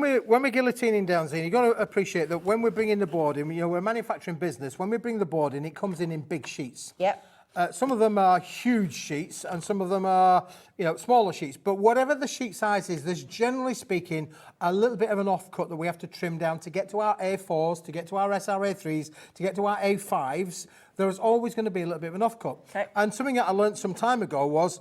we're guillotining down, Zena, you've got to appreciate that when we're bringing the board in, you know, we're a manufacturing business. When we bring the board in, it comes in big sheets. Yep. Some of them are huge sheets, and some of them are, you know, smaller sheets. But whatever the sheet size is, there's generally speaking a little bit of an offcut that we have to trim down to get to our A4s, to get to our SRA3s, to get to our A5s. There is always going to be a little bit of an offcut. Okay. And something that I learned some time ago was,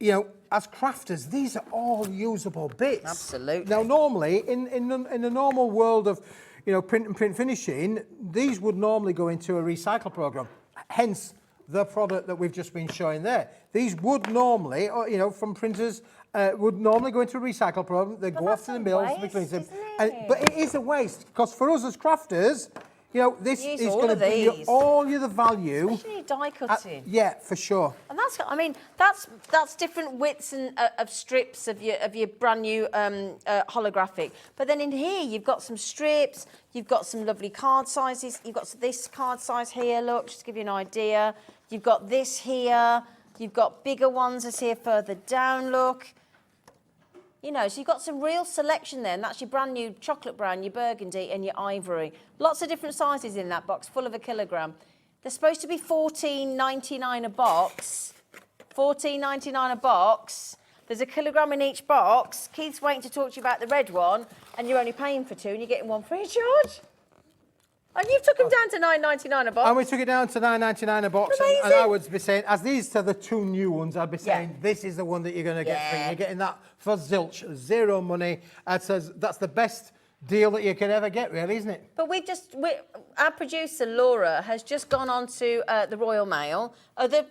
you know, as crafters, these are all usable bits. Absolutely. Now, normally, in the normal world of, you know, print and print finishing, these would normally go into a recycle program. Hence, the product that we've just been showing there. These would normally, or, you know, from printers, would normally go into a recycle program. They go off to the mills. Waste, isn't But it is a waste, because for us as crafters, you know, this Use is all going to of bring you these. all the value. Especially die cutting. Yeah, for sure. And that's, I mean, that's different widths and of strips of your brand new holographic. But then in here, you've got some strips, you've got some lovely card sizes. You've got this card size here, look, just to give you an idea. You've got this here. You've got bigger ones that's here further down, look. You know, so you've got some real selection there, and that's your brand new chocolate brown, your burgundy, and your ivory. Lots of different sizes in that box, full of a kilogram. They're supposed to be $14.99 a box. $14.99 a box. There's a kilogram in each box. Keith's waiting to talk to you about the red one, and you're only paying for 2, and you're getting 1 free of charge. And you've took them down to $9.99 a box. And we took it down to $9.99 a box. And I would be saying, as these are the 2 new ones, I'd be saying this is the one that you're going to get free. You're getting that for zilch, 0 money. It says that's the best deal that you could ever get, really, isn't it? But our producer Laura has just gone on to the Royal Mail. Other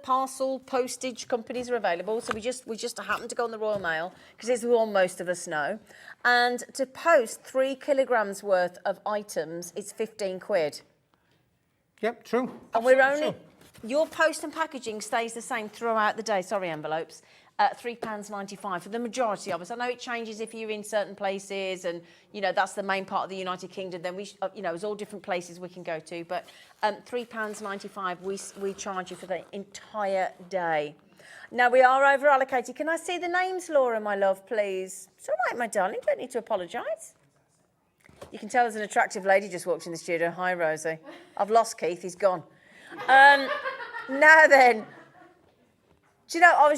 parcel postage companies are available, so we just happened to go on the Royal Mail because it's all most of us know. And to post 3 kilograms worth of items, it's 15 quid. Yep, true. And we're Absolutely only true. your post and packaging stays the same throughout the day. Sorry, envelopes. £3.95 for the majority of us. I know it changes if you're in certain places, and you know that's the main part of the United Kingdom. Then there's all different places we can go to. But £3.95 we charge you for the entire day. Now we are over allocated. Can I see the names, Laura, my love, please? It's all right, my darling. Don't need to apologise. You can tell there's an attractive lady just walked in the studio. Hi, Rosie. I've lost Keith. He's gone. Now then. Do you know,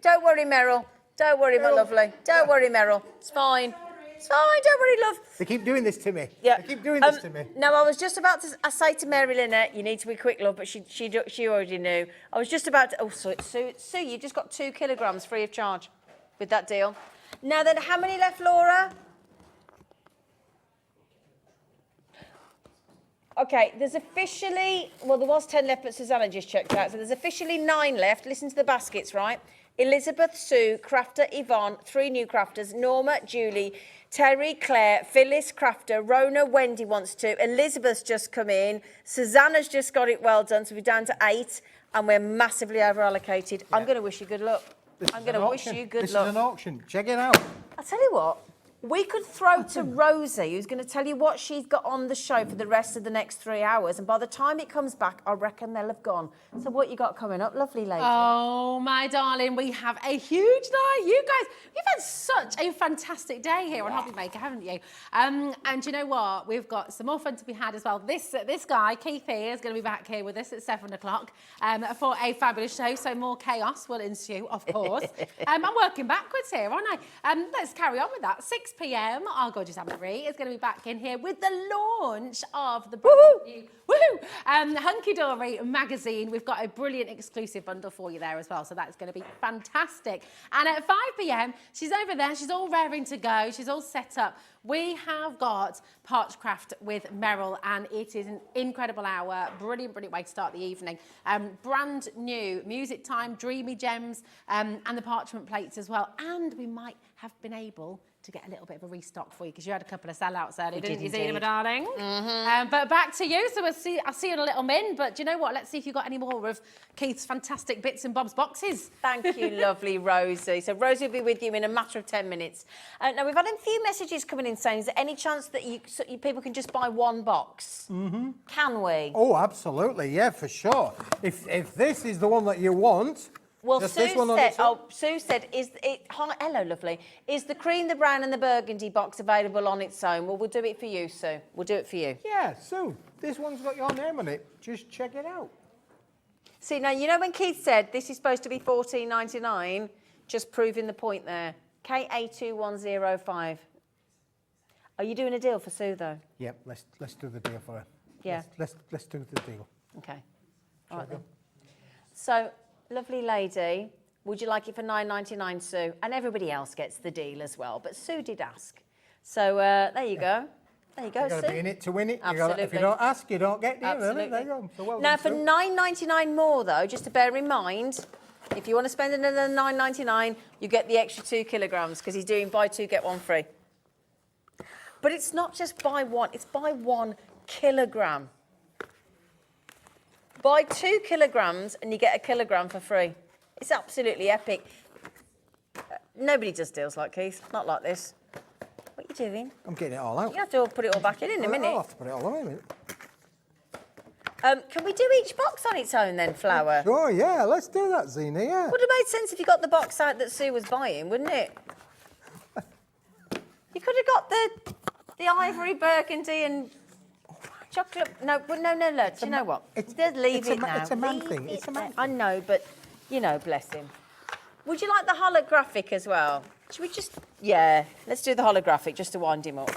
don't worry, Meryl. Don't worry, my lovely. Don't worry, Meryl. It's fine. It's fine, don't worry, love. They keep doing this to me. Yeah. They keep doing this to me. No, I was just about to say to Mary Lynette, you need to be quick, love, but she already knew. I was just about to, oh, Sue, you've just got 2 kilograms free of charge with that deal. Now then, how many left, Laura? Okay, there's officially, well, there was 10 left, but Susanna just checked out. So there's officially 9 left. Listen to the baskets, right? Elizabeth, Sue, Crafter, Yvonne, 3 new crafters, Norma, Julie, Terry, Claire, Phyllis, Crafter, Rona, Wendy wants to, Elizabeth's just come in, Susanna's just got it well done, so we're down to 8, and we're massively over allocated. Yeah. I'm going to wish you good luck. I'm going to wish you good luck. This is an auction. Check it out. I'll tell you what. We could throw to Rosie, who's going to tell you what she's got on the show for the rest of the next 3 hours. And by the time it comes back, I reckon they'll have gone. So what you got coming up, lovely lady? Oh, my darling, we have a huge night. You guys, you've had such a fantastic day here on Hobby Maker, haven't you? And you know what? We've got some more fun to be had as well. This guy, Keith here, is going to be back here with us at 7 o'clock for a fabulous show. So more chaos will ensue, of course. I'm working backwards here, aren't I? Let's carry on with that. 6 p.m, our gorgeous Anne-Marie is going to be back in here with the launch of the brand new Hunkydory Magazine. We've got a brilliant exclusive bundle for you there as well, so that's going to be fantastic. And at 5 p.m, she's over there. She's all raring to go. She's all set up. We have got Parchcraft with Meryl, and it is an incredible hour. Brilliant, brilliant way to start the evening. Brand new music time, dreamy gems, and the parchment plates as well. And we might have been able to get a little bit of a restock for you because you had a couple of sellouts earlier, didn't you, Zena, my darling? But back to you. So I'll see you in a little min. But do you know what? Let's see if you've got any more of Keith's fantastic bits and bobs boxes. Thank you, lovely Rosie. So Rosie will be with you in a matter of 10 minutes. Now, we've had a few messages coming in saying, is there any chance that you people can just buy 1 box? Can we? Oh, absolutely. Yeah, for sure. If this is the one that you want... Well, Sue said, hello, lovely. Is the cream, the brown and the burgundy box available on its own? Well, we'll do it for you, Sue. We'll do it for you. Yeah, Sue, this one's got your name on it. Just check it out. See, now, you know when Keith said this is supposed to be $14.99, just proving the point there. KA2105. Are you doing a deal for Sue, though? Yep, let's do the deal for her. Yeah. Let's do the deal. Okay. All right, then. So... lovely lady, would you like it for $9.99, Sue? And everybody else gets the deal as well, but Sue did ask. So there you go. There you go, You've got to be in it to win it. Absolutely. If you don't ask, you don't get it. Absolutely. There you go. So well now, done, for $9.99 more, though, just to bear in mind, if you want to spend another $9.99, you get the extra 2 kilograms because he's doing buy 2, get 1 free. But it's not just buy 1, it's buy 1 kilogram. Buy 2 kilograms and you get a kilogram for free. It's absolutely epic. Nobody does deals like Keith, not like this. What are you doing? I'm getting it all out. You have to put it all back in a minute. I'll have to put it all on in a minute. Can we do each box on its own then, Flower? Sure, yeah, let's do that, Zena, yeah. Would have made sense if you got the box out that Sue was buying, wouldn't it? You could have got the ivory, burgundy and... chocolate, no, do you know what? Just leave it now. It's a man thing. It's a man thing. I know, but, you know, bless him. Would you like the holographic as well? Should we just... yeah, let's do the holographic just to wind him up.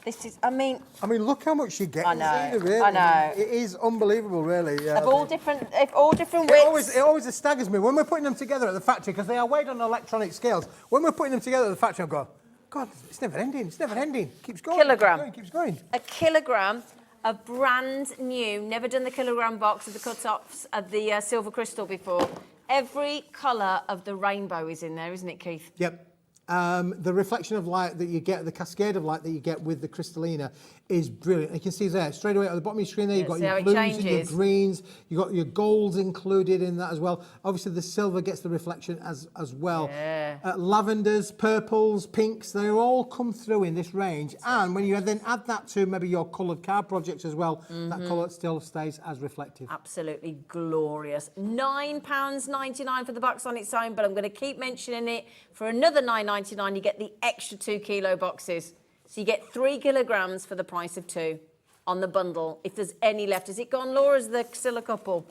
This is, I mean, look how much you get. I know, Zena, really. I know. It is unbelievable, really. Yeah. of all different widths. It always staggers me when we're putting them together at the factory, because they are weighed on electronic scales. When we're putting them together at the factory, I go, God, it's never ending. It's never ending. Keeps going. Kilogram. Keeps going. A kilogram of brand new, never done the kilogram box of the cut-offs of the silver crystal before. Every colour of the rainbow is in there, isn't it, Keith? Yep. The reflection of light that you get, the cascade of light that you get with the crystallina is brilliant. You can see there, straight away at the bottom of your screen there, you've got your blues and your greens, you've got your golds included in that as well. Obviously the silver gets the reflection as well. Yeah. Lavenders, purples, pinks, they all come through in this range. And when you then add that to maybe your coloured card projects as well, that colour still stays as reflective. Absolutely glorious. £9.99 for the box on its own, but I'm going to keep mentioning it. For another £9.99, you get the extra 2 kilo boxes. So you get 3 kilograms for the price of 2 on the bundle. If there's any left, has it gone, Laura? Is there still a couple?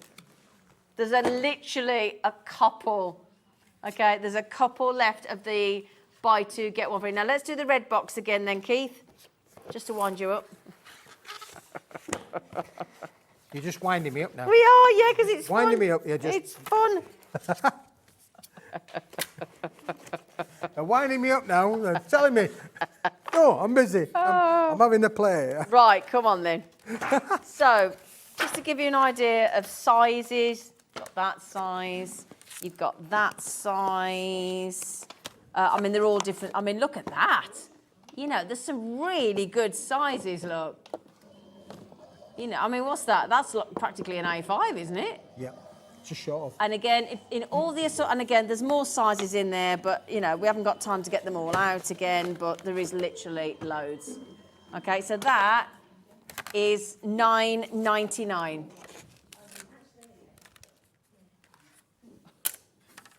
There's literally a couple. Okay, there's a couple left of the buy 2, get 1 free. Now let's do the red box again then, Keith, just to wind you up. You're just winding me up now. We are, yeah, because it's winding fun. me up. It's fun. They're winding me up now. They're telling me, oh, I'm busy. I'm having a play. Right, come on then. So, just to give you an idea of sizes, you've got that size, you've got that size. I mean, they're all different. I mean, look at that. You know, there's some really good sizes, look. You know, I mean, what's that? That's practically an A5, isn't it? Yeah. Just short of. And again, in all the and again, there's more sizes in there, but you know, we haven't got time to get them all out again. But there is literally loads. Okay, so that is £9.99.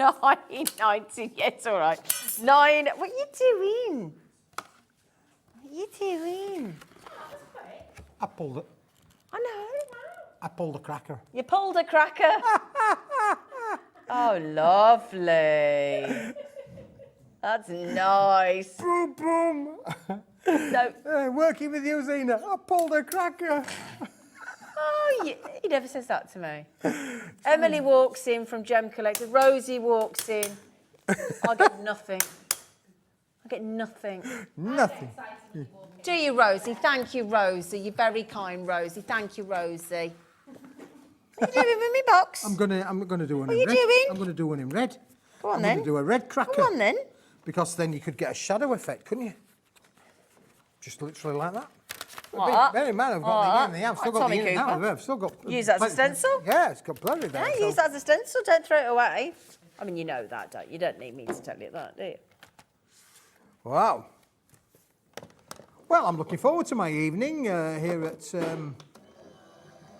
£9.90. Yes, all right. What are you doing? What are you doing? I pulled it. I know. I pulled a cracker. You pulled a cracker. Oh, lovely. That's nice. Boom, boom. So, working with you, Zena. I pulled a cracker. oh, he never says that to me. Emily walks in from Gem Collector. Rosie walks in. I get nothing. I get nothing. Nothing. Do you, Rosie? Thank you, Rosie. You're very kind, Rosie. Thank you, Rosie. What are you doing with me box? I'm gonna do one What in are red. you doing? I'm gonna do one in red. Go on I'm then. gonna do a red cracker. Go on then. Because then you could get a shadow effect, couldn't you? Just literally like that. What? Bear in mind, I've got the I've still got Tommy the in and Cooper. out. I've still got. Use that as a stencil? Yeah, it's got plenty there. Yeah, so- use that as a stencil. Don't throw it away. I mean, you know that, don't you? You don't need me to tell you that, do you? Wow. Well, I'm looking forward to my evening here at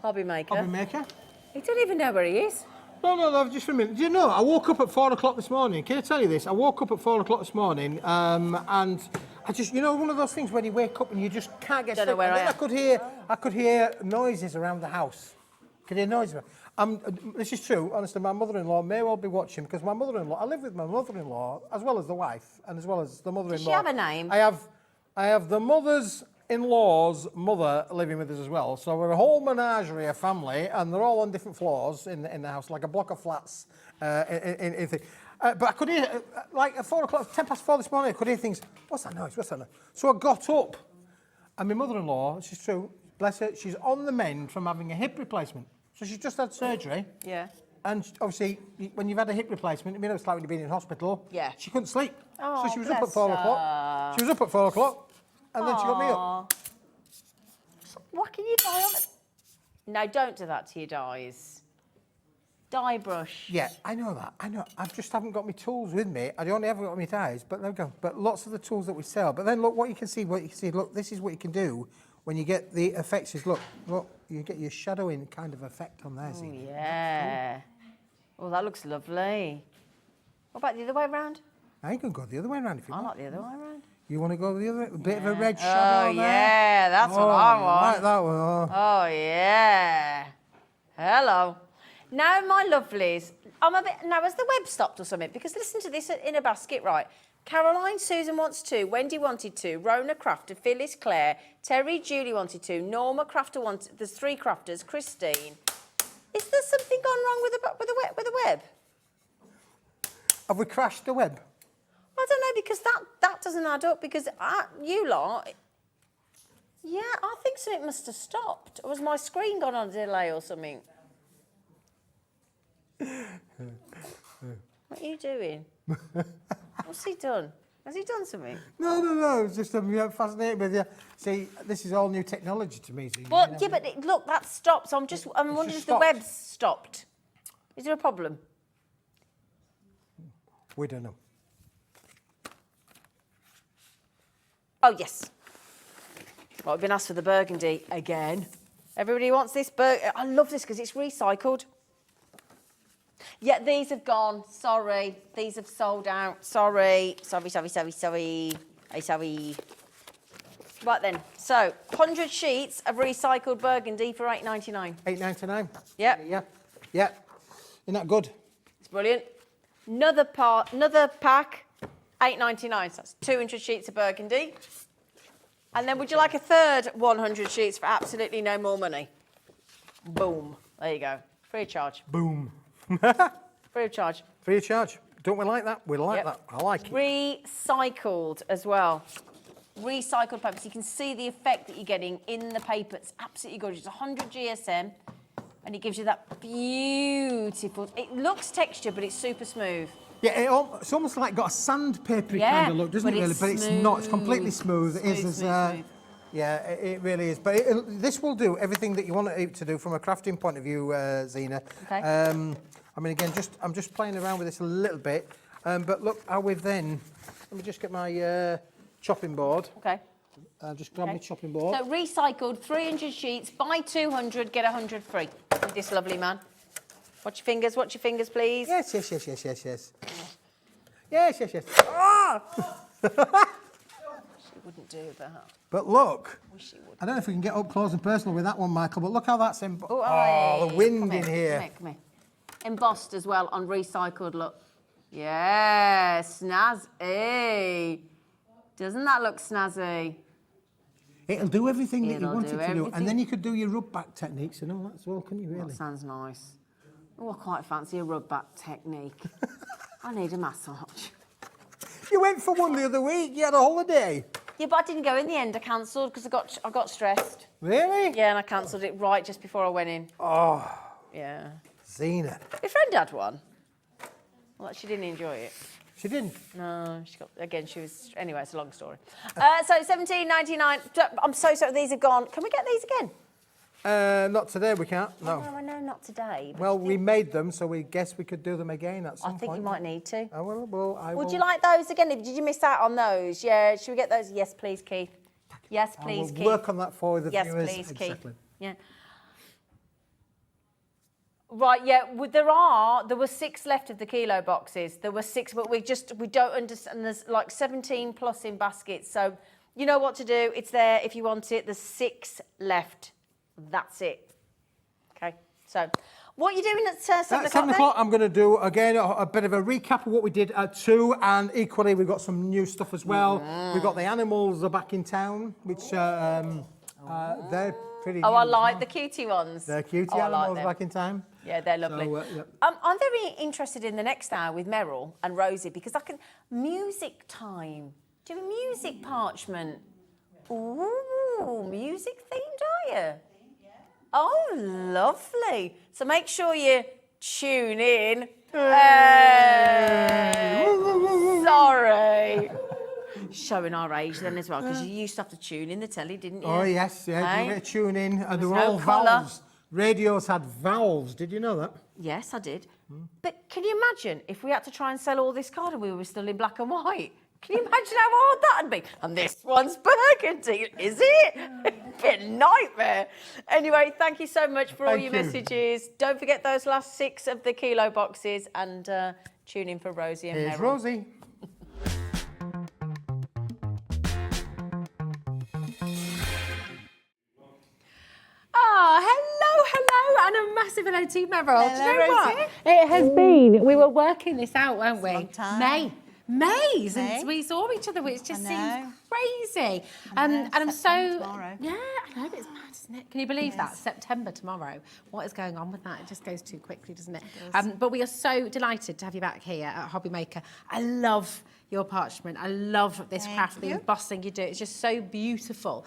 Hobby Maker. Hobby Maker. He don't even know where he is. No, just for a minute. Do you know, I woke up at 4 o'clock this morning. Can I tell you this? I woke up at 4 o'clock this morning and I just, you know, one of those things when you wake up and you just can't get Don't know sleep. where And I then am. I could hear noises around the house. Could hear noises. This is true, honestly, my mother-in-law may well be watching because my mother-in-law, I live with my mother-in-law as well as the wife and as well as the mother-in-law. Does she have a name? I have the mother's-in-law's mother living with us as well. So we're a whole menagerie of family, and they're all on different floors in the house, like a block of flats. But I could hear, like at 4 o'clock, 10 past 4 this morning, I could hear things. What's that noise? What's that noise? So I got up, and my mother-in-law, she's true, bless her, she's on the mend from having a hip replacement. So she's just had surgery. Yeah. And obviously, when you've had a hip replacement, you know it's like when you've been in hospital. Yeah. She couldn't sleep. Oh, so she was up at bless 4 her. o'clock. She was up at 4 o'clock, and then she got me up. What can you dye on it? No, don't do that to your dyes. Dye brush. Yeah, I know that. I know. I just haven't got my tools with me. I only haven't got my dyes, but there we go. But lots of the tools that we sell. But then look, what you can see. Look, this is what you can do when you get the effects. Look, you get your shadowing kind of effect on there. Oh, see? yeah. Oh, that looks lovely. What about the other way around? I can go the other way around if you I want. like the other way around. You want to go the other way? A bit of a red shadow on there? Yeah, that's what I want. Like that one. Oh. Oh, yeah. Hello. Now, my lovelies, I'm a bit, now has the web stopped or something? Because listen to this in a basket, right? Caroline, Susan wants 2, Wendy wanted 2, Rona Crafter, Phyllis, Claire, Terry, Julie wanted 2, Norma Crafter wanted, there's 3 crafters, Christine. Is there something gone wrong with the web? Have we crashed the web? I don't know, because that doesn't add up, because you lot, yeah, I think something must have stopped. Or was my screen gone on a delay or something? What are you doing? What's he done? Has he done something? No. It's just I'm fascinated with you. See, this is all new technology to me. So Well, yeah, but look, that stopped. So I'm wondering if the web's stopped. Is there a problem? We don't know. Oh, yes. Well, I've been asked for the burgundy again. Everybody wants this I love this because it's recycled. Yeah, these have gone. Sorry. These have sold out. Sorry. Sorry. Hey, sorry. Right then. So, 100 sheets of recycled burgundy for $8.99. $8.99. Yep. Yeah. Isn't that good? It's brilliant. Another pack, $8.99. So that's 200 sheets of burgundy. And then would you like a third 100 sheets for absolutely no more money? Boom. There you go. Free of charge. Boom. Free of charge. Free of charge. Don't we like that? We like that. I like it. Recycled as well. Recycled paper. So you can see the effect that you're getting in the paper. It's absolutely gorgeous. It's 100 GSM. And it gives you that beautiful... It looks textured, but it's super smooth. Yeah, it's almost like got a sandpapery kind of look, doesn't it, really? But it's not. It's completely smooth. Smooth. Yeah, it really is. But this will do everything that you want it to do from a crafting point of view, Zena. Okay. I mean, again, I'm just playing around with this a little bit. But look how we've then... Let me just get my chopping board. Okay. Just grab my chopping board. So recycled, 300 sheets, buy 200, get 100 free. With this lovely man. Watch your fingers, please. Yes. Yes. Ah! She wouldn't do that. But look, Wish she would. I don't know if we can get up close and personal with that one, Michael, but look how that's embossed. The Hey, wind in here. Come here. Embossed as well on recycled, look. Yeah, snazzy. Doesn't that look snazzy? It'll do everything that you It'll want do it to do. everything. And then you could do your rub back techniques and all that as well, couldn't you, That really? sounds nice. Oh, I quite fancy a rub back technique. I need a massage. You went for one the other week. You had a holiday. Yeah, but I didn't go in the end. I cancelled because I got stressed. Really? Yeah, and I cancelled it right just before I went in. Oh, Yeah. Zena. Your friend had one. Well, she didn't enjoy it. She didn't. No, she was, anyway, it's a long story. So $17.99. I'm so sorry, these are gone. Can we get these again? Not today, we can't. No. No, I know, not today. Well, we made them, so we guess we could do them again at some I point. think you might need to. I will. Would you like those again? Did you miss out on those? Yeah, should we get those? Yes, please, Keith. Yes, please, We'll Keith. work on that for the Yes, viewers. please, Exactly. Keith. Yeah. Right, yeah, there were 6 left of the kilo boxes. There were 6, but we don't understand. There's like 17 plus in baskets. So you know what to do. It's there if you want it. There's 6 left. That's it. Okay, so what are you doing at 7 At 7 o'clock? o'clock, I'm going to do, again, a bit of a recap of what we did at 2, and equally, we've got some new stuff as well. We've got the animals are back in town, which they're pretty Oh, I new as like well. the cutie ones. They're cutie Oh, I like animals them. back in time. Yeah, they're lovely. So, yep. I'm very interested in the next hour with Meryl and Rosie because music time. Do a music parchment. Ooh, music themed, are you? Oh, lovely. So make sure you tune in. Sorry. Showing our age then as well, because you used to have to tune in the telly, didn't you? Oh, yes, yeah. Hey? You get to tune in, and they were no all colour. valves. Radios had valves. Did you know that? Yes, I did. But can you imagine if we had to try and sell all this card and we were still in black and white? Can you imagine how hard that'd be? And this one's burgundy, is it? It'd be a nightmare. Anyway, thank you so much for all Thank your you. messages. Don't forget those last 6 of the kilo boxes and tune in for Rosie and Here's Meryl. Rosie. Oh, hello, and a massive massive hello to you, Meryl. Do you know Hello, what? Rosie. It has been, we were working this out, weren't we? a long time. May, since May. we saw each other, which just I seems know. crazy. I know, And I'm September so, tomorrow. yeah, I know, it's mad, isn't it? Can you believe that? September tomorrow. What is going on with that? It just goes too quickly, doesn't it? But we are so delighted to have you back here at Hobby Maker. I love your parchment. I love this craft, the embossing you do. It's just so beautiful.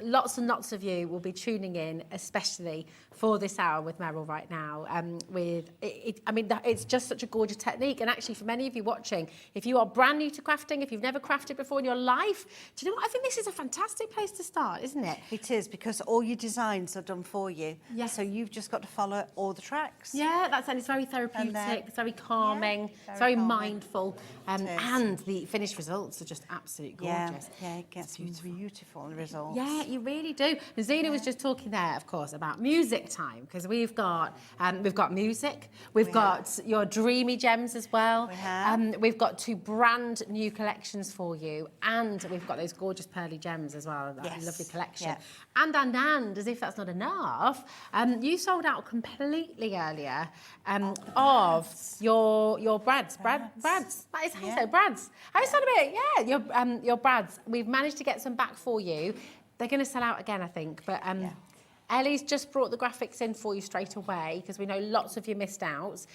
Lots and lots of you will be tuning in, especially for this hour with Meryl right now. It's just such a gorgeous technique. And actually, for many of you watching, if you are brand new to crafting, if you've never crafted before in your life, do you know what? I think this is a fantastic place to start, isn't it? It is, because all your designs are done for you. Yes. So you've just got to follow all the tracks. Yeah, that's it. It's very therapeutic, it's very calming, it's very calming. mindful. And the finished results are just absolutely gorgeous. Yeah, it gets beautiful results. Yeah, you really do. And Zena was just talking there, of course, about music time, because we've got music, we've got your dreamy gems as well. We have. We've got 2 brand new collections for you, and we've got those gorgeous pearly gems as well. That lovely collection. Yeah. And as if that's not enough, you sold out completely earlier of your brads. Brads. That is how you say brads. I sound a bit, your brads. We've managed to get some back for you. They're going to sell out again, I think, but Ellie's just brought the graphics in for you straight away, because we know lots of you missed out.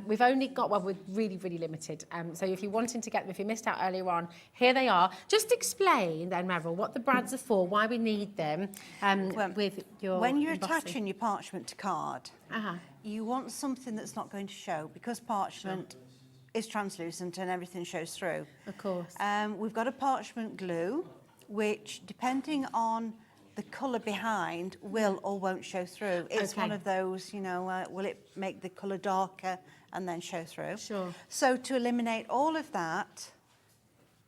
We've only got, we're really, really limited. So if you're wanting to get them, if you missed out earlier on, here they are. Just explain then, Meryl, what the brads are for, why we need them with your When you're embossing. attaching your parchment to card, you want something that's not going to show, because parchment is translucent and everything shows through. Of course. We've got a parchment glue, which, depending on the colour behind, will or won't show through. It's one of those, will it make the colour darker and then show through? Sure. So to eliminate all of that,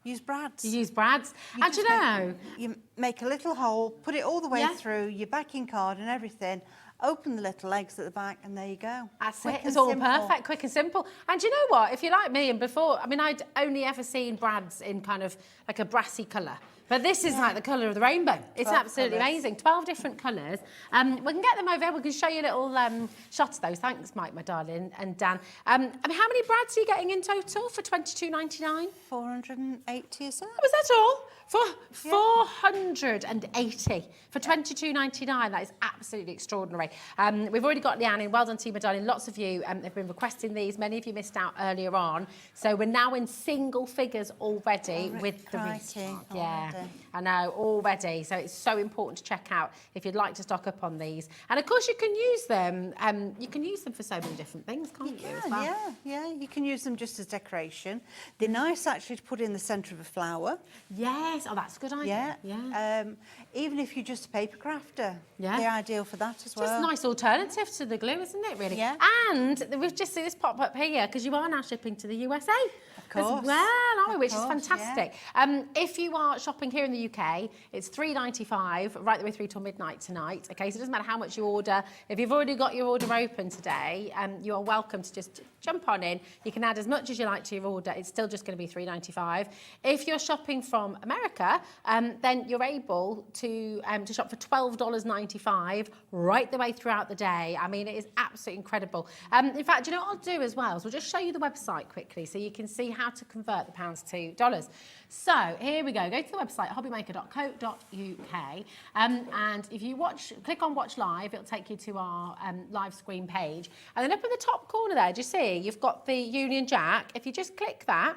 use brads. You use brads. And you know, you make a little hole, put it all the way Yeah. through your backing card and everything, open the little legs at the back, and there you go. That's Quick it. and It's all simple. perfect, quick and simple. And you know what? If you're like me, and before, I'd only ever seen brads in kind of like a brassy colour. But this is like the colour of the rainbow. It's 12 absolutely colours. amazing. 12 different colours. We can get them over here. We can show you a little shot of those. Thanks, Mike, my darling, and Dan. How many brads are you getting in total for $22.99? 480, is that? Was that all? For 480 for $22.99. That is absolutely extraordinary. We've already got Leanne in. Well done to you, my darling. Lots of you have been requesting these. Many of you missed out earlier on. So we're now in single figures already with the restock. Yeah, I know, already. So it's so important to check out if you'd like to stock up on these. And of course, you can use them. You can use them for so many different things, can't you? As well? Yeah. You can use them just as decoration. They're nice, actually, to put in the centre of a flower. Yes. Oh, that's a good idea. Yeah. Even if you're just a paper crafter, Yeah. they're ideal for that as well. Just a nice alternative to the glue, isn't it, really? Yeah. And we've just seen this pop up here, because you are now shipping to the USA. Of course. As well, aren't we? Which is course, fantastic. If you are shopping here in the UK, it's $3.95 right the way through till midnight tonight. Okay, so it doesn't matter how much you order. If you've already got your order open today, you are welcome to just jump on in. You can add as much as you like to your order. It's still just going to be $3.95. If you're shopping from America, then you're able to shop for $12.95 right the way throughout the day. I mean, it is absolutely incredible. In fact, you know what I'll do as well? So we'll just show you the website quickly so you can see how to convert the pounds to dollars. So here we go. Go to the website, hobbymaker.co.uk. And if you click on Watch Live, it'll take you to our live screen page. And then up in the top corner there, do you see? You've got the Union Jack. If you just click that,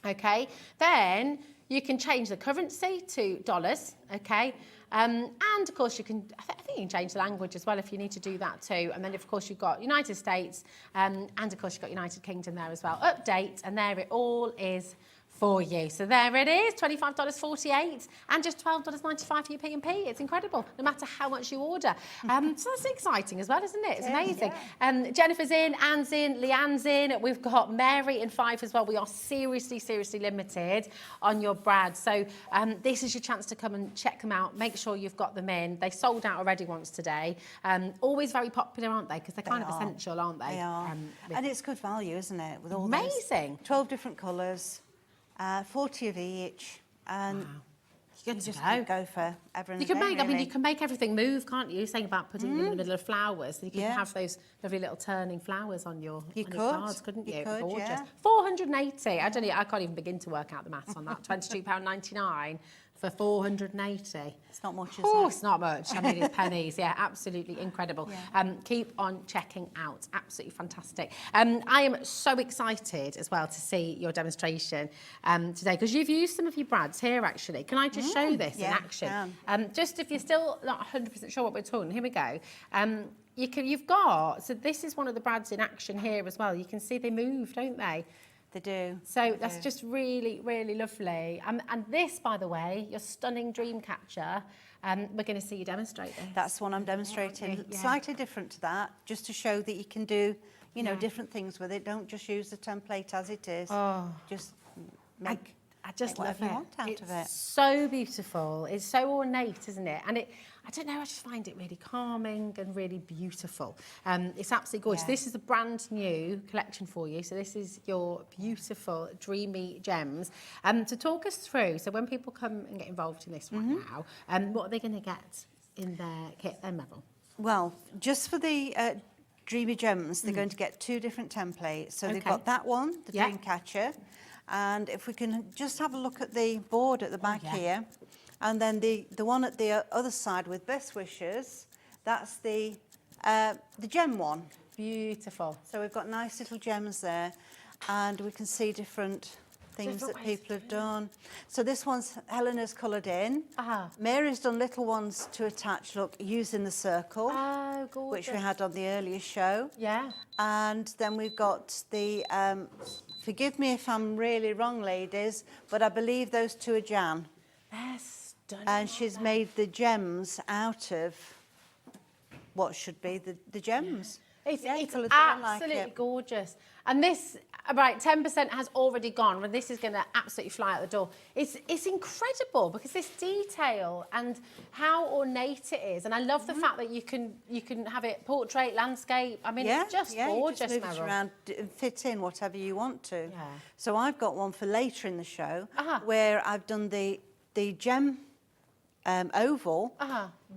okay, then you can change the currency to dollars, okay? And of course you can, I think you can change the language as well if you need to do that too. And then of course you've got United States, and of course you've got United Kingdom there as well. Update, and there it all is for you. So there it is, $25.48 and just $12.95 for your P&P. It's incredible, no matter how much you order. So that's exciting as well, isn't it? It's amazing. Jennifer's in, Anne's in, Leanne's in. We've got Mary in 5 as well. We are seriously, seriously limited on your brads. So this is your chance to come and check them out. Make sure you've got them in. They sold out already once today. Always very popular, aren't they? Because they're kind of essential, aren't they? They are. And it's good value, isn't it? With all amazing. Those 12 different colours. 40 of each, and Good You to just go. go for ever and You a can day, make, I mean, really. you can make everything move, can't you? You're saying about putting them in the middle of flowers. You could Yeah. have those lovely little turning flowers on your, You your could. cards, couldn't you? You could, Gorgeous. yeah. 480. I don't know. I can't even begin to work out the maths on that. £22.99 for 480. It's not much, is Oh, it? it's not much. I mean, it's pennies. Yeah, absolutely incredible. Keep on checking out. Absolutely fantastic. I am so excited as well to see your demonstration today, because you've used some of your brads here, actually. Can I just show this in yeah, action? Just if you're still not 100% sure what we're talking, here we go. You've got, so this is one of the brads in action here as well. You can see they move, don't they? They do. So that's just really, really lovely. And this, by the way, your stunning dream catcher, we're going to see you demonstrate this. That's one I'm demonstrating. Yeah. Slightly different to that, just to show that you can do, you know, different things with it. Don't just use the template as it is. Just make. I just Make love whatever it. you want out It's of it. so beautiful. It's so ornate, isn't it? And I don't know, I just find it really calming and really beautiful. It's absolutely gorgeous. Yeah. This is a brand new collection for you. So this is your beautiful, dreamy gems. To talk us through, so when people come and get involved in this right now, what are they going to get in their kit then, Meryl? Well, just for the Dreamy Gems, they're going to get 2 different templates. So they've Okay. got that one, the Yeah. Dream Catcher. And if we can just have a look at the board at the back yeah. here. And then the one at the other side with Best Wishes, that's the gem one. Beautiful. So we've got nice little gems there. And we can see different things Different that ways people have done. So this one's Helena's coloured in. Mary's done little ones to attach, look, using the circle, Oh, gorgeous. which we had on the earlier show. Yeah. And then we've got the, forgive me if I'm really wrong, ladies, but I believe those 2 are Jan. They're stunning. And she's made the gems out of what should be the gems. It's coloured them, I like absolutely it. gorgeous. And this, right, 10% has already gone, when this is going to absolutely fly out the door. It's incredible, because this detail and how ornate it is. And I love the fact that you can have it portrait, landscape. I mean, it's just gorgeous, you just move it Meryl. around and fit in whatever you want to. Yeah. So I've got one for later in the show where I've done the gem oval,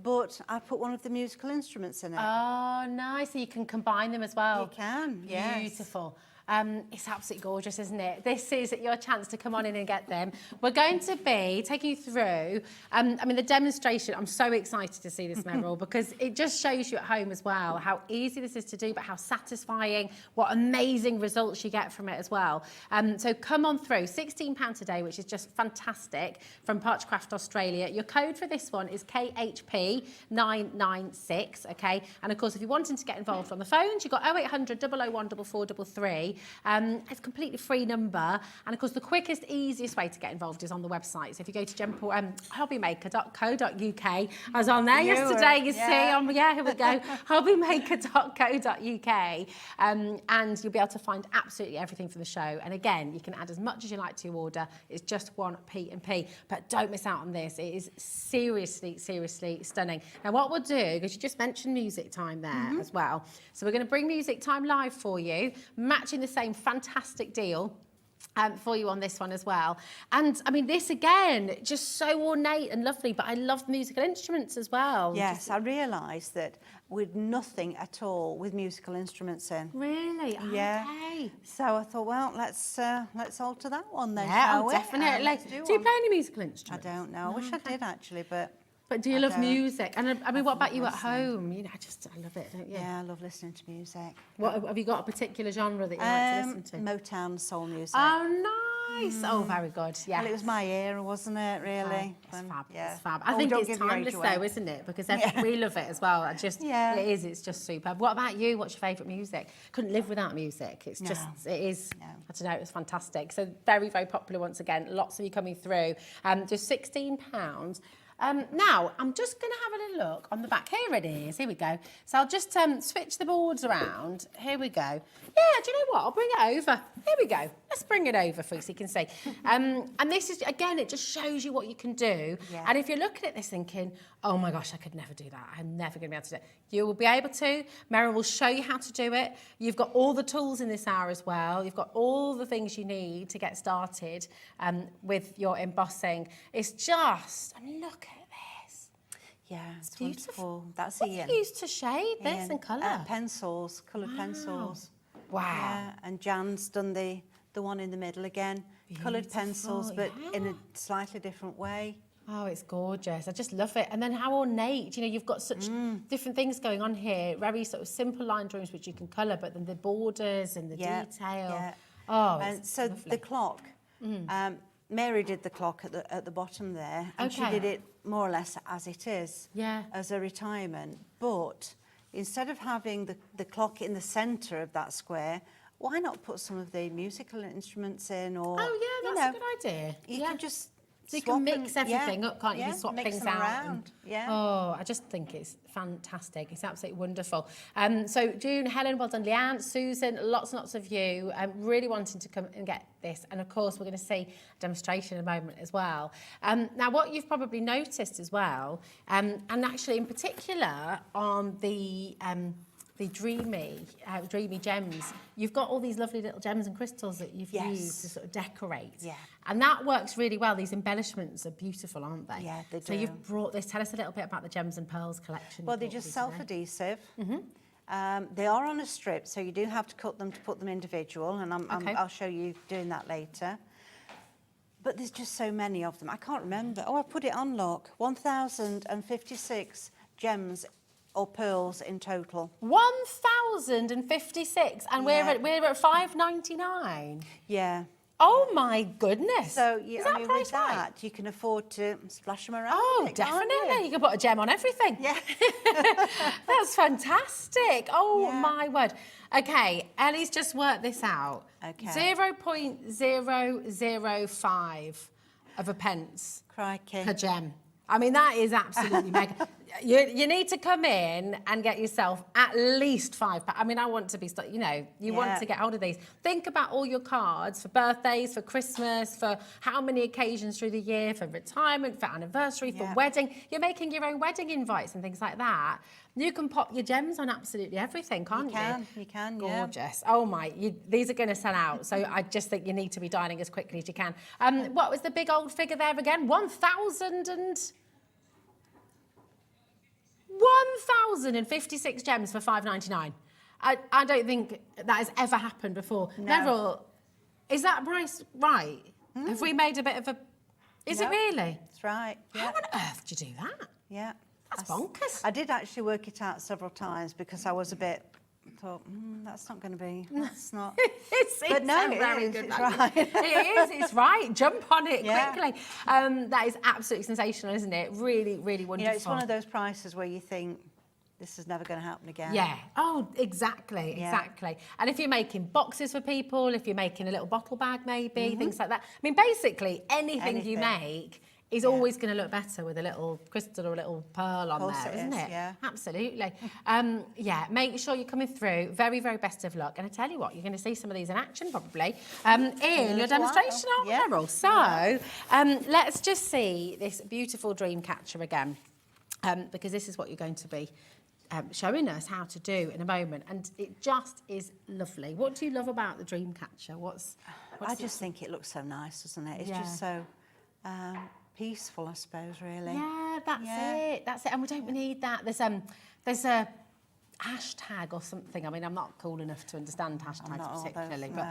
but I put one of the musical instruments in it. Oh, nice. So you can combine them as well. You can, yes. Beautiful. It's absolutely gorgeous, isn't it? This is your chance to come on in and get them. We're going to be taking you through, I mean, the demonstration. I'm so excited to see this, Meryl, because it just shows you at home as well how easy this is to do, but how satisfying, what amazing results you get from it as well. So come on through. £16 today, which is just fantastic, from Parchcraft Australia. Your code for this one is KHP996, okay? And of course, if you're wanting to get involved on the phones, you've got 0800 001 4433. It's a completely free number, and of course the quickest, easiest way to get involved is on the website. So if you go to hobbymaker.co.uk, I was on there yesterday, you see, here we go, hobbymaker.co.uk, and you'll be able to find absolutely everything from the show. And again, you can add as much as you like to your order. It's just one P&P, but don't miss out on this. It is seriously, seriously stunning. Now what we'll do, because you just mentioned music time there as well, so we're going to bring music time live for you, matching the same fantastic deal for you on this one as well. And I mean, this again, just so ornate and lovely, but I love musical instruments as well. Yes, I realised that with nothing at all with musical instruments in. Really? Yeah. Okay. So I thought, well, let's alter that one then, Yeah, shall we? definitely. Let's Do you one. play any musical I instruments? don't know. I wish I did actually, but do you I love don't. music? And I mean, what about you at listening. home? You know, I love it, don't you? yeah, I love listening to music. What have you got a particular genre that you like to listen to? Motown soul music. Oh, nice. Oh, very good. Yeah. Well, it was my era, wasn't it, really? It's When- fab. yeah. It's fab. I Oh, think don't it's give your age timeless away. though, isn't it? Because we love it as well. It is. It's just superb. What about you? What's your favourite music? Couldn't live without music. It's just, it is, I don't know, it's fantastic. So very, very popular once again. Lots of you coming through. Just £16. Now, I'm just going to have a little look on the back. Here it is. Here we go. So I'll just switch the boards around. Here we go. Yeah, do you know what? I'll bring it over. Here we go. Let's bring it over for you so you can see. And this is, again, it just shows you what you can do. Yeah. And if you're looking at this thinking, oh my gosh, I could never do that. I'm never going to be able to do it. You will be able to. Meryl will show you how to do it. You've got all the tools in this hour as well. You've got all the things you need to get started with your embossing. It's just, I mean, look at this. Yeah, it's beautiful. wonderful. That's What Ian. do you use to shade this Ian. and colour? Pencils, coloured pencils. Wow. Yeah, and Jan's done the one in the middle again. Coloured pencils, but in a slightly different way. Oh, it's gorgeous. I just love it. And then how ornate, you know, you've got such different things going on here. Very sort of simple line drawings which you can colour, but then the borders and the detail. Yeah. Oh, And it's so lovely. the clock, Mary did the clock at the bottom there, and she Okay. did it more or less as it is, Yeah. as a retirement. But instead of having the clock in the centre of that square, why not put some of the musical instruments in? Or Oh, yeah, that's a good idea. You can just So you swap can mix and- everything up, can't you? You Yeah, can swap mix things them out. around. Yeah. Oh, I just think it's fantastic. It's absolutely wonderful. So June, Helen, well done, Leanne, Susan, lots and lots of you really wanting to come and get this. And of course, we're going to see a demonstration in a moment as well. Now, what you've probably noticed as well, and actually in particular on the dreamy gems, you've got all these lovely little gems and crystals that you've Yes. used to sort of decorate. Yeah. And that works really well. These embellishments are beautiful, aren't they? Yeah, they So do. you've brought this. Tell us a little bit about the Gems and Pearls collection. Well, you they're brought just with you today. self-adhesive. They are on a strip, so you do have to cut them to put them individual, and Okay. I'll show you doing that later. But there's just so many of them. I can't remember. Oh, I put it on, look. 1,056 gems or pearls in total. 1,056, and Yeah. we're at $5.99. Yeah. Oh my goodness! So, Is that with price right? that, you can afford to splash them around. Oh, a bit, can't definitely. You can put a gem on everything. Yeah. That's fantastic. Oh, Yeah. my word. Okay, Ellie's just worked this out. Okay. 0.005 of a pence Crikey. per gem. I mean, that is absolutely mega. You need to come in and get yourself at least £5. I mean, I want to be, you know, you want Yeah. to get hold of these. Think about all your cards for birthdays, for Christmas, for how many occasions through the year, for retirement, for anniversary, for Yeah. wedding. You're making your own wedding invites and things like that. You can pop your gems on absolutely everything, can't you? You can, yeah. Gorgeous. Oh my, these are going to sell out. So I just think you need to be dialing as quickly as you can. What was the big old figure there again? 1,056 gems for £5.99. I don't think that has ever happened before. No. Meryl, is that price right? Have we made a bit of a... Is it No. really? That's right. How Yeah. on earth do you do that? Yeah. That's bonkers. I did actually work it out several times because I was a bit, thought, that's not going to be, that's not. It's But no, a it very is, good it's idea. right. It is, it's right. Jump on it Yeah. quickly. That is absolutely sensational, isn't it? Really, really wonderful. You know, it's one of those prices where you think, this is never going to happen again. Yeah. Oh, exactly, Yeah. exactly. And if you're making boxes for people, if you're making a little bottle bag maybe, things like that. I mean, basically, anything you make is always going to look better with a little crystal or a little pearl on course there, it isn't is, it? yeah. Absolutely. Yeah, make sure you're coming through. Very, very best of luck. And I tell you what, you're going to see some of these in action probably in your little demonstration, while, aren't we, yeah. Meryl? So let's just see this beautiful dream catcher again, because this is what you're going to be showing us how to do in a moment, and it just is lovely. What do you love about the dream catcher? I just think it looks so nice, doesn't it? It's just so peaceful, I suppose, really. Yeah, that's it. That's it. And we don't need that. There's a hashtag or something. I mean, I'm not cool enough to understand hashtags not all those, particularly, no.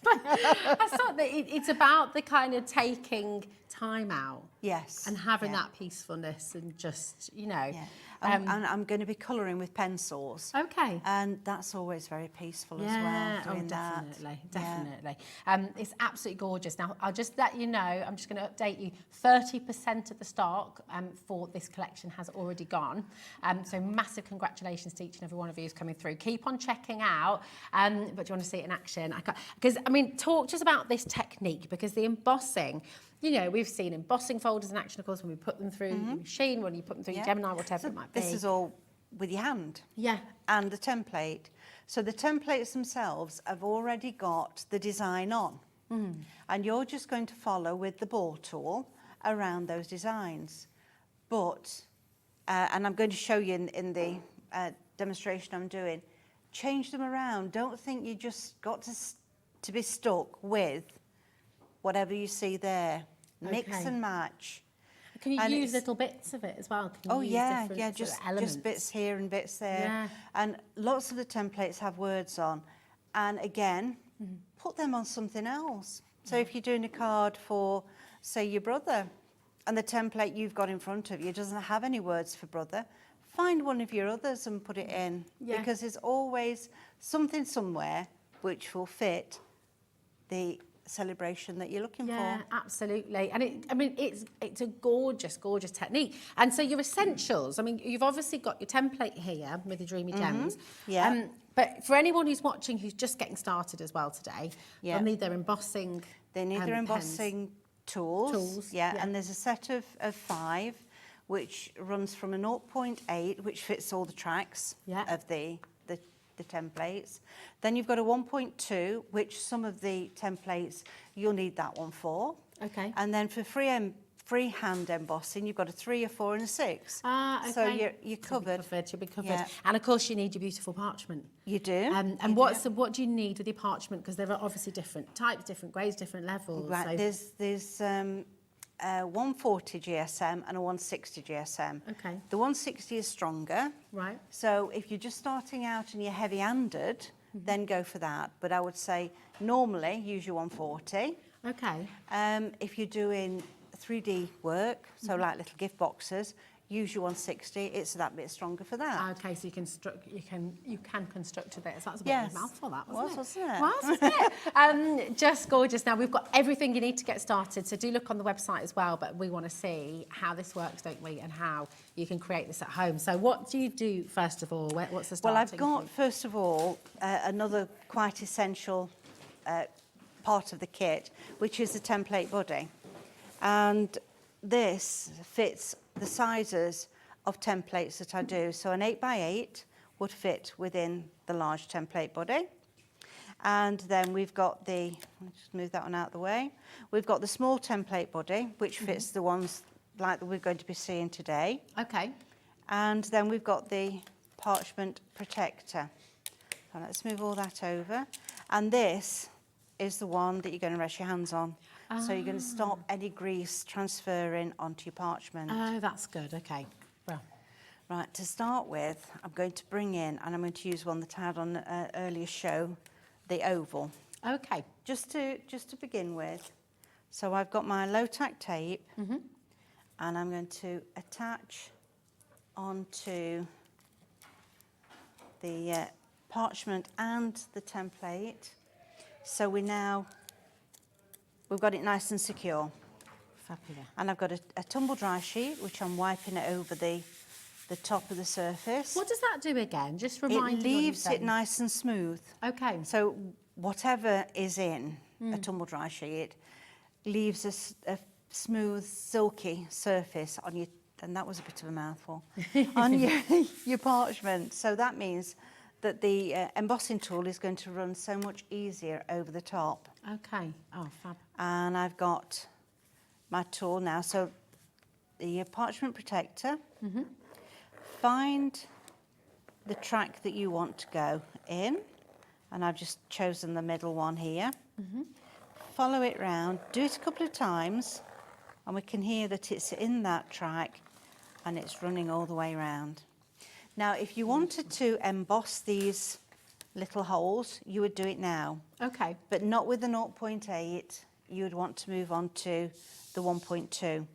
but I thought that it's about the kind of taking time out. Yes. And having yeah. that peacefulness and just, you know. Yeah. And I'm going to be colouring with pencils. Okay. And that's always very peaceful as well, doing that. Definitely, Yeah. definitely. It's absolutely gorgeous. Now, I'll just let you know, I'm just going to update you, 30% of the stock for this collection has already gone. So massive congratulations to each and every one of you who's coming through. Keep on checking out, but do you want to see it in action? Because, I mean, talk to us about this technique, because the embossing, you know, we've seen embossing folders in action, of course, when we put them through your machine, when you put them through your Gemini, whatever So it might be. this is all with your hand. Yeah. And the template. So the templates themselves have already got the design on. And you're just going to follow with the ball tool around those designs. But, and I'm going to show you in the demonstration I'm doing, change them around. Don't think you just got to be stuck with whatever you see there. Mix Okay. and match. Can you And use it's- little bits of it as well? Can you Oh use yeah, different yeah, sort of just bits here and bits there. Yeah. And lots of the templates have words on. And again, put them on something else. So if you're doing a card for, say, your brother, and the template you've got in front of you doesn't have any words for brother, find one of your others and put it in. Yeah. Because there's always something somewhere which will fit the celebration that you're looking Yeah, for. absolutely. And it's a gorgeous, gorgeous technique. And so your essentials, I mean, you've obviously got your template here with your Dreamy Gems. Yeah. But for anyone who's watching who's just getting started as well today, Yeah. they'll need their embossing. They need their pens. embossing tools. Yeah. And there's a set of 5 which runs from a 0.8 which fits all the tracks Yeah. of the templates. Then you've got a 1.2 which some of the templates you'll need that one for. Okay. And then for freehand embossing you've got a 3, a 4 and a 6. Ah, okay. So you're covered. You'll be covered. Yeah. And of course you need your beautiful parchment. You do. And you what do you need with your parchment? Because there are obviously different types, different grades, different levels. Right, so- there's a 140 GSM and a 160 GSM. Okay. The 160 is stronger. Right. So if you're just starting out and you're heavy-handed, then go for that. But I would say normally use your 140. Okay. If you're doing 3D work, so like little gift boxes, use your 160. It's that bit stronger for that. Okay, so you can construct a bit. So that's a bit Yes. of a mouthful, that Was, wasn't it? wasn't it? Wasn't it? Just gorgeous. Now we've got everything you need to get started. So do look on the website as well. But we want to see how this works, don't we? And how you can create this at home. So what do you do first of all? What's the starting Well, I've got, point? first of all, another quite essential part of the kit, which is the template body. And this fits the sizes of templates that I do. So an 8x8 would fit within the large template body. And then we've got the, I'll just move that one out of the way. We've got the small template body, which fits the ones like that we're going to be seeing today. Okay. And then we've got the parchment protector. So let's move all that over. And this is the one that you're going to rest your hands on. So you're going to stop any grease transferring onto your parchment. Oh, that's good. Okay. Well, Right, to start with, I'm going to bring in, and I'm going to use one that I had on an earlier show, the oval. okay. Just to begin with. So I've got my low tack tape, and I'm going to attach onto the parchment and the template. So we've got it nice and secure. Fabulous. And I've got a tumble dry sheet, which I'm wiping it over the top of the surface. What does that do again? Just It remind me. leaves it nice and smooth. Okay. So whatever is in a tumble dry sheet leaves a smooth, silky surface on your, and that was a bit of a mouthful, on your parchment. So that means that the embossing tool is going to run so much easier over the top. Okay. Oh, fab. And I've got my tool now. So the parchment protector, find the track that you want to go in, and I've just chosen the middle one here. Follow it round, do it a couple of times, and we can hear that it's in that track and it's running all the way round. Now, if you wanted to emboss these little holes, you would do it now, Okay. but not with the 0.8. You would want to move on to the 1.2.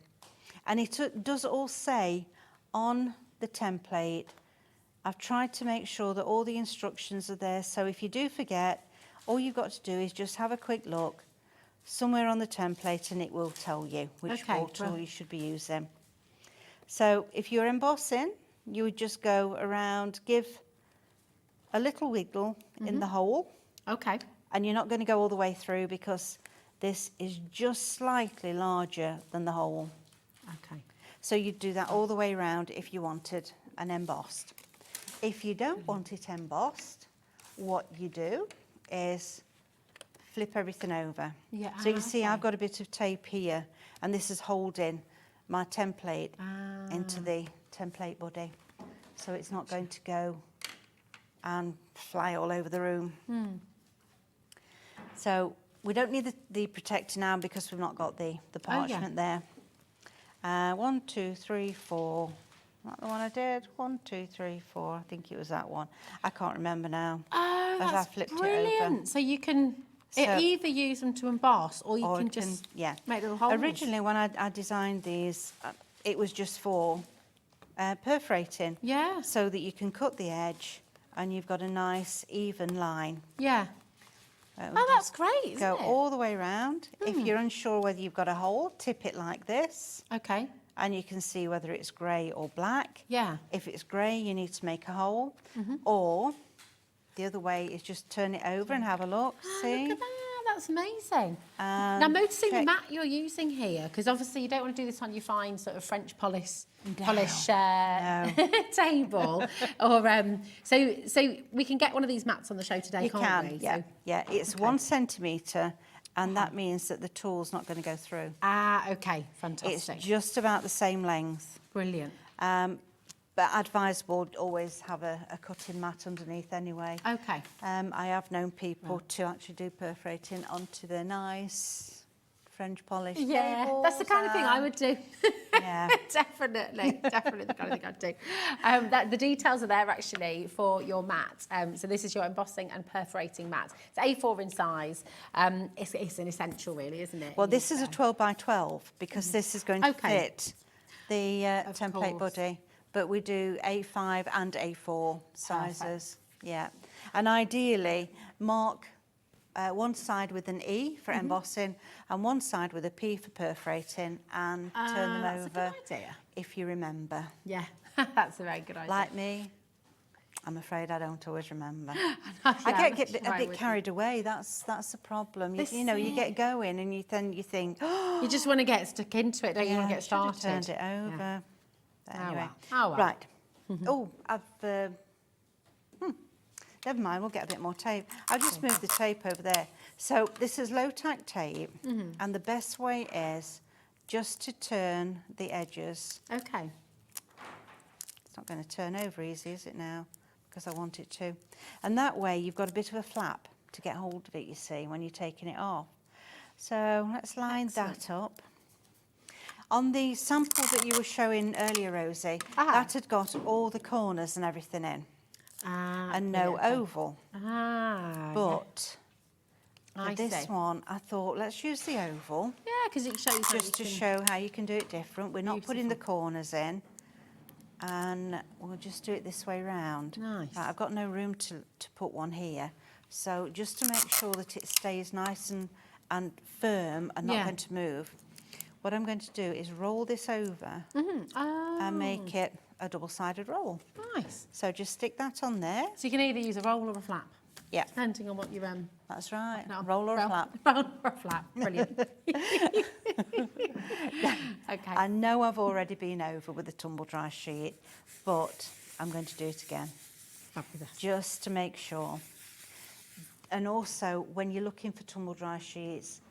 And it does all say on the template, I've tried to make sure that all the instructions are there. So if you do forget, all you've got to do is just have a quick look somewhere on the template and it will tell you which Okay, ball tool well. you should be using. So if you're embossing, you would just go around, give a little wiggle in the hole, Okay. and you're not going to go all the way through because this is just slightly larger than the hole. Okay. So you'd do that all the way around if you wanted an embossed. If you don't want it embossed, what you do is flip everything over. Yeah, So you can see okay. I've got a bit of tape here, and this is holding my template into the template body. So it's not going to go and fly all over the room. So we don't need the protector now because we've not got the parchment there. 1, 2, 3, 4. Not the one I did. 1, 2, 3, 4. I think it was that one. I can't remember now. Oh, as that's I flipped brilliant. it over. So you can either use them to emboss or you can just make little holes. Originally, when I designed these, it was just for perforating. Yeah. So that you can cut the edge and you've got a nice even line. Yeah. We'll Oh, that's great, isn't go it? all the way around. If you're unsure whether you've got a hole, tip it like this. Okay. And you can see whether it's grey or black. Yeah. If it's grey, you need to make a hole. Or the other way is just turn it over and have a look. See? Look at that. That's amazing. And Now, I'm noticing the check- mat you're using here, because obviously you don't want to do this on your fine sort of French polish No. table. Or so we can get one of these mats on the show today, You can't can, we? yeah. So, Yeah, it's 1 centimetre, and that means that the tool's not going to go through. okay, It's fantastic. just about the same length. Brilliant. But advisable always have a cutting mat underneath anyway. Okay. I have known people to actually do perforating onto the nice French polish Yeah, tables, that's the kind of thing I would do. Yeah. definitely the kind of thing I'd do. The details are there actually for your mat. So this is your embossing and perforating mat. It's A4 in size. It's an essential, really, isn't it? Well, this is a 12 by 12 because this is going to Okay. fit the template course. body. But we do A5 and A4 sizes. Yeah. And ideally, mark one side with an E for embossing and one side with a P for perforating, and turn them that's a over good idea. if you remember. Yeah, that's a very good idea. Like me, I'm afraid I don't always remember. Yeah, I get that's a right bit with carried away. That's the problem. This You know, you is get going and you think, oh, You just want to get stuck into it, don't you? You want to get should have started. turned it over. But Oh, anyway, well. Oh, well. right. Oh, I've. Never mind. We'll get a bit more tape. I'll just move the tape over there. So this is low tack tape, and the best way is just to turn the edges. Okay. It's not going to turn over easy, is it now? Because I want it to. And that way you've got a bit of a flap to get hold of it, you see, when you're taking it off. So let's line that up. On the sample that you were showing earlier, Rosie, that had got all the corners and everything in, and no oval. But for this one, I thought, let's use the oval. Yeah, because it shows how Just to you can... show how you can do it different. We're not putting the corners in. And we'll just do it this way round. Nice. Right, I've got no room to put one here. So just to make sure that it stays nice and firm and not going to move, what I'm going to do is roll this over and make it a double-sided roll. Nice. So just stick that on there. So you can either use a roll or a flap. Yeah, Depending on what you that's right. no, Roll or a flap. Roll or a flap. Brilliant. Okay. I know I've already been over with the tumble dry sheet, but I'm going to do it again. Fabulous. Just to make sure. And also, when you're looking for tumble dry sheets,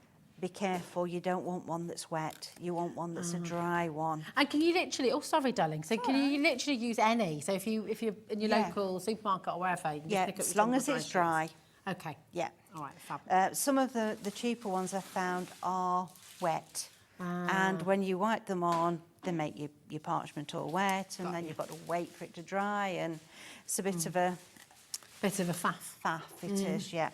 be careful, you don't want one that's wet, you want one that's a dry one. And can you literally, oh sorry darling, so can you literally use any? So if you're in your Yeah. local supermarket or wherever, you can Yeah, just pick up as your long as tumble it's dry dry. sheets. Okay. Yeah. All right, fab. Some of the cheaper ones I've found are wet. And when you wipe them on, they make your parchment all wet, and then you've got to wait for it to dry, and it's a bit of a Bit of a faff. faff, it is, yeah.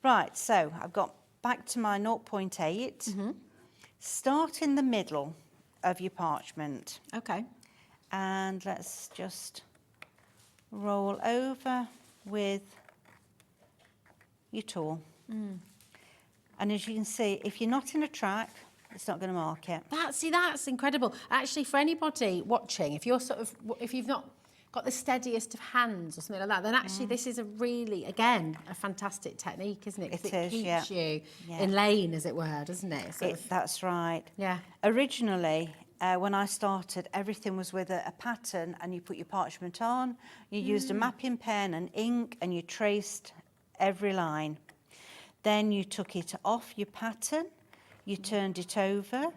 Right, so I've got back to my 0.8. Start in the middle of your parchment, Okay. and let's just roll over with your tool. And as you can see, if you're not in a track, it's not going to mark it. That's incredible. Actually, for anybody watching, if you've not got the steadiest of hands or something like that, then actually this is a fantastic technique, isn't it? 'Cause It is, keeps yeah. you Yeah. in lane, as it were, doesn't it? That's right. Yeah. Originally, when I started, everything was with a pattern, and you put your parchment on, you used a mapping pen and ink, and you traced every line. Then you took it off your pattern, you turned it over,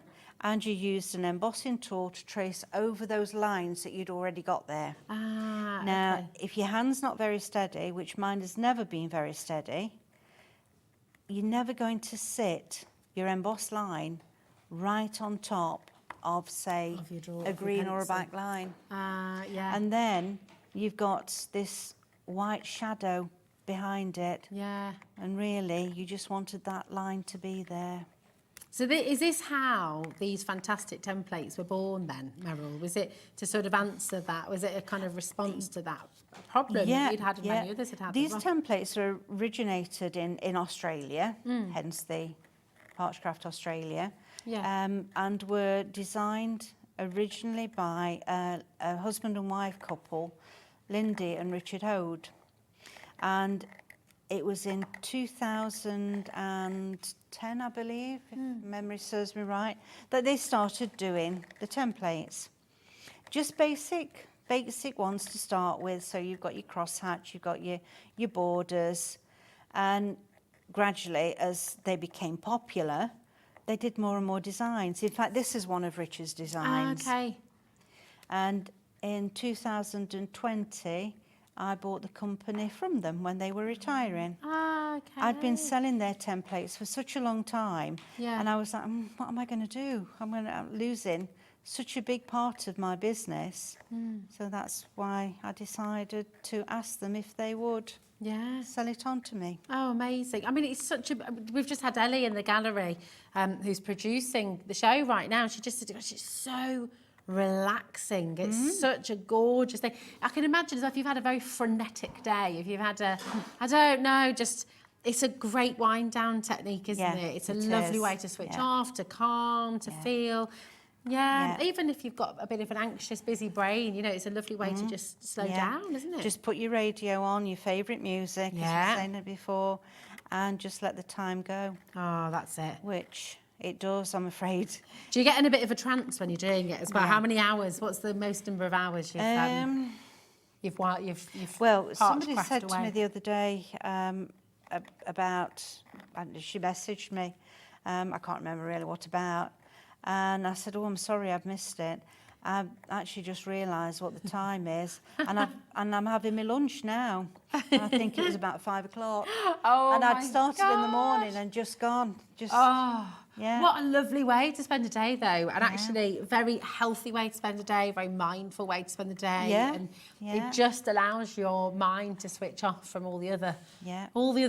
and you used an embossing tool to trace over those lines that you'd already got there. Now, okay. if your hand's not very steady, which mine has never been very steady, you're never going to sit your embossed line right on top of, say, Of your draw- a of your green or a pencil. black line. Yeah. And then you've got this white shadow behind it. Yeah. And really, you just wanted that line to be there. So is this how these fantastic templates were born then, Meryl? Was it to sort of answer that? Was it a kind of response to that problem that you'd had and many others had had? These as well? templates are originated in Australia, hence the Parchcraft Australia, and were designed originally by a husband and wife couple, Lindy and Richard Hode. And it was in 2010, I believe, if memory serves me right, that they started doing the templates. Just basic ones to start with. So you've got your crosshatch, you've got your borders, and gradually, as they became popular, they did more and more designs. In fact, this is one of Richard's designs. Okay. And in 2020, I bought the company from them when they were retiring. Okay. I'd been selling their templates for such a long time, Yeah. and I was like, what am I going to do? I'm losing such a big part of my business. So that's why I decided to ask them if they would sell it on to me. Oh, amazing. I mean, it's such a... We've just had Ellie in the gallery who's producing the show right now. She just said, she's so relaxing. It's such a gorgeous thing. I can imagine as if you've had a very frenetic day, if you've had a, I don't know, just... It's a great wind down technique, isn't it? It's a lovely way to switch off, to calm, to feel. Yeah, even if you've got a bit of an anxious, busy brain, you know, it's a lovely way to just slow down, isn't it? Just put your radio on, your favourite music, as we were saying it before, and just let the time go. Oh, that's it. Which it does, I'm afraid. Do you get in a bit of a trance when you're doing it as well? How many hours? What's the most number of hours you've well, somebody Parchcraft said to away? me the other day about, she messaged me, I can't remember really what about, and I said, oh, I'm sorry, I've missed it. I actually just realised what the time is, and I'm having my lunch now. I think it was about 5 o'clock. Oh, and I'd started in the morning and just gone. What a lovely way to spend a day, though, and actually a very healthy way to spend a day, very mindful way to spend the day, and it just allows your mind to switch off from all the other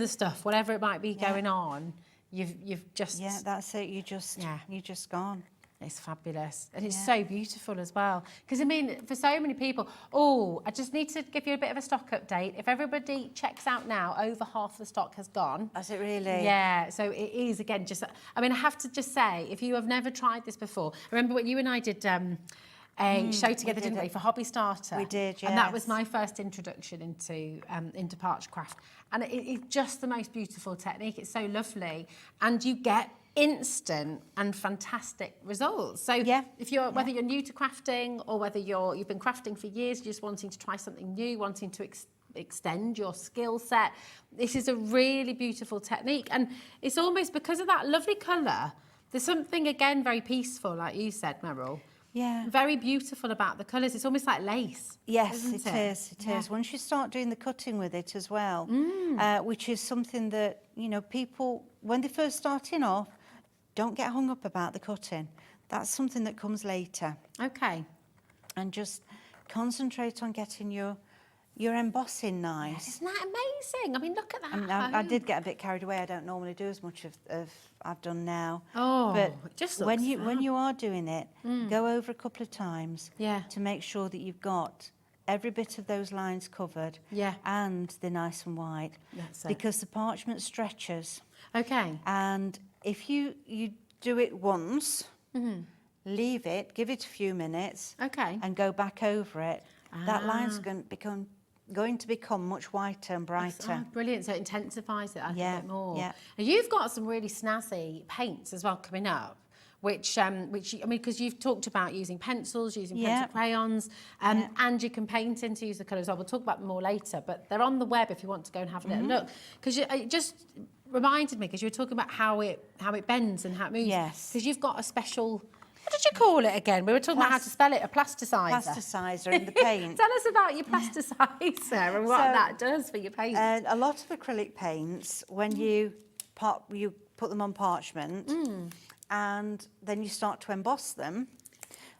stuff, whatever it might be going on. You've just that's it. You just gone. It's fabulous, and it's so beautiful as well. Because I mean, for so many people, I just need to give you a bit of a stock update. If everybody checks out now, over half the stock has gone. Has it really? Yeah. So it is again just. I mean, I have to just say, if you have never tried this before, remember what you and I did. A show together, didn't we, for Hobby Starter? We did, yes. And that was my first introduction into Parchcraft. And it's just the most beautiful technique. It's so lovely. And you get instant and fantastic results. So if you're whether you're new to crafting or whether you've been crafting for years, just wanting to try something new, wanting to extend your skill set, this is a really beautiful technique. And it's almost because of that lovely colour, there's something, again, very peaceful, like you said, Meryl. Yeah. Very beautiful about the colours. It's almost like lace. Yes, it is. Once you start doing the cutting with it as well, which is something that, you know, people, when they're first starting off, don't get hung up about the cutting. That's something that comes later. Okay. And just concentrate on getting your embossing nice. Isn't that amazing? I mean, look at that. I mean, I did get a bit carried away. I don't normally do as much of I've done now. Oh, but it just when looks you are doing it, go over a couple of times to make sure that you've got every bit of those lines covered and they're nice and white. That's it. Because the parchment stretches. Okay. And if you do it once, leave it, give it a few minutes, and go back over it, that line's going to become much whiter and brighter. Oh, brilliant. So it intensifies it a bit more. Yeah. Now, you've got some really snazzy paints as well coming up, which I mean, because you've talked about using pencils, using Yeah. pencil crayons, and you can paint in to use the colours. We'll talk about them more later, but they're on the web if you want to go and have a little look. Because it just reminded me, because you were talking about how it bends and how it moves. Yes. Because you've got a special, what did you call it again? We were talking about how to spell it, a plasticizer. Plasticizer in the paint. Tell us about your plasticizer and what So, that does for your paint. A lot of acrylic paints, when you put them on parchment and then you start to emboss them,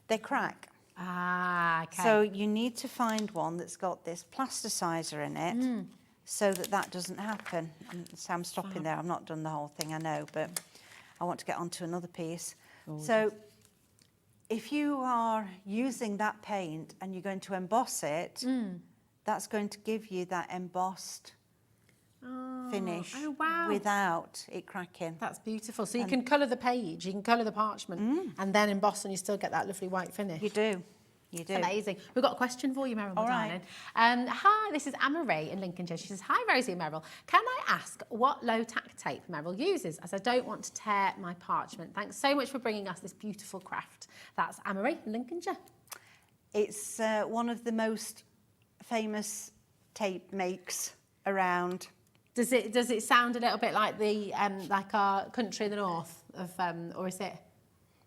they crack. Ah, okay. So you need to find one that's got this plasticizer in it so that doesn't happen. So I'm stopping there. I've not done the whole thing, I know, but I want to get on to another piece. So if you are using that paint and you're going to emboss it, that's going to give you that embossed finish without it cracking. That's beautiful. So you can colour the page, you can colour the parchment, and then emboss, and you still get that lovely white finish. You do. You do. Amazing. We've got a question for you, Meryl, my All right. darling. Hi, this is Anne-Marie in Lincolnshire. She says, hi, Rosie and Meryl. Can I ask what low tack tape Meryl uses, as I don't want to tear my parchment? Thanks so much for bringing us this beautiful craft. That's Anne-Marie in Lincolnshire. It's one of the most famous tape makes around. Does it sound a little bit like the like our country in the north of or is it?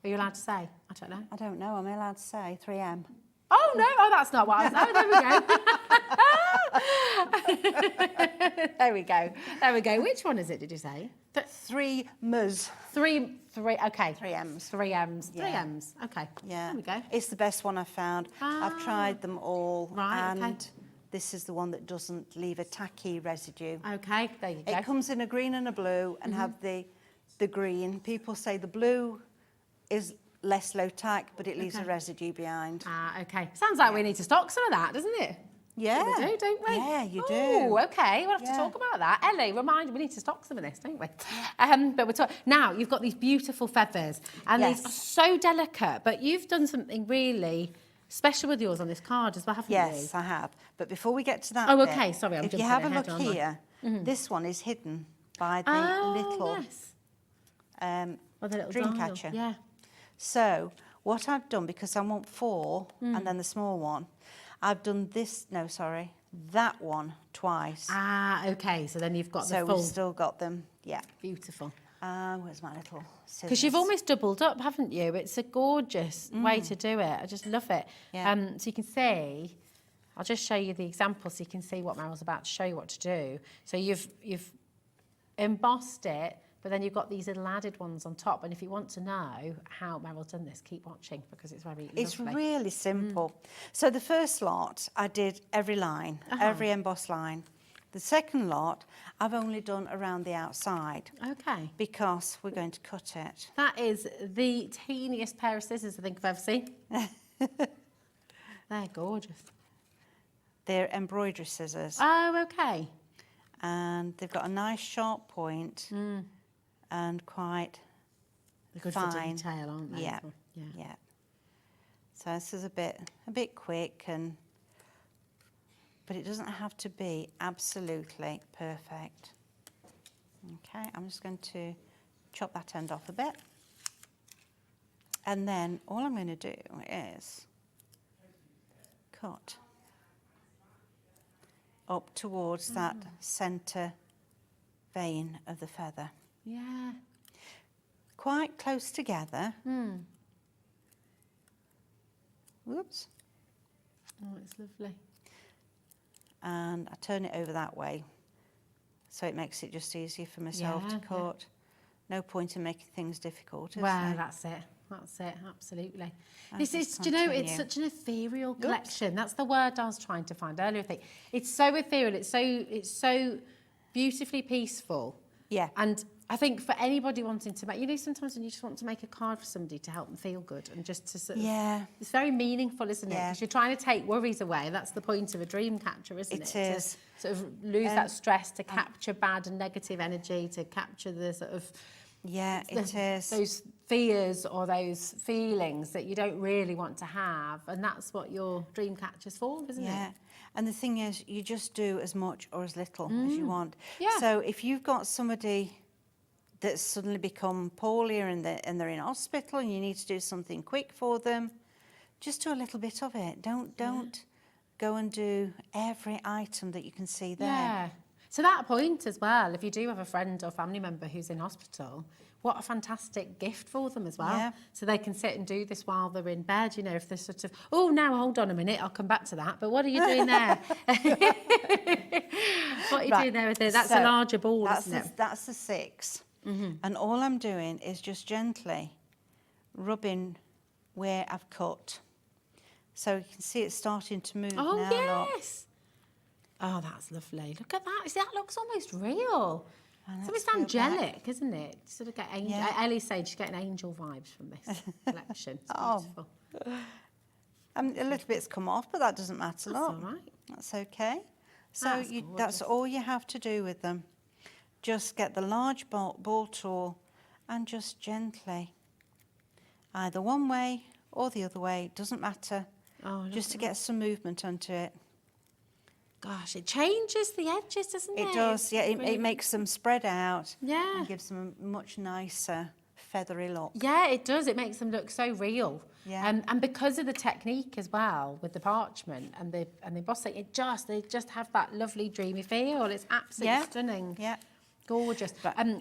Are you allowed to say? I don't know. I don't know. Am I allowed to say 3M? Oh no! Oh, that's not what I was. Oh, there we go. There we go. There we go. Which one is it? Did you say? 3 Ms. Three. Okay. 3 M's. 3 M's. Yeah. 3 M's. Okay. Yeah. There we go. It's the best one I've found. I've tried them all. Right, And okay. this is the one that doesn't leave a tacky residue. Okay. There you go. It comes in a green and a blue and have the green. People say the blue is less low tack, but it leaves a residue behind. Ah, okay. Sounds like we need to stock some of that, doesn't it? Yeah. We do, don't we? Yeah, you do. Oh, okay. We'll have to Yeah. talk about that. Ellie, remind me, we need to stock some of this, don't we? But we're talking now. You've got these beautiful feathers, and these are so delicate. But you've done something really special with yours on this card as well, haven't you? Yes, I have. But before we get to that Oh, bit, okay. Sorry, I'm if you jumping have a ahead, look aren't I? here, this one is hidden by the little yes. The little dream dial. catcher. Yeah. So what I've done, because I want 4 and then the small one, I've done this, no, sorry, that one twice. Ah, okay. So then you've got So the full. we've still got them, yeah. Beautiful. Where's my little scissors? Because you've almost doubled up, haven't you? It's a gorgeous way to do it. I just love it. Yeah. So you can see, I'll just show you the example so you can see what Meryl's about to show you what to do. So you've embossed it, but then you've got these little added ones on top. And if you want to know how Meryl's done this, keep watching because it's very It's lovely. really simple. So the first lot, I did every line, every embossed line. The second lot, I've only done around the outside Okay. because we're going to cut it. That is the teeniest pair of scissors I think I've ever seen. They're gorgeous. They're embroidery scissors. Oh, okay. And they've got a nice sharp point and quite They're good fine. for detail, aren't they? Yeah, yeah. So this is a bit quick, but it doesn't have to be absolutely perfect. Okay, I'm just going to chop that end off a bit. And then all I'm going to do is cut up towards that centre vein of the feather. Yeah. Quite close together. Whoops. Oh, it's lovely. And I turn it over that way, so it makes it just easier for myself Yeah, to cut. No point in making things difficult, is Well, there? that's it. That's it. Absolutely. I'll This is, just do you know, it's continue. such an ethereal collection. That's the word I was trying to find earlier. I think it's so ethereal. It's so beautifully peaceful. Yeah. And I think for anybody wanting to make, you know, sometimes when you just want to make a card for somebody to help them feel good and just to sort of, Yeah. it's very meaningful, isn't it? Yeah. Because you're trying to take worries away. That's the point of a dream catcher, isn't it? It is. To sort of lose that stress, to capture bad and negative energy, to capture the sort of Yeah, it is. those fears or those feelings that you don't really want to have, and that's what your dream catcher's for, isn't Yeah. it? And the thing is, you just do as much or as little as you want. Yeah. So if you've got somebody that's suddenly become poorly and they're in hospital and you need to do something quick for them, just do a little bit of it. Don't go and do every item that you can see there. Yeah. To that point as well, if you do have a friend or family member who's in hospital, what a fantastic gift for them as well. Yeah. So they can sit and do this while they're in bed, you know, if they're sort of, oh, now hold on a minute, I'll come back to that. But what are you doing there? What are you doing there with it? That's a larger ball, isn't it? That's the 6. And all I'm doing is just gently rubbing where I've cut. So you can see it's starting to move now. Oh, yes. Oh, that's lovely. Look at that. See, that looks almost real. It's almost angelic, isn't it? Sort of get angel. Ellie's saying she's getting angel vibes from this collection. It's beautiful. A little bit's come off, but that doesn't matter. That's all right. That's okay. So that's all you have to do with them. Just get the large ball tool and just gently, either one way or the other way, doesn't matter. Oh, just to get some movement onto it. Gosh, it changes the edges, doesn't it? It does, yeah. It makes them spread out. Yeah. And gives them a much nicer, feathery look. Yeah, it does. It makes them look so real. Yeah. And because of the technique as well, with the parchment and the embossing, they just have that lovely dreamy feel. It's absolutely stunning. Yeah. Gorgeous.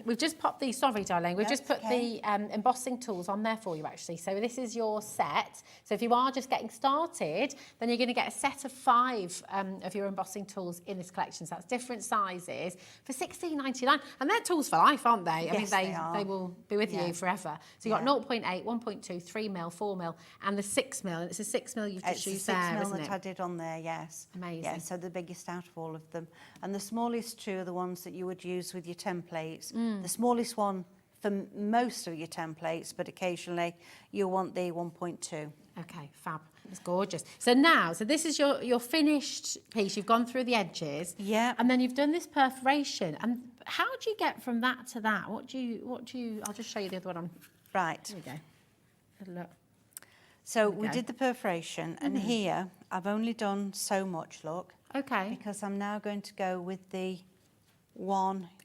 We've just popped the, sorry darling, we've just put the embossing tools on there for you actually. So this is your set. So if you are just getting started, then you're going to get a set of 5 of your embossing tools in this collection. So that's different sizes for $16.99. And they're tools for life, aren't they? Yes, I mean, they will be with you forever. So you've got 0.8, 1.2, 3 mil, 4 mil, and the 6 mil. And it's a 6 mil you've just used there, isn't it? It's the 6 mil that I did on there, yes. Amazing. Yeah, so the biggest out of all of them. And the smallest 2 are the ones that you would use with your templates. The smallest one for most of your templates, but occasionally you'll want the 1.2. Okay, fab. It's gorgeous. So now, this is your finished piece. You've gone through the edges. Yeah. And then you've done this perforation. And how do you get from that to that? What do you, I'll just show you the other one on. Right. There we go. Have a look. So we did the perforation, and here I've only done so much, look. Okay. Because I'm now going to go with the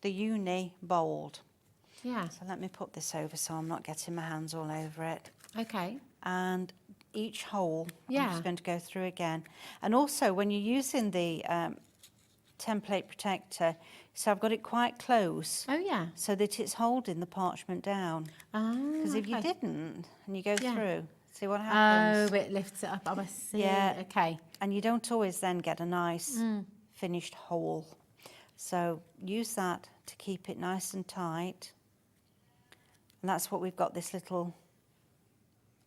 uni bold. Yeah. So let me put this over so I'm not getting my hands all over it. Okay. And each hole, I'm Yeah. just going to go through again. And also when you're using the template protector, so I've got it quite close. Oh, yeah. So that it's holding the parchment down. Because if you didn't, and you go through, see what happens? Oh, it lifts it up. Oh, I see. Yeah. Okay. And you don't always then get a nice finished hole. So use that to keep it nice and tight. And that's what we've got this little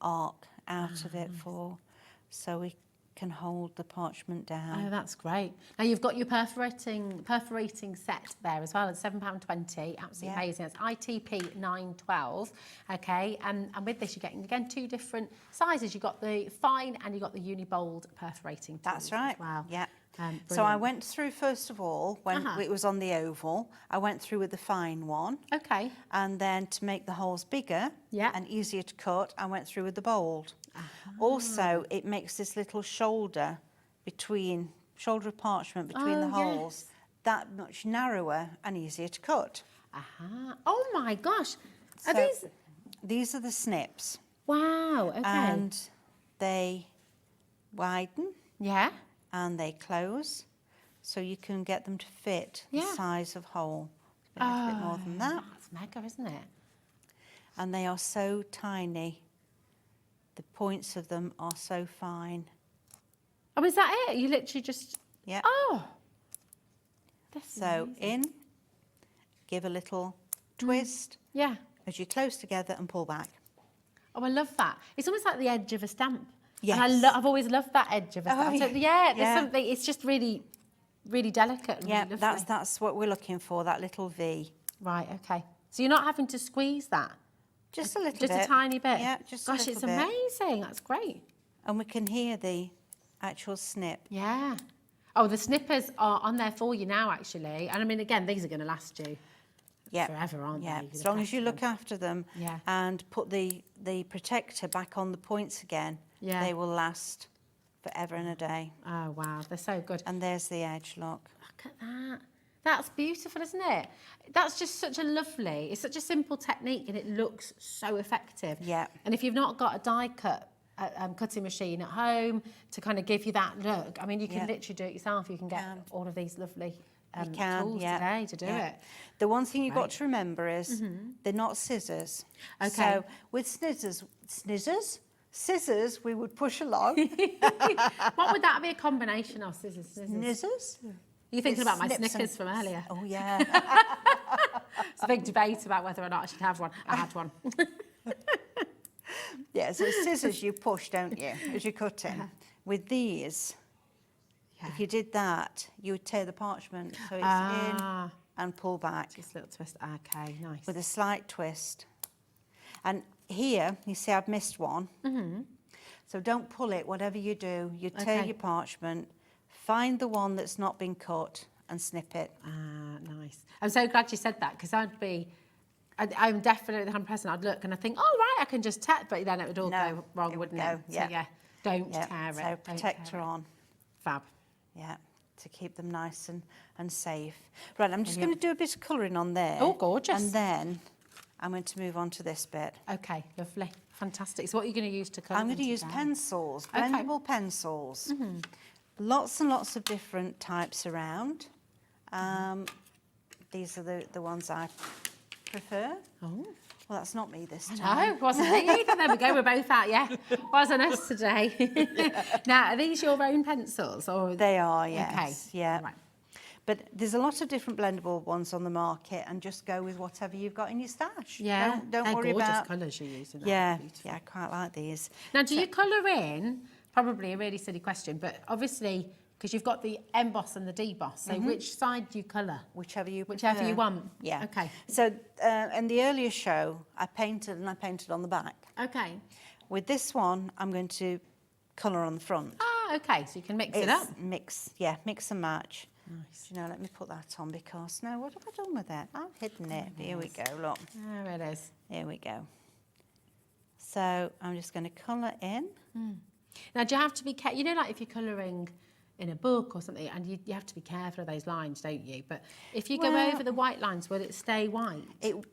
arc out of it for, so we can hold the parchment down. Oh, that's great. Now you've got your perforating set there as well. It's £7.20. Absolutely amazing. It's ITP 912. Okay, and with this you're getting again 2 different sizes. You've got the fine and you've got the uni bold perforating tools. That's right. As well. Yeah. So Brilliant. I went through first of all when it was on the oval. I went through with the fine one. Okay. And then to make the holes bigger and easier to cut, I went through with the bold. Also, it makes this little shoulder of parchment between the holes that much narrower and easier to cut. Oh my gosh. Are So these are the snips. Wow. Okay. And they widen. Yeah. And they close, so you can get them to fit the size of hole. A little bit more than that. That's mega, isn't it? And they are so tiny. The points of them are so fine. Oh, is that it? You literally just... Yeah. Oh. That's So amazing. give a little twist Yeah. as you close together and pull back. Oh, I love that. It's almost like the edge of a stamp. Yes. And I've always loved that edge of a stamp. So, there's Yeah. something, it's just really, really delicate and Yeah, really lovely. that's what we're looking for, that little V. Right, okay. So you're not having to squeeze that? Just a little Just bit. a tiny bit? Yeah, just Gosh, a it's little bit. amazing. That's great. And we can hear the actual snip. Yeah. Oh, the snippers are on there for you now, actually. And I mean, again, these are going to last you forever, aren't they? Yeah, You as look long as you after look after them Yeah. and put the protector back on the points again, they will last forever and a day. Oh, wow. They're so good. And there's the edge, look. Look at that. That's beautiful, isn't it? That's just such a lovely, it's such a simple technique and it looks so effective. Yeah. And if you've not got a die cut cutting machine at home to kind of give you that look, I mean, you can literally do it yourself. You can get all of these lovely tools today to do it. The one thing you've got to remember is they're not scissors. Okay. So with scissors, we would push along. What would that be a combination of, scissors? Scissors? You're thinking about my Snips Snickers from earlier. Oh, yeah. It's a big debate about whether or not I should have one. I had one. Yeah, so scissors you push, don't you, as you're cutting. With these, if you did that, you would tear the parchment. So it's in and pull back. Just a little twist. Okay, nice. With a slight twist. And here, you see I've missed one. So don't pull it, whatever you do. You tear your parchment, find the one that's not been cut and snip it. Nice. I'm so glad you said that because I'm definitely the kind of person I'd look and I think, oh, right, I can just tear, but then it would all go wrong, wouldn't it? So, don't tear it. So protector on. Fab. Yeah, to keep them nice and safe. Right, I'm just going to do a bit of colouring on there. Oh, gorgeous. And then I'm going to move on to this bit. Okay, lovely. Fantastic. So what are you going to use to colour I'm going to use today? pencils, blendable pencils. Lots and lots of different types around. These are the ones I prefer. Oh. Well, that's not me this time. No, wasn't me either. There we go, we're both out, Wasn't us today. Now, are these your own pencils? Or They are, yes. Okay. Yeah. Right. But there's a lot of different blendable ones on the market and just go with whatever you've got in your stash. Yeah, Don't they're worry gorgeous about... colours you're using. Yeah, I quite like these. Now, do you colour in, probably a really silly question, but obviously, because you've got the emboss and the deboss, so which side do you colour? Whichever you Whichever prefer. you want. Yeah. Okay. So in the earlier show, I painted on the back. Okay. With this one, I'm going to colour on the front. Ah, okay, so you can mix it up. Mix and match. Nice. You know, let me put that on because, no, what have I done with it? I've hidden it. Here we go, look. There it is. Here we go. So I'm just going to colour in. Now, do you have to be careful? You know, like if you're colouring in a book or something, and you have to be careful of those lines, don't you? But if you go over the white lines, will it stay white?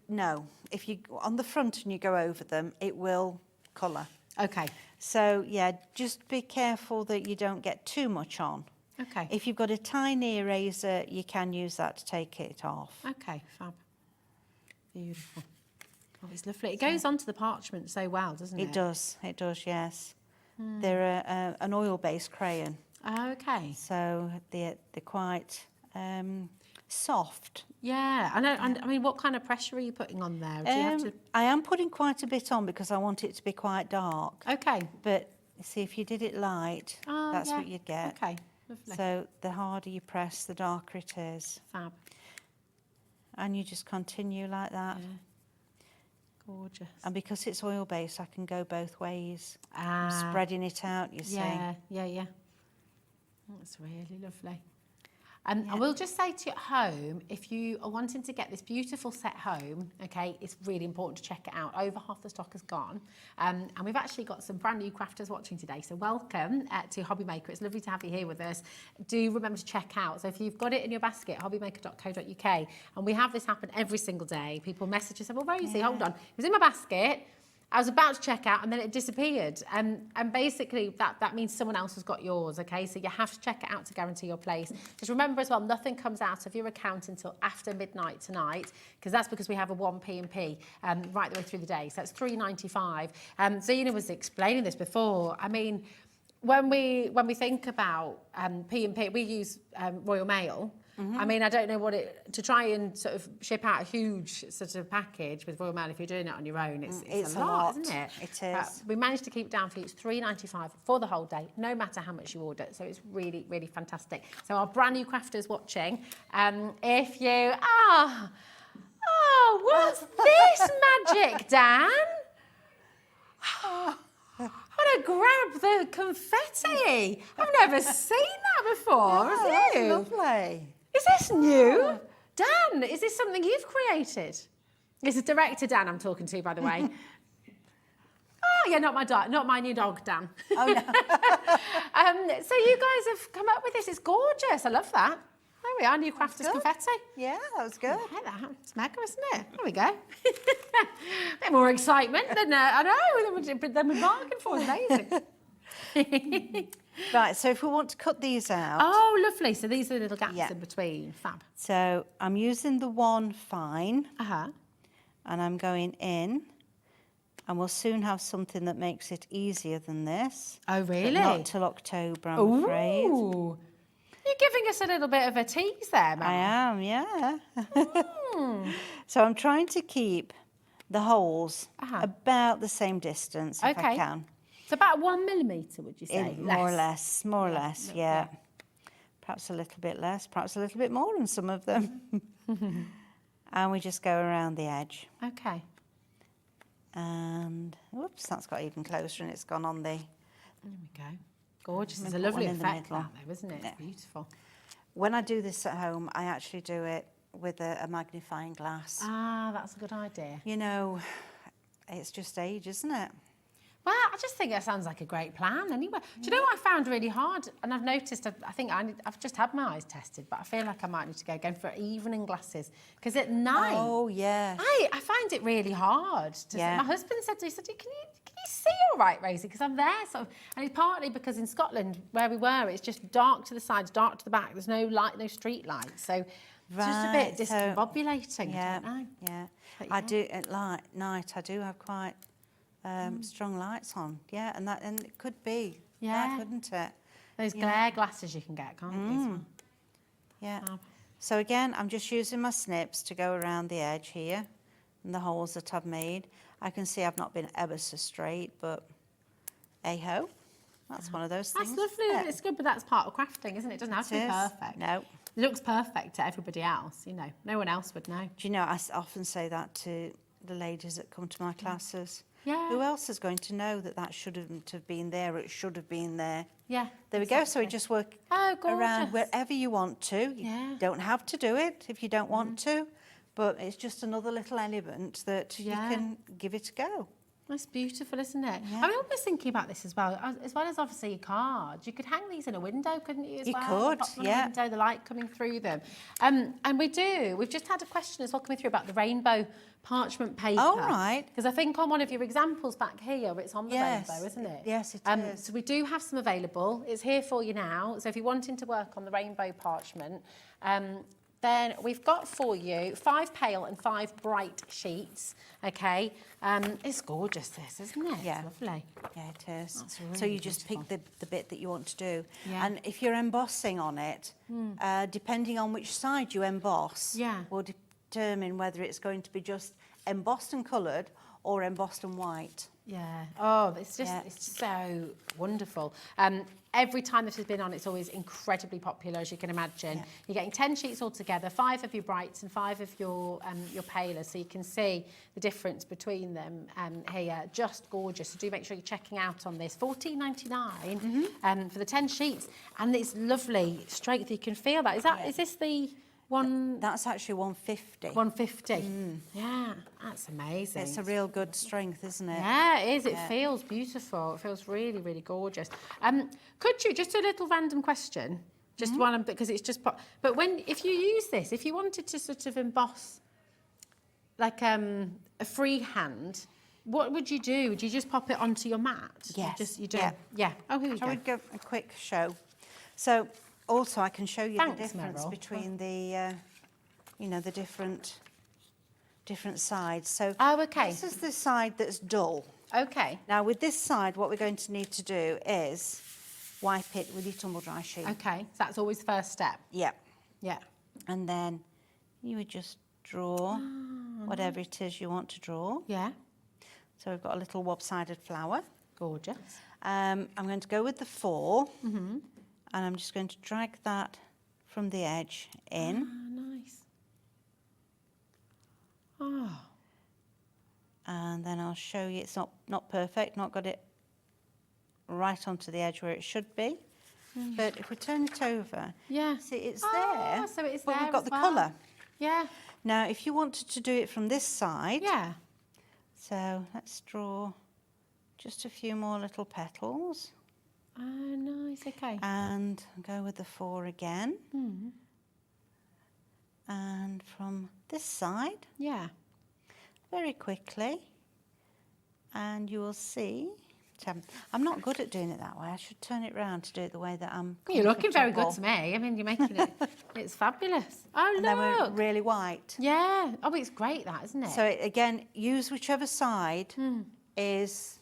No. If you on the front and you go over them, it will colour. Okay. So, yeah, just be careful that you don't get too much on. Okay. If you've got a tiny eraser, you can use that to take it off. Okay, fab. Beautiful. Oh, it's lovely. It goes onto the parchment so well, doesn't it? It does, yes. They're an oil-based crayon. Okay. So they're quite soft. Yeah, and I mean, what kind of pressure are you putting on there? Do you have to... I am putting quite a bit on because I want it to be quite dark. Okay. But see, if you did it light, that's what you'd get. Okay, lovely. So the harder you press, the darker it is. Fab. And you just continue like that. Yeah. Gorgeous. And because it's oil-based, I can go both ways. Ah. I'm spreading it out, you see. Yeah. That's really lovely. I will just say to you at home, if you are wanting to get this beautiful set home, okay, it's really important to check it out. Over half the stock is gone. And we've actually got some brand new crafters watching today. So welcome to Hobby Maker. It's lovely to have you here with us. Do remember to check out. So if you've got it in your basket, hobbymaker.co.uk. And we have this happen every single day. People message us and say, well, Rosie, hold on. It was in my basket. I was about to check out and then it disappeared. And basically that means someone else has got yours, okay? So you have to check it out to guarantee your place. Just remember as well, nothing comes out of your account until after midnight tonight, because that's because we have a 1p&p right the way through the day. So it's £3.95. Zena was explaining this before. I mean, when we think about P&P, we use Royal Mail. I mean, I don't know to try and sort of ship out a huge sort of package with Royal Mail if you're doing it on your own, it's a lot, isn't it? It is. We managed to keep it down for you. It's £3.95 for the whole day, no matter how much you order. So it's really, really fantastic. So our brand new crafters watching, if you, what's this magic, Dan? I want to grab the confetti. I've never seen that before, have you? That's lovely. Is this new? Dan, is this something you've created? It's a director, Dan, I'm talking to, by the way. Oh, yeah, not my new dog, Dan. Oh, no. So you guys have come up with this. It's gorgeous. I love that. we are, new crafters good. confetti. Yeah, that was good. I like that. It's mega, isn't it? There we go. Bit more excitement than I know. Than we bargained for. Amazing. Right, so if we want to cut these out. Oh, lovely. So these are the little gaps Yeah. in between. Fab. So I'm using the one fine Uh-huh. and I'm going in, and we'll soon have something that makes it easier than this. Oh, But really? not till October, I'm afraid. Ooh. You're giving us a little bit of a tease there, I Meryl. am, yeah. Hmm. So I'm trying to keep the holes Uh-huh. about the same distance if I Okay. can. It's about 1 millimetre, would you say? More or less, more or less, little yeah. Perhaps a little bit less, perhaps a little bit more in some of them. And we just go around the edge. Okay. And, whoops, that's got even closer and it's gone on the... There we go. Gorgeous. It's a Put lovely one in the effect, middle. that, though, isn't it? Yeah. It's beautiful. When I do this at home, I actually do it with a magnifying glass. Ah, that's a good idea. You know, it's just age, isn't it? Well, I just think that sounds like a great plan anyway. Do you know what I found really hard? And I've noticed, I think I've just had my eyes tested, but I feel like I might need to go again for evening glasses. Because at night, Oh, yeah. I find it really hard. Yeah. My husband said to me, can you see all right, Rosie? Because I'm there, sort of. And it's partly because in Scotland, where we were, it's just dark to the sides, dark to the back. There's no light, no street lights. So it's just a bit Right, so- discombobulating. Yeah, I don't know. yeah. But I yeah. do, at night, I do have quite strong lights on. Yeah, and it could be. Yeah. That, couldn't it? Those Yeah. glare glasses you can get, can't you? as well? Yeah. Fab. So again, I'm just using my snips to go around the edge here and the holes that I've made. I can see I've not been ever so straight, but hey-ho, that's one of those That's things. lovely. isn't it? It's good, but that's part of crafting, isn't it? It doesn't have to It be is. perfect. No. It looks perfect to everybody else, you know. No one else would know. Do you know, often say that to the ladies that come to my classes. Yeah. Who else is going to know that that shouldn't have been there, or it should have been there? Yeah. There we go. So we just work Oh, around gorgeous. wherever you want to. You Yeah. don't have to do it if you don't want to, but it's just another little element that Yeah. you can give it a go. That's beautiful, isn't it? Yeah. I mean, I was thinking about this as well as obviously your cards. You could hang these in a window, couldn't you, as You well? could, Pop them in yeah. a window, the light coming through them. And we do. We've just had a question as well coming through about the rainbow parchment paper. Oh, right. Because I think on one of your examples back here, it's on the Yes. rainbow, isn't it? Yes, it is. So we do have some available. It's here for you now. So if you're wanting to work on the rainbow parchment, then we've got for you 5 pale and 5 bright sheets, okay? It's gorgeous, this, isn't it? Yeah. It's lovely. Yeah, it is. That's So really you just beautiful. pick the bit that you want to do. Yeah. And if you're embossing on it, depending on which side you emboss, Yeah. will determine whether it's going to be just embossed and coloured or embossed and white. Yeah. Oh, it's just, Yeah. it's so wonderful. Every time this has been on, it's always incredibly popular, as you can imagine. Yeah. You're getting 10 sheets altogether, 5 of your brights and 5 of your palers, so you can see the difference between them here. Just gorgeous. So do make sure you're checking out on this. $14.99 for the 10 sheets, and it's lovely strength. You can feel that. Is this the one? That's actually 150. 150. Yeah, that's amazing. It's a real good strength, isn't it? Yeah, it is. It Yeah. feels beautiful. It feels really, really gorgeous. Could you, just a little random question, just one, because it's just, but if you use this, if you wanted to sort of emboss like a freehand, what would you do? Would you just pop it onto your mat? Yes. You do? Yeah. Yeah. Oh, here we Shall go. we go a quick show? So also I can show you Thanks, the difference Meryl. between the, you know, the different sides. So Oh, okay. this is the side that's dull. Okay. Now with this side, what we're going to need to do is wipe it with your tumble dry sheet. Okay. So that's always the first step. Yeah. Yeah. And then you would just draw whatever it is you want to draw. Yeah. So we've got a little wob-sided flower. Gorgeous. I'm going to go with the 4, and I'm just going to drag that from the edge in. Ah, nice. Oh. And then I'll show you, it's not perfect, not got it right onto the edge where it should be. But if we turn it over, Yeah. see it's Ah, there, so it's but there we've got as the well. colour. Yeah. Now, if you wanted to do it from this side, Yeah. so let's draw just a few more little petals Oh, nice. Okay. and go with the 4 again. And from this side, Yeah. very quickly, and you will see. I'm not good at doing it that way. I should turn it round to do it the way that I'm Well, you're looking very good comfortable. to me. I mean, you're making it, it's fabulous. Oh, And then we're look. really white. Yeah. Oh, it's great that, isn't it? So again, use whichever side is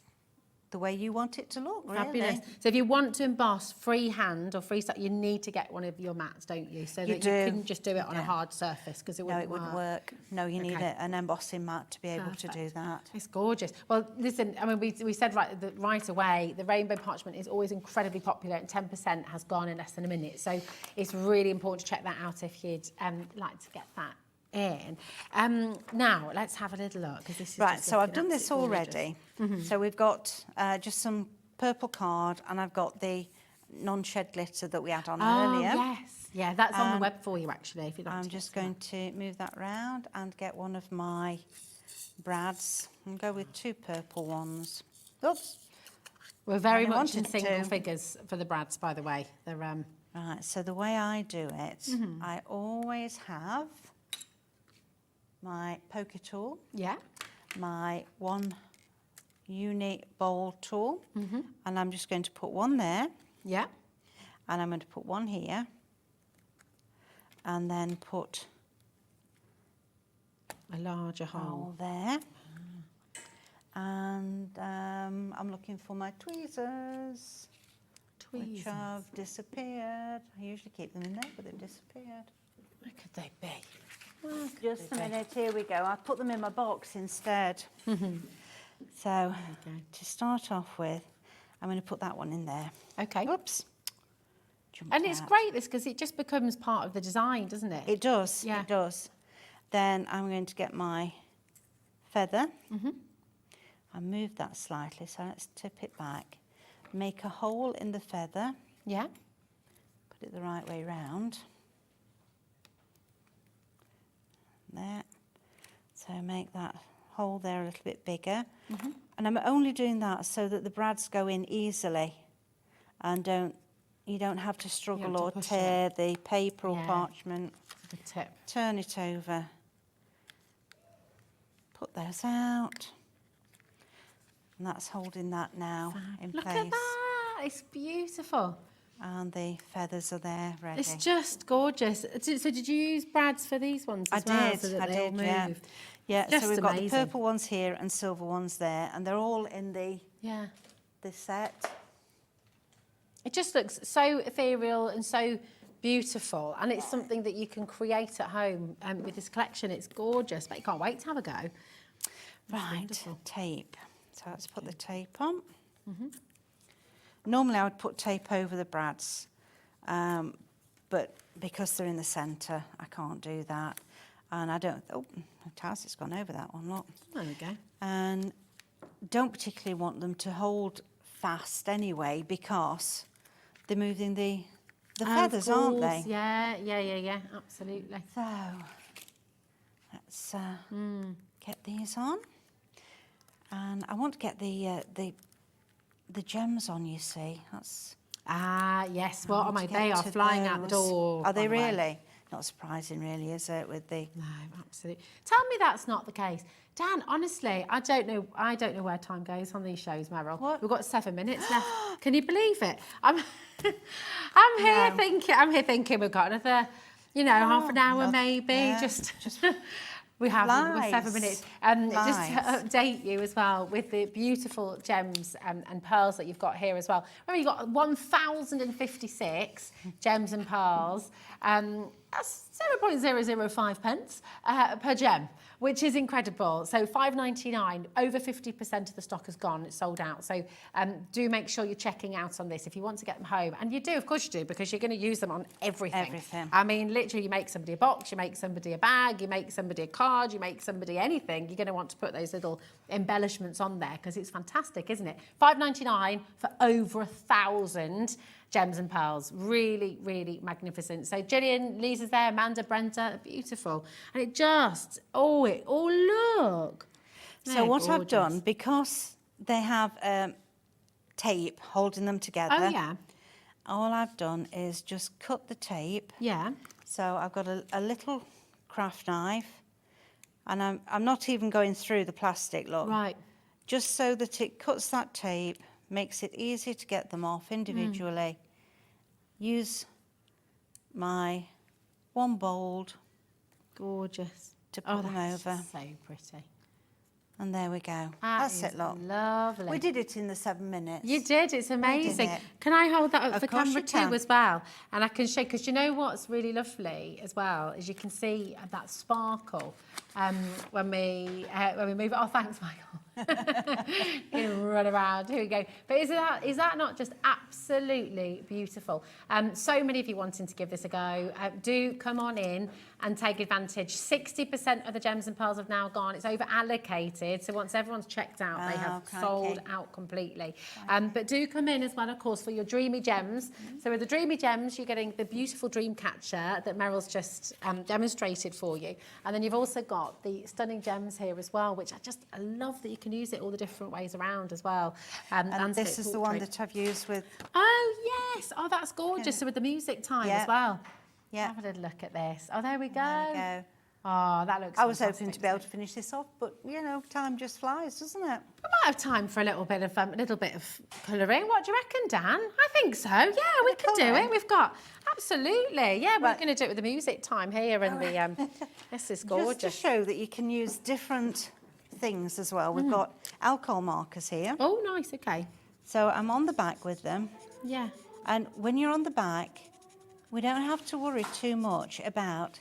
the way you want it to look, really. Fabulous. So if you want to emboss freehand or freestyle, you need to get one of your mats, don't you? So You that do. you couldn't just do it on a hard surface because it No, wouldn't it wouldn't work. No, you need Okay. an embossing mat to be able to do Perfect. that. It's gorgeous. Well, listen, I mean, we said right away, the rainbow parchment is always incredibly popular and 10% has gone in less than a minute. So it's really important to check that out if you'd like to get that in. Now, let's have a little look. 'Cause this is Right, just so I've looking done this absolutely gorgeous. already. So we've got just some purple card, and I've got the non-shed glitter that we had on Oh, earlier. yes. Yeah, that's on the web for you, actually, if you'd like I'm to just get going to move that round and get one of my brads and go with 2 purple ones. Oops. We're very I much in wanted single to. figures for the brads, by the way. They're Right, so the way I do it, I always have my poker tool, yeah. my one uni bowl tool, and I'm just going to put one there, Yeah. and I'm going to put one here, and then put A larger hole. hole there. And I'm looking for my tweezers, which Tweezers. have disappeared. I usually keep them in there, but they've disappeared. Where could they be? Just a minute, here we go. I put them in my box instead. So, to start off with, I'm going to put that one in there. Okay. Oops. Jumped And it's out. great, this, because it just becomes part of the design, doesn't it? It does, Yeah. it does. Then I'm going to get my feather. I move that slightly, so let's tip it back. Make a hole in the feather. Yeah. Put it the right way round. There. So make that hole there a little bit bigger. And I'm only doing that so that the brads go in easily and you don't have to struggle to or push tear the paper or Yeah. parchment. The tip. Turn it over. Put those out. And that's holding that now in Look place. at that. It's beautiful. And the feathers are there ready. It's just gorgeous. So did you use brads for these ones as well? So that they all yeah. moved? Yeah, Just so we've got the amazing. purple ones here and silver ones there, and they're all in the Yeah. set. It just looks so ethereal and so beautiful, and it's something that you can create at home with this collection. It's gorgeous, but you can't wait to have a go. Right, wonderful. tape. So let's put the tape on. Normally I would put tape over the brads, but because they're in the centre, I can't do that. And I don't, oh, Taz, gone over that one, look. There we go. And don't particularly want them to hold fast anyway, because they're moving the feathers, Of aren't course. they? Yeah, absolutely. So let's get these on, and I want to get the gems on. You see, that's. Ah, yes. Well, oh want my, to they get are to flying out the those. door. Are they by the way. really? Not surprising, really, is it? With the No, absolutely. Tell me that's not the case. Dan, honestly, I don't know where time goes on these shows, Meryl. What? We've got 7 minutes left. Can you believe it? I'm here thinking we've got another, half an hour maybe. yeah, just we have flies. 7 minutes. Just to update you as well with the beautiful gems and pearls that you've got here as well. Remember, you've got 1,056 gems and pearls. That's 0.005 pence per gem, which is incredible. So $5.99, over 50% of the stock has gone. It's sold out. So do make sure you're checking out on this if you want to get them home. And you do, of course you do, because you're going to use them on everything. Everything. I mean, literally, you make somebody a box, you make somebody a bag, you make somebody a card, you make somebody anything. You're going to want to put those little embellishments on there because it's fantastic, isn't it? $5.99 for over 1,000 gems and pearls. Really, really magnificent. So Gillian, Lisa's there, Amanda, Brenda, beautiful. And it just, look. So They're what I've gorgeous. done, because they have tape holding them together. Oh, yeah. All I've done is just cut the tape. Yeah. So I've got a little craft knife, and I'm not even going through the plastic, look. Right. Just so that it cuts that tape, makes it easy to get them off individually. Use my one bold Gorgeous. to put them that's over. So pretty. And there we go. That That's is it, look. lovely. We did it in the 7 minutes. You did, it's amazing. it. Can I hold that up Of for course camera you too can. as well? And I can show, because you know what's really lovely as well, is you can see that sparkle when we move it. Oh, thanks, Michael. You can run around, here we go. But is that not just absolutely beautiful? So many of you wanting to give this a go. Do come on in and take advantage. 60% of the gems and pearls have now gone. It's over allocated. So once everyone's checked out, they have sold out completely. But do come in as well, of course, for your dreamy gems. So with the dreamy gems, you're getting the beautiful dream catcher that Meryl's just demonstrated for you. And then you've also got the stunning gems here as well, which I love that you can use it all the different ways around as well. And this is the one that I've used with... Oh, yes. Oh, that's gorgeous. So with the music time as well. Yeah. Have a little look at this. Oh, there we go. There we go. Oh, that looks I was fantastic. hoping to be able to finish this off, but, you know, time just flies, doesn't it? We might have time for a little bit of colouring. What do you reckon, Dan? I think so. Yeah, we could do it. We've got absolutely. Yeah, we're going to do it with the music time here, and the this is gorgeous. Just to show that you can use different things as well. We've got alcohol markers here. Oh, nice. Okay. So I'm on the back with them. Yeah. And when you're on the back, we don't have to worry too much about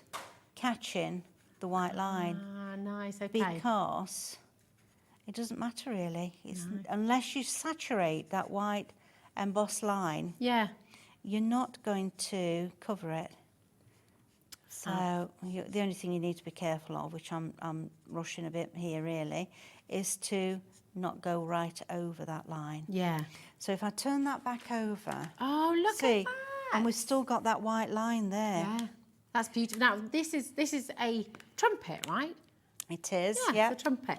catching the white line. Ah, nice. Okay. Because it doesn't matter really. Unless you saturate that white embossed line, Yeah. you're not going to cover it. So the only thing you need to be careful of, which I'm rushing a bit here really, is to not go right over that line. Yeah. So if I turn that back over, Oh, look see, at that. and we've still got that white line there. Yeah. That's beautiful. Now, this is a trumpet, right? It is, Yeah, yeah. it's a trumpet.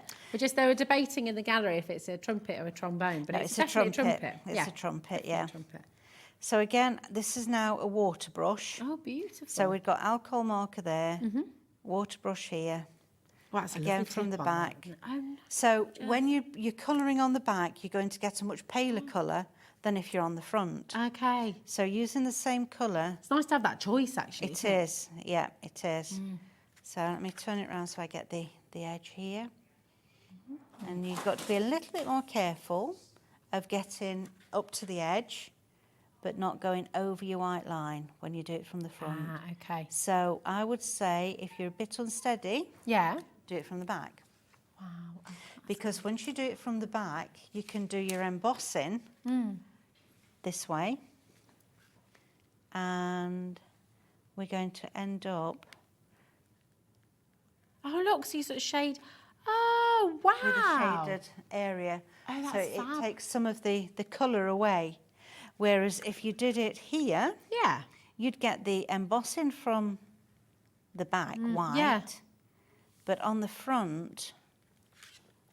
They were debating in the gallery if it's a trumpet or a trombone, but No, it's a definitely trumpet. a trumpet. It's a trumpet, yeah. Trumpet. So again, this is now a water brush. Oh, beautiful. So we've got alcohol marker there, water brush here, Well, that's a again lovely from the tip on that, back. isn't it? Oh, So when you're colouring on the back, you're going to get a much paler colour than if you're on the front. okay. So using the same colour, It's nice to have that choice, actually. it is, yeah, it is. So let me turn it around so I get the edge here. And you've got to be a little bit more careful of getting up to the edge, but not going over your white line when you do it from the front. Ah, okay. So I would say if you're a bit unsteady, Yeah. do it from the back. Wow. Because once you do it from the back, you can do your embossing this way. And we're going to end up Oh, look, so you sort of shade. Oh, wow. with a shaded area. Oh, so that's it fab. takes some of the colour away. Whereas if you did it here, Yeah. you'd get the embossing from the back white. yeah. But on the front,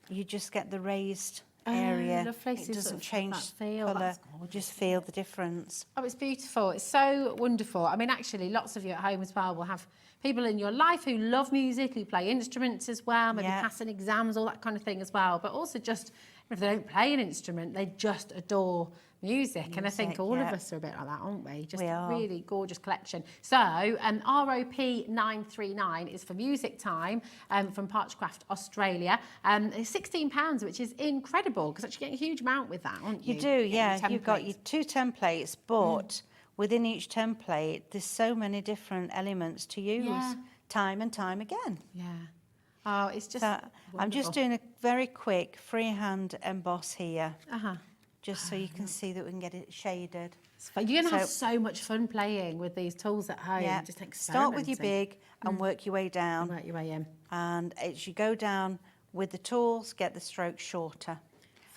you just get the raised area. lovely. So It you doesn't sort of get change that feel. colour. That's You just feel the difference. Oh, it's beautiful. It's so wonderful. I mean, actually, lots of you at home as well will have people in your life who love music, who play instruments as well, maybe Yeah. passing exams, all that kind of thing as well. But also just, if they don't play an instrument, they just adore music. And I think Music, all of yeah. us are a bit like that, aren't we? Just We a are. really gorgeous collection. So, ROP 939 is for music time from Parchcraft Australia. It's £16, which is incredible, because actually you get a huge amount with that, aren't you? You do, Getting yeah. your You've got templates. your 2 templates, but within each template, there's so many different elements to use Yeah. time and time again. Yeah. Oh, it's just So I'm just wonderful. doing a very quick freehand emboss here, Uh-huh. just so you can see that we can get it shaded. But you're going to have So- so much fun playing with these tools at home. Yeah. Just Start with your experimenting. big and work your way down. Work your way in. And as you go down with the tools, get the strokes shorter.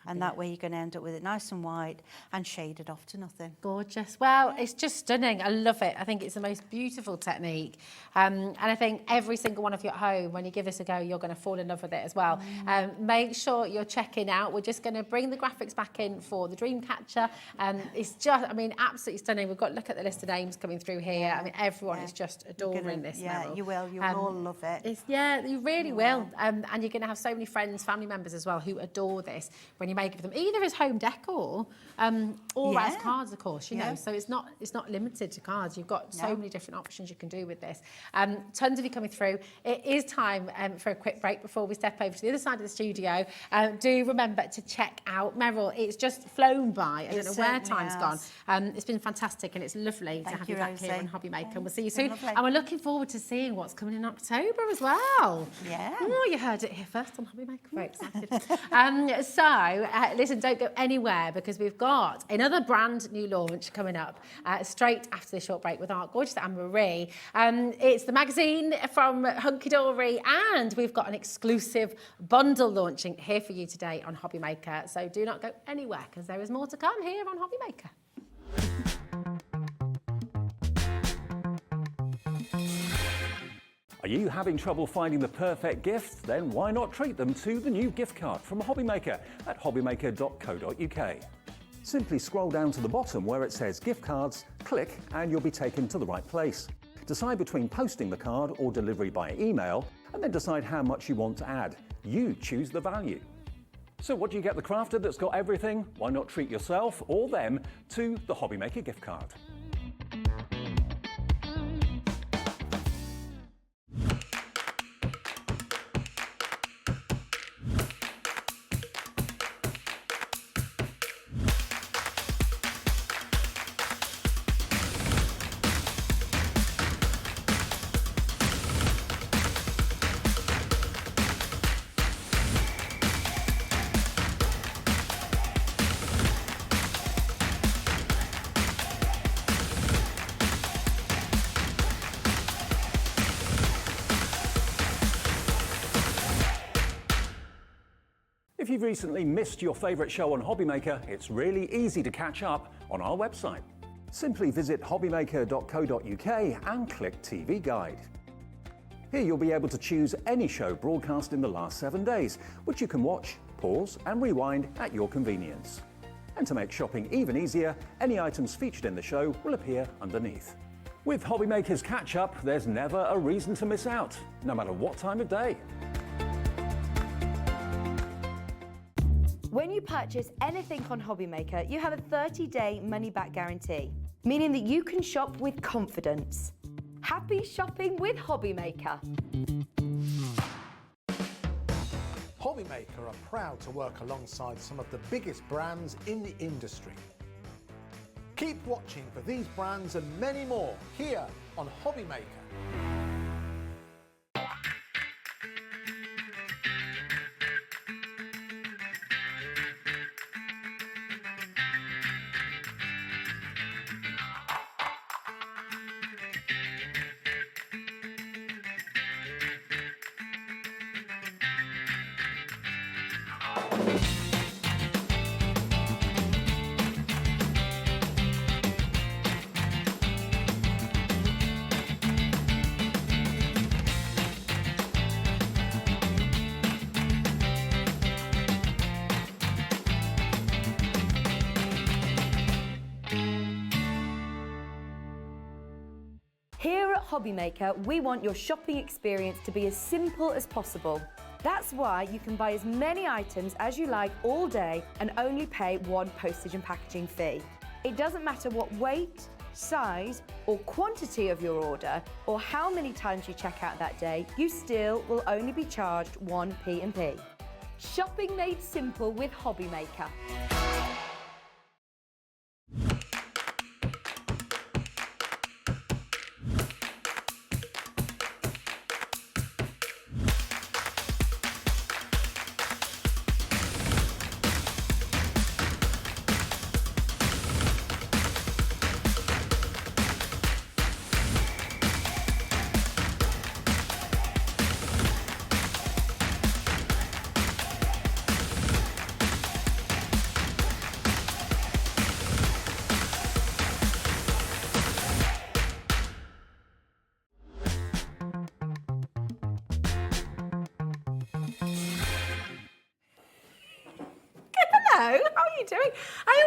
And that way you're going to end up with it nice and white and shaded off to nothing. Gorgeous. Well, it's just stunning. I love it. I think it's the most beautiful technique. And I think every single one of you at home, when you give this a go, you're going to fall in love with it as well. Make sure you're checking out. We're just going to bring the graphics back in for the Dreamcatcher. It's just, I mean, absolutely stunning. We've got, look at the list of names coming through here. I mean, everyone is just adoring this, Yeah, Meryl. you will. You will all love it. Yeah, you really will. And you're going to have so many friends, family members as well, who adore this when you make it for them, either as home decor or as cards, of course, you know. So it's not limited to cards. You've got so many different options you can do with this. Tons of you coming through. It is time for a quick break before we step over to the other side of the studio. Do remember to check out Meryl. It's just flown by. I don't know where time's gone. It's been fantastic, and it's lovely to have you back here on Hobbymaker. And we'll see you soon. And we're looking forward to seeing what's coming in October as well. Yeah. Oh, you heard it here first on Hobbymaker. Very excited. Listen, don't go anywhere, because we've got another brand new launch coming up straight after this short break with our gorgeous Anne-Marie. It's the magazine from Hunkydory, and we've got an exclusive bundle launching here for you today on Hobbymaker. So do not go anywhere, because there is more to come here on Hobbymaker. Are you having trouble finding the perfect gift? Then why not treat them to the new gift card from Hobbymaker at hobbymaker.co.uk. Simply scroll down to the bottom where it says gift cards, click, and you'll be taken to the right place. Decide between posting the card or delivery by email, and then decide how much you want to add. You choose the value. So what do you get the crafter that's got everything? Why not treat yourself or them to the Hobbymaker gift card? If you've recently missed your favourite show on Hobbymaker, it's really easy to catch up on our website. Simply visit hobbymaker.co.uk and click TV Guide. Here you'll be able to choose any show broadcast in the last 7 days, which you can watch, pause and rewind at your convenience. And to make shopping even easier, any items featured in the show will appear underneath. With Hobbymaker's Catch-Up, there's never a reason to miss out, no matter what time of day. When you purchase anything on Hobbymaker, you have a 30-day money-back guarantee, meaning that you can shop with confidence. Happy shopping with Hobbymaker. Hobbymaker are proud to work alongside some of the biggest brands in the industry. Keep watching for these brands and many more here on Hobbymaker. Here at Hobbymaker, we want your shopping experience to be as simple as possible. That's why you can buy as many items as you like all day and only pay one postage and packaging fee. It doesn't matter what weight, size or quantity of your order or how many times you check out that day, you still will only be charged one P&P. Shopping made simple with Hobbymaker. How are you doing? I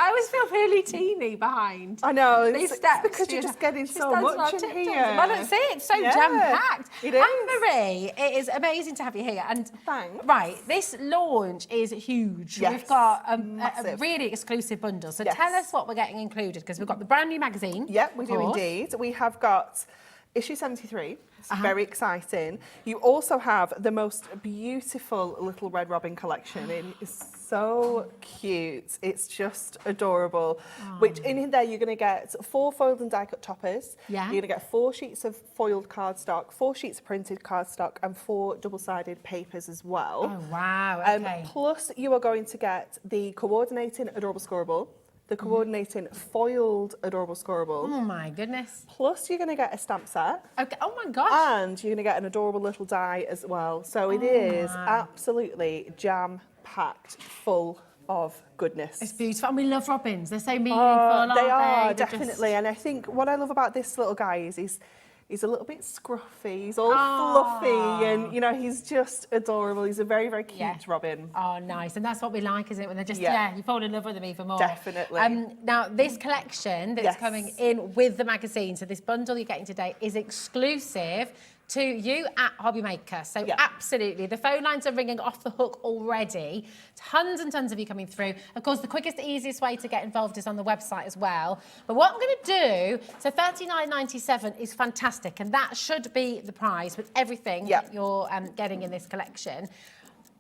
always feel really teeny behind. I know. These It's steps, because you're just getting so much in here. Well, that's it. It's so Yeah, jam-packed. it is. Anne-Marie, it is amazing to have you here. And Thanks. right, this launch is huge. Yes, We've got a massive. really exclusive bundle. So Yes. tell us what we're getting included, because we've got the brand new magazine. Yeah, we do of course. indeed. We have got issue 73. It's very exciting. You also have the most beautiful little Red Robin collection. It is so cute. It's just adorable. Which in there you're going to get 4 foiled and die cut toppers. Yeah. You're going to get 4 sheets of foiled cardstock, 4 sheets of printed cardstock, and 4 double-sided papers as well. Oh, wow, okay. Plus, you are going to get the coordinating adorable scoreable, the coordinating foiled adorable scoreable. Oh my goodness. Plus, you're going to get a stamp set. Okay. Oh my gosh. And you're going to get an adorable little die as well. So it is absolutely jam-packed full of goodness. It's beautiful. And we love robins. They're so meaningful, aren't They are, They're just- definitely. And I think what I love about this little guy is he's a little bit scruffy. He's all fluffy and, you know, he's just adorable. He's a very, very cute robin. Oh, nice. And that's what we like, isn't it? When they're just, Yeah. you fall in love with them even more. Definitely. Now, this collection that's Yes. coming in with the magazine, so this bundle you're getting today is exclusive to you at Hobbymaker. So absolutely, the phone lines are ringing off the hook already. Tons and tons of you coming through. Of course, the quickest, easiest way to get involved is on the website as well. But what I'm going to do, so $39.97 is fantastic, and that should be the price with everything that you're getting in this collection.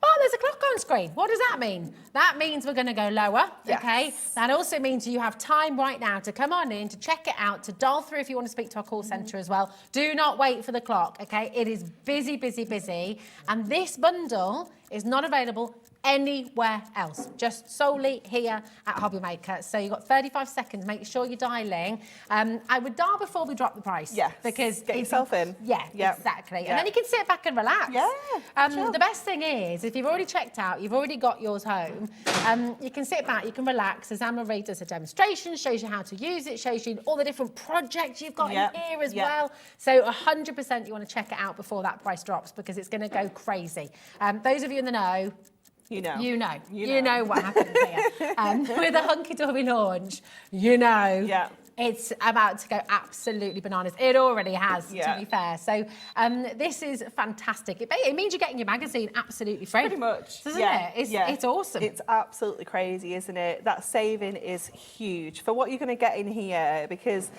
Oh, there's a clock on screen. What does that mean? That means we're going to go lower, okay? That also means you have time right now to come on in, to check it out, to dial through if you want to speak to our call centre as well. Do not wait for the clock, okay? It is busy, busy, busy. And this bundle is not available anywhere else, just solely here at Hobbymaker. So you've got 35 seconds. Make sure you're dialing. I would dial before we drop the price. Yes. Because Get yourself in. Yeah, Yep. exactly. Yeah. And then you can sit back and relax. Yeah, sure. The best thing is, if you've already checked out, you've already got yours home, you can sit back, you can relax, as Anne-Marie does a demonstration, shows you how to use it, shows you all the different projects you've got in here as well. So 100% you want to check it out before that price drops, because it's going to go crazy. Those of you in the know, You know what happens here. With the Hunkydory launch, it's about to go absolutely bananas. It already has, to be fair. So this is fantastic. It means you're getting your magazine absolutely free. Pretty much. Doesn't it? It's awesome. It's absolutely crazy, isn't it? That saving is huge for what you're going to get in here, because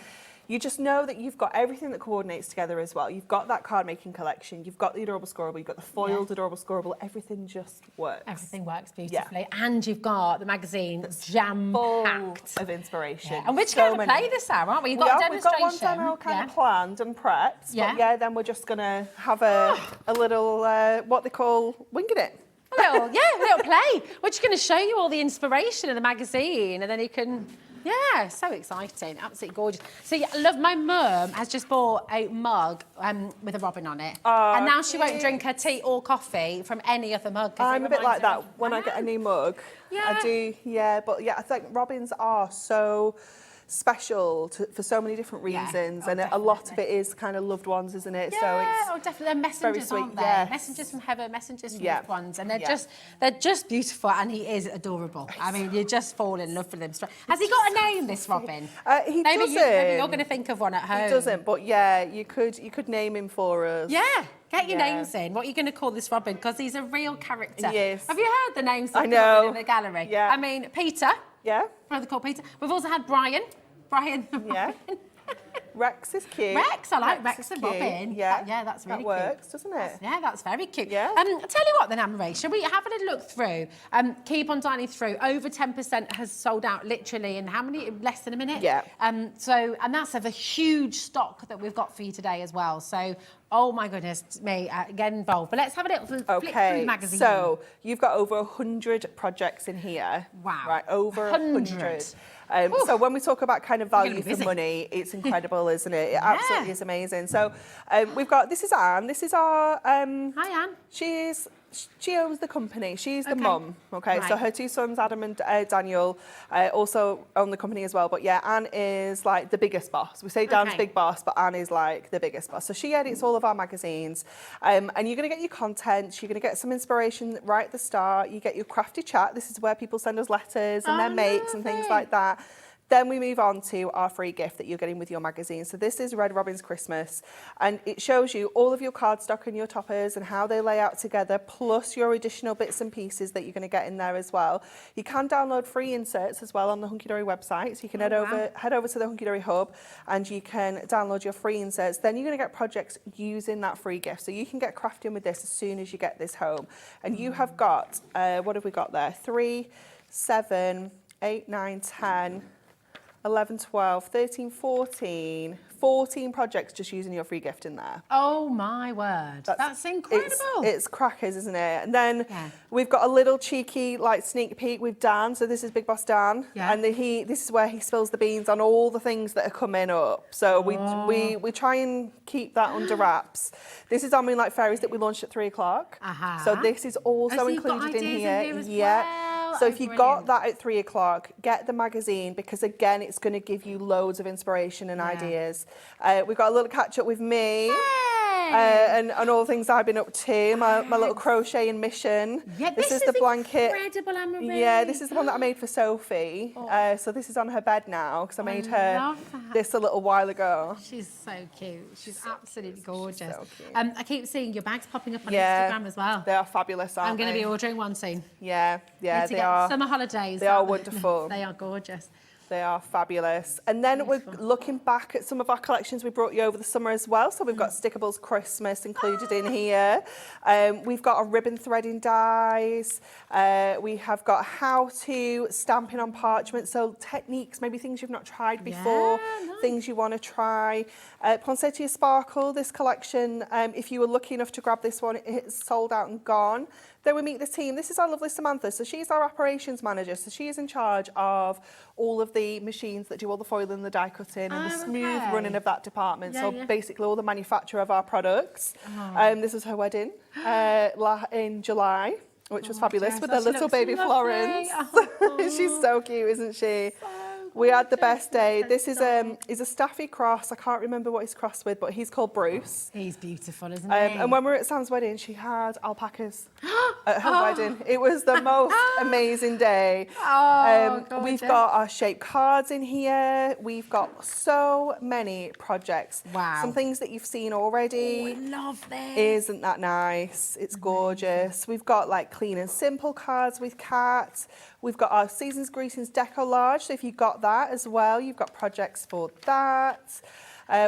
you just know that you've got everything that coordinates together as well. You've got that card making collection, you've got the adorable scoreable, you've got the foiled adorable scoreable, everything just works. Everything works beautifully. And you've got the magazine jam-packed of inspiration. And we're just going to play this hour, aren't we? You've got a demonstration. We've got one demo kind of planned and prepped. But then we're just going to have a little, what they call, winging it. A little play. We're just going to show you all the inspiration of the magazine, and then you can... Yeah, so exciting, absolutely gorgeous. So I love, my mum has just bought a mug with a robin on it. And now she won't drink her tea or coffee from any other mug. I'm a bit like that when I get a new mug. I do, but I think robins are so special for so many different reasons, and a lot of it is kind of loved ones, isn't it? So it's definitely. They're messengers, aren't they? Messengers from heaven, messengers from loved ones, and they're just beautiful, and he is adorable. I mean, you just fall in love with him. Has he got a name, this robin? He maybe doesn't. Maybe you're going to think of one at home. He doesn't, but you could name him for us. Yeah. Get your names in. What are you going to call this robin? Because he's a real character. Yes. Have you heard the names I know. in the gallery? Yeah. I mean, Peter. Yeah. Brother called Peter. We've also had Brian. Brian the Robin. Rex is cute. Rex, I like Rex and Robin. Yeah. That's really cute. That cute. works, doesn't it? Yeah, that's very cute. Yeah. I'll tell you what then, Anne-Marie, shall we have a little look through? Keep on dialing through. Over 10% has sold out literally in how many? Less than a minute? Yeah. And that's of a huge stock that we've got for you today as well. So, oh my goodness me, get involved. But let's have a little flip through the magazine. So you've got over 100 projects in here. Wow. Right, over 100. So when we talk about kind of value for money, it's incredible, isn't it? It absolutely is amazing. So we've got, this is Anne. This is our... Hi, Anne. She's she owns the company. She's the Okay. mum. Okay, so Right. her two sons, Adam and Daniel, also own the company as well. But yeah, Anne is like the biggest boss. We say Dan's Okay. big boss, but Anne is like the biggest boss. So she edits all of our magazines, and you're going to get your content. You're going to get some inspiration right at the start. You get your crafty chat. This is where people send us letters and their makes and things like that. Then we move on to our free gift that you're getting with your magazine. So this is Red Robin's Christmas, and it shows you all of your cardstock and your toppers and how they lay out together, plus your additional bits and pieces that you're going to get in there as well. You can download free inserts as well on the Hunkydory website, so you can head over to the Hunkydory hub and you can download your free inserts. Then you're going to get projects using that free gift, so you can get crafting with this as soon as you get this home. And you have got what have we got there? 3, 7, 8, 9, 10. 11, 12, 13, 14 projects just using your free gift in there. Oh my word, that's incredible. It's crackers, isn't it? And then Yeah. we've got a little cheeky like sneak peek with Dan. So this is Big Boss Dan, Yeah. and this is where he spills the beans on all the things that are coming up. So we try and keep that under wraps. This is our Moonlight Fairies that we launched at 3 o'clock. Uh-huh. So this is also so you've got included in ideas here. in here as Yeah. well. So Oh, if you brilliant. got that at 3 o'clock, get the magazine, because again, it's going to give you loads of inspiration and ideas. We've got a little catch up with me. And all the things I've been up to, my little crocheting mission. Yeah, this is the blanket. Incredible, Anne-Marie. Yeah, this is the one that I made for Sophie. So this is on her bed now, because I made her love that. this a little while ago. She's so cute. She's absolutely gorgeous. so cute. I keep seeing your bags popping up on Yeah, Instagram as well. They are fabulous, aren't I'm going to they? be ordering one soon. Yeah, Need to they get are. Summer holidays. They are wonderful. They are gorgeous. They are fabulous. And then we're looking back at some of our collections we brought you over the summer as well. So we've got Stickables Christmas included in here. We've got a ribbon threading dies. We have got how-to stamping on parchment. So techniques, maybe things you've not tried before, things you want to try. Poinsettia Sparkle, this collection, if you were lucky enough to grab this one, it's sold out and gone. Then we meet the team. This is our lovely Samantha. So she's our operations manager. So she is in charge of all of the machines that do all the foiling and the die cutting and the smooth running of that department. So basically all the manufacture of our products. This was her wedding in July, which was fabulous, with their little baby Florence. She's so cute, isn't she? We had the best day. This is a Staffy cross. I can't remember what he's crossed with, but he's called Bruce. He's beautiful, isn't he? And when we were at Sam's wedding, she had alpacas at her wedding. It was the most amazing day. We've got our shaped cards in here. We've got so many projects. Wow. Some things that you've seen already. I love this. Isn't that nice? It's gorgeous. We've got like clean and simple cards with cats. We've got our Season's Greetings Deco Large. So if you got that as well, you've got projects for that.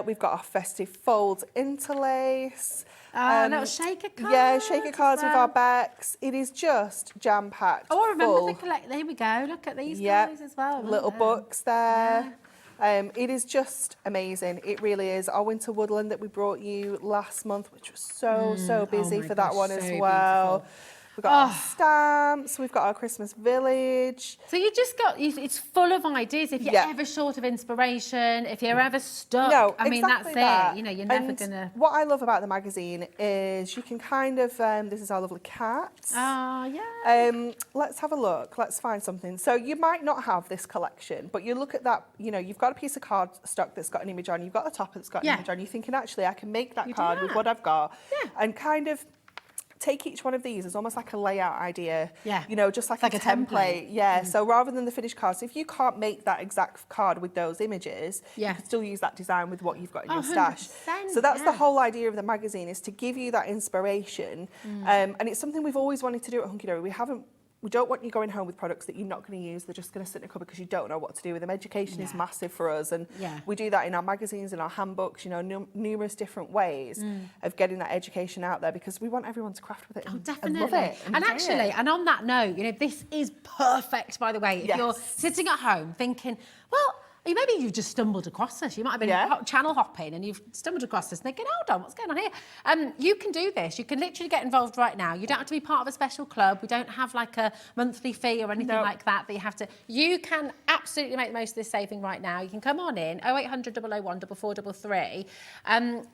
We've got our Festive Folds Interlace. Little shaker cards. Yeah, shaker cards as with well. our Becks. It is just jam-packed. Oh, I remember full. the collect. There we go. Look at these Yep. guys as well. Little books there. It is just amazing. It really is. Our Winter Woodland that we brought you last month, which was so busy my for that gosh, one so as well. beautiful. We've got our stamps. We've got our Christmas village. So you just got, it's full of ideas. If you're Yeah. ever short of inspiration, if you're ever stuck, No, I mean, exactly that's that. it. You know, you're never And going to... what I love about the magazine is you can kind of, this is our lovely cat. Oh, yeah. Let's have a look. Let's find something. So you might not have this collection, but you look at that, you know, you've got a piece of card stock that's got an image on, you've got a topper that's got an image on, you're thinking, actually, I can make that You do card with that. what I've got. Yeah. And kind of take each one of these as almost like a layout idea. Yeah. You know, just like, It's like a template. Yeah. So rather than the finished cards, if you can't make that exact card with those images, Yeah. you can still use that design with what you've got in your 100%, stash. So that's the yeah. whole idea of the magazine, is to give you that inspiration. And it's something we've always wanted to do at Hunkydory. We don't want you going home with products that you're not going to use. They're just going to sit in a cupboard because you don't know what to do with them. Education is massive for us, and we do that in our magazines, in our handbooks, you know, numerous different ways of getting that education out there, because we want everyone to craft with it and Definitely. love it. And enjoy actually, it. and on that note, you know, this is perfect, by the way, if you're sitting at home thinking, well, maybe you've just stumbled across this. You might have been channel hopping and you've stumbled across this thinking, hold on, what's going on here? You can do this. You can literally get involved right now. You don't have to be part of a special club. We don't have like a monthly fee or anything like that you have to. You can absolutely make the most of this saving right now. You can come on in, 0800 001 4433.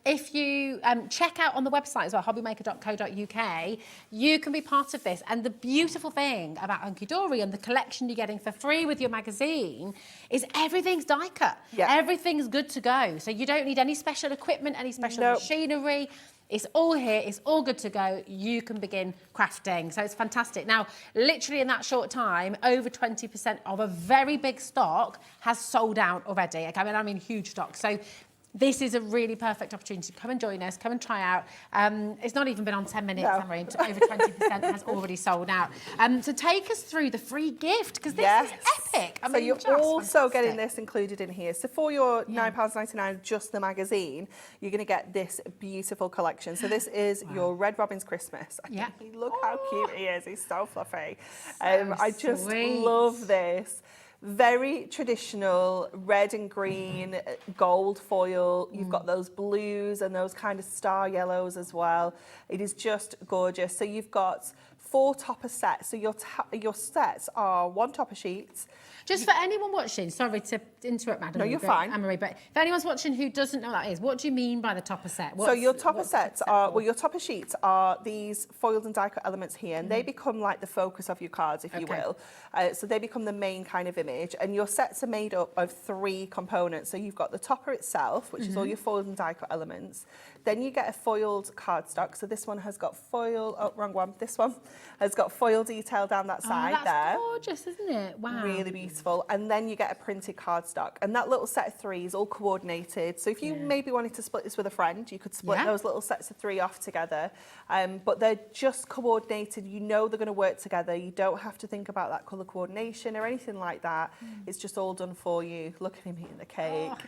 If you check out on the website as well, hobbymaker.co.uk, you can be part of this. And the beautiful thing about Hunkydory and the collection you're getting for free with your magazine is everything's die cut. Everything's good to go. So you don't need any special equipment, any special machinery. It's all here, it's all good to go. You can begin crafting. So it's fantastic. Now, literally in that short time, over 20% of a very big stock has sold out already. Okay, I mean huge stock. So this is a really perfect opportunity to come and join us, come and try out. It's not even been on 10 minutes, Emery, over 20% has already sold out. So take us through the free gift, because this is epic. I mean, you're also getting this included in here. So for your £9.99, just the magazine, you're going to get this beautiful collection. So this is your Red Robin's Christmas. Look how cute he is. He's so fluffy. I just love this. Very traditional red and green gold foil. You've got those blues and those kind of star yellows as well. It is just gorgeous. So you've got 4 topper sets. So your sets are 1 topper sheet. Just for anyone watching, sorry to interrupt, Madam. No, you're fine. Anne-Marie, but if anyone's watching who doesn't know what that is, what do you mean by the topper set? So your topper sets are, well, your topper sheets are these foiled and die cut elements here, and they become like the focus of your cards, if you will. So they become the main kind of image, and your sets are made up of 3 components. So you've got the topper itself, which is all your foiled and die cut elements. Then you get a foiled cardstock. So this one has got foil, oh, wrong one. This one has got foil detail down that side there. That's gorgeous, isn't it? Wow. Really beautiful. And then you get a printed cardstock. And that little set of 3 is all coordinated. So if you maybe wanted to split this with a friend, you could split those little sets of 3 off together. But they're just coordinated. You know they're going to work together. You don't have to think about that colour coordination or anything like that. It's just all done for you. Look at him eating the cake. Oh,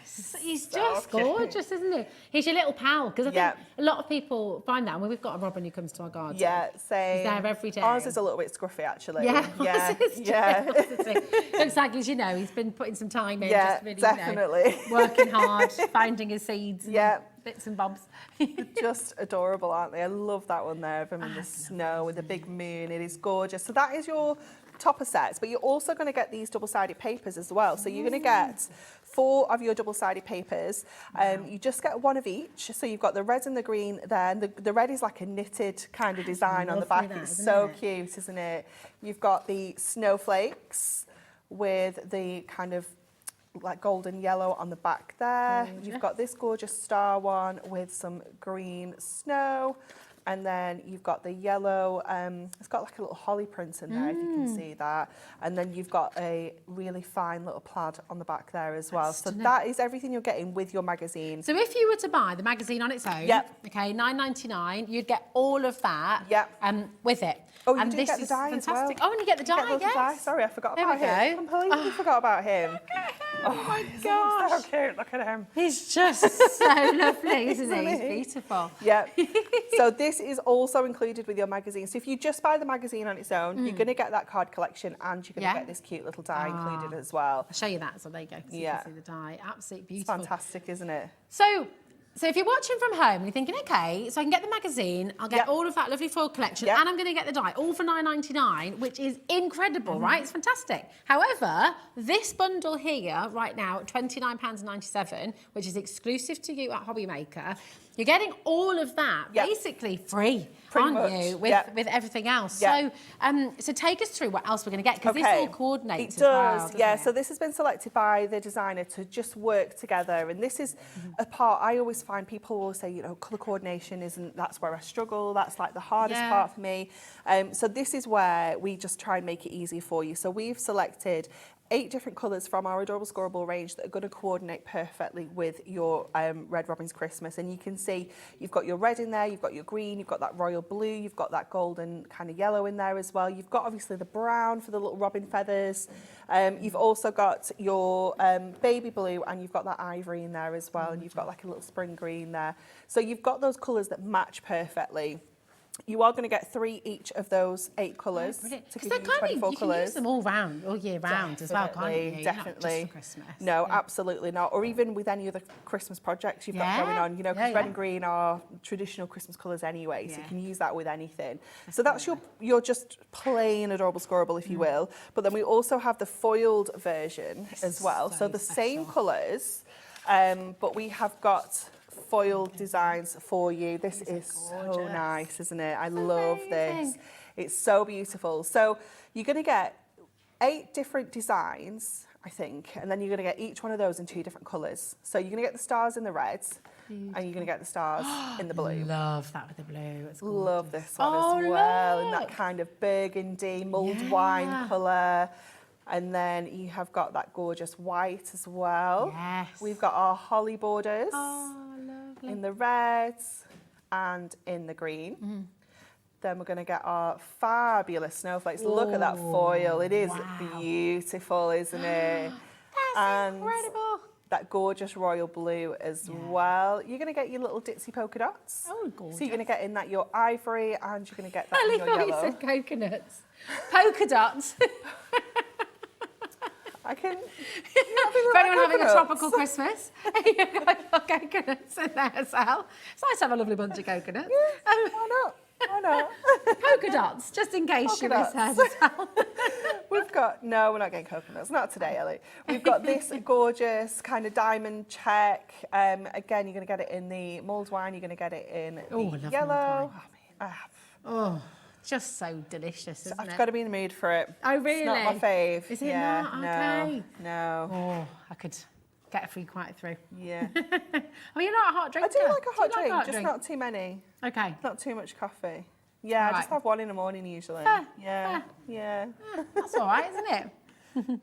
he's just gorgeous, isn't he? He's your little pal. Because I think a lot of people find that when we've got a Robin who comes to our garden. Yeah, same. He's there every day. Ours is a little bit scruffy, actually. Yeah. Looks like he's, he's been putting some time in. Yeah, just really, definitely. Working hard, finding his seeds. And bits and bobs. Just adorable, aren't they? I love that one there of him in the snow with the big moon. It is gorgeous. So that is your topper sets, but you're also going to get these double-sided papers as well. So you're going to get 4 of your double-sided papers. You just get 1 of each. So you've got the red and the green there. And the red is like a knitted kind of design on the back. It's so cute, isn't it? You've got the snowflakes with the kind of like golden yellow on the back there. You've got this gorgeous star one with some green snow. And then you've got the yellow, it's got like a little holly print in there, if you can see that. And then you've got a really fine little plaid on the back there as well. So that is everything you're getting with your magazine. So if you were to buy the magazine on its own, okay, $9.99, you'd get all of that with it. Oh, you and do this get the is die fantastic. as well. Oh, and you get the die, yes. Sorry, I forgot about him. Completely forgot about him. Oh my gosh. So cute, look at him. He's just so lovely, isn't he? He's beautiful. Yeah. So this is also included with your magazine. So if you just buy the magazine on its own, you're going to get that card collection and you're going to get this cute little die included as well. I'll show you that, so there you go. So you can see the die. Absolutely beautiful. It's fantastic, isn't it? So if you're watching from home and you're thinking, okay, so I can get the magazine, I'll get all of that lovely foil collection, and I'm going to get the die, all for $9.99, which is incredible, right? It's fantastic. However, this bundle here, right now, at £29.97, which is exclusive to you at Hobby Maker, you're getting all of that basically free, aren't you, with everything else. So take us through what else we're going to get, because this all coordinates It does, So this has been selected by the designer to just work together, and this is a part I always find people will say, colour coordination that's where I struggle, that's like the hardest part for me. So this is where we just try and make it easy for you. So we've selected 8 different colours from our Adorable Scoreable range that are going to coordinate perfectly with your Red Robin's Christmas. And you can see you've got your red in there, you've got your green, you've got that royal blue, you've got that golden kind of yellow in there as well. You've got obviously the brown for the little robin feathers. You've also got your baby blue, and you've got that ivory in there as well. And you've got like a little spring green there. So you've got those colours that match perfectly. You are going to get 3 each of those 8 colours to give you 24 you colours. can use them all round, all year round as well, can't you? Definitely. Not just for Christmas. No, absolutely not. Or even with any other Christmas projects you've got going on, you know, because red and green are traditional Christmas colours anyway, so you can use that with anything. So that's your just plain adorable scoreable, if you will. But then we also have the foiled version as well. So the same colours, but we have got foiled designs for you. This is so nice, isn't it? I love this. It's so beautiful. So you're going to get 8 different designs, I think, and then you're going to get each one of those in 2 different colours. So you're going to get the stars in the reds, and you're going to get the stars in the blue. Love that with the blue. It's love this one as well, in that kind of burgundy, mulled wine colour. And then you have got that gorgeous white as well. Yes. We've got our holly borders in the reds and in the green. Then we're going to get our fabulous snowflakes. Look at that foil. It is beautiful, isn't it? That's incredible. That gorgeous royal blue as well. You're going to get your little ditzy polka dots. Oh, gorgeous. So you're going to get in that your ivory, and you're going to get that in your yellow. I said coconuts. Polka dots. I can. For anyone having a tropical Christmas, you've got your coconuts in there as well. It's nice to have a lovely bunch of coconuts. Why not? Why not? Polka dots, just in case you misheard as well. We've got, no, we're not getting coconuts. Not today, Ellie. We've got this gorgeous kind of diamond check. Again, you're going to get it in the mulled wine. You're going to get it in the yellow. Oh, just so delicious, isn't it? I've got to be in the mood for it. Oh, really? It's not my fave. Is it not? Okay. No. Oh, I could get quite through. Yeah. Well, you're not a hot drinker. I do like a hot drink, hot just not too many. Okay. Not too much coffee. Yeah, I just have one in the morning usually. Yeah. That's all right, isn't it?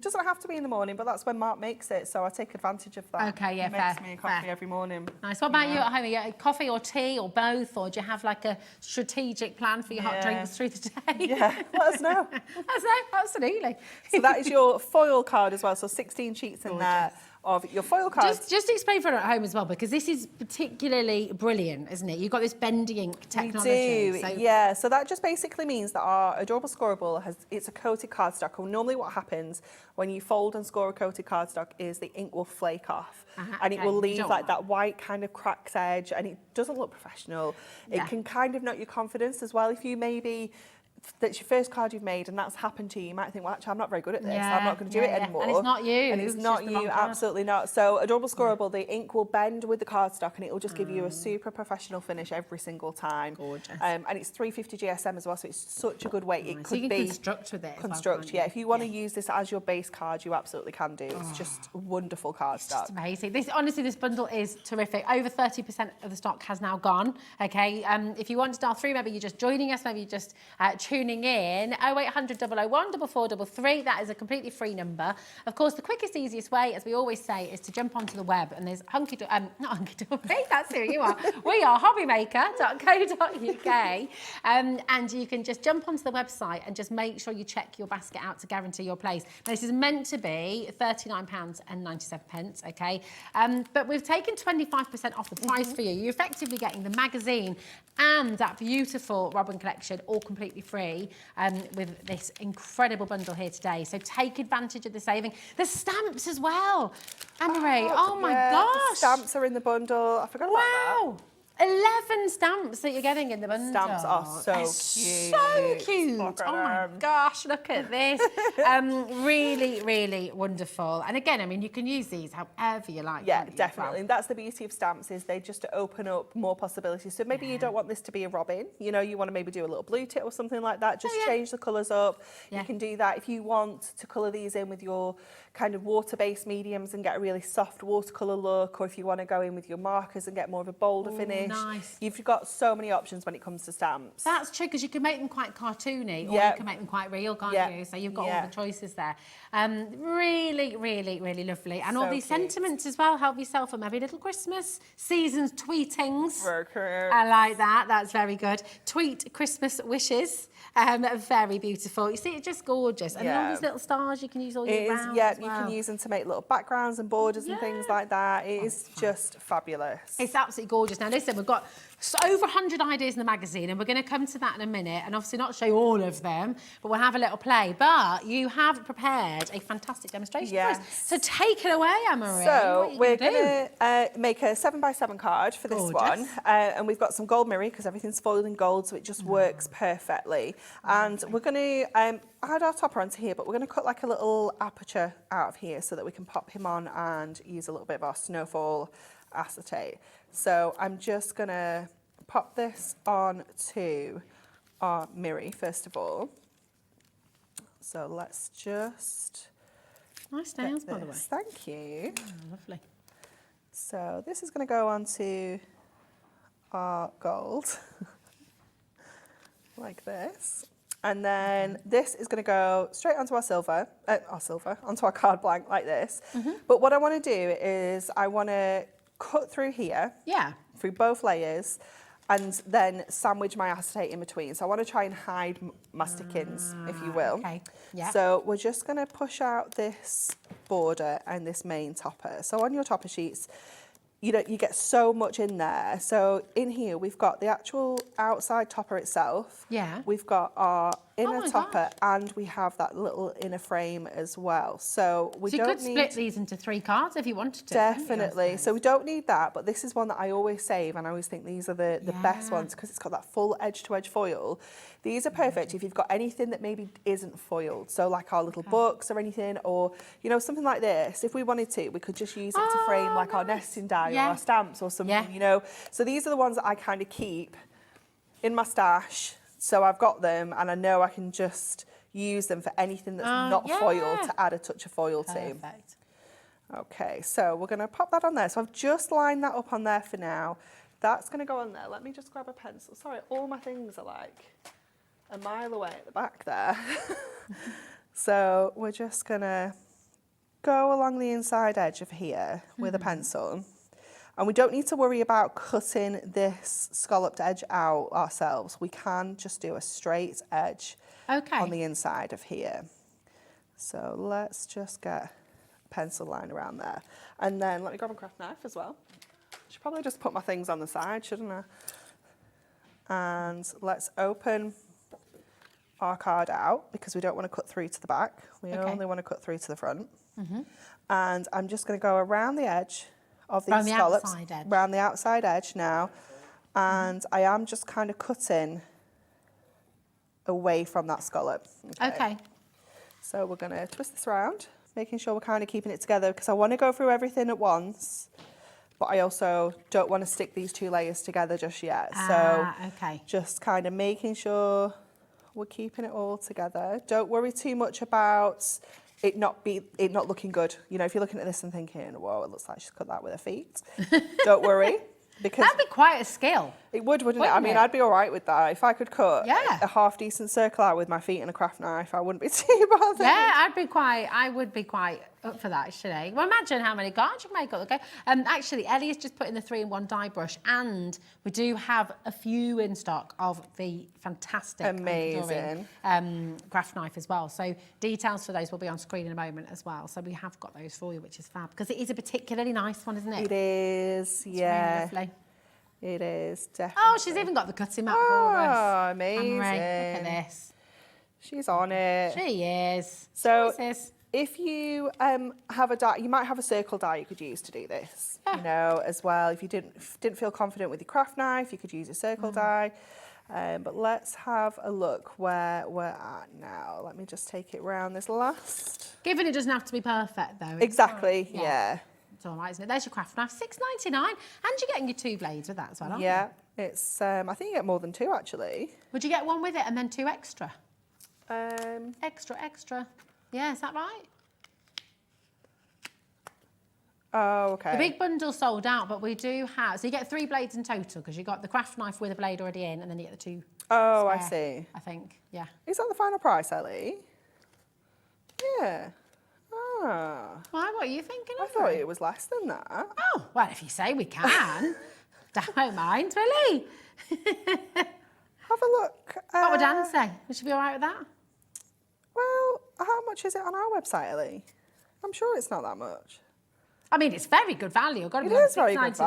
Doesn't have to be in the morning, but that's when Mark makes it, so I take advantage of that. Okay, yeah, he makes me a coffee every morning. Nice. What about you at home? Are you coffee or tea or both, or do you have like a strategic plan for your hot drinks through the day? Yeah, let us know. Let us know, absolutely. So that is your foil card as well, so 16 sheets in there of your foil cards. Just explain for everyone at home as well, because this is particularly brilliant, isn't it? You've got this bending ink technology. We do, yeah. So that just basically means that our adorable scoreable it's a coated cardstock. And normally what happens when you fold and score a coated cardstock is the ink will flake off. And it will leave like that white kind of cracked edge, and it doesn't look professional. It can kind of knock your confidence as well. If you maybe that's your first card you've made and that's happened to you, you might think, well, actually, I'm not very good at this. I'm not going to do it anymore. And it's not you. And it's not you, absolutely not. So adorable scoreable, the ink will bend with the cardstock and it will just give you a super professional finish every single time. Gorgeous. And it's 350 GSM as well, so it's such a good weight. It so could you be can construct with it. Construct, yeah. If you want to use this as your base card, you absolutely can do. It's just a wonderful cardstock. It's amazing. Honestly, this bundle is terrific. Over 30% of the stock has now gone. Okay. If you want to dial through, maybe you're just joining us, maybe you're just tuning in. 0800 001 4433. That is a completely free number. Of course, the quickest, easiest way, as we always say, is to jump onto the web. And there's not Hunkydory, that's who you are. We are hobbymaker.co.uk. And you can just jump onto the website and just make sure you check your basket out to guarantee your place. Now, this is meant to be £39.97, okay? But we've taken 25% off the price for you. You're effectively getting the magazine and that beautiful Robin collection all completely free with this incredible bundle here today. So take advantage of the saving. The stamps as well. Anne-Marie, oh my gosh. The stamps are in the bundle. I forgot about that. 11 stamps that you're getting in the bundle. Stamps are so cute. So cute. Oh my gosh, look at this. Really, really wonderful. And again, I mean, you can use these however you like. Yeah, definitely. And that's the beauty of stamps, is they just open up more possibilities. So maybe you don't want this to be a robin. You know, you want to maybe do a little blue tip or something like that. Just change the colours up. You can do that. If you want to colour these in with your kind of water-based mediums and get a really soft watercolour look, or if you want to go in with your markers and get more of a bolder finish. Nice. You've got so many options when it comes to stamps. That's true, because you can make them quite cartoony, or you can make them quite real, can't you? So you've got all the choices there. Really, really, really lovely. And all these sentiments as well. Help yourself a merry little Christmas. Season's tweetings. I like that. That's very good. Tweet Christmas wishes. Very beautiful. You see, it's just gorgeous. And all these little stars you can use all year round. Yeah, you can use them to make little backgrounds and borders and things like that. It is just fabulous. It's absolutely gorgeous. Now, listen, said, we've got over 100 ideas in the magazine, and we're going to come to that in a minute, and obviously not show you all of them, but we'll have a little play. But you have prepared a fantastic demonstration for us. So take it away, Anne-Marie. So we're going to make a 7x7 card for this one. And we've got some gold mirror because everything's foiled in gold, so it just works perfectly. And we're going to add our topper onto here, but we're going to cut like a little aperture out of here so that we can pop him on and use a little bit of our snowfall acetate. So I'm just going to pop this on to our mirror first of all. So let's just... Nice nails, by the way. Thank you. Oh, lovely. So this is going to go onto our gold, like this. And then this is going to go straight onto our silver, onto our card blank like this. But what I want to do is I want to cut through here, through both layers, and then sandwich my acetate in between. So I want to try and hide my stick-ins, if you will. Okay. Yeah. So we're just going to push out this border and this main topper. So on your topper sheets, you get so much in there. So in here, we've got the actual outside topper itself. Yeah. We've got our inner topper, gosh. and we have that little inner frame as well. So we So you don't could need... split these into 3 cards if you wanted to. Definitely. So we don't need that, but this is one that I always save, and I always think these are the best ones because it's got that full edge-to-edge foil. These are perfect if you've got anything that maybe isn't foiled. So like our little books or anything, or, something like this. If we wanted to, we could just use it to frame like our nesting die or our stamps or something, So these are the ones that I kind of keep in my stash. So I've got them, and I know I can just use them for anything that's not foiled to add a touch of foil to. Perfect. Okay, so we're going to pop that on there. So I've just lined that up on there for now. That's going to go on there. Let me just grab a pencil. Sorry, all my things are like a mile away at the back there. So we're just going to go along the inside edge of here with a pencil. And we don't need to worry about cutting this scalloped edge out ourselves. We can just do a straight edge on the inside of here. So let's just get a pencil line around there. And then let me grab a craft knife as well. Should probably just put my things on the side, shouldn't I? And let's open our card out because we don't want to cut through to the back. We only want to cut through to the front. And I'm just going to go around the edge of these scallops, around the outside edge now, and I am just kind of cutting away from that scallop. Okay. So we're going to twist this around, making sure we're kind of keeping it together because I want to go through everything at once, but I also don't want to stick these 2 layers together just yet. So just kind of making sure we're keeping it all together. Don't worry too much about it not looking good. If you're looking at this and thinking, whoa, it looks like she's cut that with her feet. Don't worry. Because that'd be quite a skill. It would, wouldn't it? I mean, I'd be all right with that. If I could cut Yeah. a half decent circle out with my feet and a craft knife, I wouldn't be too bothered. Yeah, I would be quite up for that, actually. Well, imagine how many cards you can make. Okay. Actually, Ellie has just put in the 3-in-1 die brush, and we do have a few in stock of the fantastic amazing craft knife as well. So details for those will be on screen in a moment as well. So we have got those for you, which is fab, because it is a particularly nice one, isn't it? It is, yeah. Really lovely. It is, definitely. Oh, she's even got the cutting mat for us. Oh, amazing. Anne-Marie, look at this. She's on it. She is. So she is. if you have a die, you might have a circle die you could use to do this, you know, as well. If you didn't feel confident with your craft knife, you could use a circle die. But let's have a look where we're at now. Let me just take it round this last. Given it doesn't have to be perfect, though. Exactly, yeah. It's all right, isn't it? There's your craft knife, $6.99, and you're getting your 2 blades with that as well, aren't you? Yeah, it's. I think you get more than 2 actually. Would you get 1 with it and then 2 extra? Extra. Yeah, is that right? Oh, okay. The big bundle sold out, but we do have. So you get 3 blades in total because you got the craft knife with a blade already in, and then you get the 2. Oh, spare, I see. I think, yeah. Is that the final price, Ellie? Yeah. Ah. Why? What are you thinking I of? thought it was less than that. Oh, well, if you say we can, don't mind, really. Have a look. What would Dan say? Would she be all right with that? Well, how much is it on our website, Ellie? I'm sure it's not that much. I mean, it's very good value. I've got to be It is very good $6.99 is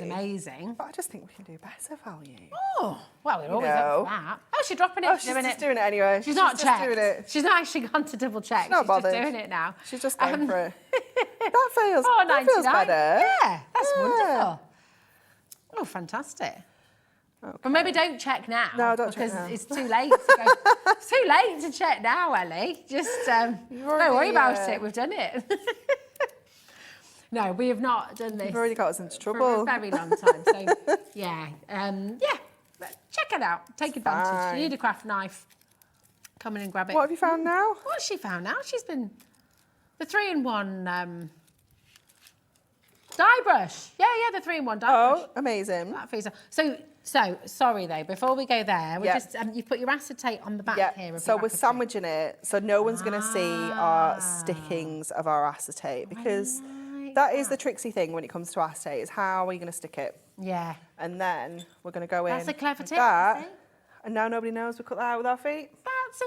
value. amazing. But I just think we can do better value. Oh, well, we're always up for that. Oh, she's dropping it. Oh, she's just doing it anyway. She's not just checked. doing it. She's not actually gone to double check. She's not bothered. just doing it now. She's just going for it. That feels $4.99. better. Yeah, that's wonderful. Oh, fantastic. Okay. But maybe don't check now. No, don't check because now. it's too late to go. It's too late to check now, Ellie. Just don't worry about it. We've done it. No, we have not done this. You've already got us into for trouble. a very long time. So yeah, but check it out. Take advantage. fine. You need a craft knife. Come in and grab it. What have you found now? What's she found now? She's been the 3-in-1 dye brush. Yeah, the 3-in-1 dye brush. Oh, amazing. That feels so. Sorry though. Before we go there, we Yeah. just you put your acetate on the back Yeah, here. Of so your we're acetate. sandwiching it, so no one's going to see our stickings of our acetate, because that is the tricksy thing when it comes to acetate, is how are you going to stick it? Yeah. And then we're going to go in That's a clever like tip, that, I think. and now nobody knows we cut that out with our feet. That's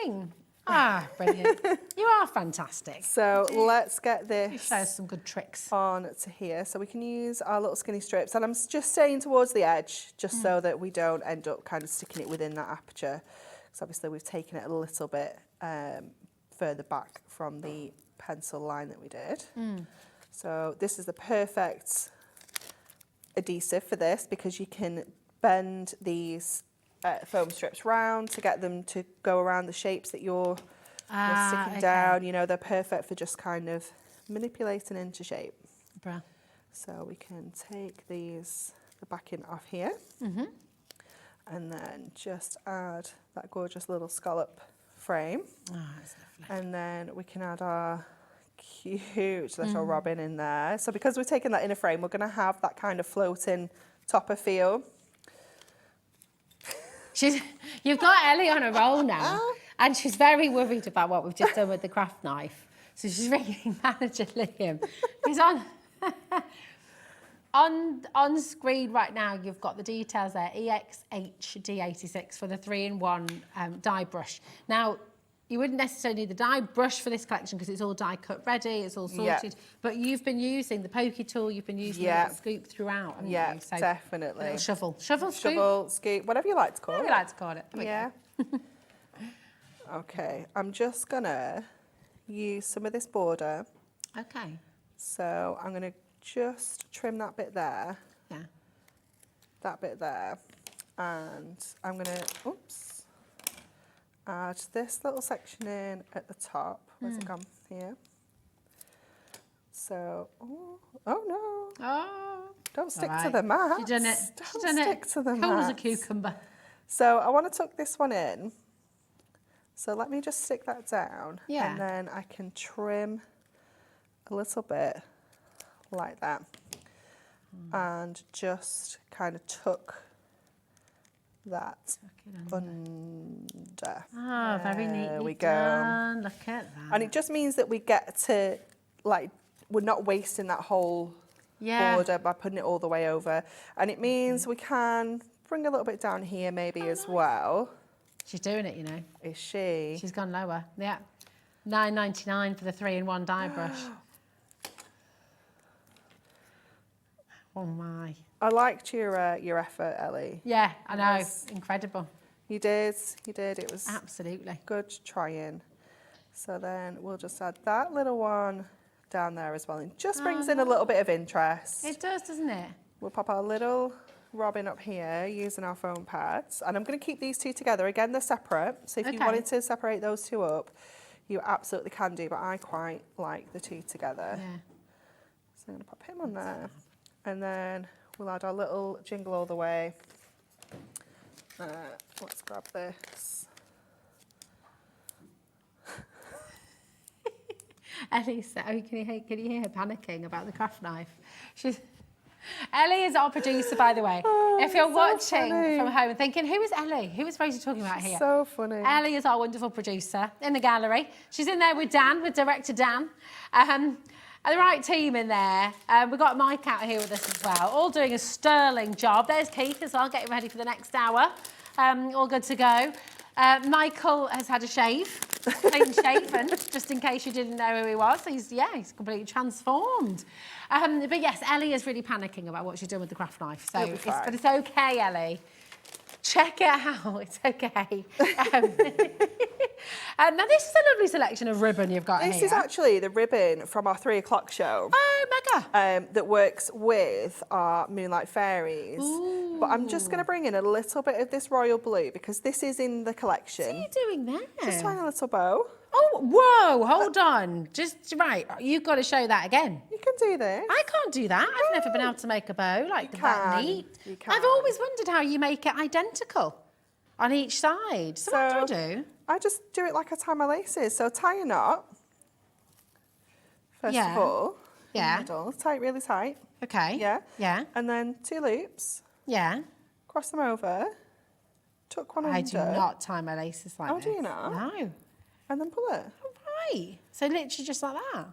amazing. Ah, brilliant. You are fantastic. So let's get You this show us some good tricks. on to here. So we can use our little skinny strips, and I'm just staying towards the edge, just so that we don't end up kind of sticking it within that aperture. Because obviously we've taken it a little bit further back from the pencil line that we did. So this is the perfect adhesive for this, because you can bend these foam strips round to get them to go around the shapes that you're sticking okay. down. You know, they're perfect for just kind of manipulating into shape. Bruh. So we can take the backing off here, and then just add that gorgeous little scallop frame. Oh, that's lovely. And then we can add our cute little robin in there. So because we're taking that inner frame, we're going to have that kind of floating topper feel. You've got Ellie on a roll now, and she's very worried about what we've just done with the craft knife. So she's ringing manager Liam. He's on screen right now. You've got the details there. EXHD86 for the 3-in-1 dye brush. Now, you wouldn't necessarily need the dye brush for this collection because it's all die cut ready, it's all sorted. But you've been using the pokey tool, you've been using the little scoop throughout, haven't Yeah, you? So definitely. a little shovel, scoop, Shovel, scoop, whatever you like to call whatever it. you like to call it. There we Yeah. go. Okay, I'm just gonna use some of this border. Okay. So I'm gonna just trim that bit there, Yeah. that bit there, and I'm gonna, add this little section in at the top. Where's it gone? Here. So, oh no, Oh. don't stick to Alright. the mat. She's done it. Don't She's done it. stick to the Cool as a mats. cucumber. So I want to tuck this one in. So let me just stick that down. Yeah. And then I can trim a little bit like that. And just kind of tuck that under. Ah, very neatly There we go. done. Look at that. And it just means that we get to, like, we're not wasting that whole border by putting it all the way over. And it means we can bring a little bit down here maybe as well. She's doing it, you know. Is she? She's gone lower. Yeah. $9.99 for the 3-in-1 dye brush. Oh my. I liked your effort, Ellie. Yeah, I know. Yes. Incredible. You did. It was Absolutely. good trying. So then we'll just add that little one down there as well. It just brings in a little bit of interest. It does, doesn't it? We'll pop our little robin up here using our foam pads. And I'm going to keep these two together. Again, they're separate. So if you Okay. wanted to separate those two up, you absolutely can do. But I quite like the two together. Yeah. So I'm going to pop him on there. And then we'll add our little jingle all the way. Let's grab this. Ellie said, can you hear her panicking about the craft knife? Ellie is our producer, by the way. If you're so watching funny. from home and thinking, who is Ellie? Who is Rosie talking about here? So funny. Ellie is our wonderful producer in the gallery. She's in there with Dan, with director Dan. And the right team in there. We've got Mike out here with us as well, all doing a sterling job. There's Keith as well, getting ready for the next hour. All good to go. Michael has had a shave, clean shaven, just in case you didn't know who he was. He's completely transformed. But yes, Ellie is really panicking about what she's doing with the craft knife. So but it's okay, Ellie. Check it out, it's okay. Now this is a lovely selection of ribbon you've got here. This is actually the ribbon from our 3 o'clock show. Oh, mega. That works with our Moonlight Fairies. Ooh. But I'm just going to bring in a little bit of this royal blue because this is in the collection. What are you doing there? Just tying a little bow. Oh, whoa, hold on. Just, right, you've got to show that again. You can do this. I can't do that. I've never been able to make a bow like that neat. You can. I've always wondered how you make it identical on each side. So what do I do? I just do it like I tie my laces. So tie a knot, first of all. Yeah. Middle, tie it really tight. Okay. Yeah. Yeah. And then 2 loops. Yeah. Cross them over. Tuck one under. I do not tie my laces like this. Oh, do you not? No. And then pull it. Right. So literally just like that.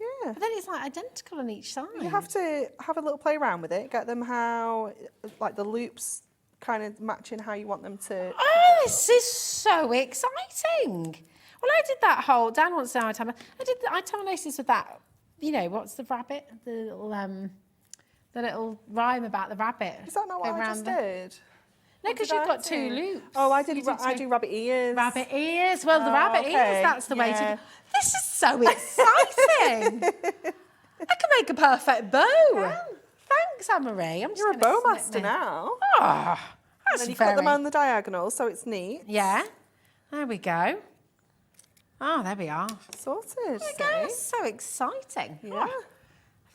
Yeah. But then it's like identical on each side. You have to have a little play around with it. Get them how, like the loops kind of matching how you want them to. Oh, this is so exciting. Well, I did that whole, Dan wants to know I tie my laces with that, you know, what's the rabbit? The little rhyme about the rabbit. Is that not what I just did? No, because you've got 2 loops. Oh, I do rabbit ears. Rabbit ears. Well, the rabbit ears, that's the way to do. This is so exciting. I can make a perfect bow. Thanks, Anne-Marie. You're a bow master now. Oh, And then you cut them on the diagonal so it's neat. Yeah. There we go. Oh, there we are. Sorted. There we go. So exciting. Yeah. Oh. Have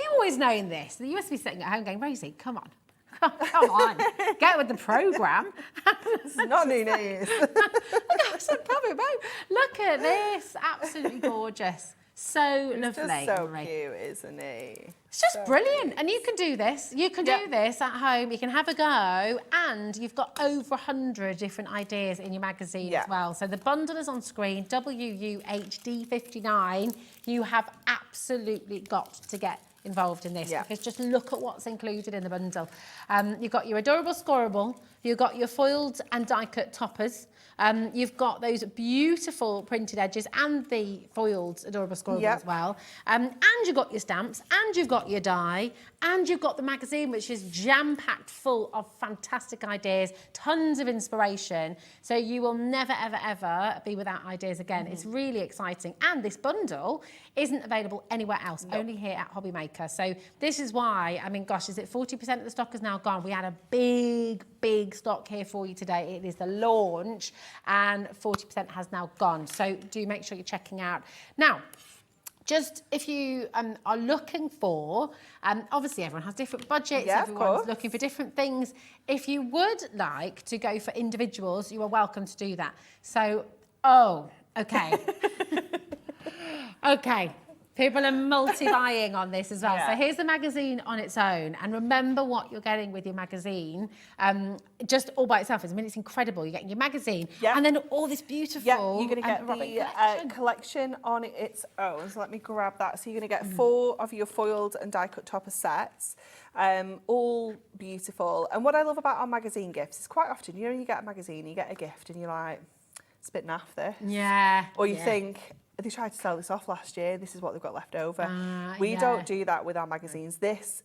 you always known this? You must be sitting at home going, Rosie, come on. Come on, get with the programme. Not new news. Look at this, absolutely gorgeous. So lovely. Just so cute, isn't he? It's just brilliant. And you can do this. You can do this at home. You can have a go. And you've got over 100 different ideas in your magazine as well. So the bundle is on screen, WUHD59. You have absolutely got to get involved in this because just look at what's included in the bundle. You've got your adorable scoreable, you've got your foiled and die cut toppers, you've got those beautiful printed edges and the foiled adorable scoreable as well, and you've got your stamps and you've got your die and you've got the magazine, which is jam-packed full of fantastic ideas, tons of inspiration, so you will never ever ever be without ideas again. It's really exciting, and this bundle isn't available anywhere else, only here at Hobby Maker. So this is why, I mean, gosh, is it 40% of the stock is now gone? We had a big stock here for you today. It is the launch and 40% has now gone. So do make sure you're checking out. Now, just if you are looking for, obviously everyone has different budgets, everyone's looking for different things. If you would like to go for individuals, you are welcome to do that. So, okay. Okay, people are multi-buying on this as well. So here's the magazine on its own. And remember what you're getting with your magazine, just all by itself. I mean, it's incredible. You're getting your magazine and then all this beautiful you're going to get the collection on its own. So let me grab that. So you're going to get 4 of your foiled and die-cut topper sets, all beautiful. And what I love about our magazine gifts is quite often, you know, you get a magazine, you get a gift and you're like, it's a bit naff this. Yeah. Or you think, they tried to sell this off last year, this is what they've got left over. We don't do that with our magazines. This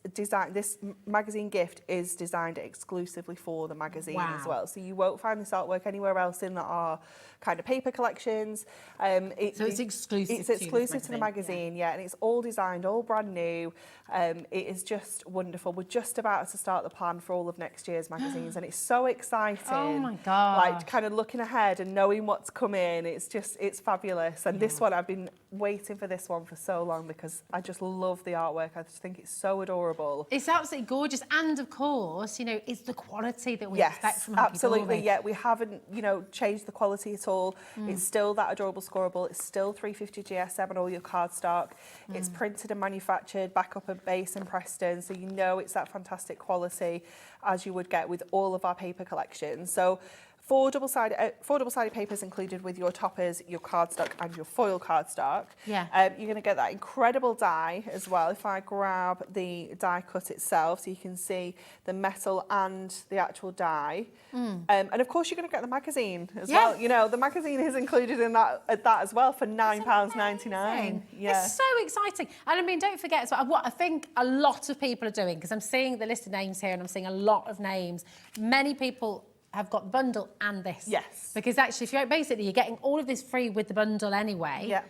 magazine gift is designed exclusively for the magazine as well. So you won't find this artwork anywhere else in our kind of paper collections. So it's exclusive. It's exclusive to the magazine, and it's all designed, all brand new. It is just wonderful. We're just about to start the plan for all of next year's magazines, and it's so exciting. Oh my god! Like kind of looking ahead and knowing what's coming. It's fabulous. And this one, I've been waiting for this one for so long because I just love the artwork. I just think it's so adorable. It's absolutely gorgeous, and of course, you know, it's the quality that we expect from Hunkydory. Absolutely. Yeah, we haven't, you know, changed the quality at all. It's still that adorable scoreable. It's still 350 GSM on all your cardstock. It's printed and manufactured back up at base in Preston, so you know it's that fantastic quality as you would get with all of our paper collections. So Four double-sided papers included with your toppers, your cardstock and your foil cardstock. Yeah. You're going to get that incredible die as well. If I grab the die cut itself so you can see the metal and the actual die. And of course you're going to get the magazine as well. You know, the magazine is included in that as well for £9.99. Yeah. It's so exciting. And I mean, don't forget as well, what I think a lot of people are doing, because I'm seeing the list of names here and I'm seeing a lot of names. Many people have got the bundle and this. Yes. Because actually, if you're basically, you're getting all of this free with the bundle anyway. Yeah.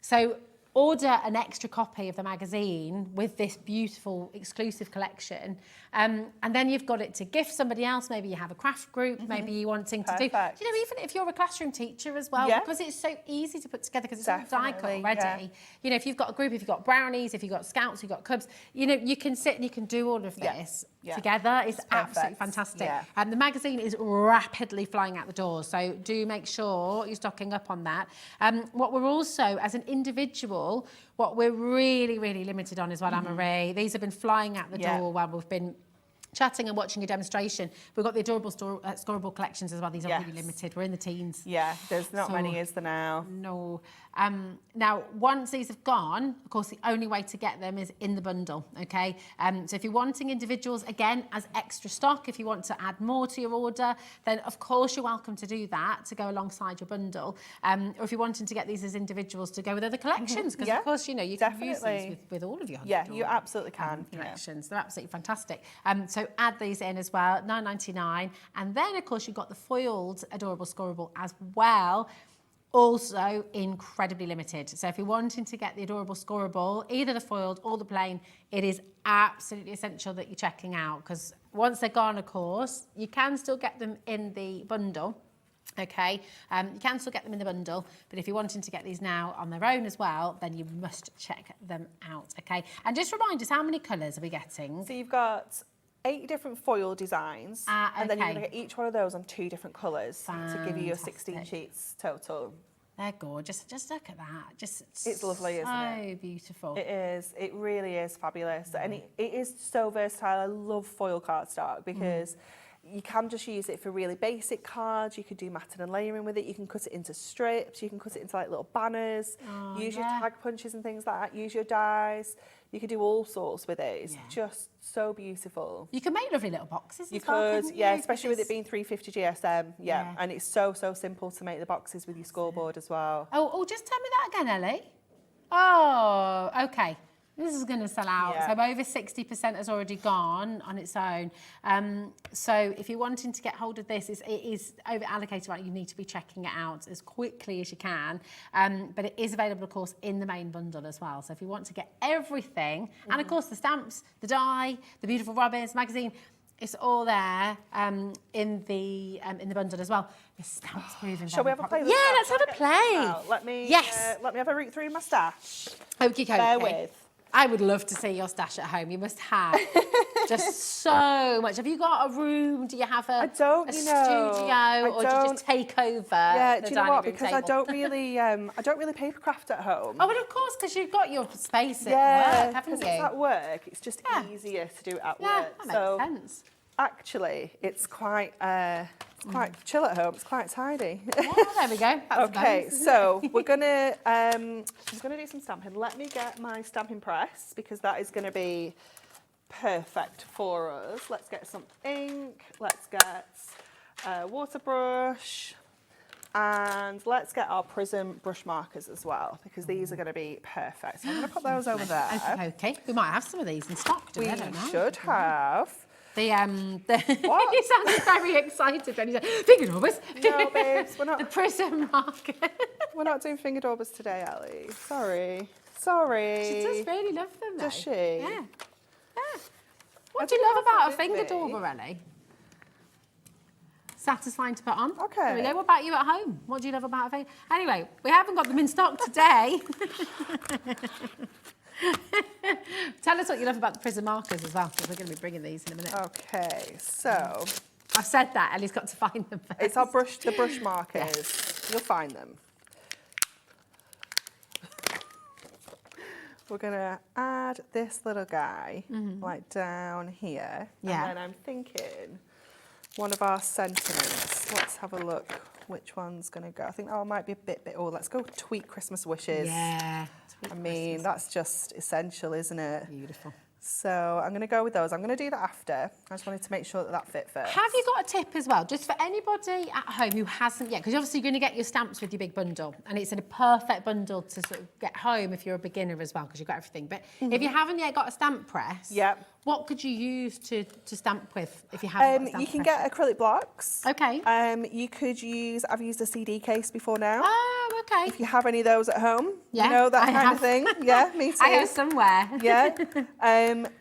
So order an extra copy of the magazine with this beautiful exclusive collection. And then you've got it to gift somebody else. Maybe you have a craft group, maybe you're wanting to do, you know, even if you're a classroom teacher as well, because it's so easy to put together because it's all die cut already. Yeah. You know, if you've got a group, if you've got brownies, if you've got scouts, you've got cubs, you know, you can sit and you can do all of this together. It's absolutely fantastic. And the magazine is rapidly flying out the door. So do make sure you're stocking up on that. What we're also, as an individual, what we're really, really limited on as well, Anne-Marie, these have been flying out the door while we've been chatting and watching a demonstration. We've got the adorable scoreable collections as well. These are really limited. We're in the teens. Yeah, there's not many, is there now? No. Now, once these have gone, of course, the only way to get them is in the bundle, okay? So if you're wanting individuals, again, as extra stock, if you want to add more to your order, then of course you're welcome to do that, to go alongside your bundle. Or if you're wanting to get these as individuals to go with other collections, because of course, you know, you can use these with all of your you absolutely can. collections. They're absolutely fantastic. So add these in as well, £9.99. And then, of course, you've got the foiled adorable scoreable as well. Also incredibly limited. So if you're wanting to get the adorable scoreable, either the foiled or the plain, it is absolutely essential that you're checking out, because once they're gone, of course, you can still get them in the bundle. Okay, you can still get them in the bundle, but if you're wanting to get these now on their own as well, then you must check them out. Okay, and just remind us, how many colours are we getting? So you've got 8 different foil designs, and then you're going to get each one of those on 2 different colours to give you your 16 sheets total. They're gorgeous. Just look at that. It's lovely, isn't it? So beautiful. It is. It really is fabulous, and it is so versatile. I love foil cardstock because you can just use it for really basic cards. You could do matting and layering with it. You can cut it into strips. You can cut it into like little banners. Use your tag punches and things like that. Use your dies. You could do all sorts with it. It's just so beautiful. You can make lovely little boxes. You could, especially with it being 350 GSM. Yeah, and it's so simple to make the boxes with your scoreboard as well. Oh, just tell me that again, Ellie. Oh, okay. This is going to sell out. So over 60% has already gone on its own. So if you're wanting to get hold of this, it is over allocated, right? You need to be checking it out as quickly as you can. But it is available, of course, in the main bundle as well. So if you want to get everything, and of course the stamps, the die, the beautiful robins, magazine, it's all there in the bundle as well. The stamps proving. Shall we have a play? Yeah, let's have a play. Let me let me have a root through my stash. Okay. Bear with. I would love to see your stash at home. You must have just so much. Have you got a room? Do you have a studio, or do you just take over? Yeah, the do you know what? Because table? I don't really papercraft at home. Oh, and of course, because you've got your space at work, haven't you? It's at work. It's just easier to do it at work. That makes sense. Actually, it's quite chill at home. It's quite tidy. Yeah, there we go. That's okay, so we're gonna do some stamping. Let me get my stamping press because that is going to be perfect for us. Let's get some ink. Let's get a water brush. And let's get our prism brush markers as well, because these are going to be perfect. So I'm going to put those over there. Okay. We might have some of these in stock, do we? I don't know. Should have. What? He sounded very excited when he said, finger daubers. No, babes, we're not. The prism marker. We're not doing finger daubers today, Ellie. Sorry. Sorry. She does really love them, though. Does she? Yeah. What do you love about a finger dauber, Ellie? Satisfying to put on. Okay. There we go. What about you at home? What do you love about a finger? Anyway, we haven't got them in stock today. Tell us what you love about the prism markers as well, because we're going to be bringing these in a minute. Okay, so I've said that. Ellie's got to find them first. It's the brush markers. Yeah. You'll find them. We're going to add this little guy like down here. Yeah. And then I'm thinking one of our sentiments. Let's have a look which one's going to go. I think that one might be a bit, oh, let's go tweet Christmas wishes. Yeah. I mean, that's just essential, isn't it? Beautiful. So I'm going to go with those. I'm going to do that after. I just wanted to make sure that that fit first. Have you got a tip as well, just for anybody at home who hasn't yet? Because obviously you're going to get your stamps with your big bundle, and it's a perfect bundle to sort of get home if you're a beginner as well, because you've got everything. But if you haven't yet got a stamp press, what could you use to stamp with if you haven't got a stamp You can press? get acrylic blocks. Okay. You could use, I've used a CD case before now. Oh, okay. If you have any of those at home, Yeah, you know, that I kind have. of thing. Yeah, me too. I have somewhere. Yeah.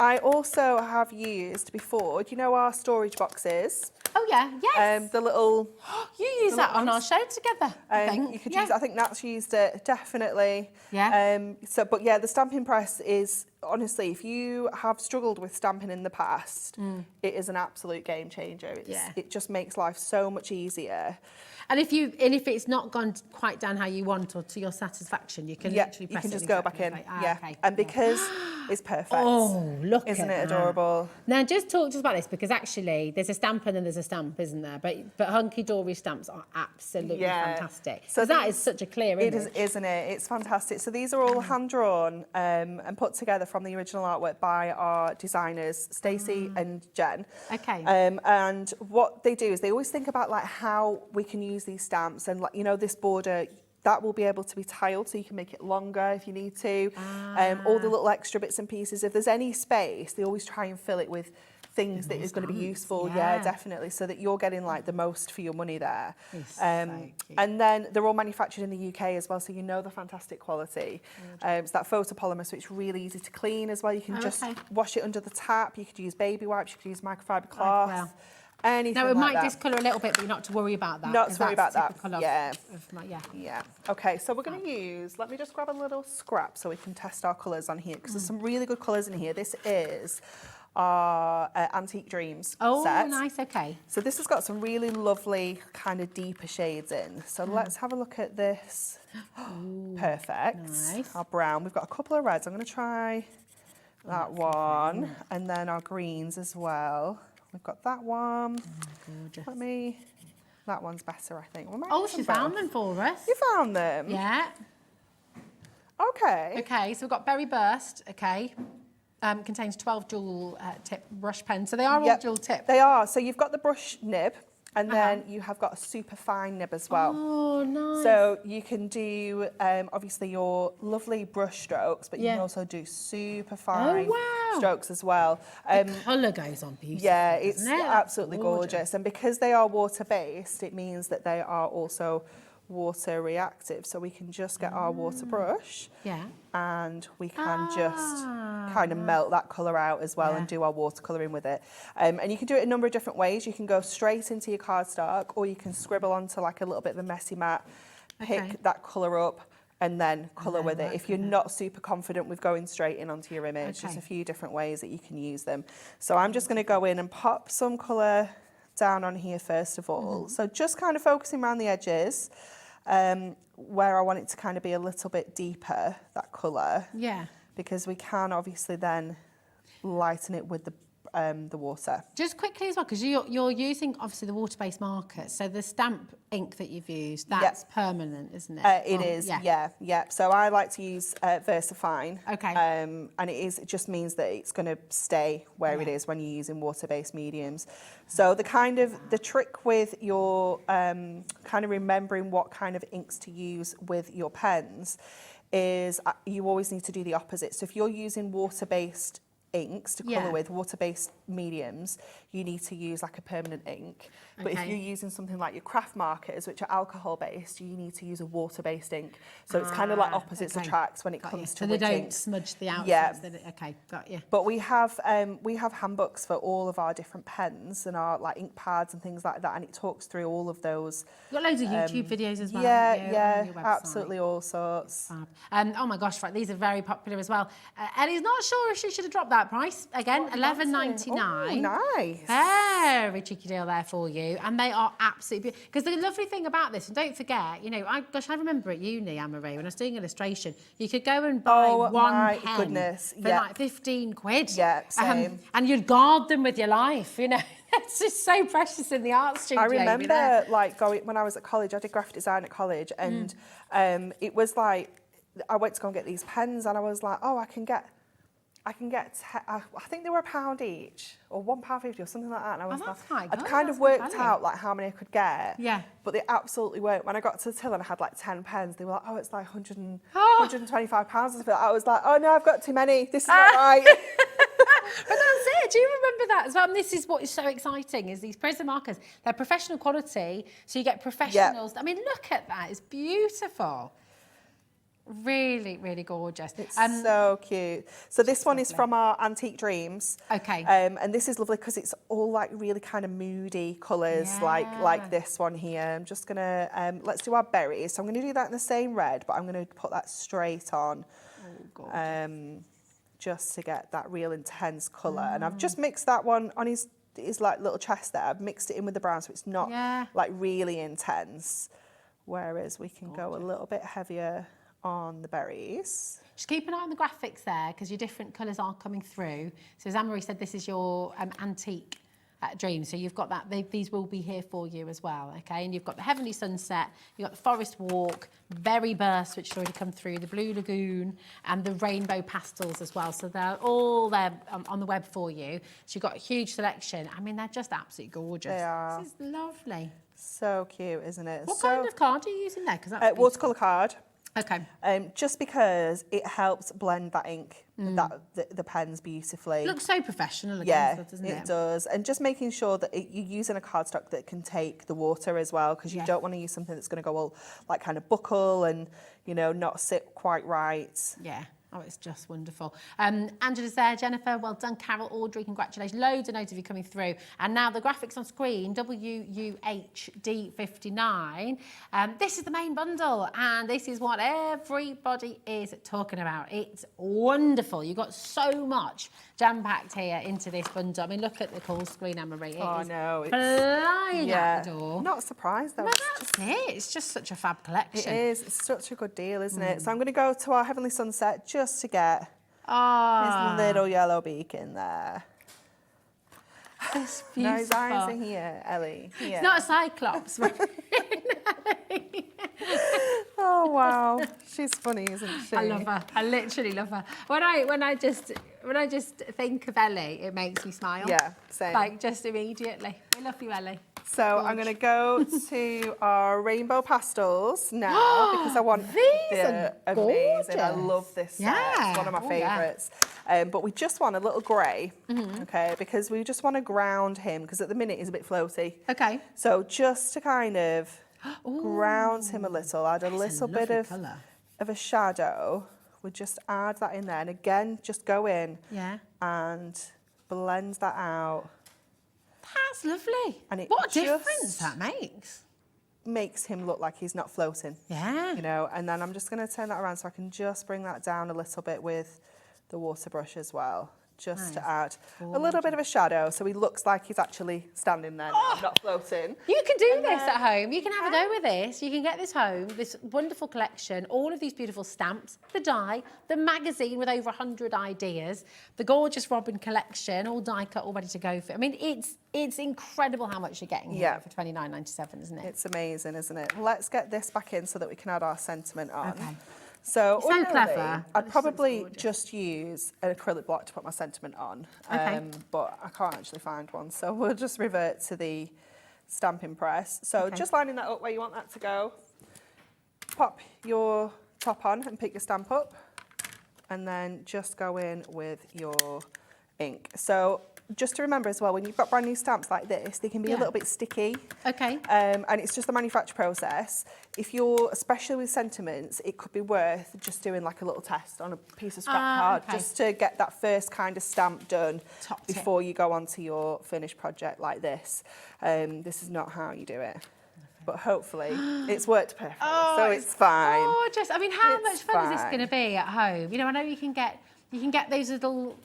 I also have used before, do you know our storage boxes? Oh, yeah, yes. The little... You use that on our show together, I think. You could use, I think Nat's used it, definitely. Yeah. But yeah, the stamping press is, honestly, if you have struggled with stamping in the past, it is an absolute game changer. It just makes life so much easier. And if it's not gone quite down how you want or to your satisfaction, you can literally press it. You can just and go exactly back in. like, Okay. And because it's perfect. Oh, look Isn't at it that. adorable? Now, just talk to us about this, because actually there's a stamp and then there's a stamp, isn't there? But Hunkydory stamps are absolutely fantastic. So that is such a clear image. It is, isn't it? It's fantastic. So these are all hand-drawn and put together from the original artwork by our designers, Stacey and Jen. Okay. And what they do is they always think about like how we can use these stamps, and like, you know, this border, that will be able to be tiled so you can make it longer if you need to. All the little extra bits and pieces. If there's any space, they always try and fill it with things that is going to be useful. Yeah, definitely. So that you're getting like the most for your money there. And then they're all manufactured in the UK as well, so you know the fantastic quality. It's that photopolymer, so it's really easy to clean as well. You can just wash it under the tap. You could use baby wipes. You could use microfiber cloth. Anything now, it like might that. discolour a little bit, but you're not to worry about that. Not to worry about that. Yeah. Yeah. Okay, so we're going to use, let me just grab a little scrap so we can test our colours on here, because there's some really good colours in here. This is our Antique Dreams set. Oh, nice, okay. So this has got some really lovely kind of deeper shades in. So let's have a look at this. Perfect. Nice. Our brown. We've got a couple of reds. I'm going to try that one, and then our greens as well. We've got that one. Gorgeous. That one's better, I think. She found them for us. You found them? Yeah. Okay. Okay, so we've got Berry Burst, okay. Contains 12 dual tip brush pens. So they are all dual tip. They are. So you've got the brush nib, and then you have got a super fine nib as well. Oh, nice. So you can do, obviously, your lovely brush strokes, but you can also do super fine strokes as well. The colour goes on beautifully. Yeah, it's absolutely gorgeous. And because they are water-based, it means that they are also water reactive. So we can just get our water brush and we can just kind of melt that colour out as well and do our watercolouring with it. And you can do it a number of different ways. You can go straight into your cardstock, or you can scribble onto like a little bit of a messy mat, pick that colour up and then colour with it. If you're not super confident with going straight in onto your image, there's a few different ways that you can use them. So I'm just going to go in and pop some colour down on here first of all. So just kind of focusing around the edges, where I want it to kind of be a little bit deeper, that colour. Yeah. Because we can obviously then lighten it with the water. Just quickly as well, because you're using obviously the water-based markers, so the stamp ink that you've used, that's permanent, isn't it? It is, yeah. So I like to use VersaFine. Okay. And it just means that it's going to stay where it is when you're using water-based mediums. So the trick with your kind of remembering what kind of inks to use with your pens is you always need to do the opposite. So if you're using water-based inks to colour with, water-based mediums, you need to use like a permanent ink. But if you're using something like your craft markers, which are alcohol-based, you need to use a water-based ink. So it's kind of like opposites attract when it comes to which they don't inks. smudge the outside. Yeah. Got you. But we have handbooks for all of our different pens and our like ink pads and things like that, and it talks through all of those. You've got loads of YouTube videos as well. Yeah, on your website. absolutely all sorts. Oh my gosh, right, these are very popular as well. Ellie's not sure if she should have dropped that price. Again, $11.99. Oh, nice. Very cheeky deal there for you. And they are absolutely beautiful. Because the lovely thing about this, and don't forget, you know, I remember at uni, Anne-Marie, when I was doing illustration, you could go and buy one pen for like 15 quid. Yeah, same. And you'd guard them with your life, you know. It's just so precious in the art studio. I remember like going when I was at college. I did graphic design at college, and it was like I went to go and get these pens, and I was like, oh, I can get. I think they were £1 each, or £1.50 or something like that. And I was that's like, quite I'd good, kind of that's good worked value. out like how many I could get. Yeah. But they absolutely weren't. When I got to the till and I had like 10 pens, they were like, oh, it's like £125. I was like, oh no, I've got too many. This is not right. But that's it. Do you remember that as well? And this is what is so exciting is these Prism markers. They're professional quality, so you get professionals. I mean, look at that. It's beautiful. Really, really gorgeous. It's so cute. So this one is from our Antique Dreams. Okay. And this is lovely because it's all like really kind of moody colours, like this one here. I'm just gonna let's do our berries. So I'm gonna do that in the same red, but I'm gonna put that straight on. Oh, gorgeous. Just to get that real intense colour. And I've just mixed that one on his like little chest there. I've mixed it in with the brown so it's not like really intense. Whereas we can go a little bit heavier on the berries. Just keep an eye on the graphics there because your different colours are coming through. So as Anne-Marie said, this is your antique dream. So you've got that, these will be here for you as well, okay? And you've got the Heavenly Sunset, you've got the Forest Walk, Berry Burst, which has already come through, the Blue Lagoon, and the Rainbow Pastels as well. So they're all there on the web for you. So you've got a huge selection. I mean, they're just absolutely gorgeous. They are. This is lovely. So cute, isn't it? What kind of card are you using there? Because that's watercolour card. Okay. Just because it helps blend that ink, the pens beautifully. Looks so professional again, doesn't it? It does. And just making sure that you're using a cardstock that can take the water as well, because you don't want to use something that's going to go all like kind of buckle and, you know, not sit quite right. Yeah. Oh, it's just wonderful. Angela's there, Jennifer, well done. Carol, Audrey, congratulations. Loads of notes of you coming through. And now the graphics on screen, WUHD59. This is the main bundle, and this is what everybody is talking about. It's wonderful. You've got so much jam-packed here into this bundle. I mean, look at the call screen, Anne-Marie. Oh, no. It's flying out the door. Not surprised, though. No, that's it. It's just such a fab collection. It is. It's such a good deal, isn't it? So I'm going to go to our Heavenly Sunset just to get his little yellow beak in there. It's beautiful. No, his eyes are here, Ellie. Here. It's not a cyclops. Oh wow, she's funny, isn't she? I love her. I literally love her. When I just think of Ellie, it makes me smile. Yeah, same. Like just immediately. I love you, Ellie. So I'm going to go to our rainbow pastels now because I want These are amazing. I gorgeous. love this set. Yeah. It's one of my Oh, yeah. favourites. But we just want a little grey, okay, because we just want to ground him because at the minute he's a bit floaty. Okay. So just to kind of ground him a little, add a little bit of a shadow. We just add that in there, and again, just go in and blend that out. That's lovely. And it what a just difference that makes him look like he's not floating. Yeah. You know, and then I'm just going to turn that around so I can just bring that down a little bit with the water brush as well. Just to add a little bit of a shadow so he looks like he's actually standing there, not floating. You can do this at home. You can have a go with this. You can get this home, this wonderful collection, all of these beautiful stamps, the die, the magazine with over 100 ideas, the gorgeous Robin collection, all die cut, all ready to go for. I mean, it's incredible how much you're getting here for $29.97, isn't it? It's amazing, isn't it? Let's get this back in so that we can add our sentiment on. Okay. So, So clever. I'd probably just use an acrylic block to put my sentiment on, but I can't actually find one, so we'll just revert to the stamping press. So just lining that up where you want that to go. Pop your top on and pick your stamp up, and then just go in with your ink. So just to remember as well, when you've got brand new stamps like this, they can be a little bit sticky. Okay. And it's just the manufacture process. If you're, especially with sentiments, it could be worth just doing like a little test on a piece of scrap card just to get that first kind of stamp done before you go on to your finished project like this. This is not how you do it. But hopefully it's worked perfectly, so it's fine. Gorgeous. I mean, how much fun is this fine. going to be at home? You know, I know you can get those little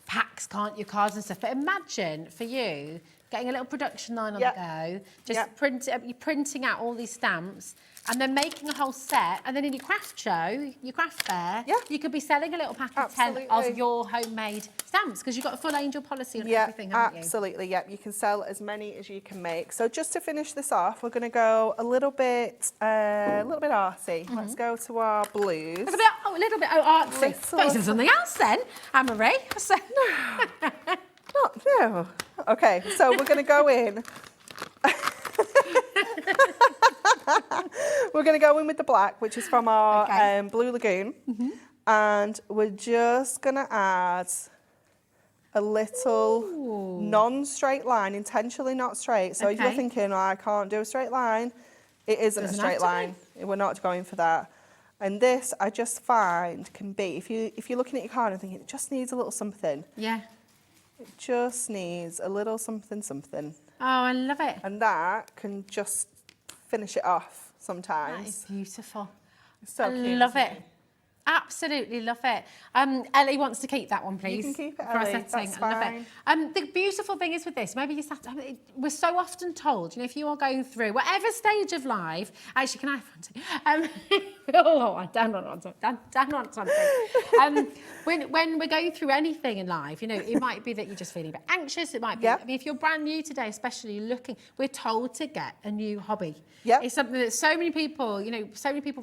packs, can't you, cards and stuff. But imagine for you getting a little production line on the go, just you're printing out all these stamps, and then making a whole set, and then in your craft show, your craft fair, Yeah. you could be selling a little pack of 10 of your homemade stamps, because you've got a full angel policy on everything, haven't you? Absolutely, yep. You can sell as many as you can make. So just to finish this off, we're going to go a little bit artsy. Let's go to our blues. A little bit artsy. But is there something else then, Anne-Marie? So... No. Okay, so we're going to go in. We're going to go in with the black, which is from our Blue Lagoon. And we're just going to add a little non-straight line, intentionally not straight. So if you're thinking, oh, I can't do a straight line, it isn't a straight line. We're not going for that. And this, I just find, can be, if you're looking at your card and thinking, it just needs a little something. Yeah. It just needs a little something. Oh, I love it. And that can just finish it off sometimes. That is beautiful. So I cute, love isn't it. Absolutely love it. Ellie wants to keep that one, please. You can keep it, for our Ellie. setting. That's I love fine. it. The beautiful thing is with this, maybe you sat. We're so often told, you know, if you are going through whatever stage of life, actually, can I have one? Down on something. When we're going through anything in life, you know, it might be that you're just feeling a bit anxious. It might be. I mean, if you're brand new today, especially looking, we're told to get a new hobby. Yeah. It's something that so many people, you know,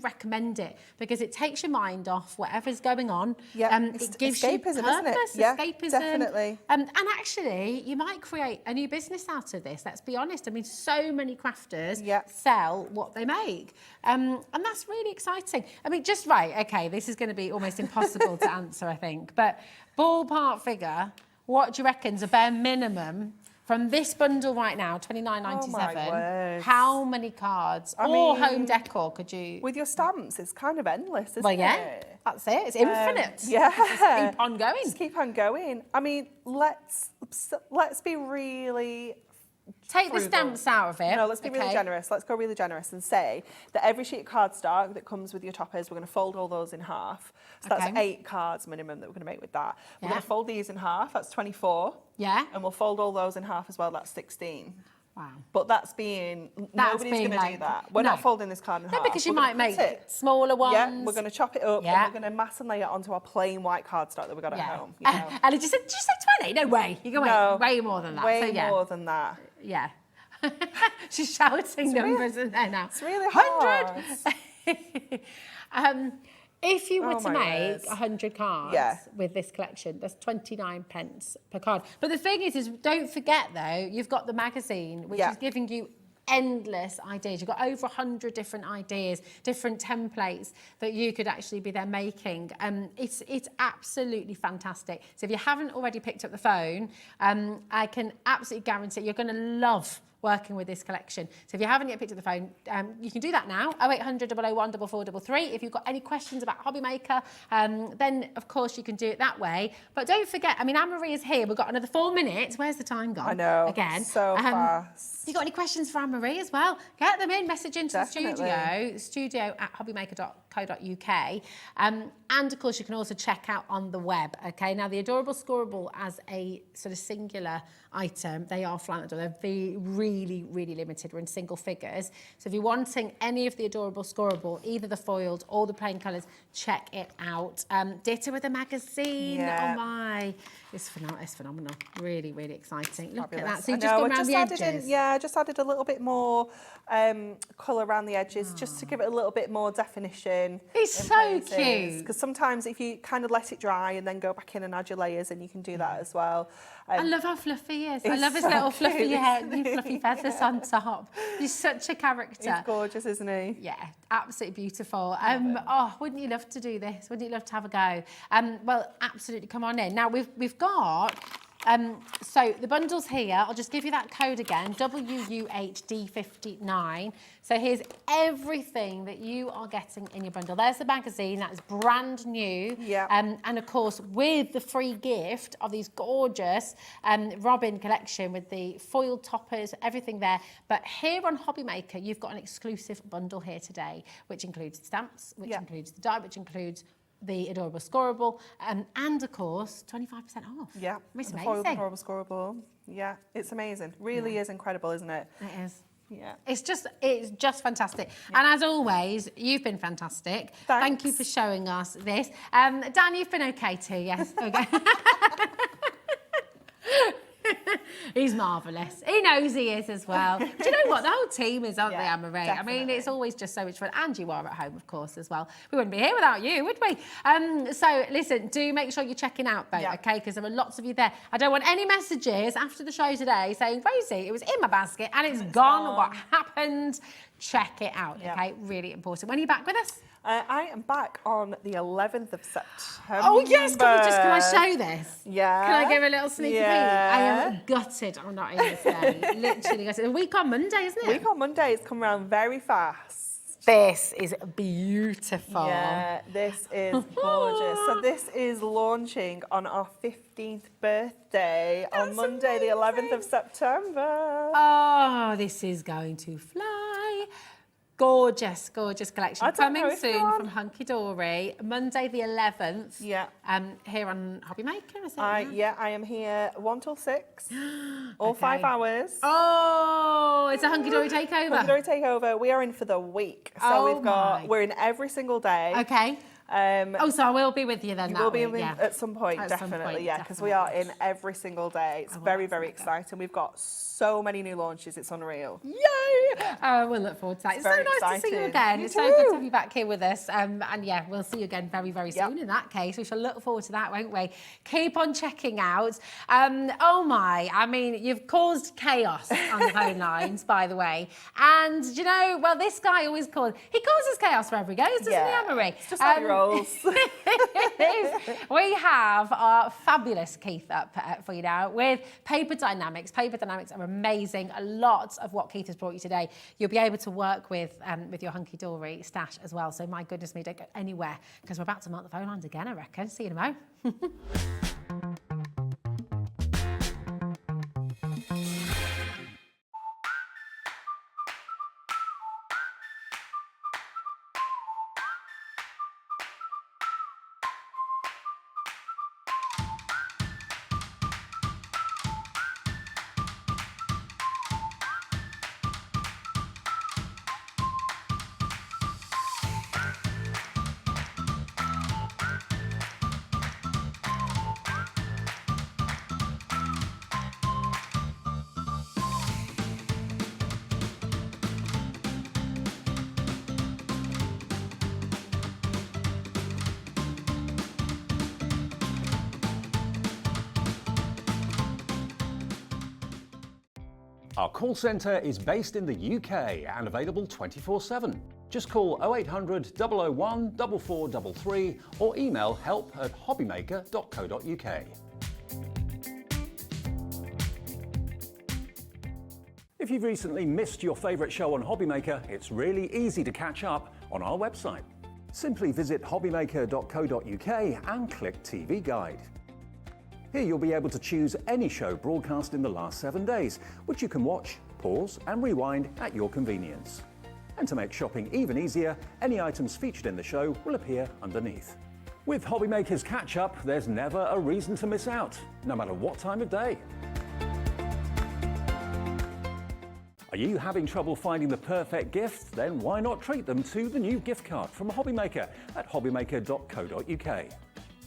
recommend it because it takes your mind off whatever's going on. Yeah. It gives you purpose, isn't it? Yeah, escapism. definitely. And actually, you might create a new business out of this. Let's be honest. I mean, so many crafters sell what they make. And that's really exciting. I mean, just okay, this is going to be almost impossible to answer, I think. But ballpark figure, what do you reckon's a bare minimum from this bundle right now, $29.97? How many cards or home decor could you? With your stamps, it's kind of endless, isn't it? That's it. It's infinite. Yeah. Just keep on going. Just keep on going. I mean, let's be really. Take the stamps out of it. No, let's be really generous. Let's go really generous and say that every sheet of cardstock that comes with your toppers, we're going to fold all those in half. So that's 8 cards minimum that we're going to make with that. We're going to fold these in half. That's 24. Yeah. And we'll fold all those in half as well. That's 16. Wow. But nobody's going to do that. We're not folding this card in half. No, because you might make smaller ones. Yeah, we're going to chop it up and we're going to mass and lay it onto our plain white cardstock that we've got at home. You know? And it just said, did you say 20? No way. You can make way more than that. Way more than that. Yeah. She's shouting numbers in there now. It's really hard. 100. If you were to make 100 cards with this collection, that's 29 pence per card. But the thing is don't forget though, you've got the magazine, which is giving you endless ideas. You've got over 100 different ideas, different templates that you could actually be there making. It's absolutely fantastic. So if you haven't already picked up the phone, I can absolutely guarantee you're going to love working with this collection. So if you haven't yet picked up the phone, you can do that now, 0800 001 4433. If you've got any questions about Hobby Maker, then of course you can do it that way. But don't forget, I mean, Anne-Marie is here. We've got another 4 minutes. Where's the time gone? I know, again. so fast. If you've got any questions for Anne-Marie as well, get them in, message into the studio at hobbymaker.co.uk. And of course, you can also check out on the web, okay? Now, the Adorable Scoreable as a sort of singular item, they are flying out the door. They're really, really limited. We're in single figures. So if you're wanting any of the Adorable Scoreable, either the foiled or the plain colours, check it out. Ditto with the magazine. Oh my. It's phenomenal. Really, really exciting. Look at that. So you just go around the edges. I just added a little bit more colour around the edges just to give it a little bit more definition. It's so cute. Because sometimes if you kind of let it dry and then go back in and add your layers, and you can do that as well. I love how fluffy he is. I love his little fluffy hair, fluffy feathers on top. He's such a character. He's gorgeous, isn't he? Yeah, absolutely beautiful. Wouldn't you love to do this? Wouldn't you love to have a go? Well, absolutely, come on in. Now, we've got... so the bundle's here. I'll just give you that code again, WUHD59. So here's everything that you are getting in your bundle. There's the magazine, that is brand new. Yeah. And of course, with the free gift of these gorgeous Robin collection with the foiled toppers, everything there. But here on Hobby Maker, you've got an exclusive bundle here today, which includes the stamps, which includes the die, which includes the Adorable Scoreable, and of course, 25% off. Yeah, it's the amazing. foiled Adorable Scoreable. Yeah, it's amazing. Really is incredible, isn't it? It is. Yeah. It's just fantastic. And as always, you've been fantastic. Thank you for showing us this. Dan, you've been okay too, yes? Okay. He's marvellous. He knows he is as well. Do you know what? The whole team is, aren't they, Anne-Marie? I mean, it's always just so much fun. And you are at home, of course, as well. We wouldn't be here without you, would we? So, listen, do make sure you're checking out, both, okay? Because there are lots of you there. I don't want any messages after the show today saying, Rosie, it was in my basket and it's gone. What happened? Check it out, okay? Really important. When are you back with us? I am back on the 11th of September. Oh, yes. Can I show this? Yeah. Can I give a little sneaky peek? I am gutted I'm not in this day. Literally gutted. A week on Monday, isn't it? Week on Monday. It's come around very fast. This is beautiful. Yeah, this is gorgeous. So this is launching on our 15th birthday on Monday, the 11th of September. Oh, this is going to fly. Gorgeous, gorgeous collection. Coming soon from Hunkydory, Monday the 11th. Yeah. Here on Hobby Maker, is it? Yeah, I am here 1 till 6, all 5 hours. Oh, it's a Hunkydory takeover. Hunkydory takeover. We are in for the week. So we're in every single day. Okay. So I will be with you then. You will be at some point, definitely, because we are in every single day. It's very, very exciting. We've got so many new launches. It's unreal. Yay! We'll look forward to that. It's so nice to see you again. It's so good to have you back here with us. And yeah, we'll see you again very, very soon in that case. We shall look forward to that, won't we? Keep on checking out. Oh my, I mean, you've caused chaos on the phone lines, by the way. And you know, well, this guy always causes chaos wherever he goes, doesn't he, Anne-Marie? It's just how he rolls. We have our fabulous Keith up for you now with Paper Dienamics. Paper Dienamics are amazing. A lot of what Keith has brought you today, you'll be able to work with your Hunkydory stash as well. So my goodness me, don't go anywhere because we're about to mark the phone lines again, I reckon. See you in a mo. Our call centre is based in the UK and available 24/7. Just call 0800 001 4433 or email help@hobbymaker.co.uk. If you've recently missed your favourite show on Hobby Maker, it's really easy to catch up on our website. Simply visit hobbymaker.co.uk and click TV Guide. Here you'll be able to choose any show broadcast in the last 7 days, which you can watch, pause and rewind at your convenience. And to make shopping even easier, any items featured in the show will appear underneath. With Hobby Maker's catch-up, there's never a reason to miss out, no matter what time of day. Are you having trouble finding the perfect gift? Then why not treat them to the new gift card from Hobby Maker at hobbymaker.co.uk.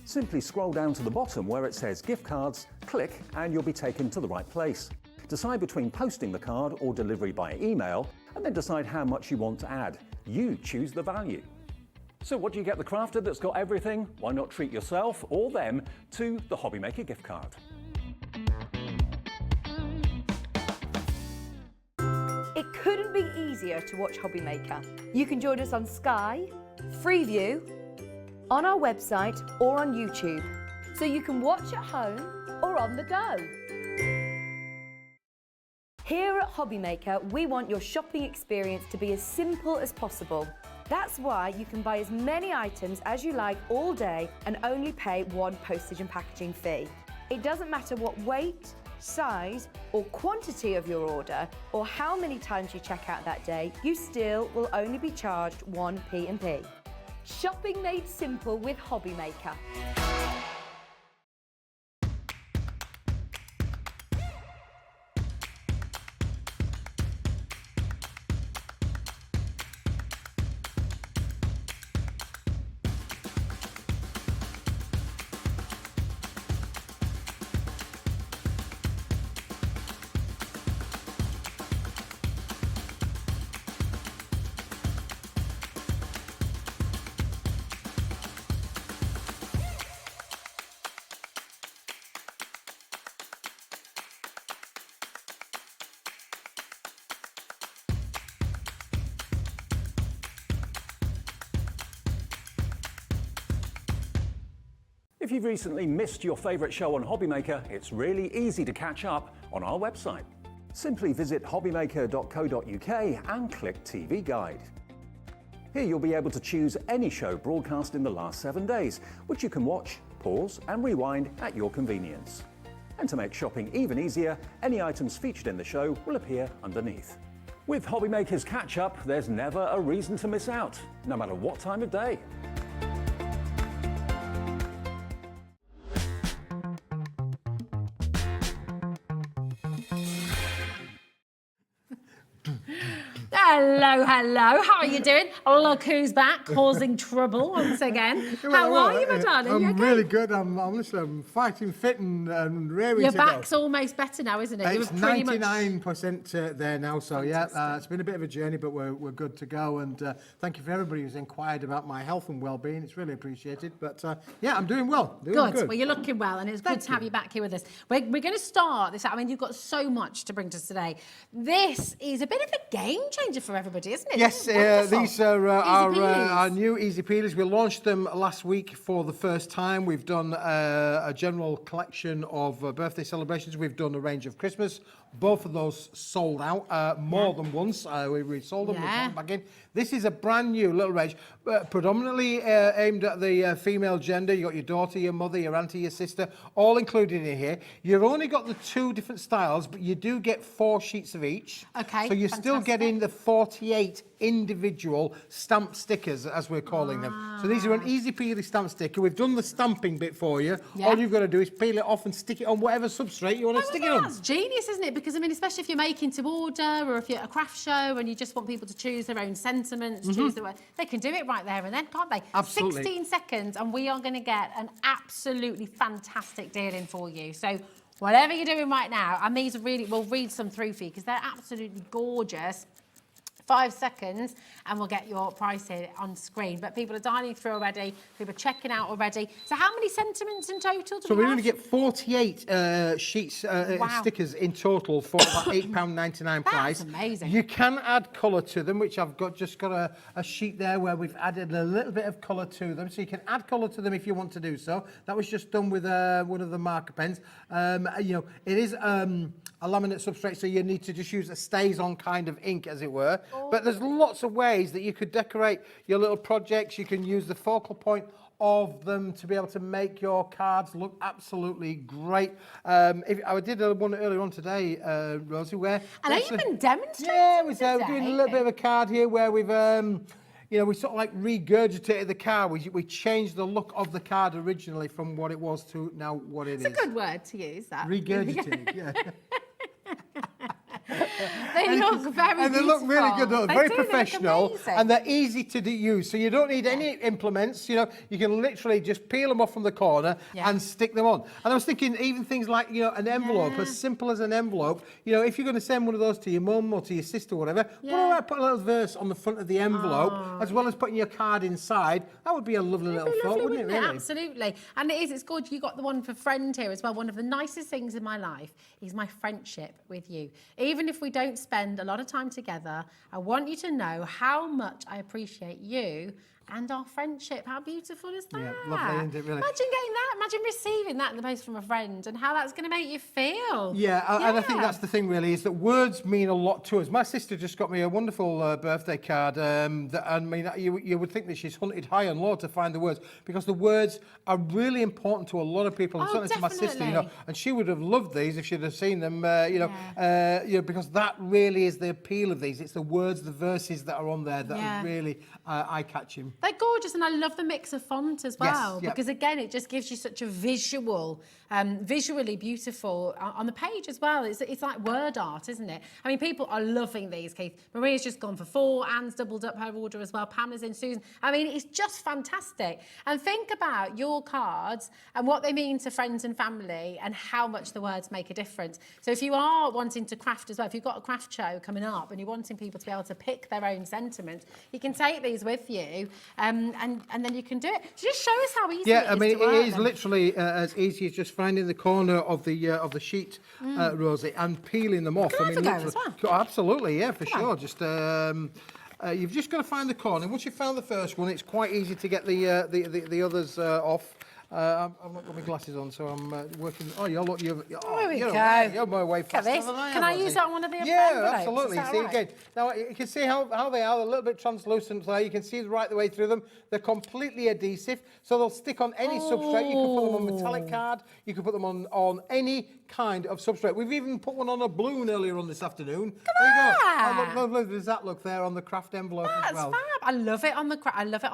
Simply scroll down to the bottom where it says gift cards, click and you'll be taken to the right place. Decide between posting the card or delivery by email and then decide how much you want to add. You choose the value. So what do you get the crafter that's got everything? Why not treat yourself or them to the Hobby Maker gift card? It couldn't be easier to watch Hobby Maker. You can join us on Sky, Freeview, on our website or on YouTube, so you can watch at home or on the go. Here at Hobby Maker, we want your shopping experience to be as simple as possible. That's why you can buy as many items as you like all day and only pay one postage and packaging fee. It doesn't matter what weight, size or quantity of your order or how many times you check out that day, you still will only be charged one P&P. Shopping made simple with Hobby Maker. If you've recently missed your favourite show on Hobbymaker, it's really easy to catch up on our website. Simply visit hobbymaker.co.uk and click TV Guide. Here you'll be able to choose any show broadcast in the last 7 days, which you can watch, pause and rewind at your convenience. And to make shopping even easier, any items featured in the show will appear underneath. With Hobbymaker's Catch-Up, there's never a reason to miss out, no matter what time of day. Hello, hello. How are you doing? Look who's back, causing trouble once again. How are you, my darling? I'm You okay? really good. I'm fighting fit and raring Your to go. back's almost better now, isn't it? It's You were pretty much 99% there now, so yeah, it's been a bit of a journey, but we're good to go. And thank you for everybody who's inquired about my health and well-being. It's really appreciated. But yeah, I'm doing well. good. Well, you're looking well, and it's good to have you back here with us. We're going to start this out. I mean, you've got so much to bring to us today. This is a bit of a game changer for everybody, isn't it? Yes, these are our new Easy Peelies. We launched them last week for the first time. We've done a general collection of birthday celebrations. We've done a range of Christmas. Both of those sold out more than once. We sold them, we put them back in. This is a brand new little range, predominantly aimed at the female gender. You got your daughter, your mother, your auntie, your sister, all included in here. You've only got the 2 different styles, but you do get 4 sheets of each. Okay, so you're still getting the 48 individual stamp stickers, as we're calling them. So these are an Easy Peely stamp sticker. We've done the stamping bit for you. Yeah. All you've got to do is peel it off and stick it on whatever substrate you want to stick it on. That's genius, isn't it? Because, I mean, especially if you're making to order or if you're at a craft show and you just want people to choose their own sentiments, choose their way, they can do it right there and then, can't they? Absolutely. 16 seconds and we are going to get an absolutely fantastic deal in for you. So whatever you're doing right now, and these are really, we'll read some through for you because they're absolutely gorgeous. 5 seconds and we'll get your price here on screen. But people are dialing through already. People are checking out already. So how many sentiments in total do So we we're have? going to get 48 sheets, stickers in total for about £8.99 price. That's amazing. You can add colour to them, which I've just got a sheet there where we've added a little bit of colour to them. So you can add colour to them if you want to do so. That was just done with one of the marker pens. You know, it is a laminate substrate, so you need to just use a stays-on kind of ink, as it were. But there's lots of ways that you could decorate your little projects. You can use the focal point of them to be able to make your cards look absolutely great. I did one earlier on today, Rosie, where... And have you been demonstrating we're today? doing a little bit of a card here where we've... you know, we sort of like regurgitated the card. We changed the look of the card originally from what it was to now what it is. It's a good word to use, that. Regurgitated, yeah. They look very And they look really good, beautiful. very They do, professional, they look amazing. and they're easy to use. So you don't need any implements, you know, you can literally just peel them off from the corner and stick them on. And I was thinking even things like, you know, an envelope, as simple as an envelope, you know, if you're going to send one of those to your mum or to your sister or whatever, put a little verse on the front of the envelope, as well as putting your card inside. That would be a lovely little thought, wouldn't it, really? Absolutely. And it's gorgeous. You got the one for friend here as well. One of the nicest things in my life is my friendship with you. Even if we don't spend a lot of time together, I want you to know how much I appreciate you and our friendship. How beautiful is that? Yeah, lovely, isn't it, really? Imagine getting that. Imagine receiving that in the post from a friend and how that's going to make you feel. Yeah, and I think that's the thing, really, is that words mean a lot to us. My sister just got me a wonderful birthday card. That, I mean, you would think that she's hunted high and low to find the words, because the words are really important to a lot of people, and certainly to my sister, you know. And she would have loved these if she'd have seen them, you know, because that really is the appeal of these. It's the words, the verses that are on there that are really eye-catching. They're gorgeous, and I love the mix of font as well, because again, it just gives you such a visual, visually beautiful on the page as well. It's like word art, isn't it? I mean, people are loving these, Keith. Maria's just gone for 4, Anne's doubled up her order as well, Pamela's in, Susan. I mean, it's just fantastic. And think about your cards and what they mean to friends and family and how much the words make a difference. So if you are wanting to craft as well, if you've got a craft show coming up and you're wanting people to be able to pick their own sentiments, you can take these with you. And then you can do it. So just show us how easy it is. I mean, to work it is them. literally as easy as just finding the corner of the sheet, Rosie, and peeling them off. Can I have a go literally, as well? Absolutely, yeah, for sure. Just you've just got to find the corner. Once you've found the first one, it's quite easy to get the others off. I've not got my glasses on, so I'm working. Oh, you're look, you're we you're go. away. You're my way Look at faster this. than I am. Can I Rosie. use that on one of the Yeah, envelopes? absolutely. Is that See right? again. Now you can see how they are. They're a little bit translucent, so you can see right the way through them. They're completely adhesive, so they'll stick on any substrate. You can put them on metallic card. You can put them on any kind of substrate. We've even put one on a balloon earlier on this afternoon. There you go. Oh, look, there's that look there on the craft envelope as well. That's fab. I love it on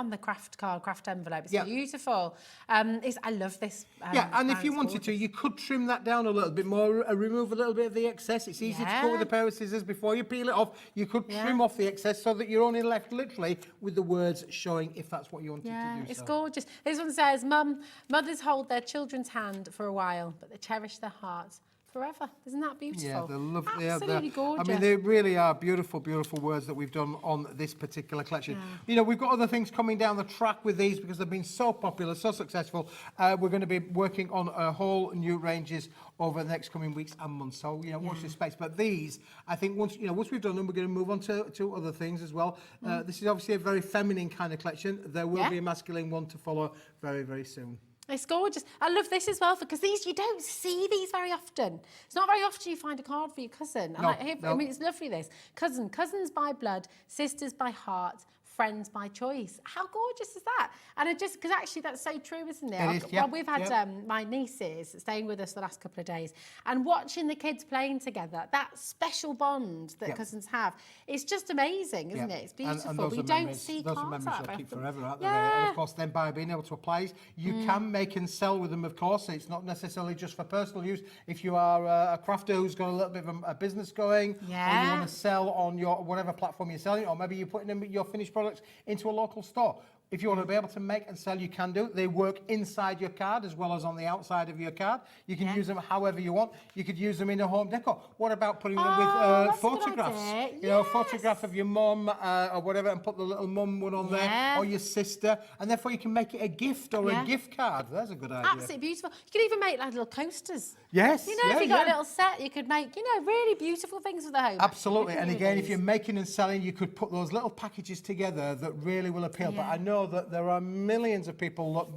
the craft card, craft envelope. It's beautiful. I love this. Yeah, and if you wanted to, you could trim that down a little bit more, remove a little bit of the excess. It's easy to cut with a pair of scissors before you peel it off. You could trim off the excess so that you're only left literally with the words showing if that's what you wanted to do. It's gorgeous. This one says, mothers hold their children's hand for a while, but they cherish their hearts forever. Isn't that beautiful? Yeah, they're lovely. Absolutely gorgeous. I mean, they really are beautiful, beautiful words that we've done on this particular collection. Yeah. You know, we've got other things coming down the track with these because they've been so popular, so successful. We're going to be working on a whole new ranges over the next coming weeks and months. So, you know, watch this space. But these, I think once we've done them, we're going to move on to other things as well. This is obviously a very feminine kind of collection. There will be a masculine one to follow very, very soon. It's gorgeous. I love this as well because these, you don't see these very often. It's not very often you find a card for your cousin. I mean, it's lovely this. Cousins by blood, sisters by heart, friends by choice. How gorgeous is that? And it just, because actually that's so true, isn't it? It is, yeah. Well, we've had my nieces staying with us the last couple of days and watching the kids playing together, that special bond that cousins have, it's just amazing, isn't it? It's beautiful. And we don't see those cards memories like you'll that keep often. forever, aren't they? And of course, then by being able to apply these, you can make and sell with them, of course. It's not necessarily just for personal use. If you are a crafter who's got a little bit of a business going, or you want to sell on your whatever platform you're selling, or maybe you're putting your finished products into a local store. If you want to be able to make and sell, you can do. They work inside your card as well as on the outside of your card. You can use them however you want. You could use them in a home decor. What about putting them with photographs? You know, a photograph of your mum or whatever, and put the little mum one on there, or your sister, and therefore you can make it a gift or a gift card. That's a good idea. Absolutely beautiful. You can even make like little coasters. Yes. You know, if you got a little set, you could make, you know, really beautiful things for the home. Absolutely. And again, if you're making and selling, you could put those little packages together that really will appeal. But I know that there are millions of people,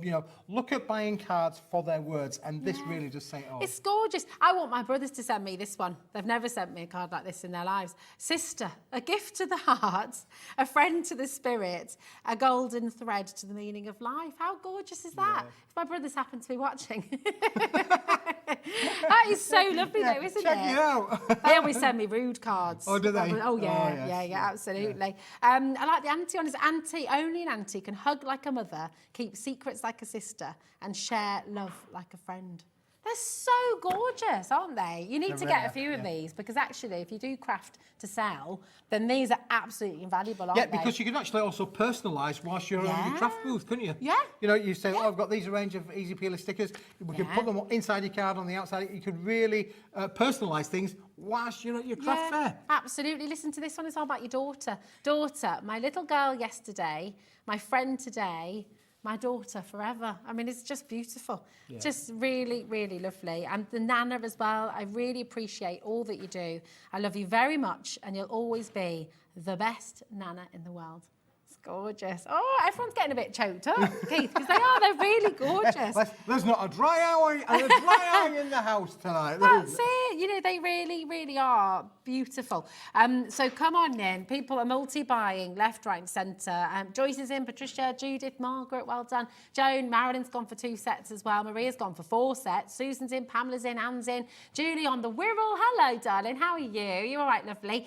look at buying cards for their words, and this really does say it all. It's gorgeous. I want my brothers to send me this one. They've never sent me a card like this in their lives. Sister, a gift to the heart, a friend to the spirit, a golden thread to the meaning of life. How gorgeous is that? If my brothers happen to be watching. That is so lovely though, isn't it? Check it out. They always send me rude cards. Oh, do they? Oh, yeah, absolutely. I like the auntie one. Is auntie, only an auntie can hug like a mother, keep secrets like a sister, and share love like a friend. They're so gorgeous, aren't they? You need to get a few of these because actually, if you do craft to sell, then these are absolutely invaluable, aren't they? Yeah, because you can actually also personalise whilst you're on your craft booth, couldn't you? Yeah. You know, you say, I've got these range of easy peeler stickers. We can put them inside your card, on the outside. You could really personalise things whilst you're at your craft fair. Absolutely. Listen to this one. It's all about your daughter. Daughter, my little girl yesterday, my friend today, my daughter forever. I mean, it's just beautiful. Just really, really lovely. And the Nana as well, I really appreciate all that you do. I love you very much, and you'll always be the best Nana in the world. It's gorgeous. Oh, everyone's getting a bit choked up, Keith, because they're really gorgeous. There's not a dry eye in the house tonight. That's it. You know, they really, really are beautiful. So come on in. People are multi-buying left, right and centre. Joyce is in, Patricia, Judith, Margaret, well done. Joan, Marilyn's gone for 2 sets as well. Maria's gone for 4 sets. Susan's in, Pamela's in, Anne's in. Julie on the Wirral. Hello, darling. How are you? You all right, lovely?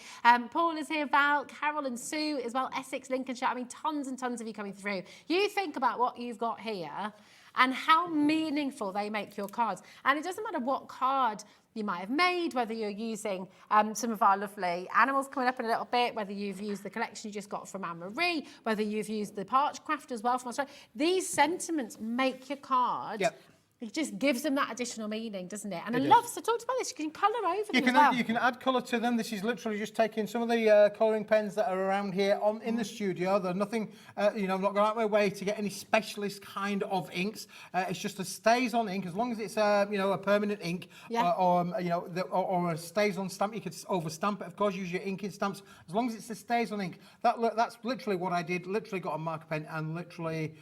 Paul is here, Val, Carol and Sue as well. Essex, Lincolnshire. I mean, tons and tons of you coming through. You think about what you've got here and how meaningful they make your cards. And it doesn't matter what card you might have made, whether you're using some of our lovely animals coming up in a little bit, whether you've used the collection you just got from Anne-Marie, whether you've used the Parchcraft as well from Australia. These sentiments make your card. It just gives them that additional meaning, doesn't it? And I love, so talk about this, you can colour over them as well. You can add colour to them. This is literally just taking some of the colouring pens that are around here in the studio. They're nothing, I'm not going out of my way to get any specialist kind of inks. It's just a stays on ink, as long as it's a permanent ink, or stays on stamp. You could over stamp it, of course, use your inking stamps. As long as it's a stays on ink. That's literally what I did. Literally got a marker pen and literally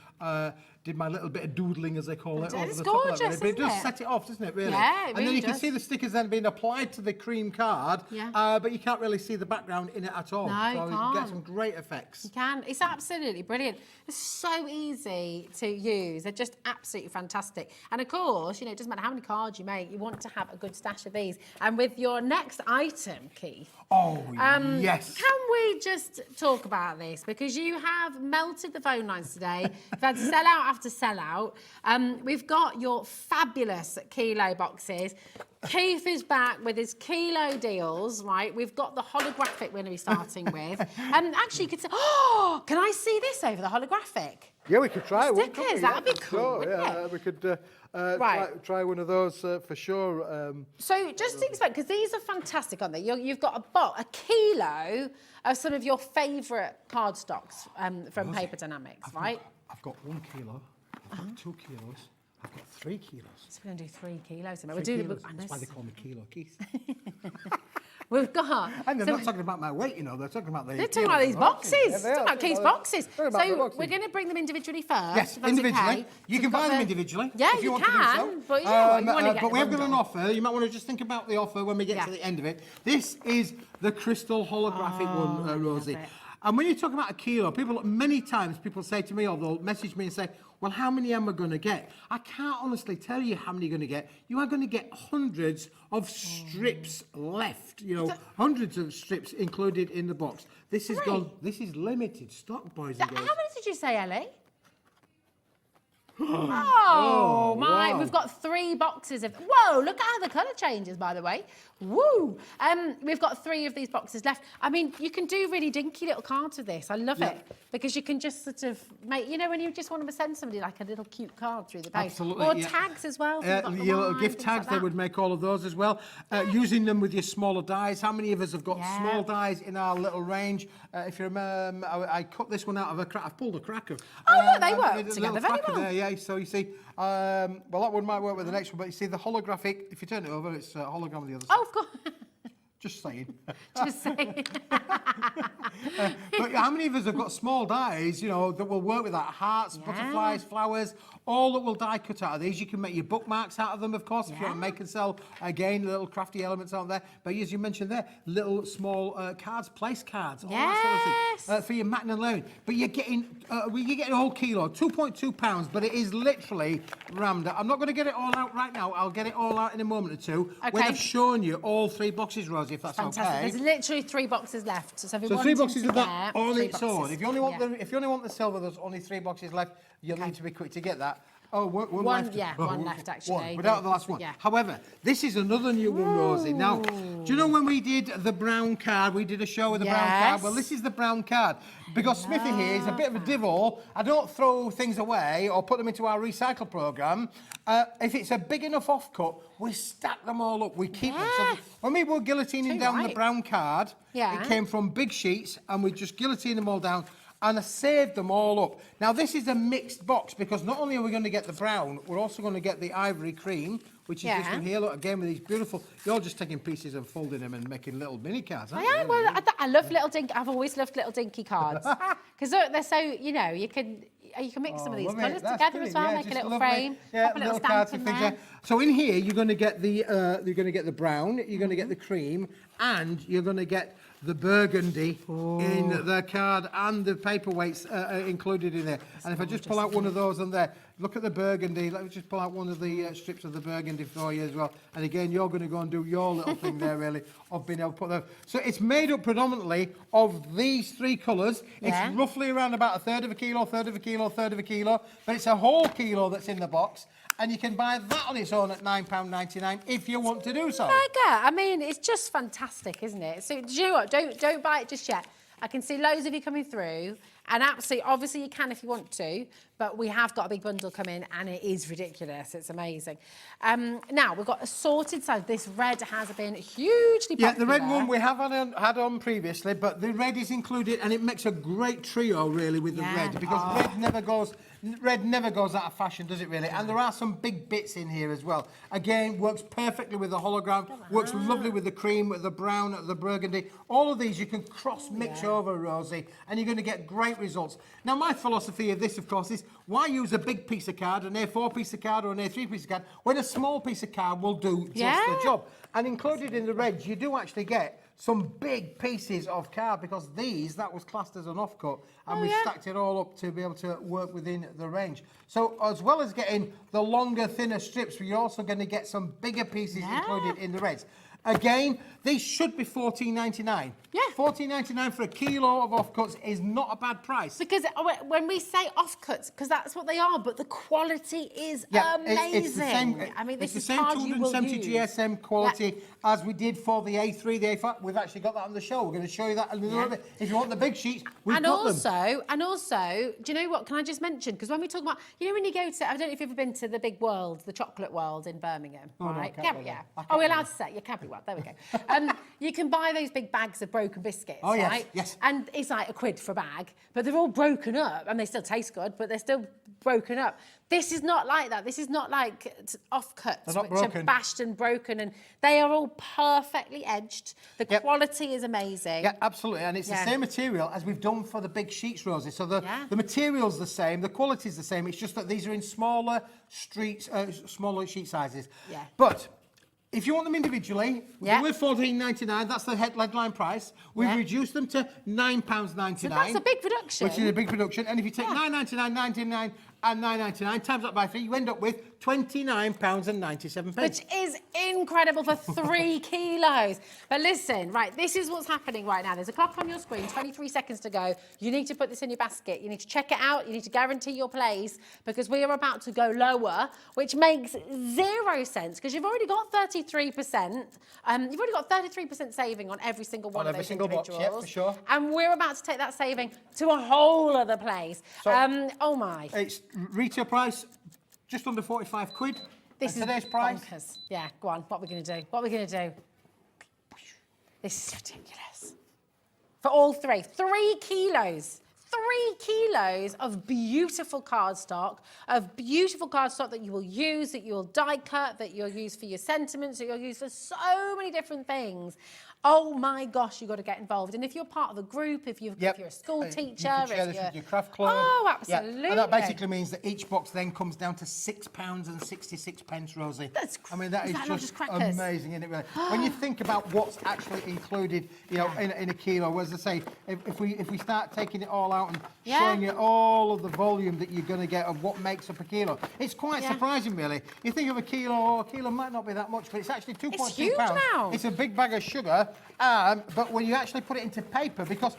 did my little bit of doodling, as they call it, over It's the top of that, gorgeous, really. But it does isn't it? set it off, doesn't it, really? Yeah, it And then really you can does. see the stickers then being applied to the cream card, but you can't really see the background in it at all. No, so you you can't. get some great effects. You can. It's absolutely brilliant. It's so easy to use. They're just absolutely fantastic. And of course, you know, it doesn't matter how many cards you make, you want to have a good stash of these. And with your next item, Keith. Oh, yes. Can we just talk about this? Because you have melted the phone lines today. You've had sell out after sell out. We've got your fabulous kilo boxes. Keith is back with his kilo deals, right? We've got the holographic we're going to be starting with. Actually, you could say, oh, can I see this over the holographic? Yeah, we could try one. Stickers, that'd be cool, wouldn't yeah, it? we could try one of those for sure. So just to explain, because these are fantastic, aren't they? You've got a kilo of some of your favourite cardstocks from Paper Dynamics, right? I've got 1 kilo, I've got 2 kilos, I've got 3 kilos. So we're going to do 3 kilos. We're 3 doing. kilos. I know That's why they call me Kilo Keith. we've got. And they're so not talking about my weight, you know, they're talking about the They're talking about these boxes. Yeah, They're talking about Keith's boxes. Talking about the So boxes. we're going to bring them individually first. Yes, if that's individually. okay. You So can we've got buy them the- individually. Yeah, if you want to do can. so. But you know what, you want to get but we have got an bundle. offer. You might want to just think about the offer when we get to the end of it. This is the crystal holographic one, Rosie. love it. And when you talk about a kilo, many times people say to me, or they'll message me and say, well, how many am I going to get? I can't honestly tell you how many you're going to get. You are going to get hundreds of strips left, you know, hundreds of strips included in the box. This is this is limited stock, boys and How girls. many did you say, Ellie? Oh, my. wow. We've got 3 boxes of... Whoa, look at how the colour changes, by the way. Woo! We've got 3 of these boxes left. I mean, you can do really dinky little cards with this. I love it. Because you can just sort of make... You know, when you just want to send somebody like a little cute card through the post. Absolutely, Or yeah. tags as well. So you've got the Your little wine, gift things tags, like they that. would make all of those as well. Using them with your smaller dies. How many of us have got small dies in our little range? If you remember, I cut this one out of a crack. I've pulled a cracker. Oh, look, they work with a together little very cracker well. There, yeah, so you see, well, that one might work with the next one, but you see the holographic, if you turn it over, it's a hologram on the other side. Oh, of course. Just saying. Just saying. But how many of us have got small dies, you know, that will work with that? Hearts, butterflies, flowers, all that will die cut out of these. You can make your bookmarks out of them, of course, if you want to make and sell. Again, little crafty elements out there. But as you mentioned there, little small cards, place cards, all that sort of thing, for your matting and layering. But you're getting a whole kilo, 2.2 pounds, but it is literally rammed. I'm not going to get it all out right now. I'll get it all out in a moment or two. When I've shown you all 3 boxes, Rosie, if that's Fantastic. okay. There's literally 3 boxes left. So, if you So want 3 them boxes of that together, on 3 its boxes. own. If you only want the silver, there's only 3 boxes left. You'll need to be quick to get that. Oh, one left. Yeah, one left, actually. One, without the last one. Yeah. However, this is another new one, Rosie. Now, do you know when we did the brown card? We did a show with the brown card. Well, this is the brown card. Because Smithy here is a bit of a divil. I don't throw things away or put them into our recycle programme. If it's a big enough offcut, we stack them all up. We keep them. So when we were guillotining down the brown card, it came from big sheets and we just guillotined them all down. And I saved them all up. Now, this is a mixed box because not only are we going to get the brown, we're also going to get the ivory cream, which is this one here. Look, again, with these beautiful... You're just taking pieces and folding them and making little mini cards, aren't you? I am. Well, I love little dinky... I've always loved little dinky cards. Because they're so, you know, you can mix some of these colours together as well, make a little frame, pop a little stamp in there. So in here, you're going to get the brown, you're going to get the cream, and you're going to get the burgundy in the card and the paperweights included in there. And if I just pull out one of those on there, look at the burgundy. Let me just pull out one of the strips of the burgundy for you as well. And again, you're going to go and do your little thing there, really, of being able to put that. So it's made up predominantly of these 3 colours. It's roughly around about a third of a kilo, third of a kilo, third of a kilo. But it's a whole kilo that's in the box. And you can buy that on its own at £9.99 if you want to do so. I mean, it's just fantastic, isn't it? So, do you know what? Don't buy it just yet. I can see loads of you coming through. And absolutely, obviously you can if you want to, but we have got a big bundle coming and it is ridiculous. It's amazing. Now, we've got a sorted size. This red has been hugely popular. Yeah, the red one we have had on previously, but the red is included and it makes a great trio, really, with the red, because red never goes out of fashion, does it, really? And there are some big bits in here as well. Again, works perfectly with the hologram, works lovely with the cream, with the brown, the burgundy. All of these you can cross-mix over, Rosie, and you're going to get great great results. Now, my philosophy of this, of course, is why use a big piece of card, an A4 piece of card or an A3 piece of card, when a small piece of card will do just the job. And included in the reg, you do actually get some big pieces of card, because that was classed as an offcut, and we stacked it all up to be able to work within the range. So as well as getting the longer, thinner strips, we're also going to get some bigger pieces included in the reds. Again, these should be $14.99. Yeah. $14.99 for a kilo of offcuts is not a bad price. Because when we say offcuts, because that's what they are, but the quality is amazing. It's the same, I mean, this it's the is same cards you will 270 use. GSM quality as we did for the A3, the A5. We've actually got that on the show. We're going to show you that a little bit. If you want the big sheets, we've got them. And also, do you know what? Can I just mention? Because when we talk about, you know, when you go to, I don't know if you've ever been to the big world, the chocolate world in Birmingham, right? No, Oh, we're allowed to say, yeah, Cadbury World. There we go. You can buy those big bags of broken biscuits, right? Yes. And it's like £1 for a bag, but they're all broken up, and they still taste good, but they're still broken up. This is not like that. This is not like offcuts, which are bashed and broken, and they are all perfectly edged. The quality is amazing. Yeah, absolutely. And it's the same material as we've done for the big sheets, Rosie. So the material's the same, the quality's the same. It's just that these are in smaller smaller sheet sizes. Yeah. But if you want them individually, we're $14.99. That's the headline price. We've reduced them to £9.99. So that's a big reduction. Which is a big reduction. And if you take £9.99, $9.99 and £9.99 times that by 3, you end up with £29.97. Which is incredible for 3 kilos. But listen, right, this is what's happening right now. There's a clock on your screen, 23 seconds to go. You need to put this in your basket. You need to check it out. You need to guarantee your place, because we are about to go lower, which makes 0 sense, because you've already got 33%. You've already got 33% saving on every single one of those individuals. Box, yeah, for sure. And we're about to take that saving to a whole other place. So, oh my. It's retail price, just under 45 quid. This is today's price. bonkers. Yeah, go on. What are we going to do? What are we going to do? This is ridiculous. For all 3. 3 kilos. 3 kilos of beautiful cardstock, that you will use, that you'll die cut, that you'll use for your sentiments, that you'll use for so many different things. Oh my gosh, you've got to get involved. And if you're part of a group, if you're a school teacher, you can share this with your craft club. Oh, absolutely. Yeah. And that basically means that each box then comes down to £6.66, Rosie. That's I mean, that is just amazing, isn't it? Really? When you think about what's actually included, you know, in a kilo, as I say, if we start taking it all out and showing you all of the volume that you're going to get of what makes up a kilo, it's quite surprising, really. You think of a kilo might not be that much, but it's actually 2.2 pounds. It's huge now. It's a big bag of sugar. But when you actually put it into paper, because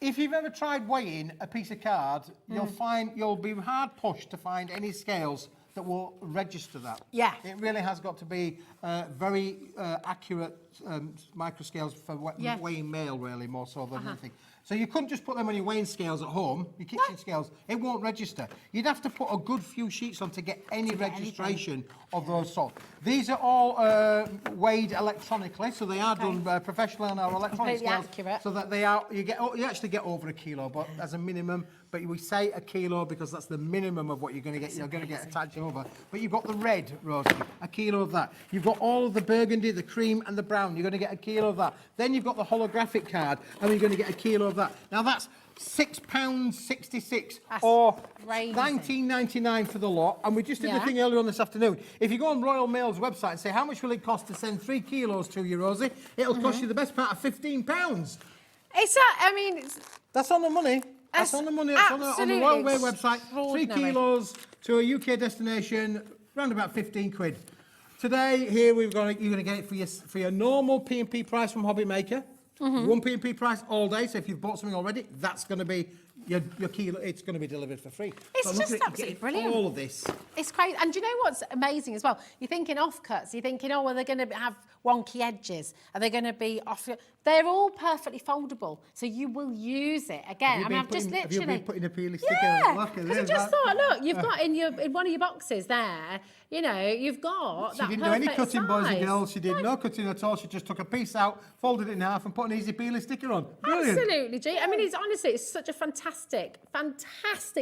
if you've ever tried weighing a piece of card, you'll be hard pushed to find any scales that will register that. Yeah. It really has got to be very accurate microscales for weighing mail, really, more so than anything. So you couldn't just put them on your weighing scales at home, your kitchen scales. It won't register. You'd have to put a good few sheets on to get any registration of those sorts. These are all weighed electronically, so they are done professionally on our electronic scales. Accurate. So that they are, you actually get over a kilo, but as a minimum. But we say a kilo because that's the minimum of what you're going to get. You're going to get a touch over. But you've got the red, Rosie, a kilo of that. You've got all of the burgundy, the cream and the brown. You're going to get a kilo of that. Then you've got the holographic card, and you're going to get a kilo of that. Now that's £6.66 or £19.99 for the lot. And we just did the thing earlier on this afternoon. If you go on Royal Mail's website and say, how much will it cost to send 3 kilos to you, Rosie? It'll cost you the best part of £15. That's on the money. That's on the money. It's on the Royal Mail website. 3 kilos to a UK destination, around about 15 quid. Today, here you're going to get it for your normal P&P price from Hobby Maker. One P&P price all day. So if you've bought something already, that's going to be your kilo. It's going to be delivered for free. It's just absolutely brilliant. All of this. It's crazy. And do you know what's amazing as well? You're thinking offcuts. You're thinking, oh, well, they're going to have wonky edges. Are they going to be off? They're all perfectly foldable, so you will use it again. Have you been putting a peely sticker? Yeah, because I just thought, look, you've got in one of your boxes there. You know, you've got that perfect size. She didn't do any cutting, boys and girls. She did no cutting at all. She just took a piece out, folded it in half, and put an easy peely sticker on. Brilliant. Absolutely, G. I mean, it's such a fantastic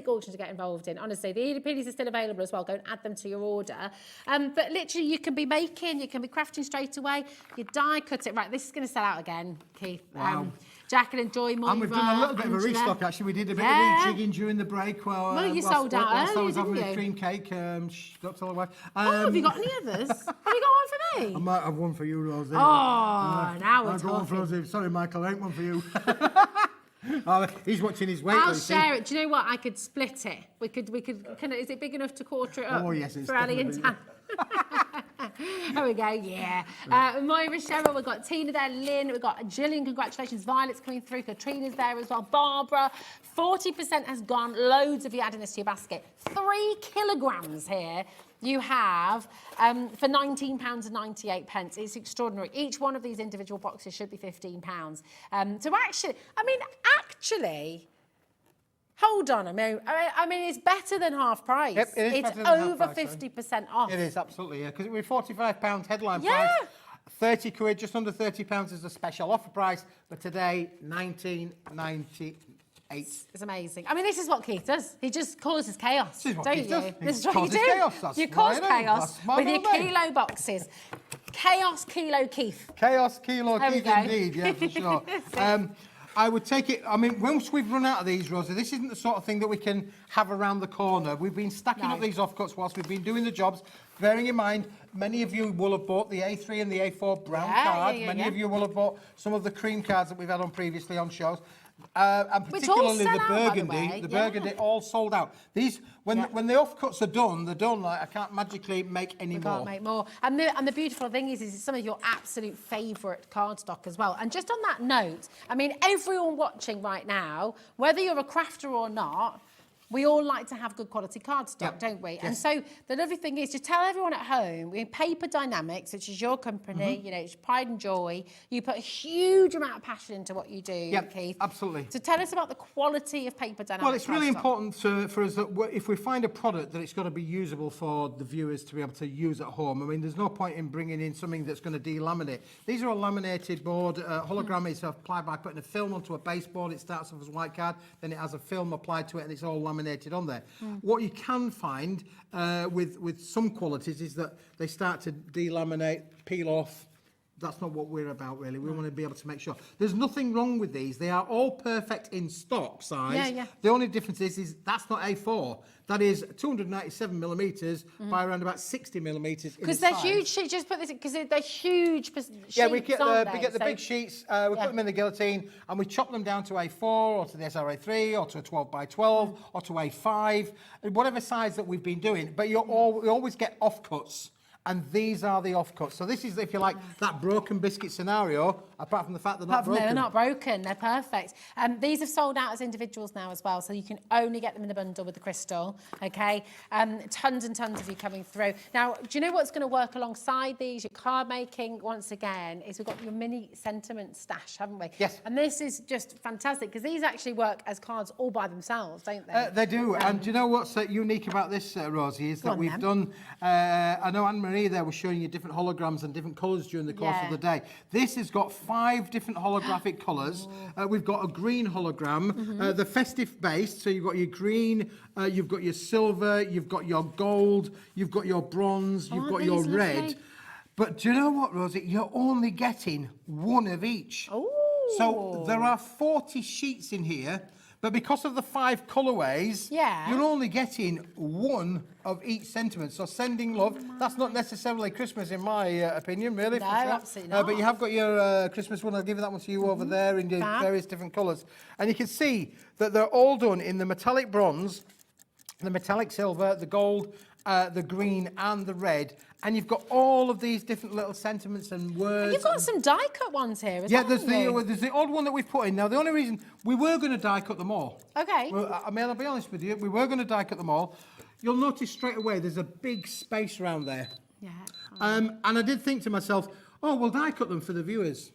auction to get involved in. Honestly, the peelies are still available as well. Go and add them to your order. But literally, you can be crafting straight away. You die cut it. Right, this is going to sell out again, Keith. Wow. Jack can enjoy more. And we've done a little bit of a restock, actually. We did a bit of rejigging during the break. Well, you sold out whilst I early, was having didn't a you? cream cake. Don't tell the wife. Oh, have you got any others? Have you got one for me? I might have one for you, Rosie. Oh, now we're I've got one for talking. Rosie. Sorry, Michael, I ain't one for you. Oh, he's watching his weight. I'll share it. Do you know what? I could split it. We could. Is it big enough to quarter it up? Oh, yes, it's for Ali and definitely Tan. There we go, yeah. Moira, Cheryl, we've got Tina there, Lynn, we've got Gillian, congratulations, Violet's coming through, Katrina's there as well, Barbara, 40% has gone, loads of you adding this to your basket. 3 kilograms here you have for £19.98. It's extraordinary. Each one of these individual boxes should be £15. So actually, hold on a minute. I mean, it's better than half price. Yep, it is it's better than half over price, 50% off. It is, absolutely, yeah. Because we're £45 headline Yeah. price. 30 quid, just under £30 is a special offer price. But today, £19.98. It's amazing. I mean, this is what Keith does. He just causes chaos, This is what don't Keith you? does. This is He what you causes do. chaos, that's You my cause name. chaos That's my with your middle name. kilo boxes. Chaos Kilo Keith. Chaos Kilo There we Keith, go. indeed, yeah, for sure. I would take it, I mean, once we've run out of these, Rosie, this isn't the sort of thing that we can have around the corner. We've been stacking No. up these offcuts whilst we've been doing the jobs. Bearing in mind, many of you will have bought the A3 and the A4 brown card. Many of you will have bought some of the cream cards that we've had on previously on shows. And Which all particularly sell the out, by the burgundy, way, the yeah. burgundy all sold out. These, when the offcuts are done, they're done. Like I can't magically make any We more. can't make more. And the beautiful thing is it's some of your absolute favourite cardstock as well. And just on that note, I mean, everyone watching right now, whether you're a crafter or not, we all like to have good quality cardstock, don't we? Yes. And so the lovely thing is, just tell everyone at home, we Paper Dienamics, which is your company, you know, it's pride and joy. You put a huge amount of passion into what you do, Keith. Absolutely. So tell us about the quality of Paper Dienamics. Well, it's really cardstock. important for us that if we find a product, that it's got to be usable for the viewers to be able to use at home. I mean, there's no point in bringing in something that's going to delaminate. These are a laminated board. Hologram is applied by putting a film onto a baseboard. It starts off as white card, then it has a film applied to it, and it's all laminated on there. What you can find with some qualities is that they start to delaminate, peel off. That's not what we're about, really. We want to be able to make sure. There's nothing wrong with these. They are all perfect in stock size. Yeah. The only difference is that's not A4. That is 297 millimetres by around about 60 millimetres. Because they're huge sheets, just put this, because they're huge sheets, Yeah, we get aren't the they? big sheets, we put them in the guillotine, and we chop them down to A4, or to the SRA3, or to a 12 by 12, or to A5, whatever size that we've been doing. But you always get offcuts. And these are the offcuts. So this is, if you like, that broken biscuit scenario, apart from the fact they're not broken. They're not broken, they're perfect. These have sold out as individuals now as well, so you can only get them in the bundle with the crystal, okay? Tons and tons of you coming through. Now, do you know what's going to work alongside these? Your card making, once again, is we've got your mini sentiment stash, haven't we? Yes. And this is just fantastic, because these actually work as cards all by themselves, don't they? They do. And do you know what's unique about this, Rosie, is that on, we've then. done, I know Anne-Marie there was showing you different holograms and different colours during the course of the day. This has got 5 different holographic colours. We've got a green hologram, the festive base, so you've got your green, you've got your silver, you've got your gold, you've got your bronze, you've got your these red. lovely? But do you know what, Rosie? You're only getting one of each. So there are 40 sheets in here. But because of the 5 colourways, you're only getting one of each sentiment. So sending love, that's not necessarily Christmas in my opinion, really. No, for sure. absolutely not. But you have got your Christmas one. I'll give that one to you over there in the various different colours. And you can see that they're all done in the metallic bronze, the metallic silver, the gold, the green and the red. And you've got all of these different little sentiments and words. You've got some die-cut ones here as Yeah, well, there's haven't you? there's the odd one that we've put in. Now, the only reason, we were going to die cut them all. Okay. Well, I mean, I'll be honest with you, we were going to die cut them all. You'll notice straight away there's a big space around there. Yeah. And I did think to myself, oh, we'll die cut them for the viewers.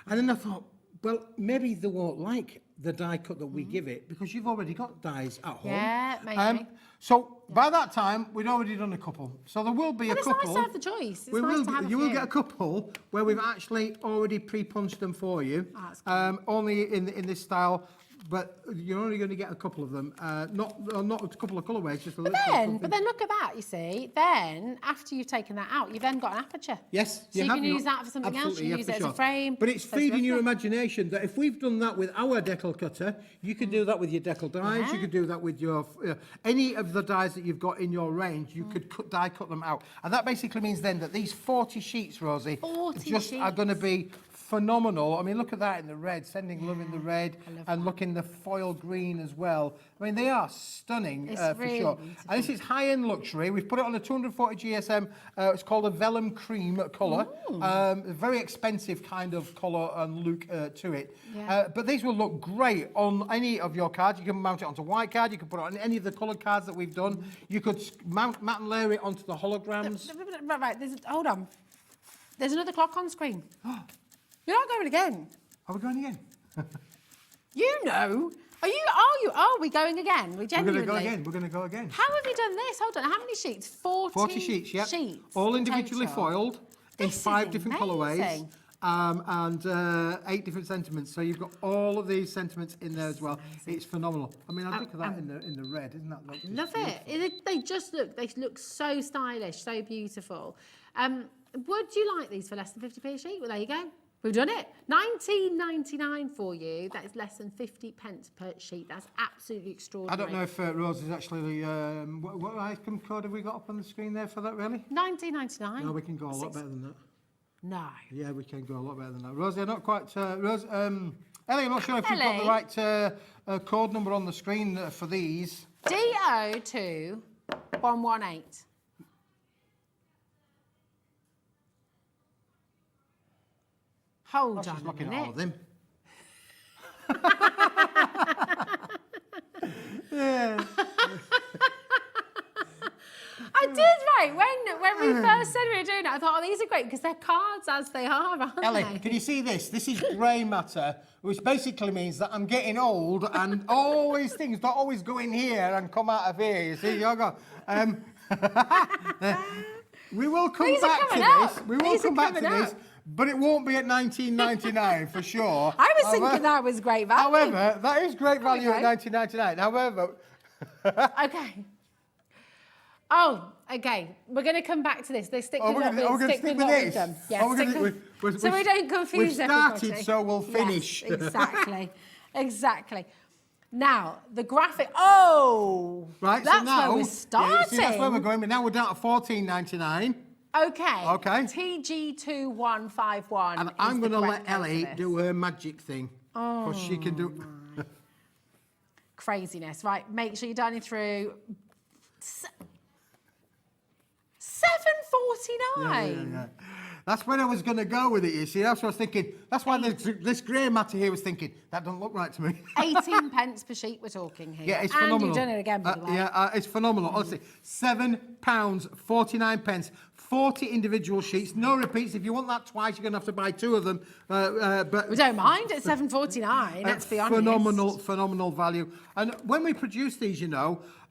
And then I thought, well, maybe they won't like the die cut that we give it, because you've already got dies at home. Yeah, maybe. So by that time, we'd already done a couple. So there will be a couple. It's nice to have the choice. It's We nice will, to have a you will few. get a couple where we've actually already pre-punched them for you. Oh, that's Only in this style. but you're only going to get a couple of them. Not a couple of colourways, just a But little. then look at that, you see. Then, after you've taken that out, you've then got an aperture. Yes, so you can use that for something else. You can use it as a frame. But it's so feeding your lovely. imagination that if we've done that with our decal cutter, you can do that with your decal dies. You Yeah. could do that with your any of the dies that you've got in your range. You could die cut them out, and that basically means then that these 40 sheets, Rosie, 40 just are going to be phenomenal. I mean, look at that in the red, sending love in the red, and look in the foil green as well. I mean, they are stunning It's for really sure. beautiful. And this is high-end luxury. We've put it on a 240 GSM. It's called a vellum cream colour. A very expensive kind of colour and look to it. Yeah. But these will look great on any of your cards. You can mount it onto white card. You can put it on any of the coloured cards that we've done. You could matte and layer it onto the holograms. Right, hold on. There's another clock on screen. You're not going again. Are we going again? You know. Are we going again? We We're genuinely. going to go again. We're going to go again. How have you done this? Hold on. How many sheets? 40 sheets, yeah. Sheets. All individually total. foiled in This is 5 different colourways. amazing. And 8 different sentiments. So you've got all of these sentiments in there as well. It's phenomenal. I mean, I look at that in the red, isn't that? Love it. They look so stylish, so beautiful. Would you like these for less than 50p a sheet? Well, there you go. We've done it. £19.99 for you. That is less than 50 pence per sheet. That's absolutely I extraordinary. don't know if Rose is actually. What item code have we got up on the screen there for that, really? £19.99. No, we can go a lot better than that. No. Yeah, we can go a lot better than that. Rosie, I'm not quite. Rose, Ellie, I'm not sure if you've got Ellie? the right code number on the screen for these. DO2118. Hold on She's a looking at minute. all of them. I did, right. When we first said we were doing it, I thought, oh, these are great because they're cards as they are, aren't Ellie, they? can you see this? This is grey matter, which basically means that I'm getting old and all these things don't always go in here and come out of here. You see, you go. We will come These are back to coming this. up. We will These are come back to coming this, up. but it won't be at $19.99 for sure. I was thinking that was great value. However, that is great value at Okay. $19.99. However, Okay. Oh, okay. We're going to come back to this. They stick with we're what gonna we stick with what we've this. done. Oh, Yeah, we're stick gonna- with- we- so we don't confuse we've started, everybody. so we'll finish. Yes, exactly. Exactly. Now, the graphic. Oh! right, That's so now, where we're yeah, starting. see, that's where we're going. But now we're down to $14.99. Okay. Okay. TG2151. And I'm going to let Ellie do her magic thing. Oh. Because she can do. Craziness. Right, make sure you're dining through. $7.49. Yeah. That's where I was going to go with it, you see. That's what I was thinking. That's why this grey matter here was thinking, that doesn't look right to me. 18 pence per sheet we're talking here. Yeah, it's and phenomenal. you've done it again, by the way. It's phenomenal. Honestly, £7.49. 40 individual sheets, no repeats. If you want that twice, you're going to have to buy 2 of them. But We don't mind at $7.49, let's be honest. Phenomenal value. And when we produce these,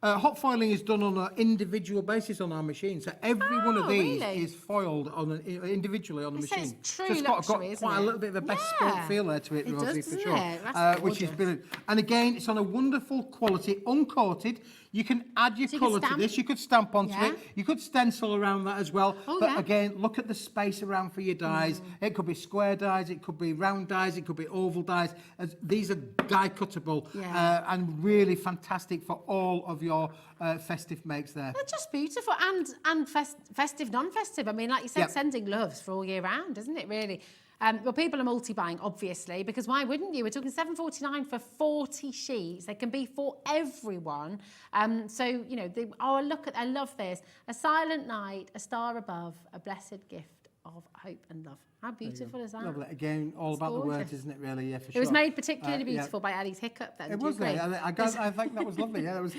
hot foiling is done on an individual basis on our machine. So every one of these really? is foiled individually on the This machine. is true So it's got luxury, isn't quite a it? little bit of a best Yeah. spoke feel there to it, It Rosie, does, for doesn't sure. it? That's Which is gorgeous. brilliant. And again, it's on a wonderful quality, uncoated. You can add your So you can colour to stamp? this. You could stamp onto Yeah. it. You could stencil around that as well. Oh, but yeah. again, look at the space around for your dies. It could be square dies, it could be round dies, it could be oval dies. These are die cuttable and really fantastic for all of your festive makes there. They're just beautiful and festive, non-festive. I mean, like you said, Yep. sending loves for all year round, isn't it, really? Well, people are multi-buying, obviously, because why wouldn't you? We're talking $7.49 for 40 sheets. They can be for everyone. So, look at, I love this. A silent night, a star above, a blessed gift of hope and love. How beautiful is that? Lovely. Again, all It's about the gorgeous. words, isn't it, really? Yeah, for It sure. was made particularly Yeah. beautiful by Ali's hiccup then. It do you was there. agree? I think that was lovely. Yeah, that was.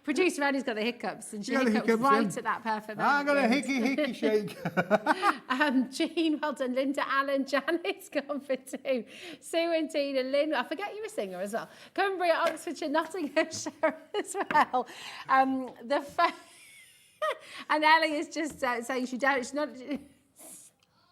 Producer Annie's got the hiccups, and she Yeah, the hiccuped hiccups, right yeah. at that perfect I got a moment. hickey shake. Jean, well done. Linda, Alan, Janet's gone for 2. Sue and Tina, Lynn, I forget you're a singer as well. Cumbria, Oxfordshire, Nottinghamshire as well. And Ellie is just saying she's not...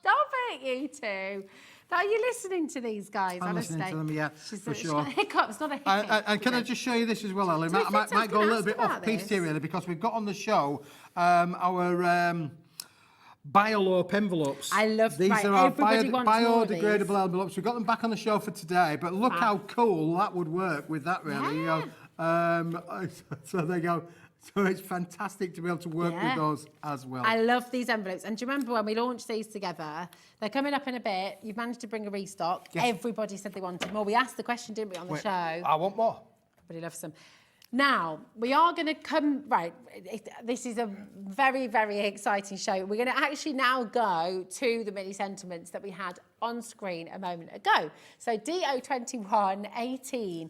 Stop it, you two. Are you listening to these guys, I'm honestly? listening to them, yeah, She's for she's sure. got hiccups, not a hiccup. And can I just show you this as well, Ellie? Do we I think might so? I was go a gonna little ask bit about off piece this. here, really, because we've got on the show our Biolope envelopes. I love- these. right, Are our everybody wants more of these. biodegradable envelopes. We've got them back on the show for today, but look how cool that would work with that, really. You know, so there you go. So it's fantastic to be able to work with those as well. I love these envelopes. And do you remember when we launched these together? They're coming up in a bit. You've managed to bring a restock. Yes. Everybody said they wanted more. We asked the question, didn't we, on the show? I want more. Everybody loves them. Now, we are going to come, right, this is a very, very exciting show. We're going to actually now go to the mini sentiments that we had on screen a moment ago. So DO2118.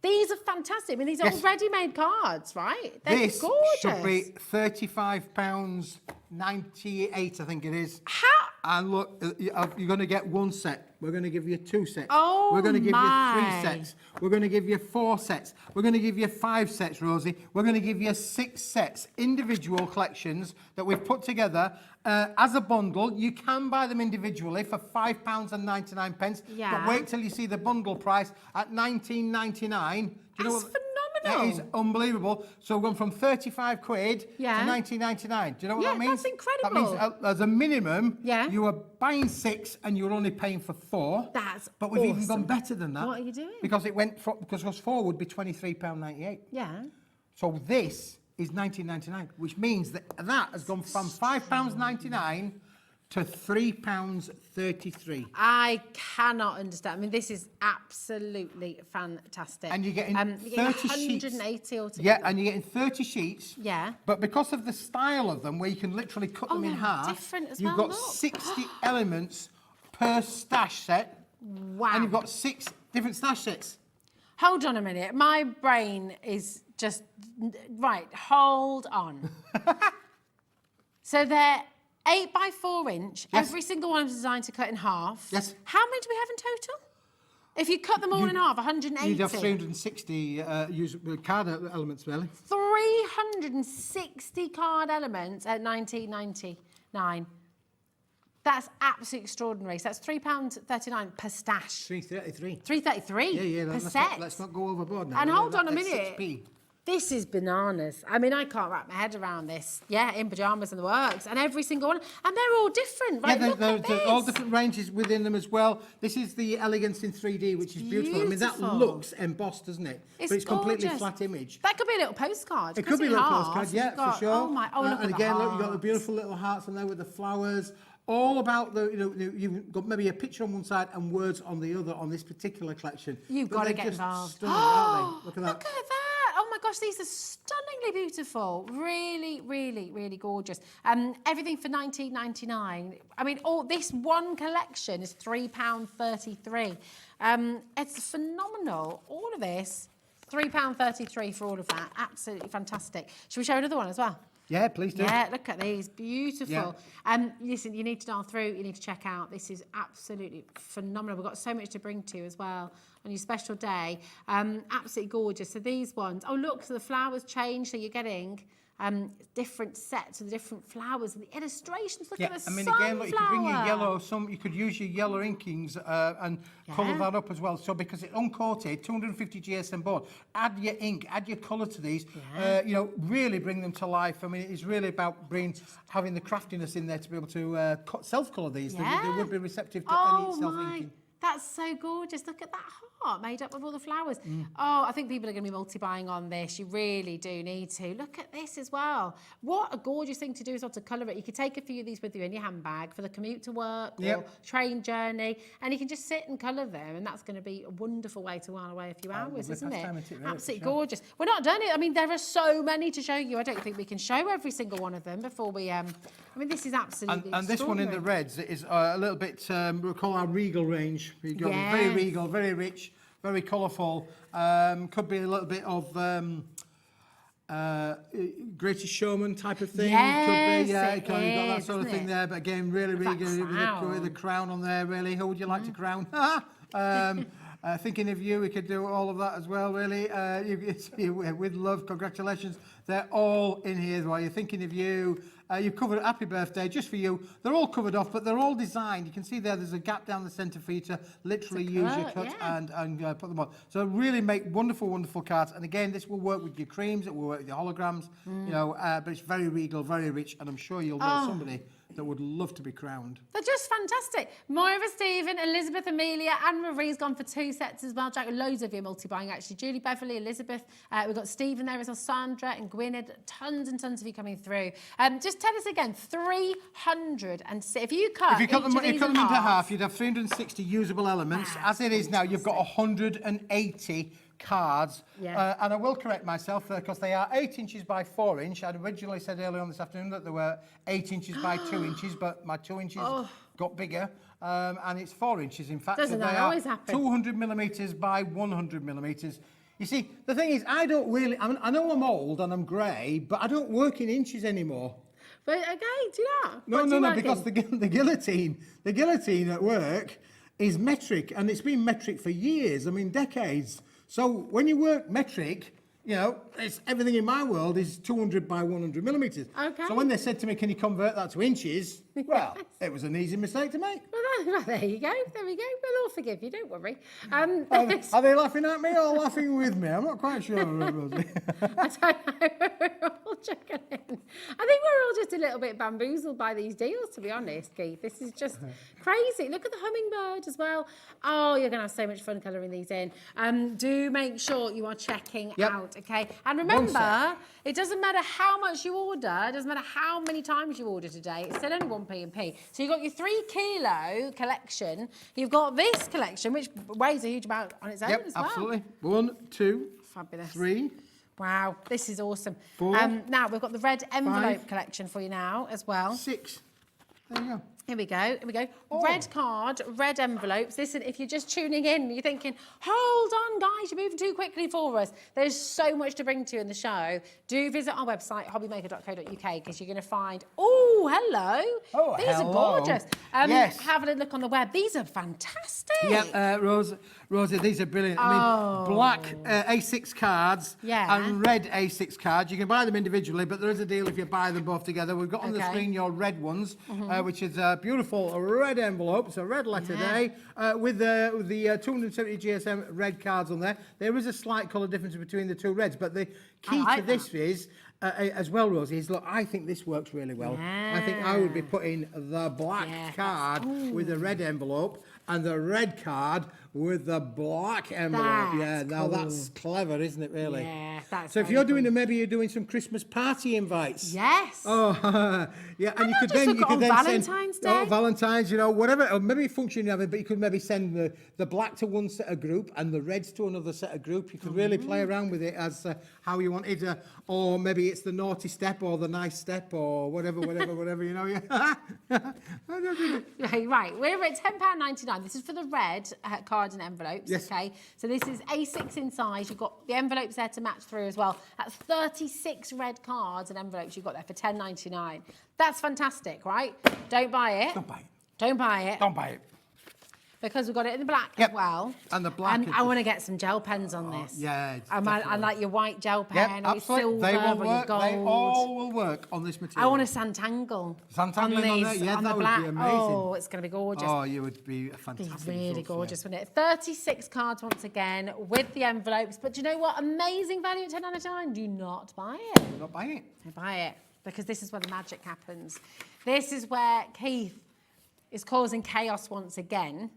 These are fantastic. I mean, these are all ready-made cards, right? They're This gorgeous. should be £35.98, I think it is. How? And look, you're going to get one set. We're going to give you 2 sets. Oh, we're going to give my. you 3 sets. We're going to give you 4 sets. We're going to give you 5 sets, Rosie. We're going to give you 6 sets, individual collections that we've put together as a bundle. You can buy them individually for £5.99. Yeah. But wait till you see the bundle price at £19.99. That's phenomenal. It is unbelievable. So we've gone from 35 quid to Yeah. 19.99. Do you know what Yeah, that means? that's incredible. That means as a minimum, Yeah. you are buying 6 and you're only paying for 4. That's But we've even awesome. gone better than that. What are you doing? Because it went because 4 would be £23.98. Yeah. So this is 19.99, which means that has gone from £5.99 to £3.33. I cannot understand. I mean, this is absolutely fantastic. And you're getting 30 30 sheets. 180 altogether. Yeah, and you're getting 30 sheets. Yeah. But because of the style of them, where you can literally cut them in they're half, different as you've well, got look. 60 elements per stash set. Wow. And you've got 6 different stash sets. Hold on a minute. My brain is just... Right, hold on. So they're 8 by 4 inch. Yes. Every single one is designed to cut in half. Yes. How many do we have in total? If you cut them all in half, 180. You'd have 360 card elements, really. 360 card elements at 19.99. That's absolutely extraordinary. So that's £3.39 per stash. 333. 3.33 Yeah, per let's set. let's not go overboard now. And hold on a That's minute. 6p. This is bananas. I mean, I can't wrap my head around this. Yeah, in pyjamas and the works, and every single one, and they're all different, right? Yeah, Look at there's this. all different ranges within them as well. This is the elegance in 3D, which is beautiful. I mean, that Beautiful. looks embossed, doesn't it? It's but it's completely gorgeous. flat image. That could be a little postcard. It could be a cut little in half, postcard, and yeah, you've got- for sure. Oh my! Oh, look and at again, the look, you've got the hearts. beautiful little hearts on there with the flowers. All about the, you've got maybe a picture on one side and words on the other on this particular collection. You've But got to they're get just involved. stunning, aren't they? Look at that. Look at that! Oh my gosh, these are stunningly beautiful. Really, really, really gorgeous. Everything for $19.99. I mean, all this one collection is £3.33. It's phenomenal. All of this, £3.33 for all of that. Absolutely fantastic. Should we show another one as well? Yeah, please do. Yeah, look at these, beautiful. Yeah. Listen, you need to dial through, you need to check out. This is absolutely phenomenal. We've got so much to bring to you as well on your special day. Absolutely gorgeous. So these ones, oh look, so the flowers change, so you're getting different sets of the different flowers and the illustrations. Look at the I mean, sunflower. again, look, you could bring your yellow, you could use your yellow inkings and colour that up as well. So because it's uncoated, 250 GSM board, add your ink, add your colour to these, really bring them to life. I mean, it's really about having the craftiness in there to be able to self-colour these. Yeah. They would be receptive to any self-inking. That's so gorgeous. Look at that heart made up of all the flowers. Oh, I think people are going to be multi-buying on this. You really do need to. Look at this as well. What a gorgeous thing to do is to colour it. You could take a few of these with you in your handbag for the commute to work or train journey, and you can just sit and colour them, and that's going to be a wonderful way to while away a few hours, isn't it? Absolutely gorgeous. We're not done it. I mean, there are so many to show you. I don't think we can show every single one of them before we... I mean, this is absolutely And this one in the reds is a little bit, we'll call our regal range. You go very regal, very rich, very colourful. Could be a little bit of Greatest Showman type of thing. Yes, could be, it you've got that is, sort of isn't thing it? there. But again, really regal with the crown on there. Really, who would you like to crown? Thinking of you, we could do all of that as well. Really, with love, congratulations. They're all in here. While you're thinking of you. You've covered Happy Birthday just for you. They're all covered off, but they're all designed. You can see there's a gap down the centre for you to literally use your cut and put them on. So really make wonderful, wonderful cards. And again, this will work with your creams, it will work with your holograms, you know, but it's very regal, very rich, and I'm sure you'll know somebody that would love to be crowned. They're just fantastic. Moira, Stephen, Elizabeth, Amelia, and Marie's gone for 2 sets as well. Jack, loads of you multi-buying actually. Julie, Beverly, Elizabeth, we've got Stephen there as well, Sandra and Gwynedd, tons and tons of you coming through. Just tell us again, 300 and if you cut them into half, you'd have 360 usable elements. As it is now, you've got 180 cards. And I will correct myself because they are 8 inches by 4 inch. I'd originally said earlier on this afternoon that they were 8 inches by 2 inches, but my 2 inches got bigger. And it's 4 inches, in fact. Doesn't that always happen? 200 millimetres by 100 millimetres. You see, the thing is, I don't really, I know I'm old and I'm grey, but I don't work in inches anymore. But okay, do you not? No, because the guillotine at work is metric, and it's been metric for years, I mean decades. So when you work metric, you know, it's everything in my world is 200 by 100 millimetres. Okay. So when they said to me, can you convert that to inches? Well, it was an easy mistake to make. Well, there you go. There we go. We'll all forgive you, don't worry. Are they laughing at me or laughing with me? I'm not quite sure, Rosie. I don't know. We're all chuckling in. I think we're all just a little bit bamboozled by these deals, to be honest, Keith. This is just crazy. Look at the hummingbird as well. Oh, you're going to have so much fun colouring these in. Do make sure you are checking out, okay? And remember, it doesn't matter how much you order. It doesn't matter how many times you order today. It's still only 1p&p. So you've got your 3 kilo collection. You've got this collection, which weighs a huge amount on its own as well. Absolutely. 1, 2, fabulous. 3. Wow, this is awesome. 4. Now, we've got the red envelope 5, collection for you now as well. 6. There you go. Here we go. Red card, red envelopes. Listen, if you're just tuning in, you're thinking, hold on, guys, you're moving too quickly for us. There's so much to bring to you in the show. Do visit our website, hobbymaker.co.uk, because you're going to find, hello. These are gorgeous. Yes. Have a look on the web. These are fantastic. Yeah, Rosie, these are brilliant. I mean, black A6 cards and red A6 cards. You can buy them individually, but there is a deal if you buy them both together. We've got on the screen your red ones, which is beautiful red envelopes, a red letter day, with the 270 GSM red cards on there. There is a slight colour difference between the two reds, but the key to this is, as well, Rosie, is look, I think this works really well. I think I would be putting the black card with the red envelope and the red card with the black envelope. Now that's clever, isn't it, really? Yeah, that's so if you're doing maybe you're doing some Christmas party invites. Yes. And you could then Valentine's Day. Valentine's, you know, whatever, or maybe function you have, but you could maybe send the black to one set of group and the reds to another set of group. You could really play around with it as how you want it, or maybe it's the naughty step or the nice step or whatever, you know. Right, we're at £10.99. This is for the red cards and envelopes, okay? So this is A6 in size. You've got the envelopes there to match through as well. That's 36 red cards and envelopes you've got there for £10.99. That's fantastic, right? Don't buy it. Don't buy it. Don't buy it. Don't buy it. Because we've got it in the black as well. And the black. I want to get some gel pens on this. Yeah. I like your white gel pen or your silver They will or your work. gold. They all will work on this material. I want a Santangle. Santangling on there? Yeah, on that the would black. be amazing. Oh, it's going to be gorgeous. Oh, you would be a fantastic. Really gorgeous, wouldn't it? 36 cards once again with the envelopes. But do you know what? Amazing value at £10.99. Do not buy it. Do not buy it. Don't buy it. Because this is where the magic happens. This is where Keith is causing chaos once again.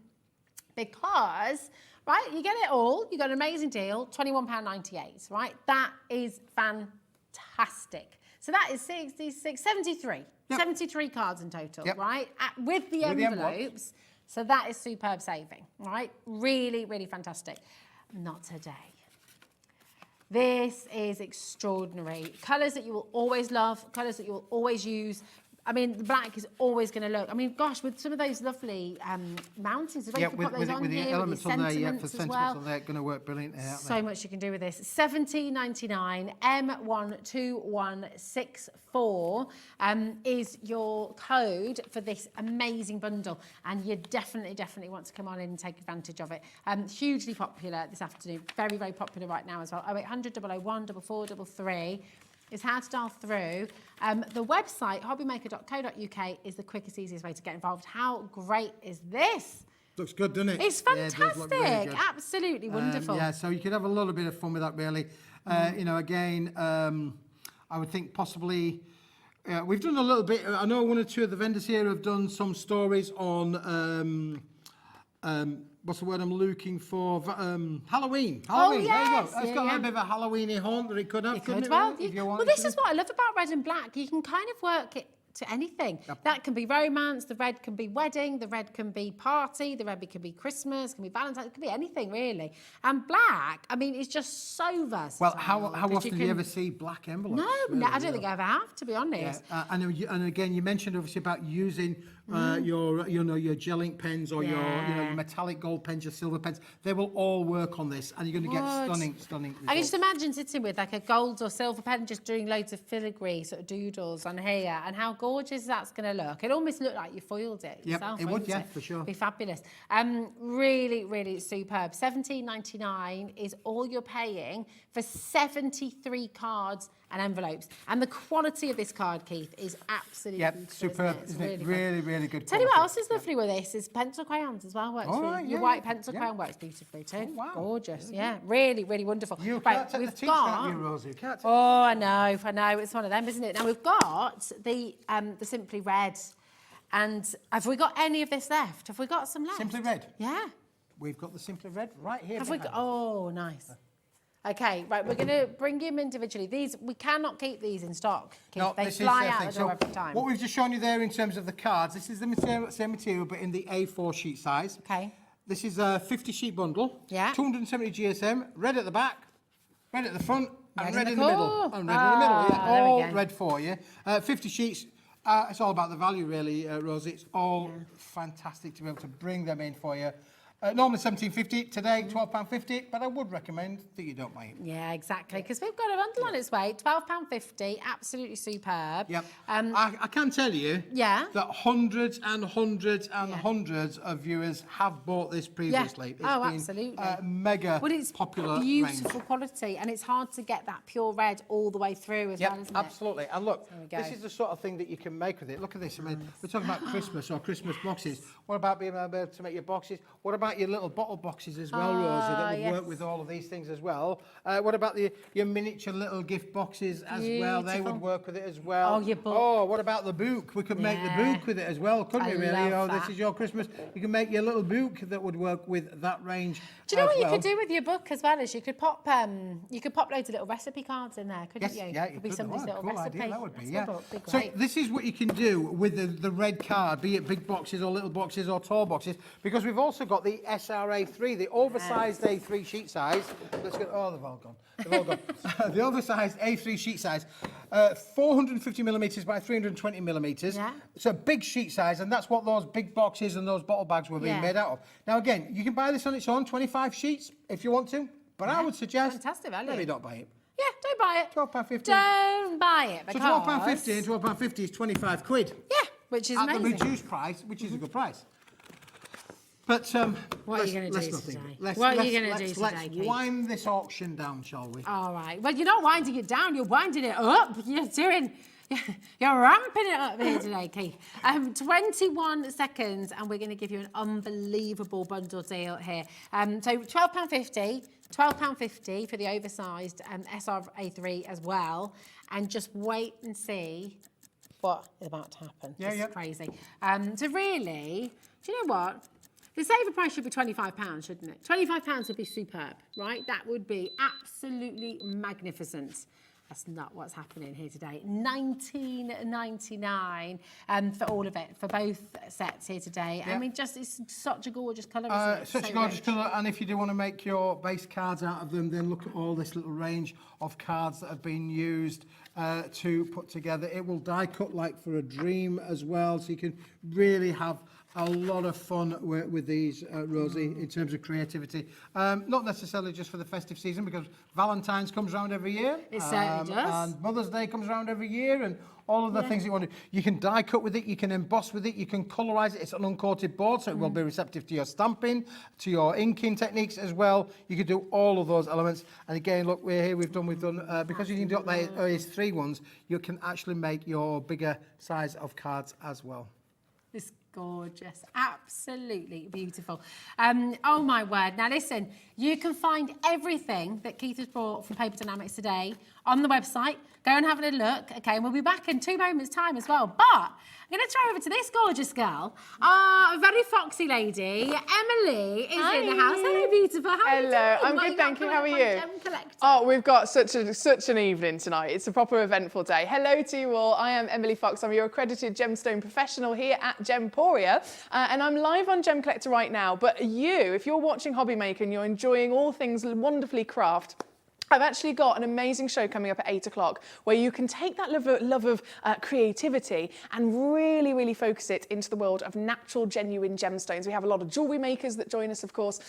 Because, right, you get it all. You got an amazing deal, £21.98, right? That is fantastic. So that is 73. Yep. 73 cards in total, right? With the envelopes. So that is superb saving, right? Really, really fantastic. Not today. This is extraordinary. Colours that you will always love, colours that you will always use. I mean, the black is always going to look. I mean, gosh, with some of those lovely mountings, with the elements on there, for sentiments on there, going to work brilliant. So much you can do with this. £17.99 M12164 is your code for this amazing bundle, and you definitely want to come on in and take advantage of it. Hugely popular this afternoon, very popular right now as well. 0800 001 4433. is how to dial through. The website, hobbymaker.co.uk, is the quickest, easiest way to get involved. How great is this? Looks good, doesn't it? It's Yeah, it does look really fantastic. good. Absolutely wonderful. Yeah, so you could have a little bit of fun with that, really. You know, again, I would think possibly we've done a little bit. I know one or two of the vendors here have done some stories on what's the word I'm looking for? Halloween. Oh, Halloween. yes. There you go. It's Yeah, got a yeah. little bit of a Halloweeny haunt that it could have. You couldn't could, it, well, really, if you well, wanted this to? is what I love about red and black. You can kind of work it to anything. That can be romance, the red can be wedding, the red can be party, the red can be Christmas, can be Valentine's, it can be anything really. And black, I mean, it's just so versatile. Well, how 'cause often do you ever see black envelopes? No, really, I don't think I ever have, to be honest. Yeah, and again, you mentioned obviously about using your gel ink pens or your metallic gold pens, your silver pens. They will all work on this, and you're going to get stunning. I can results. just imagine sitting with like a gold or silver pen, just doing loads of filigree sort of doodles on here, and how gorgeous that's going to look. It almost looked like you foiled it Yep, yourself. it would, wouldn't yeah, for sure. Be fabulous. Really, really superb. $17.99 is all you're paying for 73 cards and envelopes. And the quality of this card, Keith, is absolutely superb, isn't it? Really good. Tell you what quality. else is lovely with this is pencil crayons as well. Works All for right, your yeah, white pencil crayon works beautifully too. Oh, wow. Gorgeous, yeah, really wonderful. You right, can't take the we've teeth got. out, you Rosie. You can't take Oh, I know. It's one of them, isn't it? Now we've got the Simply Red, and have we got any of this left? Have we got some left? Simply Red. Yeah. We've got the Simply Red right here. Have we behind got? Oh, nice. Okay, right. We're going to bring them individually. These we cannot keep these in stock. No, they this fly is the out thing. the So door every time. what we've just shown you there in terms of the cards, this is the same material, but in the A4 sheet size. Okay. This is a 50 sheet bundle. Yeah. 270 GSM, red at the back, red at the front, and red in the core. middle. And red in the middle, yeah. there we All go. red for you. 50 sheets. It's all about the value, really, Rosie. It's all fantastic to be able to bring them in for you. Normally £17.50, today £12.50, but I would recommend that you don't buy it. Yeah, exactly. Because we've got a bundle on its way, £12.50, absolutely superb. Yep. I can tell you Yeah. that hundreds and hundreds and hundreds of viewers have bought this previously. It's Oh, been absolutely. a mega Well, it's popular beautiful range. quality, and it's hard to get that pure red all the way through as well, isn't it? Absolutely. And look, There we go. this is the sort of thing that you can make with it. Look at this. I mean, we're talking about Christmas or Christmas boxes. What about being able to make your boxes? What about your little bottle boxes as well, Rosie, that would work with all of these things as well? What about your miniature little gift boxes as well? They Beautiful. would work with it as well. Oh, your book. Oh, what about the book? We could make the Yeah. book with it as well, couldn't I we, really? love This that. is your Christmas. You can make your little book that would work with that range. Do you know as what you well. could do with your book as well? Is you could pop loads of little recipe cards in there, couldn't Yes, you? yeah, Could you be could. somebody's little Cool recipe. idea, that would be, That's yeah. Be So great. this is what you can do with the red card, be it big boxes or little boxes or tall boxes, because we've also got the SRA3, the oversized A3 sheet size. Let's get, oh, they've all gone. They've all gone. The oversized A3 sheet size, 450 millimetres by 320 millimetres. Yeah. It's a big sheet size, and that's what those big boxes and those bottle bags were being Yeah. made out of. Now, again, you can buy this on its own, 25 sheets, if you want to, but I would suggest Fantastic value. maybe don't buy it. Yeah, don't buy it. £12.50. Don't buy it So because... £12.50 and £12.50 is 25 quid. Yeah, which is At the amazing. reduced price, which is a good price. But What are you going to do not think. today? What are you going to do today, Let's Kate? wind this auction down, shall we? All right. Well, you're not winding it down. You're winding it up. You're ramping it up here today, Keith. 21 seconds, and we're going to give you an unbelievable bundle deal here. So £12.50 for the oversized SRA3 as well. And just wait and see what is about to happen. Yeah, This yeah. is crazy. So really, do you know what? The saver price should be £25, shouldn't it? £25 would be superb, right? That would be absolutely magnificent. That's not what's happening here today. $19.99 for all of it, for both sets here today. Yeah. I mean, just it's such a gorgeous colour, isn't it? Such So a gorgeous rich. colour, and if you do want to make your base cards out of them, then look at all this little range of cards that have been used to put together. It will die cut like for a dream as well, so you can really have a lot of fun with these, Rosie, in terms of creativity. Not necessarily just for the festive season, because Valentine's comes around every year. It certainly does. And Mother's Day comes around every year, and all of the things you want to. You can die cut with it, you can emboss with it, you can colorise it. It's an uncoated board, so it will be receptive to your stamping, to your inking techniques as well. You can do all of those elements. And again, look, we're here. We've done because you can do the AS3 ones. You can actually make your bigger size of cards as well. It's gorgeous, absolutely beautiful. Oh my word. Now listen, you can find everything that Keith has brought from Paper Dynamics today on the website. Go and have a little look, okay? And we'll be back in 2 moments' time as well. But I'm going to throw over to this gorgeous girl, a very foxy lady. Emily is in the house. Hello, beautiful. How are you doing? I'm good, thank you. How are you? Oh, we've got such an evening tonight. It's a proper eventful day. Hello to you all. I am Emily Fox. I'm your accredited gemstone professional here at Gemporia, and I'm live on Gem Collector right now. But you, if you're watching Hobby Maker and you're enjoying all things wonderfully craft, I've actually got an amazing show coming up at 8 o'clock where you can take that love of creativity and really, really focus it into the world of natural, genuine gemstones. We have a lot of jewellery makers that join us, of course,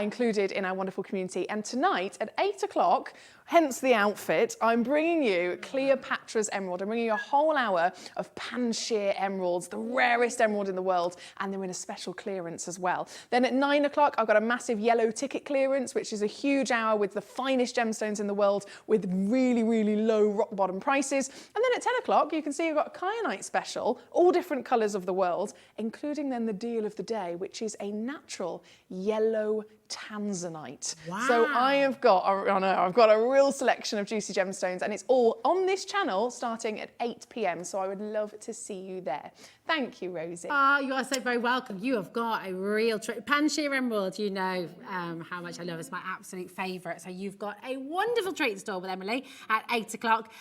included in our wonderful community. And tonight at 8 o'clock, hence the outfit, I'm bringing you Cleopatra's Emerald. I'm bringing you a whole hour of pan-sheer emeralds, the rarest emerald in the world, and they're in a special clearance as well. Then at 9 o'clock, I've got a massive yellow ticket clearance, which is a huge hour with the finest gemstones in the world with really, really low rock bottom prices. And then at 10 o'clock, you can see you've got a kyanite special, all different colours of the world, including then the deal of the day, which is a natural yellow tanzanite. Wow. So I've got a real selection of juicy gemstones, and it's all on this channel starting at 8 p.m. So I would love to see you there. Thank you, Rosie. You are so very welcome. You have got a real treat. Pan-sheer emerald, you know how much I love. It's my absolute favourite. So you've got a wonderful treat in store with Emily at 8 o'clock.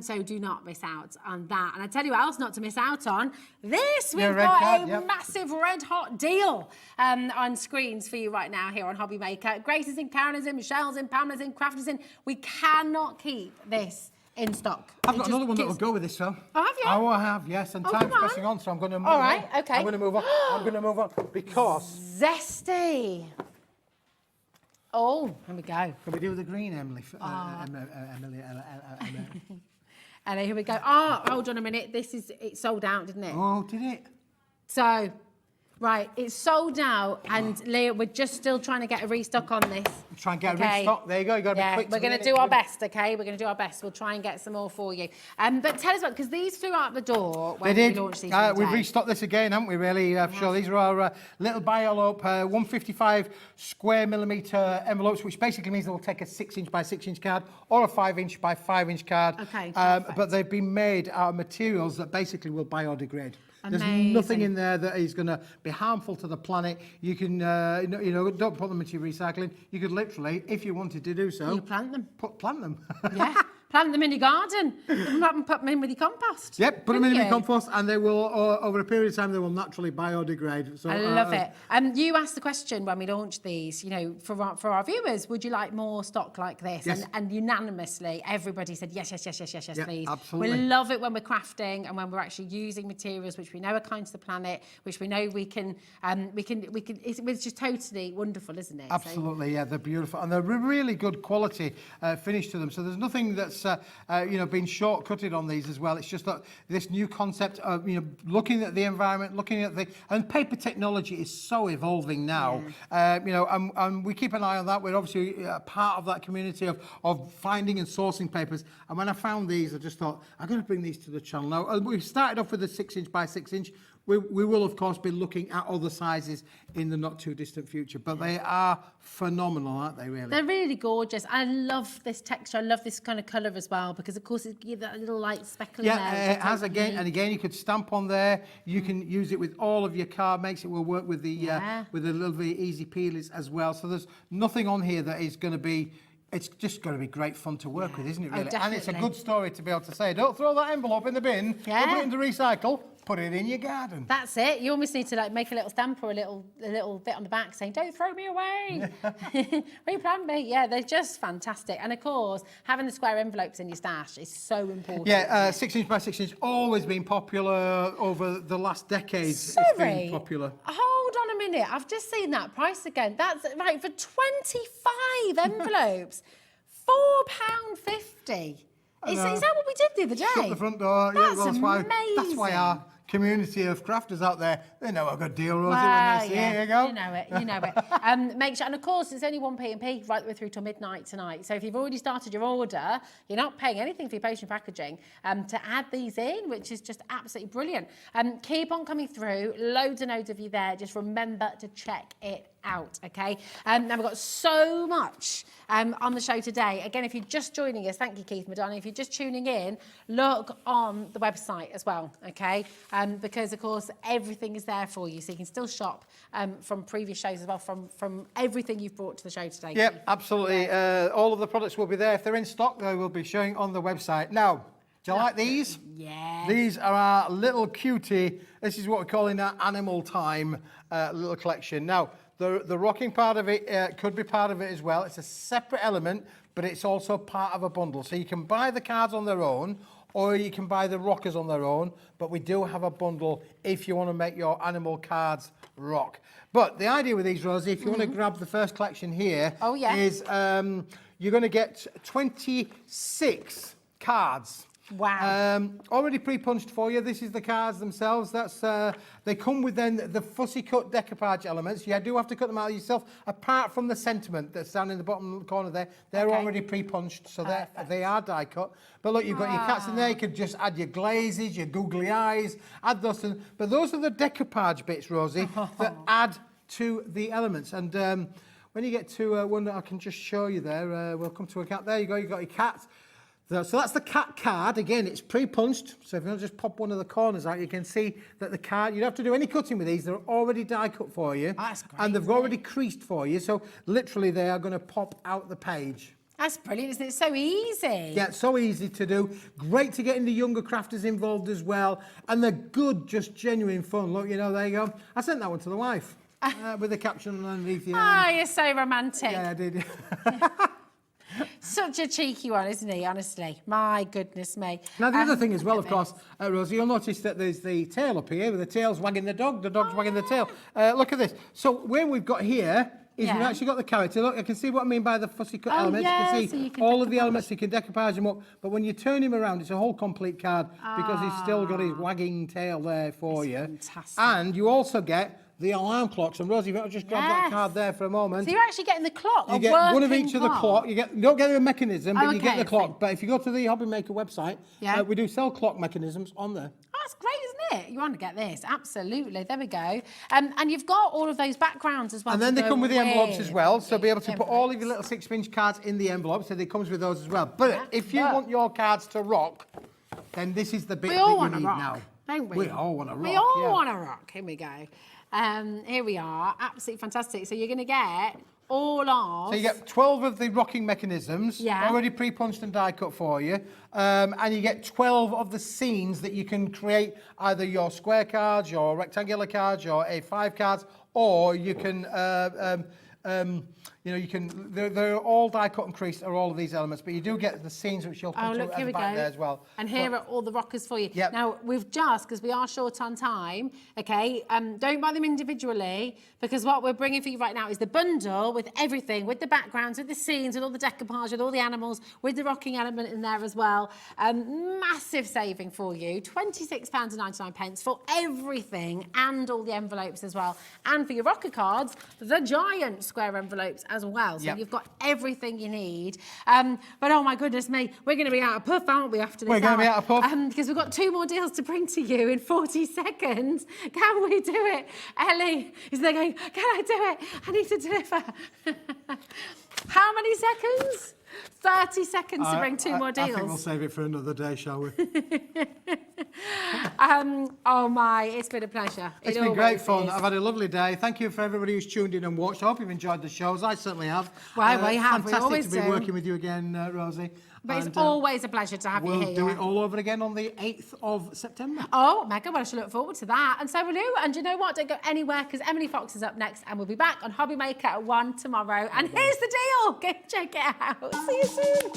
So do not miss out on that. And I tell you what else not to miss out on. This, we've got a massive red hot deal on screens for you right now here on Hobby Maker. Grace is in, Karen is in, Michelle's in, Pamela's in, Craft is in. We cannot keep this in stock. I've got another one that will go with this, though. Oh, have you? Oh, I have, yes. And time's pressing on, so I'm going to move on. All right, okay. I'm going to move on. I'm going to move on because... Zesty. Oh, here we go. Can we do the green, Emily? Emily. Ellie, here we go. Oh, hold on a minute. It sold out, didn't it? Oh, did it? So, right, it's sold out, and Leah, we're just still trying to get a restock on this. Try and get a restock. There you go. You got to be quick. We're going to do our best, okay? We're going to do our best. We'll try and get some more for you. But tell us what, because these flew out the door when we launched these. We've restocked this again, haven't we? Really, sure. These are our little bi-envelope 155 square millimetre envelopes, which basically means they'll take a 6-inch by 6-inch card or a 5-inch by 5-inch card. Okay. But they've been made out of materials that basically will biodegrade. There's nothing in there that is going to be harmful to the planet. You can, don't put them into your recycling. You could literally, if you wanted to do so, you plant them. Plant them. Yeah, plant them in your garden. Put them in with your compost. Yep, put them in your compost, and they will, over a period of time, they will naturally biodegrade. So, I love it. You asked the question when we launched these, for our viewers, would you like more stock like this? Yes. And unanimously, everybody said yes, yeah, please. Absolutely. We love it when we're crafting and when we're actually using materials which we know are kind to the planet, which we know we can. It's just totally wonderful, isn't it? Absolutely, yeah, they're beautiful, and they're really good quality finish to them. So there's nothing that's been shortcutted on these as well. It's just that this new concept of looking at the environment, and paper technology is so evolving now. And we keep an eye on that. We're obviously part of that community of finding and sourcing papers. And when I found these, I just thought I'm going to bring these to the channel. Now we started off with a 6-inch by 6-inch. We will, of course, be looking at other sizes in the not too distant future, but they are phenomenal, aren't they, really? They're really gorgeous. I love this texture. I love this kind of colour as well, because, of course, it gives that little light speckle in there. It has, again, you could stamp on there. You can use it with all of your card makes. It will work with the little easy peelers as well. So there's nothing on here that is going to be it's just going to be great fun to work with, isn't it, really? Oh, and it's a definitely. good story to be able to say, don't throw that envelope in the bin, Yeah. don't put it in the recycle, put it in your garden. That's it. You almost need to like make a little stamp or a little bit on the back saying, "Don't throw me away, replant me." Yeah, they're just fantastic. And of course, having the square envelopes in your stash is so important. Yeah, 6 inch by 6 inch, always been popular over the last decades. Sorry, It's been popular. hold on a minute. I've just seen that price again. That's right for 25 envelopes, £4.50. Is that what we did the other day? Shut the front door. That's That's amazing. why our community of crafters out there, they know a good deal, Rosie, Well, when they see yeah, it. Here you go. You know it, you know it. Make sure, and of course, it's only 1p&p right the way through till midnight tonight. So if you've already started your order, you're not paying anything for your postage and packaging to add these in, which is just absolutely brilliant. Keep on coming through. Loads and loads of you there. Just remember to check it out, okay? Now we've got so much on the show today. Again, if you're just joining us, thank you, Keith Madonna. If you're just tuning in, look on the website as well, okay? Because, of course, everything is there for you. So you can still shop from previous shows as well, from everything you've brought to the show today. Yep, absolutely. All of the products will be there. If they're in stock, they will be showing on the website. Now, do you like these? Yeah. These are our little cutie. This is what we're calling our Animal Time little collection. Now, the rocking part of it could be part of it as well. It's a separate element, but it's also part of a bundle. So you can buy the cards on their own, or you can buy the rockers on their own, but we do have a bundle if you want to make your animal cards rock. But the idea with these, Rosie, if you want to grab the first collection here, is you're going to get 26 cards. Wow. Already pre-punched for you. This is the cards themselves. That's they come with then the fussy cut decoupage elements. You do have to cut them out yourself, apart from the sentiment that's down in the bottom corner there. They're already pre-punched, so they are die cut. But look, you've got your cats in there. You could just add your glazes, your googly eyes, add those. But those are the decoupage bits, Rosie, that add to the elements. And when you get to one that I can just show you there, we'll come to a cat. There you go. You've got your cat. So that's the cat card. Again, it's pre-punched. So if you just pop one of the corners out, you can see that the card, you don't have to do any cutting with these. They're already die cut for you. That's great, and they've already creased for you. So literally they are going to pop out the page. That's brilliant, isn't it? It's so easy. Yeah, it's so easy to do. Great to get the younger crafters involved as well. And they're good, just genuine fun. Look, there you go. I sent that one to the wife with the caption underneath the You're so romantic. Yeah, I did. Such a cheeky one, isn't he? Honestly, my goodness me. Now the other thing as well, of course, Rosie, you'll notice that there's the tail up here, with the tail's wagging the dog's wagging the tail. Look at this. So where we've got here is we've actually got the character. Look, I can see what I mean by the fussy cut elements. Yeah, you can see so you can all of the elements. You can decoupage them up, but when you turn him around, it's a whole complete card because he's still got his wagging tail there for you. Fantastic. And you also get the alarm clocks. And Rosie, if you just grab that card there for a moment. So you're actually getting the clock. You get one of each of the clock. You don't get a mechanism, but you get the clock. But if you go to the Hobby Maker website, we do sell clock mechanisms on there. Oh, that's great, isn't it? You want to get this. Absolutely. There we go. And you've got all of those backgrounds as well. And then they come with the envelopes as well. So be able to put all of your little 6-inch cards in the envelope. So they comes with those as well. But if you want your cards to rock, then this is the bit that you need now. Don't we? We all want to rock. We all want to rock. Here we go. Here we are. Absolutely fantastic. So you're going to get all of... So you get 12 of the rocking mechanisms, already pre-punched and die cut for you. And you get 12 of the scenes that you can create either your square cards, your rectangular cards, your A5 cards, or you can... they're all die cut and creased are all of these elements, but you do get the scenes which you'll come to at the back there as well. And here are all the rockers for you. Yep. Now, because we are short on time, okay, don't buy them individually, because what we're bringing for you right now is the bundle with everything, with the backgrounds, with the scenes, with all the decoupage, with all the animals, with the rocking element in there as well. Massive saving for you, £26.99 for everything and all the envelopes as well. And for your rocker cards, the giant square envelopes as well. So you've got everything you need. But oh my goodness me, we're going to be out of puff, aren't we, after this We're going to be out of puff. because we've got 2 more deals to bring to you in 40 seconds. Can we do it? Ellie is there going, can I do it? I need to deliver. How many seconds? 30 seconds to bring 2 more deals. I think we'll save it for another day, shall we? Oh my, it's been a pleasure. It's been great fun. I've had a lovely day. Thank you for everybody who's tuned in and watched. I hope you've enjoyed the shows. I certainly have. Well, we have. We Fantastic always to be do. working with you again, Rosie. But it's always a pleasure to have you here. We'll do it all over again on the 8th of September. Oh, Megan, well, I should look forward to that. And so will you. And you know what? Don't go anywhere because Emily Fox is up next and we'll be back on Hobby Maker at 1 tomorrow. And here's the deal. Go check it out. See you soon.